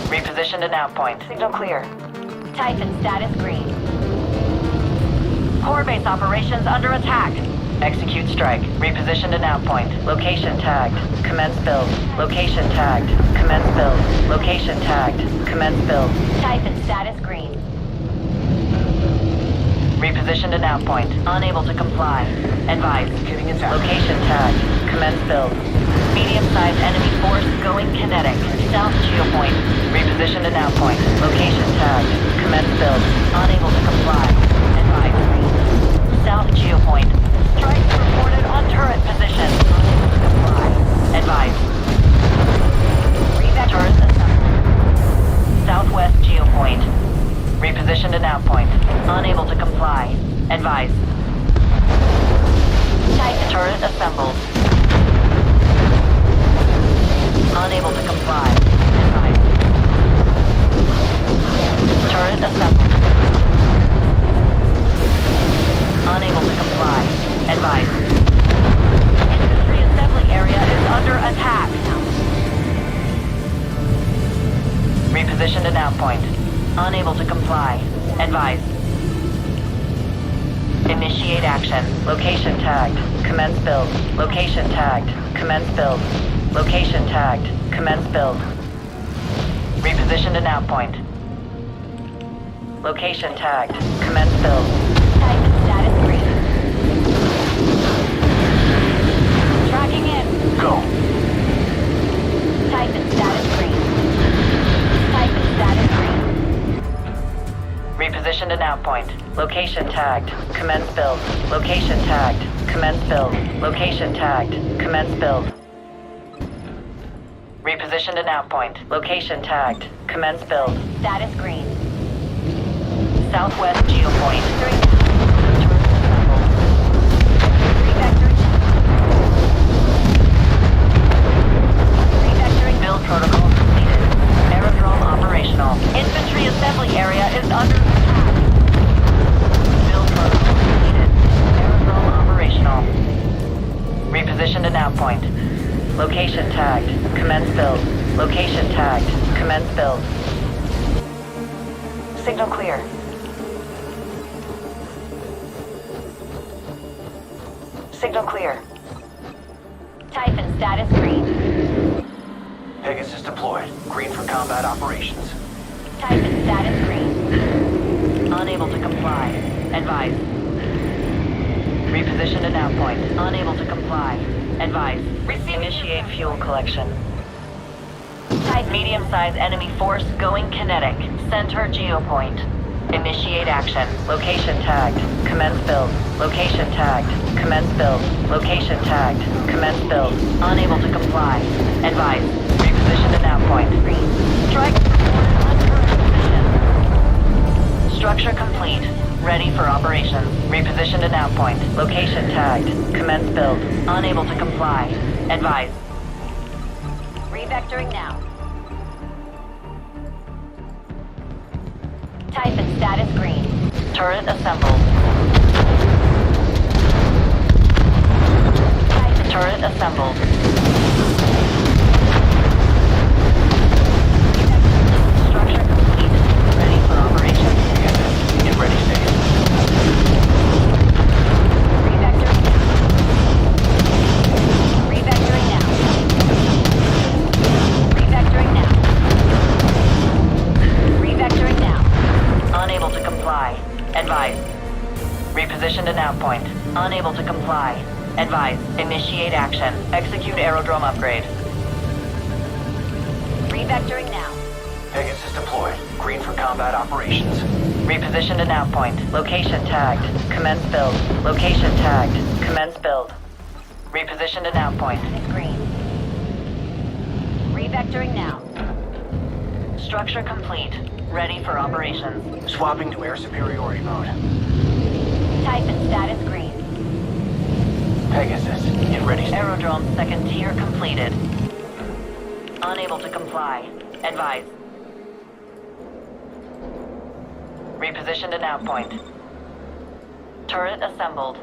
Repositioned at nav point. Signal clear. Titan status green. Core base operations under attack. Execute strike. Repositioned at nav point. Location tagged. Commence build. Location tagged. Commence build. Location tagged. Commence build. Titan status green. Repositioned at nav point. Unable to comply. Advise. Getting attacked. Location tagged. Commence build. Medium-sized enemy force going kinetic. South geopoint. Repositioned at nav point. Location tagged. Commence build. Unable to comply. Advise. South geopoint. Strikes reported on turret position. Unable to comply. Advise. Turret assembled. Southwest geopoint. Repositioned at nav point. Unable to comply. Advise. Titan turret assembled. Unable to comply. Advise. Turret assembled. Unable to comply. Advise. Infantry assembly area is under attack. Repositioned at nav point. Unable to comply. Advise. Initiate action. Location tagged. Commence build. Location tagged. Commence build. Location tagged. Commence build. Repositioned at nav point. Location tagged. Commence build. Titan status green. Tracking in. Go. Titan status green. Titan status green. Repositioned at nav point. Location tagged. Commence build. Location tagged. Commence build. Location tagged. Commence build. Repositioned at nav point. Location tagged. Commence build. Status green. Southwest geopoint. Revectoring. Revectoring. Build protocol completed. Aerodrome operational. Infantry assembly area is under attack. Build protocol completed. Aerodrome operational. Repositioned at nav point. Location tagged. Commence build. Location tagged. Commence build. Signal clear. Signal clear. Titan status green. Pegasus deployed. Green for combat operations. Titan status green. Unable to comply. Advise. Reposition at nav point. Unable to comply. Advise. Initiate fuel collection. Type medium-sized enemy force going kinetic. Center geopoint. Initiate action. Location tagged. Commence build. Location tagged. Commence build. Location tagged. Commence build. Unable to comply. Advise. Reposition to nav point. Strike reported uncurrent position. Structure complete. Ready for operations. Reposition to nav point. Location tagged. Commence build. Unable to comply. Advise. Revectoring now. Type and status green. Turret assembled. Turret assembled. Structure complete. Ready for operations. Get ready, state. Revectoring now. Revectoring now. Revectoring now. Unable to comply. Advise. Reposition to nav point. Unable to comply. Advise. Initiate action. Execute aerodrome upgrade. Revectoring now. Pegasus deployed. Green for combat operations. Reposition to nav point. Location tagged. Commence build. Location tagged. Commence build. Reposition to nav point. Green. Revectoring now. Structure complete. Ready for operations. Swapping to air superiority mode. Type and status green. Pegasus, get ready. Aerodrome second tier completed. Unable to comply. Advise. Reposition to nav point. Turret assembled.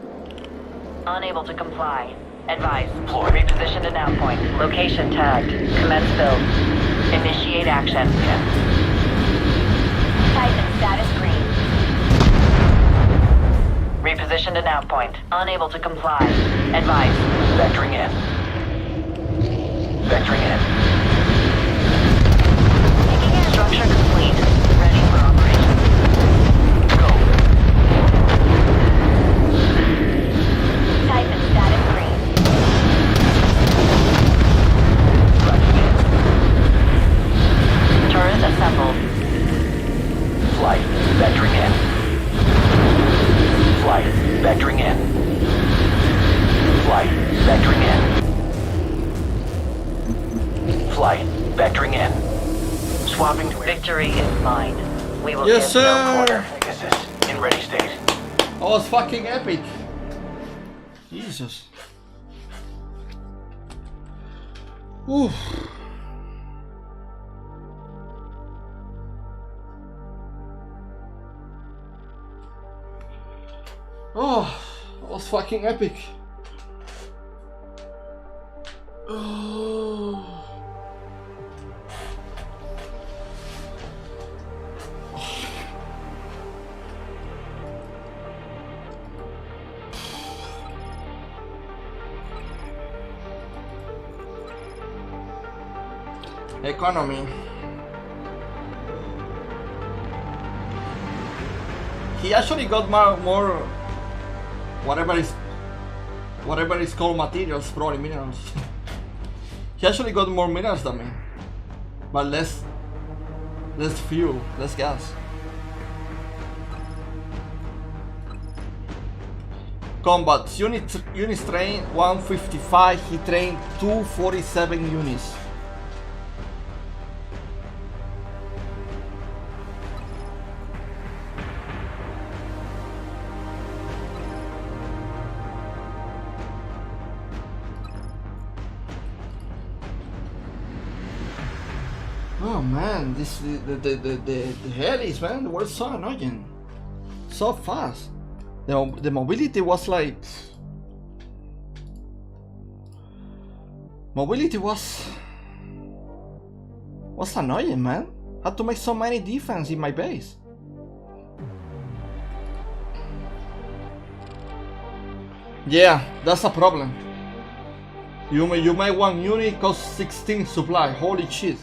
Unable to comply. Advise. Reposition to nav point. Location tagged. Commence build. Initiate action. Type and status green. Reposition to nav point. Unable to comply. Advise. Vectoring in. Vectoring in. Structure complete. Ready for operation. Go. Type and status green. Turret assembled. Flight. Vectoring in. Flight. Vectoring in. Flight. Vectoring in. Flight. Vectoring in. Swapping to Victory is mine. We will Yes, give no sir. quarter. Pegasus, in ready state. Oh, it's fucking epic. Jesus. Oof. Oh, that was fucking epic. Oh. Economy. He actually got more whatever is called materials, probably minerals. He actually got more minerals than me, but less fuel, less gas. Combat units trained 155. He trained 247 units. Oh man, the helis, man, were so annoying, so fast. The mobility was like, was annoying, man. Had to make so many defense in my base. Yeah, that's a problem. You make one unit cost 16 supply. Holy shit.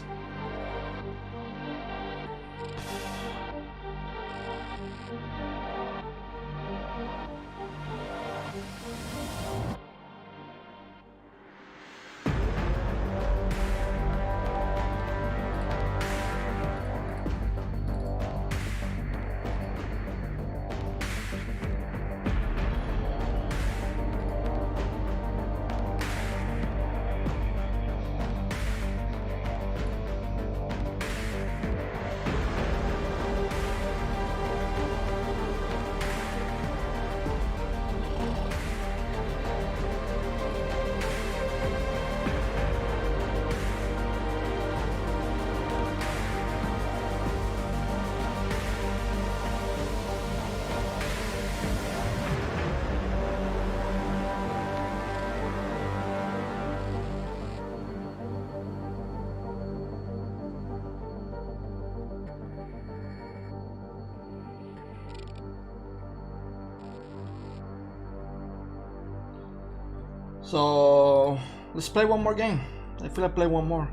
So let's play one more game. I feel like play one more.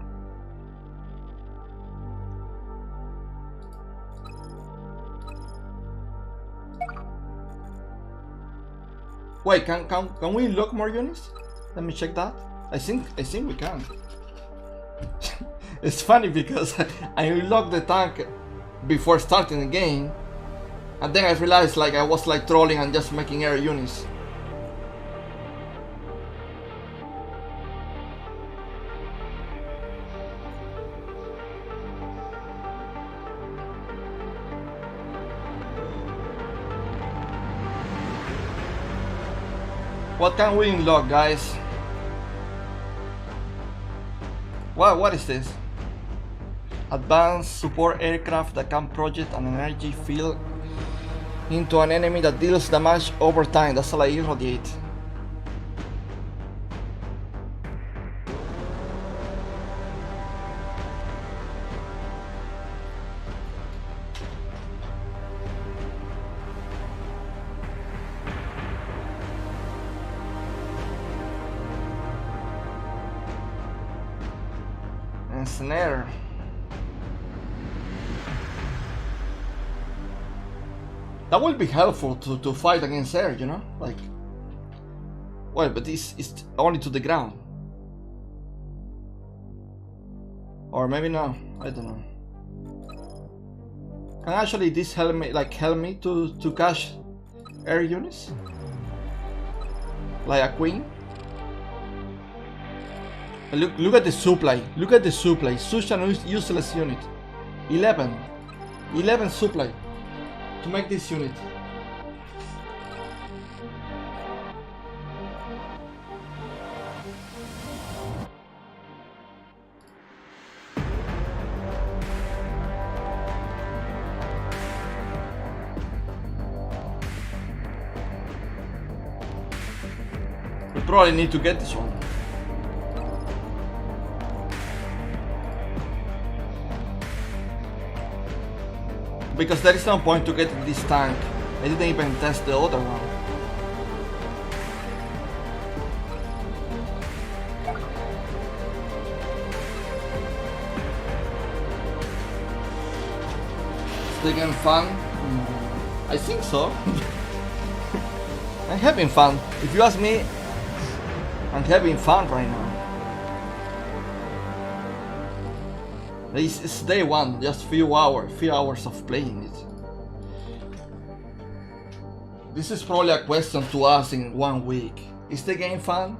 Wait, can we unlock more units? Let me check that. I think we can. It's funny because I unlocked the tank before starting the game, and then I realized like I was like trolling and just making air units. What can we unlock, guys? What is this? Advanced support aircraft that can project an energy field into an enemy that deals damage over time. That's like irradiate. Snare. That will be helpful to fight against air, you know? Like, well, but this is only to the ground. Or maybe no, I don't know. Can actually this help me, like, to catch air units? Like a queen? Look at the supply. Look at the supply. Such an useless unit. 11 supply to make this unit. We probably need to get this one. Because there is no point to get this tank. I didn't even test the other one. Is the game fun? I think so. I'm having fun. If you ask me, I'm having fun right now. It's day one, just few hours of playing it. This is probably a question to ask in 1 week. Is the game fun?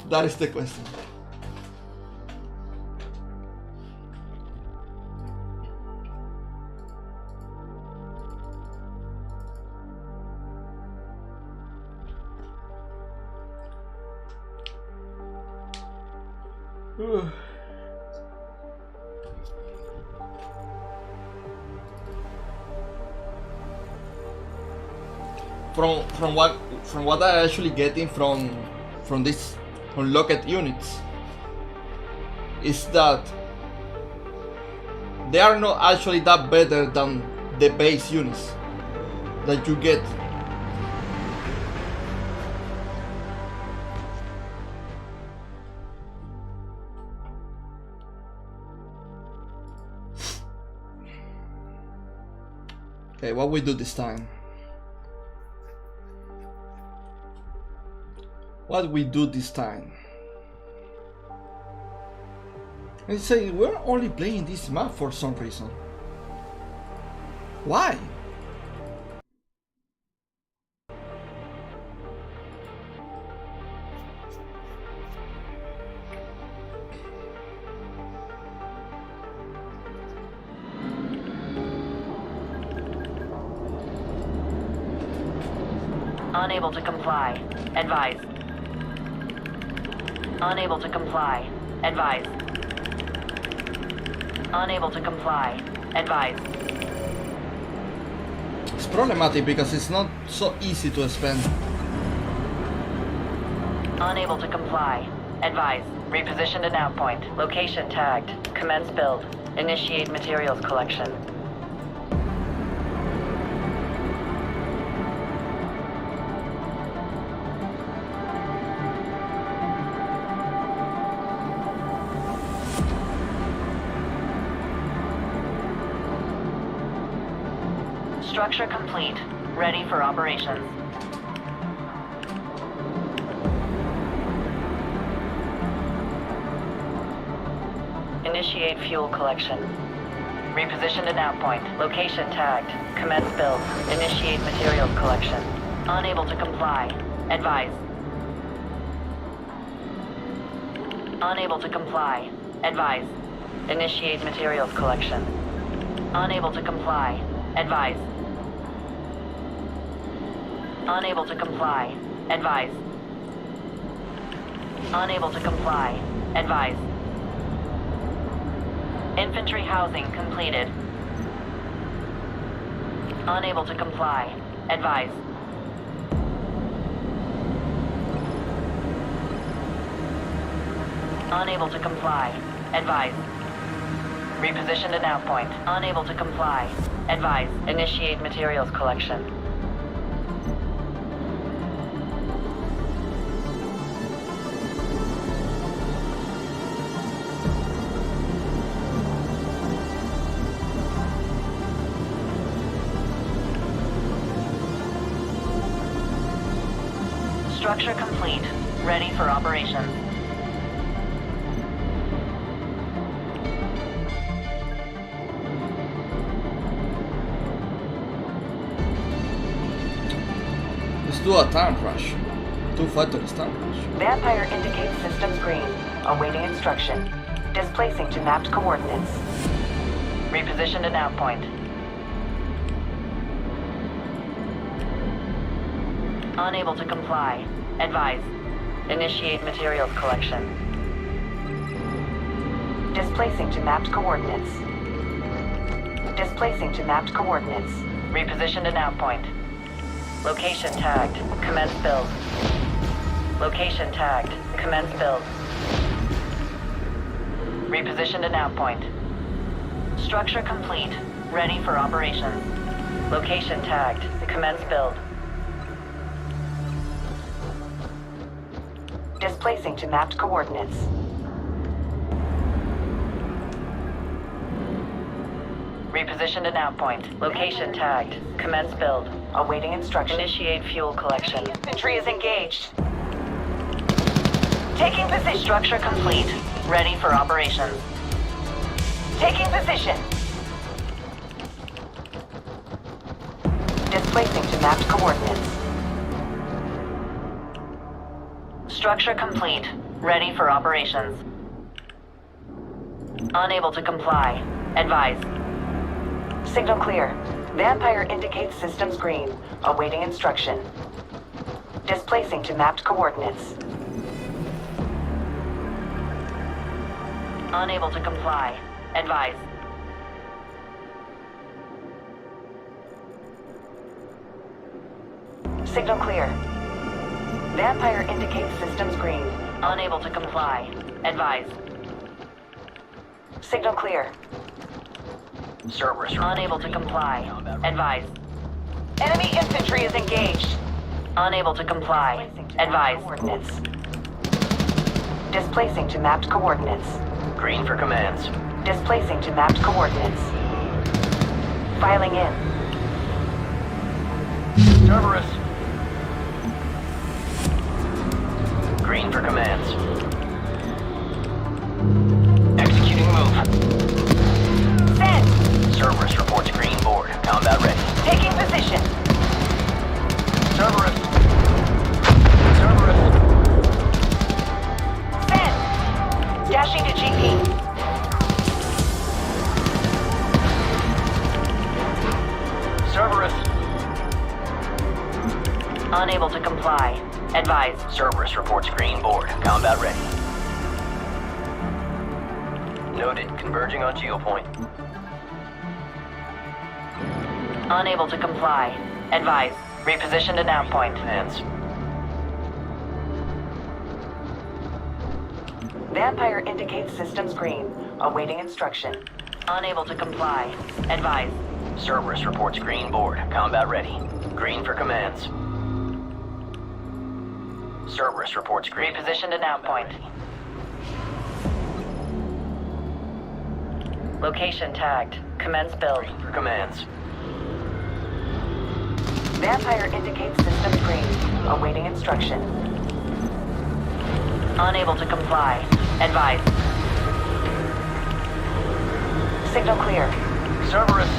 That is the question. From what I actually getting from this unlocked units is that they are not actually that better than the base units that you get. Okay, what we do this time? What we do this time? I say we're only playing this map for some reason. Why? Unable to comply. Advise. Unable to comply. Advise. Unable to comply. Advise. It's problematic because it's not so easy to spend. Unable to comply. Advise. Reposition to nav point. Location tagged. Commence build. Initiate materials collection. Structure complete. Ready for operations. Initiate fuel collection. Reposition to nav point. Location tagged. Commence build. Initiate materials collection. Unable to comply. Advise. Unable to comply. Advise. Initiate materials collection. Unable to comply. Advise. Unable to comply. Advise. Unable to comply. Advise. Infantry housing completed. Unable to comply. Advise. Unable to comply. Advise. Reposition to nav point. Unable to comply. Advise. Initiate materials collection. Structure complete. Ready for operations. Let's do a time crash. 2 factories time crash. Vampire indicates systems green. Awaiting instruction. Displacing to mapped coordinates. Reposition to nav point. Unable to comply. Advise. Initiate materials collection. Displacing to mapped coordinates. Displacing to mapped coordinates. Reposition to nav point. Location tagged. Commence build. Location tagged. Commence build. Reposition to nav point. Structure complete. Ready for operations. Location tagged. Commence build. Displacing to mapped coordinates. Reposition to nav point. Location tagged. Commence build. Awaiting instruction. Initiate fuel collection. Infantry is engaged. Taking position. Structure complete. Ready for operations. Taking position. Displacing to mapped coordinates. Structure complete. Ready for operations. Unable to comply. Advise. Signal clear. Vampire indicates systems green. Awaiting instruction. Displacing to mapped coordinates. Unable to comply. Advise. Signal clear. Vampire indicates systems green. Unable to comply. Advise. Signal clear. Cerberus. Unable to comply. Advise. Enemy infantry is engaged. Unable to comply. Advise. Coordinates. Displacing to mapped coordinates. Green for commands. Displacing to mapped coordinates. Filing in. Cerberus. Green for commands. Executing move. Send. Cerberus reports green board. Combat ready. Taking position. Cerberus. Cerberus. Send. Dashing to GP. Cerberus. Unable to comply. Advise. Cerberus reports green board. Combat ready. Noted. Converging on geopoint. Unable to comply. Advise. Reposition to nav point. Hands. Vampire indicates systems green. Awaiting instruction. Unable to comply. Advise. Cerberus reports green board. Combat ready. Green for commands. Cerberus reports green. Reposition to nav point. Location tagged. Commence build. Green for commands. Vampire indicates system green. Awaiting instruction. Unable to comply. Advise. Signal clear. Cerberus.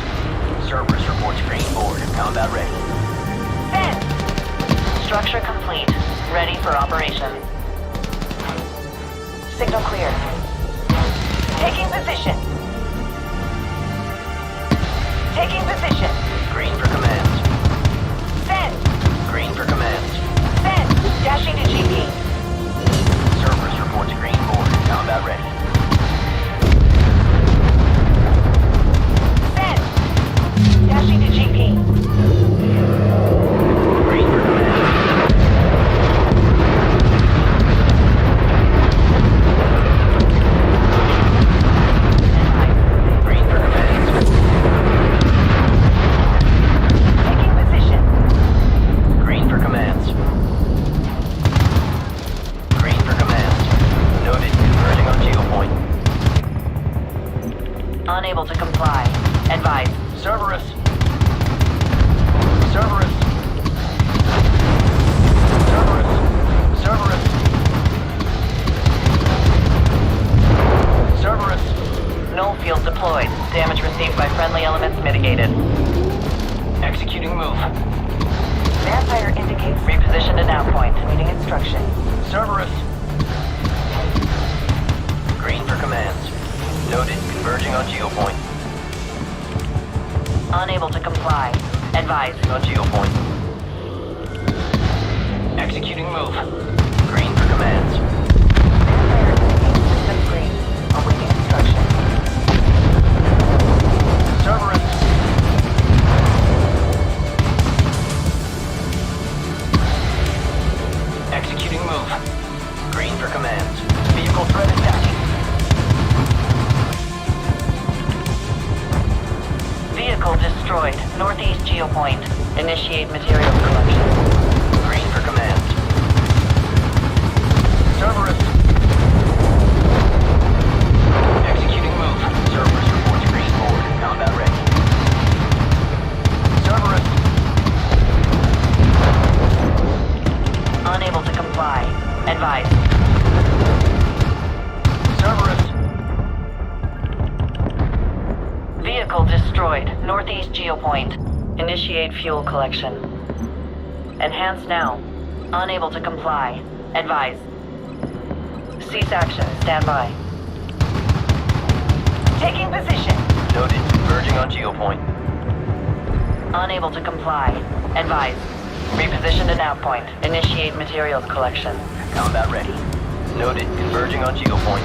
Cerberus reports green board. Combat ready. Send! Structure complete. Ready for operation. Signal clear. Taking position. Taking position. Green for commands. Send! Green for commands. Send! Dashing to GP. Cerberus reports green board. Combat ready. Send! Dashing to GP. Green for commands. Green for commands. Taking position. Green for commands. Green for commands. Noted. Converging on geopoint. Unable to comply. Advise. Cerberus. Cerberus. Cerberus. Cerberus. Cerberus. Null field deployed. Damage received by friendly elements mitigated. Executing move. Vampire indicates repositioned at now point. Waiting instruction. Cerberus. Green for commands. Noted. Converging on geopoint. Unable to comply. Advise. On geopoint. Executing move. Green for commands. Vampire indicates system green. Awaiting instruction. Cerberus. Executing move. Green for commands. Vehicle threat attacking. Vehicle destroyed. Northeast geopoint. Initiate material collection. Green for commands. Cerberus. Executing move. Cerberus reports green board. Combat ready. Cerberus. Unable to comply. Advise. Cerberus. Vehicle destroyed. Northeast geopoint. Initiate fuel collection. Enhance now. Unable to comply. Advise. Cease action. Stand by. Taking position. Noted. Converging on geopoint. Unable to comply. Advise. Repositioned at outpoint. Initiate materials collection. Combat ready. Noted. Converging on geopoint.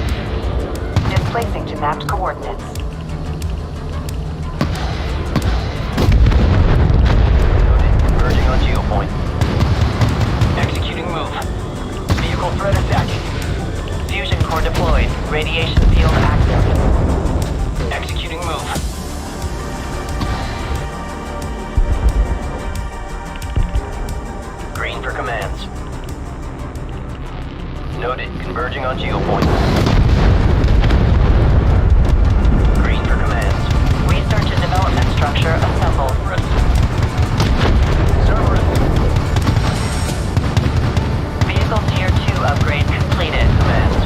Displacing to mapped coordinates. Converging on geopoint. Executing move. Vehicle threat attacking. Fusion core deployed. Radiation field active. Executing move. Green for commands. Noted. Converging on geopoint. Green for commands. Research and development structure assembled. Cerberus. Vehicle Tier 2 upgrade completed. Commands.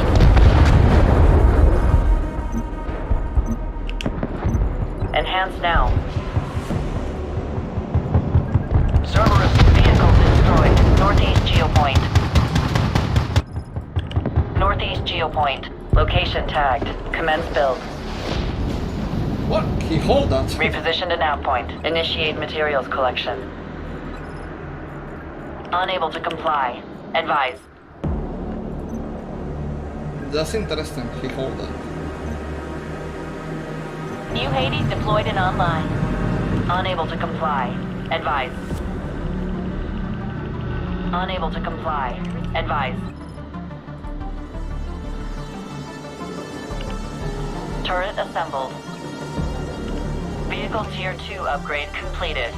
Enhance now. Cerberus. Vehicle destroyed. Northeast geopoint. Northeast geopoint. Location tagged. Commence build. What? He hold that? Repositioned at outpoint. Initiate materials collection. Unable to comply. Advise. That's interesting. He hold that. New Hades deployed and online. Unable to comply. Advise. Unable to comply. Advise. Turret assembled. Vehicle Tier 2 upgrade completed.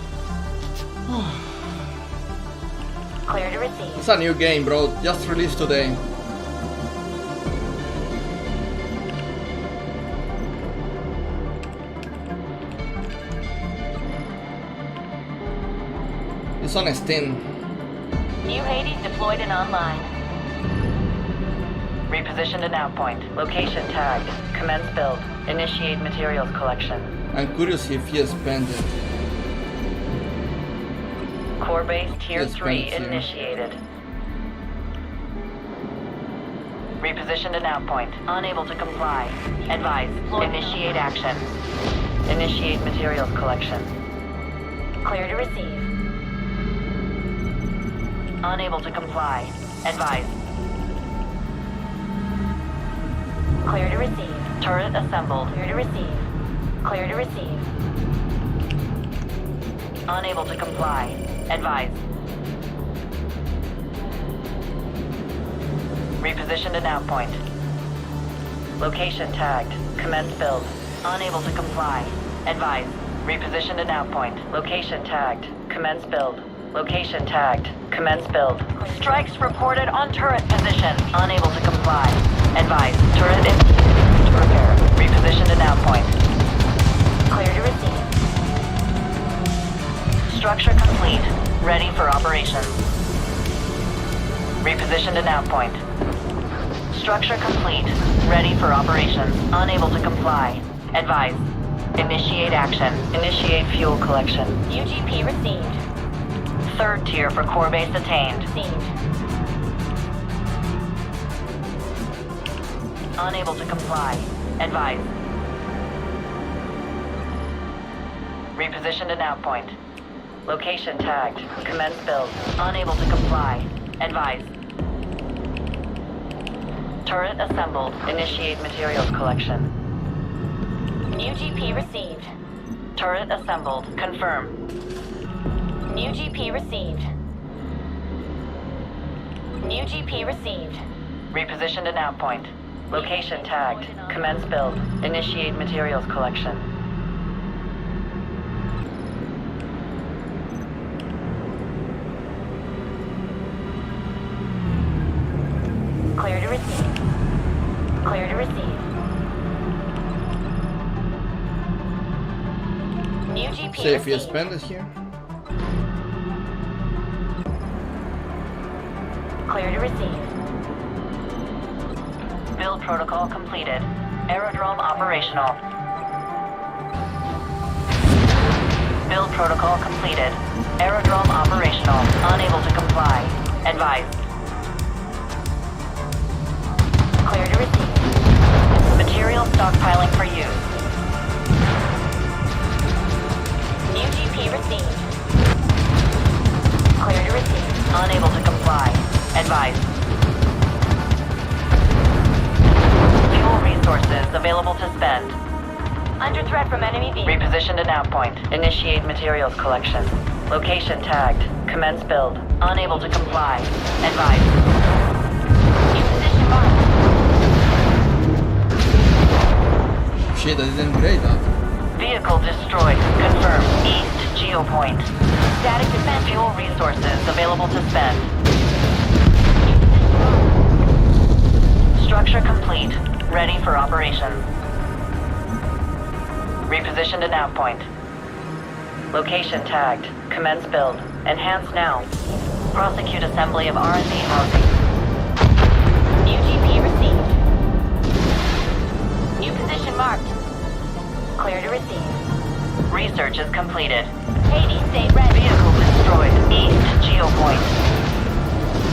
Clear to receive. It's a new game, bro. Just released today. It's on Steam. New Hades deployed and online. Repositioned an outpoint. Location tagged. Commence build. Initiate materials collection. I'm curious if he has spent it. Core base tier Yes, 3 thank you. initiated. Repositioned an outpoint. Unable to comply. Advise. Initiate action. Initiate materials collection. Clear to receive. Unable to comply. Advise. Clear to receive. Turret assembled. Clear to receive. Clear to receive. Unable to comply. Advise. Repositioned an outpoint. Location tagged. Commence build. Unable to comply. Advise. Repositioned an outpoint. Location tagged. Commence build. Location tagged. Commence build. Strikes reported on turret position. Unable to comply. Advise. Turret in. To repair. Repositioned an outpoint. Clear to receive. Structure complete. Ready for operations. Repositioned an outpoint. Structure complete. Ready for operations. Unable to comply. Advise. Initiate action. Initiate fuel collection. UGP received. Third tier for core base attained. Received. Unable to comply. Advise. Repositioned an outpoint. Location tagged. Commence build. Unable to comply. Advise. Turret assembled. Initiate materials collection. UGP received. Turret assembled. Confirm. UGP received. UGP received. Repositioned an outpoint. Location tagged. Commence build. Initiate materials collection. Clear to receive. Clear to receive. UGP See if he has received. spent it here. Clear to receive. Build protocol completed. Aerodrome operational. Build protocol completed. Aerodrome operational. Unable to comply. Advise. Clear to receive. Material stockpiling for use. UGP received. Clear to receive. Unable to comply. Advise. Fuel resources available to spend. Under threat from enemy vehicles. Repositioned an outpoint. Initiate materials collection. Location tagged. Commence build. Unable to comply. Advise. New position marked. Shit, I didn't grade that. Vehicle destroyed. Confirm. East geopoint. Static defense. Fuel resources available to spend. Structure complete. Ready for operations. Repositioned an outpoint. Location tagged. Commence build. Enhance now. Prosecute assembly of R&D housing. UGP received. New position marked. Clear to receive. Research is completed. Hades, stay ready. Vehicle destroyed. East geopoint.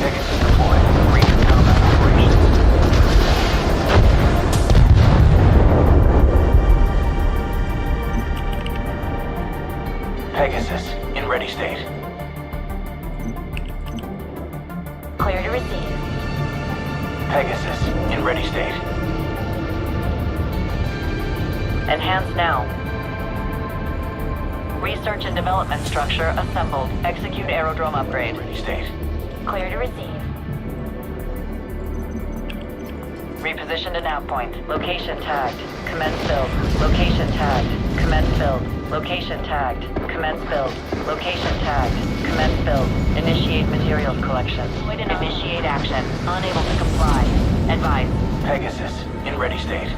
Pegasus deployed. Region combat operations. Pegasus in ready state. Clear to receive. Pegasus in ready state. Enhance now. Research and development structure assembled. Execute aerodrome upgrade. Ready state. Clear to receive. Repositioned an outpoint. Location tagged. Commence build. Location tagged. Commence build. Location tagged. Commence build. Location tagged. Commence build. Initiate materials collection. Initiate action. Unable to comply. Advise. Pegasus in ready state.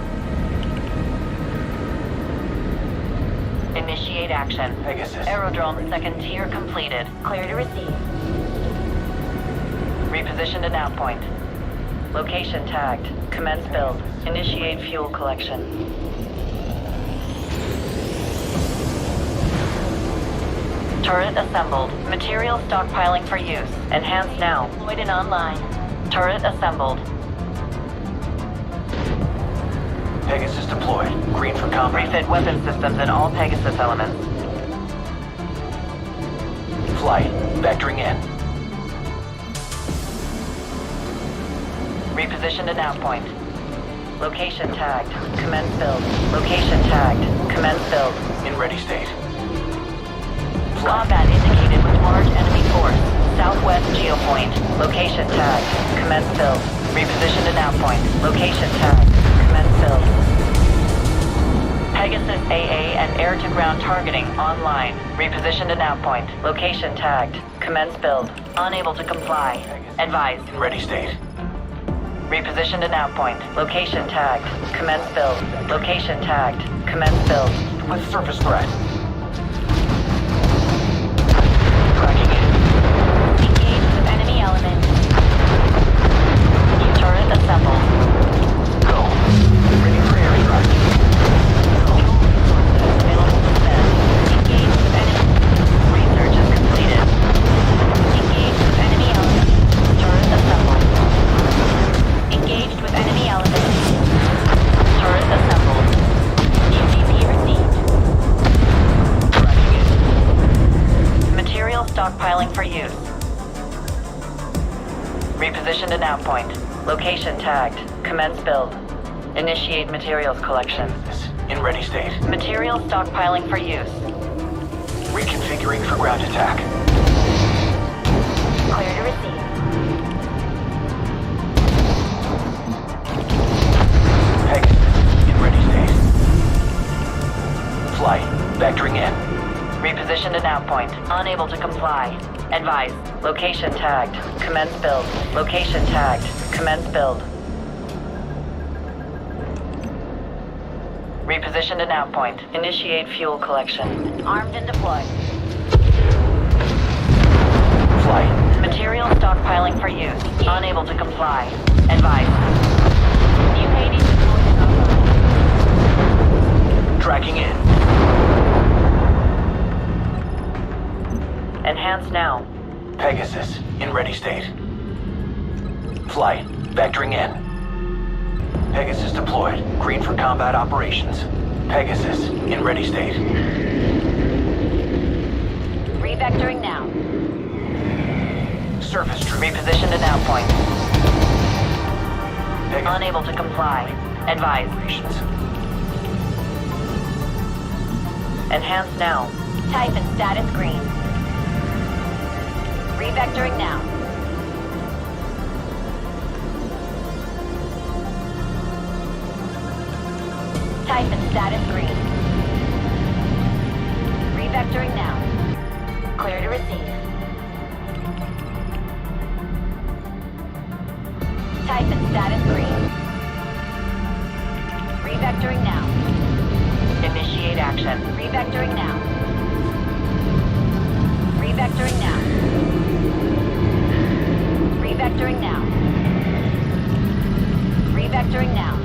Initiate action. Pegasus. Aerodrome second tier completed. Clear to receive. Repositioned to nav point. Location tagged. Commence build. Initiate fuel collection. Turret assembled. Material stockpiling for use. Enhanced now. Deployed and online. Turret assembled. Pegasus deployed. Green for combat. Refit weapon systems and all Pegasus elements. Flight. Vectoring in. Repositioned to nav point. Location tagged. Commence build. Location tagged. Commence build. In ready state. Combat indicated with large enemy force. Southwest geopoint. Location tagged. Commence build. Repositioned to nav point. Location tagged. Commence build. Pegasus AA and air-to-ground targeting online. Repositioned to nav point. Location tagged. Commence build. Unable to comply. Advised. In ready state. Repositioned to nav point. Location tagged. Commence build. Location tagged. Commence build. With surface threat. Tracking in. Engage with enemy element. Turret assembled. Go. Ready for airstrike. Available to spend. Engage with enemy. Research is completed. Engage with enemy element. Turret assembled. Engaged with enemy element. Turret assembled. UGP received. Tracking in. Material stockpiling for use. Reposition to nav point. Location tagged. Commence build. Initiate materials collection. In ready state. Material stockpiling for use. Reconfiguring for ground attack. Clear to receive. Pegasus. In ready state. Flight. Vectoring in. Reposition to nav point. Unable to comply. Advise. Location tagged. Commence build. Location tagged. Commence build. Reposition to nav point. Initiate fuel collection. Armed and deployed. Flight. Material stockpiling for use. Unable to comply. Advise. New Hades deployed and online. Tracking in. Enhance now. Pegasus. In ready state. Flight. Vectoring in. Pegasus deployed. Green for combat operations. Pegasus. In ready state. Revectoring now. Surface troop. Reposition to nav point. Pegasus. Unable to comply. Advise. Operations. Enhance now. Type and status green. Revectoring now. Type and status green. Revectoring now. Clear to receive. Type and status green. Revectoring now. Initiate action. Revectoring now. Revectoring now. Revectoring now. Revectoring now.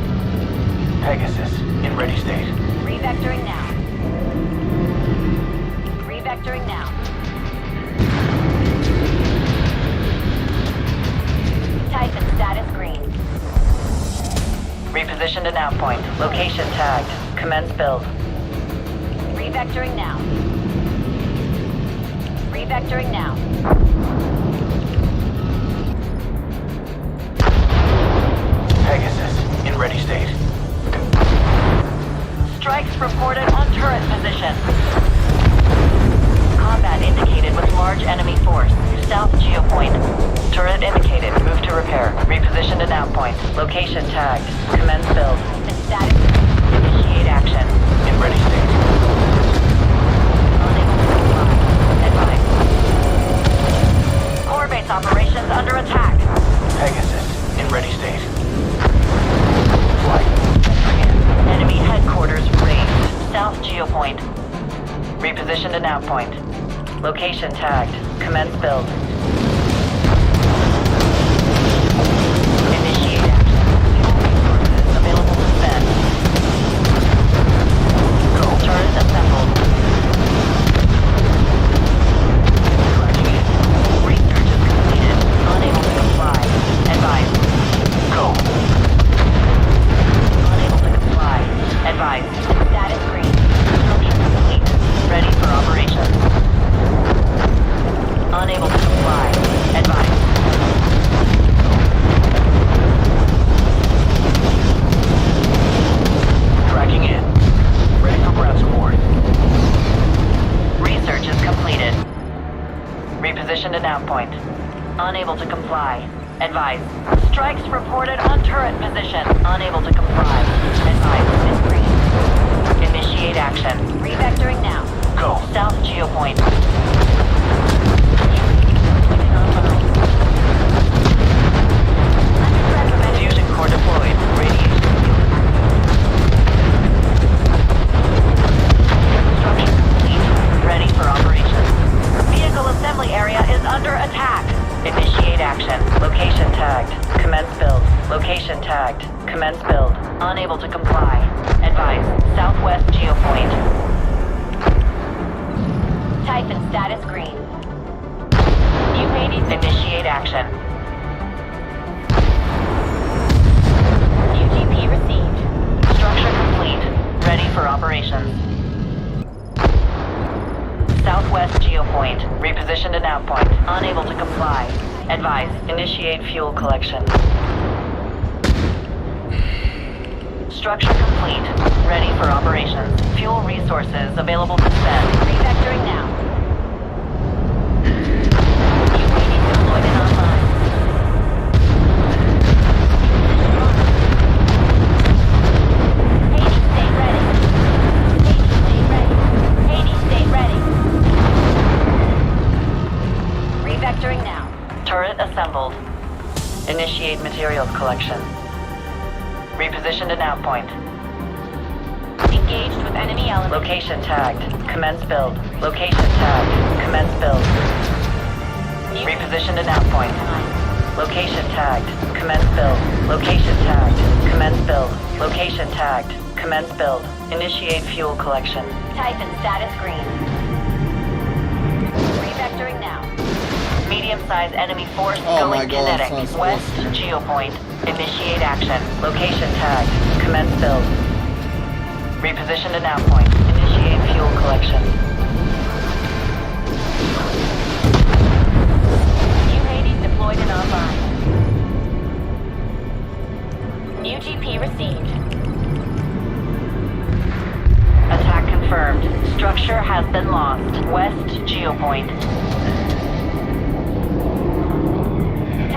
Pegasus. In ready state. Revectoring now. Revectoring now. Type and status green. Reposition to nav point. Location tagged. Commence build. Revectoring now. Revectoring now. Pegasus. In ready state. Strikes reported on turret position. Combat indicated with large enemy force. South geopoint. Turret indicated. Move to repair. Reposition to nav point. Location tagged. Commence build. And status. Initiate action. In ready state. Unable to comply. Advise. Core base operations under attack. Pegasus. In ready state. Flight. Enemy headquarters raised. South geopoint. to nav point. Location tagged. Commence build. Initiate action. Fuel resources available to spend. Go. Turret assembled. Research is completed. Unable to comply. Advise. Go. Unable to comply. Advise. Status green. Construction complete. Ready for operations. Unable to comply. Advise. Tracking in. Ready for ground support. Research is completed. Reposition to nav point. Unable to comply. Advise. Strikes reported on turret position. Unable to comply. Advise. Misread. Initiate action. Revectoring now. Go. South geopoint. Fusion core deployed. Radiation field construction complete. Ready for operations. Vehicle assembly area is under attack. Initiate action. Location tagged. Commence build. Location tagged. Commence build. Unable to comply. Advise. Southwest geopoint. Typhon status green. Initiate action. UGP received. Structure complete. Ready for operations. Southwest geopoint. Reposition to nav point. Unable to comply. Advise. Initiate fuel collection. Structure complete. Ready for operations. Fuel resources available to spend. Refactoring now. UAV deployment online. Hades, stay ready. Hades, stay ready. Hades, stay ready. Refactoring now. Turret assembled. Initiate materials collection. Reposition to nav point. Engaged with enemy elements. Location tagged. Commence build. Location tagged. Commence build. Reposition to nav point. Location tagged. Commence build. Location tagged. Commence build. Location tagged. Commence build. Initiate fuel collection. Typhon status green. Refactoring now. Medium-sized enemy force going kinetic. West geopoint. Initiate action. Location tagged. Commence build. Reposition to nav point. Initiate fuel collection. New Hades deployed and online. New GP received. Attack confirmed. Structure has been lost. West geopoint.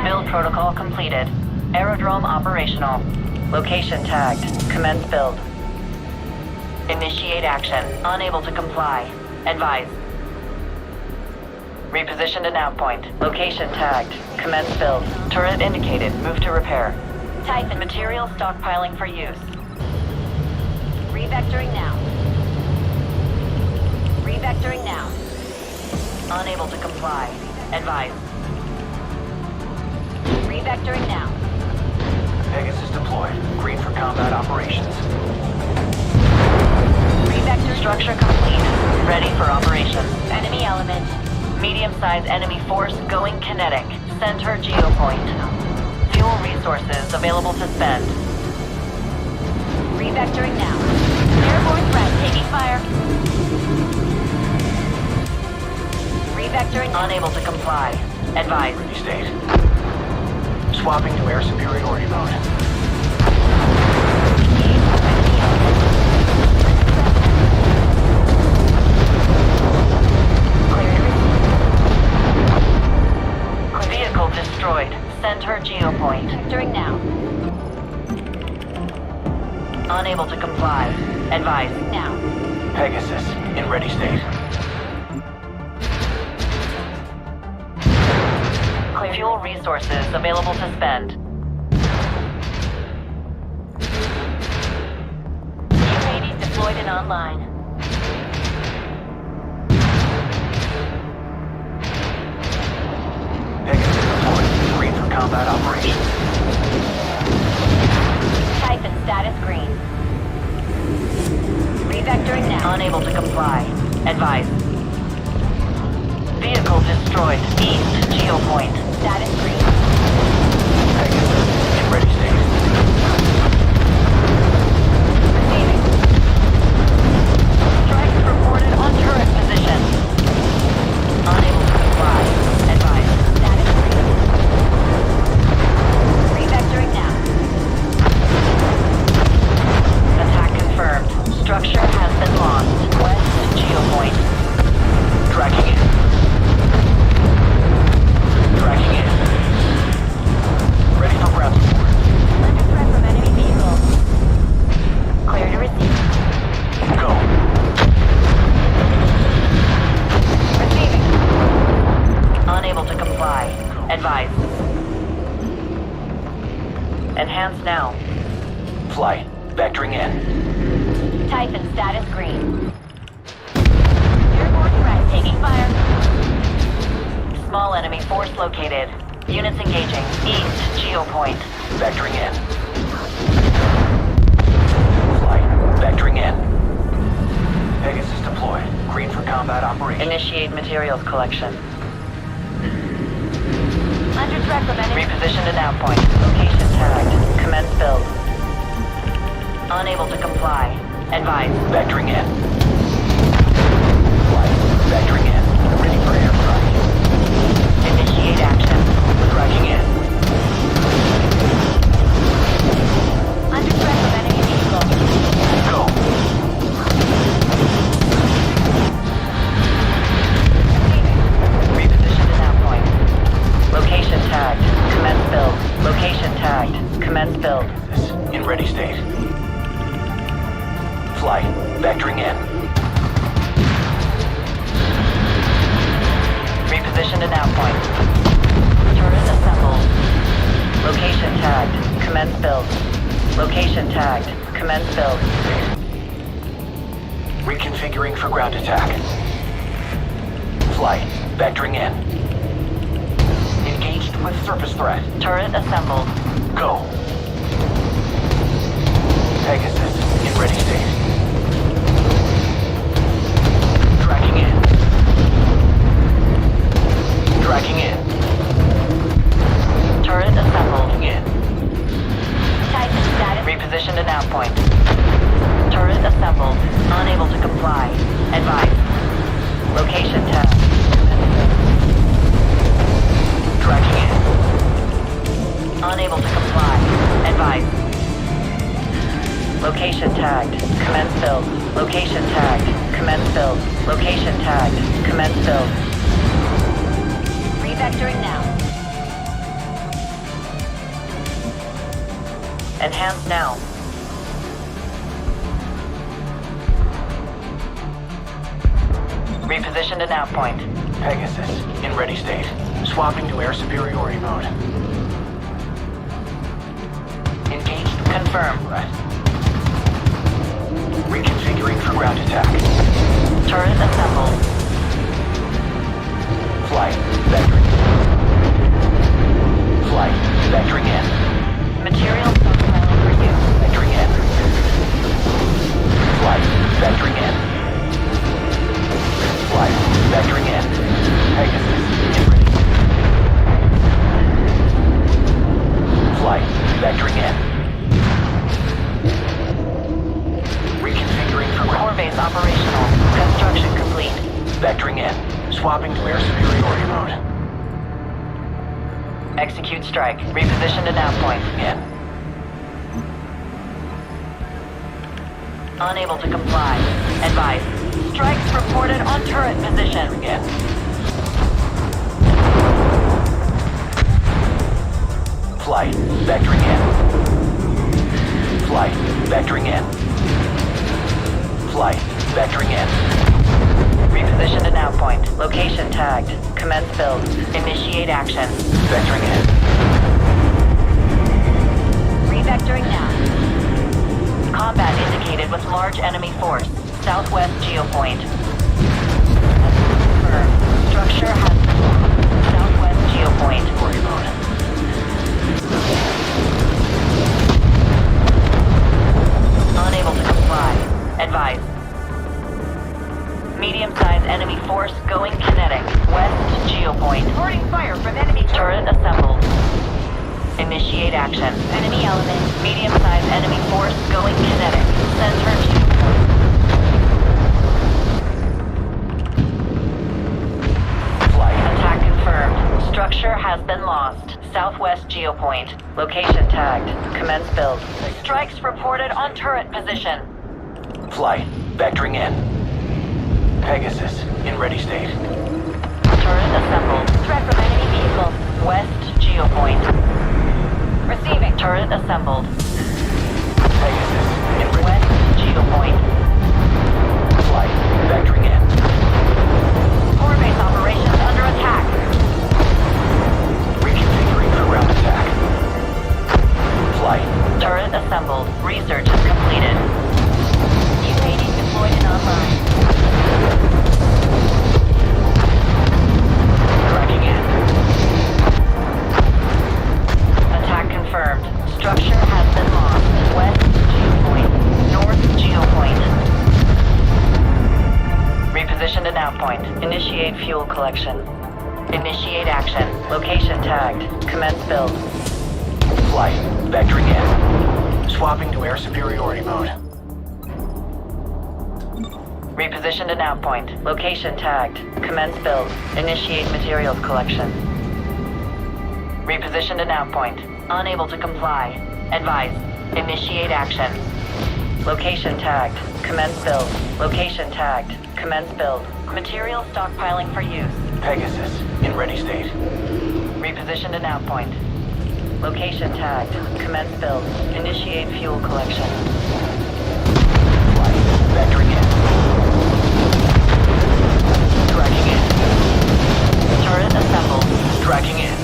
Build protocol completed. Aerodrome operational. Location tagged. Commence build. Initiate action. Unable to comply. Advise. Reposition to nav point. Location tagged. Commence build. Turret indicated. Move to repair. Typhon material stockpiling for use. Revectoring now. Revectoring now. Unable to comply. Advise. Revectoring now. Pegasus deployed. Green for combat operations. Revector structure complete. Ready for operations. Enemy element. Medium-sized enemy force going kinetic. Center geopoint. Fuel resources available to spend. Revectoring now. Airborne threat taking fire. Revectoring unable to comply. Advise. Ready state. Swapping to air superiority mode. Vehicle destroyed. Center geopoint. During now. Unable to comply. Advise. Now. Pegasus, in ready state. Clear fuel resources available to spend. Hades deployed and online. combat operations. Type and status green. Revectoring now. Unable to comply. Advise. Vehicle destroyed. East geopoint. Status green. Pegasus, in ready state. Receiving. Strikes reported on turret position. Unable to comply. Advise. Status green. Revectoring now. Attack confirmed. Structure has been lost. West geopoint. Tracking in. Tracking in. Ready for ground support. Under threat from enemy vehicles. Clear to receive. Go. Receiving. Unable to comply. Advise. Enhance now. Flight. Vectoring in. Type and status green. Airborne threat taking fire. Small enemy force located. Units engaging. East geopoint. Vectoring in. Flight. Vectoring in. Pegasus deployed. Green for combat operations. Initiate materials collection. Under threat from enemy. Repositioned at now point. Location tagged. Commence build. Unable to comply. Advise. Vectoring in. Flight. Vectoring in. Ready for airstrike. Initiate action. Tracking in. Under threat from enemy vehicles. Go. Repositioned at now point. Location tagged. Commence build. Location tagged. Commence build. In ready state. Flight. Vectoring in. Repositioned at now point. Turret assembled. Location tagged. Commence build. Location tagged. Commence build. Reconfiguring for ground attack. Flight. Vectoring in. Engaged with surface threat. Turret assembled. Go. Pegasus in ready state. Tracking in. Tracking in. Turret assembled. In. Type and status. Repositioned at now point. Turret assembled. Unable to comply. Advise. Location tagged. Tracking in. Unable to comply. Advise. Location tagged. Commence build. Location tagged. Commence build. Location tagged. Commence build. Revectoring now. Enhance now. Repositioned at now point. Pegasus in ready state. Swapping to air superiority mode. Engaged. Confirm. Threat. Reconfiguring for ground attack. Turret assembled. Flight. Vectoring. Flight. Vectoring in. Material stockpile for you. Vectoring in. Flight. Vectoring in. Flight. Vectoring in. Pegasus in ready. Flight. Vectoring in. Reconfiguring for Core base operational. Construction complete. Vectoring in. Swapping to air superiority mode. Execute strike. Repositioned at now point. In. Unable to comply. Advise. Strikes reported on turret position. In. Flight. Vectoring in. Flight. Vectoring in. Flight. Vectoring in. Repositioned at now point. Location tagged. Commence build. Initiate action. Vectoring in. Revectoring now. Combat indicated with large enemy force. Southwest geopoint. Confirmed. Structure has been lost. Southwest geopoint. Reload. Unable to comply. Advise. Medium-sized enemy force going kinetic. West geopoint. Reporting fire from enemy turret assembled. Initiate action. Enemy element. Medium-sized enemy force going kinetic. Center geopoint. Flight. Attack confirmed. Structure has been lost. Southwest geopoint. Location tagged. Commence build. Strikes reported on turret position. Flight. Vectoring in. Pegasus, in ready state. Turret assembled. Threat from enemy vehicle. West geopoint. Receiving. Turret assembled. Pegasus, in ready. West geopoint. Flight. Vectoring in. Core base operations under attack. Reconfiguring for ground attack. Flight. Turret assembled. Research is completed. UAV deployed and online. Tracking in. Attack confirmed. Structure has been lost. West geopoint. North geopoint. Reposition to nav point. Initiate fuel collection. Initiate action. Location tagged. Commence build. Flight. Vectoring in. Swapping to air superiority mode. Reposition to nav point. Location tagged. Commence build. Initiate materials collection. Reposition to nav point. Unable to comply. Advise. Initiate action. Location tagged. Commence build. Location tagged. Commence build. Material stockpiling for use. Pegasus, in ready state. Reposition to nav point. Location tagged. Commence build. Initiate fuel collection. Flight. Vectoring in. Tracking in. Turret assembled. Tracking in.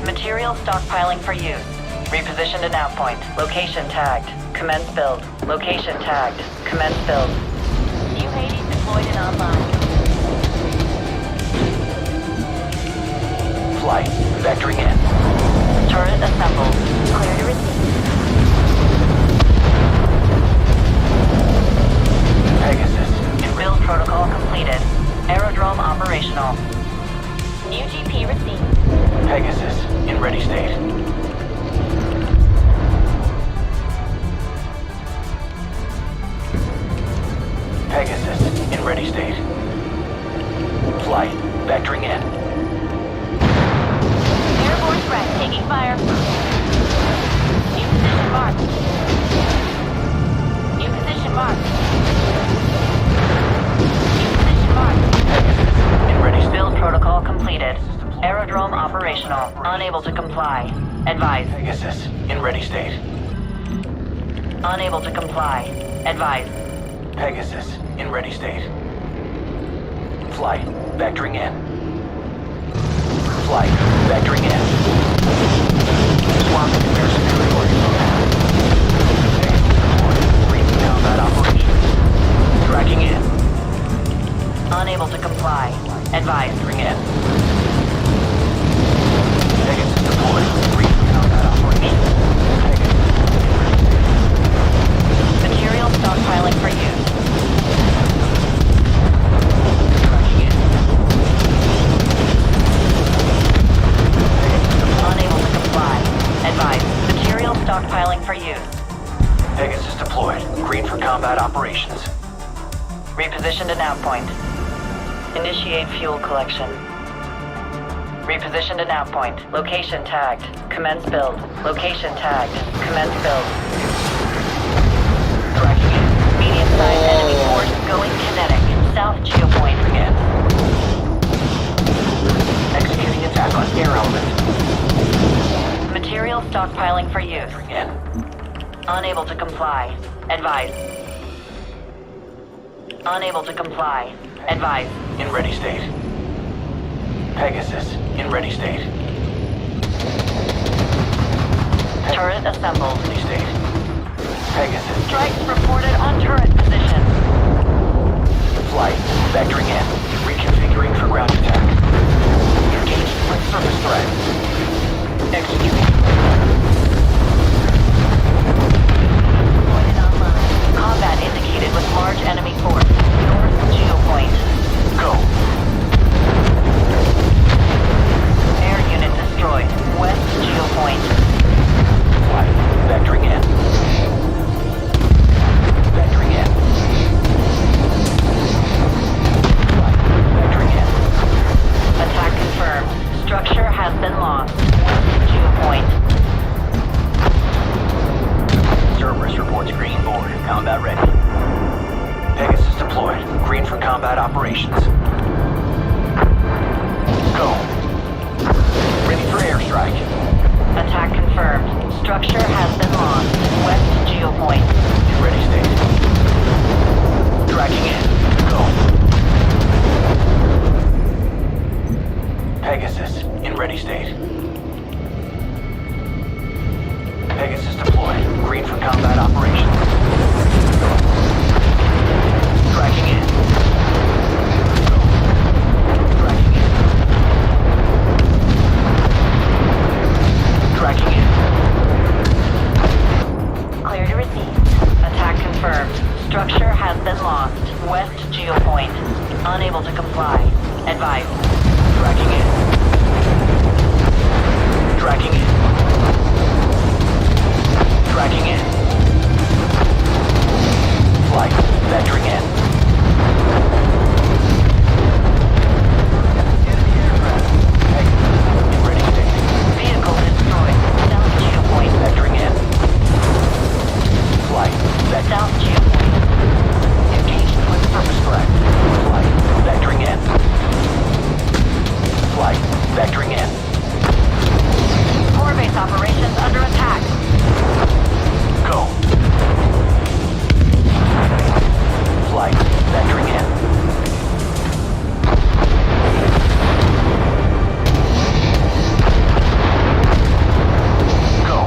Material stockpiling for use. Reposition to nav point. Location tagged. Commence build. Location tagged. Commence build. UAV deployed and online. Flight. Vectoring in. Turret assembled. Clear to receive. Pegasus. Build protocol completed. Aerodrome operational. UGP received. Pegasus, in ready state. Pegasus, in ready state. Flight. Vectoring in. Airborne threat taking fire. New position marked. New position marked. New position marked. Pegasus, in ready state. Build protocol completed. Aerodrome operational. Unable to comply. Advise. Pegasus, in ready state. Unable to comply. Advise. Pegasus, in ready state. Flight. Vectoring in. Flight. Vectoring in. Swapping to air superiority mode. Briefing combat operations. Tracking in. Unable to comply. Advise. Bring in. Pegasus deployed. Briefing combat operations. Material stockpiling for use. Tracking in. Unable to comply. Advise. Material stockpiling for use. Pegasus deployed. Green for combat operations. Reposition to nav point. Initiate fuel collection. Reposition to nav point. Location tagged. Commence build. Location tagged. Commence build. Tracking in. Medium-sized enemy force going kinetic. South geopoint. Again. Executing attack on air element. Material stockpiling for use. Again. Unable to comply. Advise. Unable to comply. Advise. In ready state. Pegasus, in ready state. Turret assembled. Ready state. Pegasus. Strikes reported on turret position. Flight. Vectoring in. Reconfiguring for ground attack. Engaging with surface threat. Executing. Combat indicated with large enemy force. North geopoint. Go. Air unit destroyed. West geopoint. Flight. Vectoring in. Vectoring in. Flight. Vectoring in. Attack confirmed. Structure has been lost. West geopoint. Cerberus reports green board. Combat ready. Pegasus deployed. Green for combat operations. Go. Ready for airstrike. Attack confirmed. Structure has been lost. West geopoint. In ready state. Tracking in. Go. Pegasus in ready state. Pegasus deployed. Green for combat operations. Tracking in. Go. Tracking in. Tracking in. Clear to receive. Attack confirmed. Structure has been lost. West geopoint. Unable to comply. Advise. Tracking in. Tracking in. Tracking in. Flight. Vectoring in. Enemy aircraft. In ready state. Vehicle destroyed. South geopoint. Vectoring in. Flight. South geopoint. Engagement with surface threat. Flight. Vectoring in. Flight. Vectoring in. Core base operations under attack. Go. Flight. Vectoring in. Go.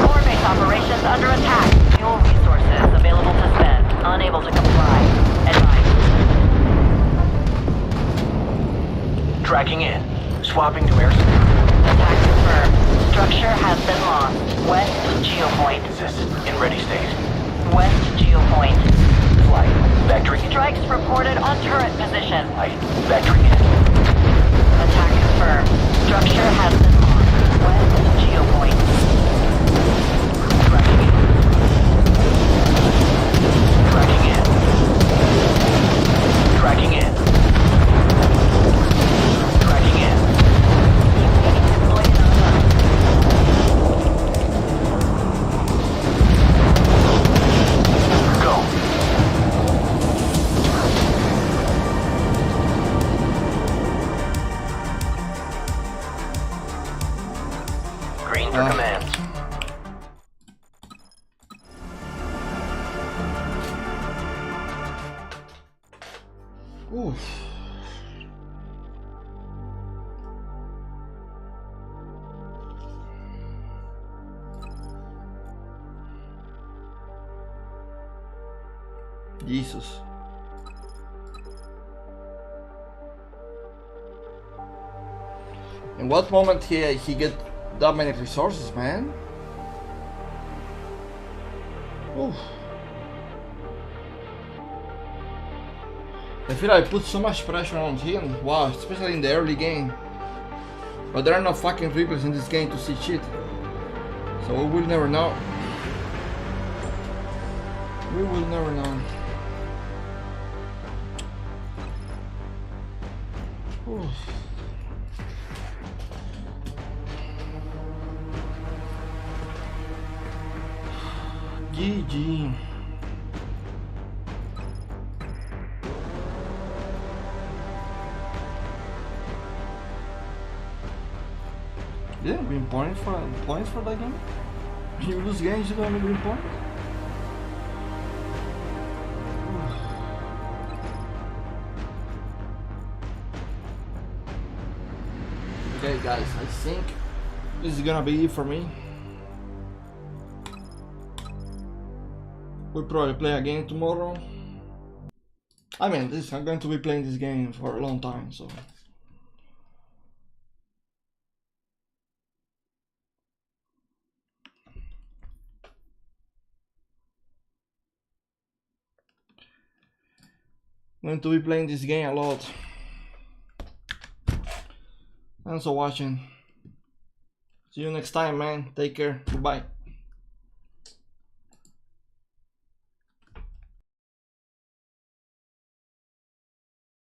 Core base operations under attack. Fuel resources available to spend. Unable to comply. Advise. Tracking in. Swapping to air support. Attack confirmed. Structure has been lost. West geopoint. In ready state. West geopoint. Flight. Vectoring in. Strikes reported on turret position. Flight. Vectoring in. Attack confirmed. Structure has been lost. West geopoint. Tracking in. Tracking in. Tracking in. Tracking in. Go. Green for commands. Oof. Jesus. In what moment he get that many resources, man? Oof. I feel I put so much pressure on him, wow, especially in the early game. But there are no fucking replays in this game to see shit. So we will never know. We will never know. Oof. GG. Yeah, green points for that game. If you lose games, you don't have green points. Okay, guys, I think this is gonna be it for me. We'll probably play again tomorrow. I mean, I'm going to be playing this game for a long time, so. I'm going to be playing this game a lot. Thanks for watching. See you next time, man. Take care. Goodbye.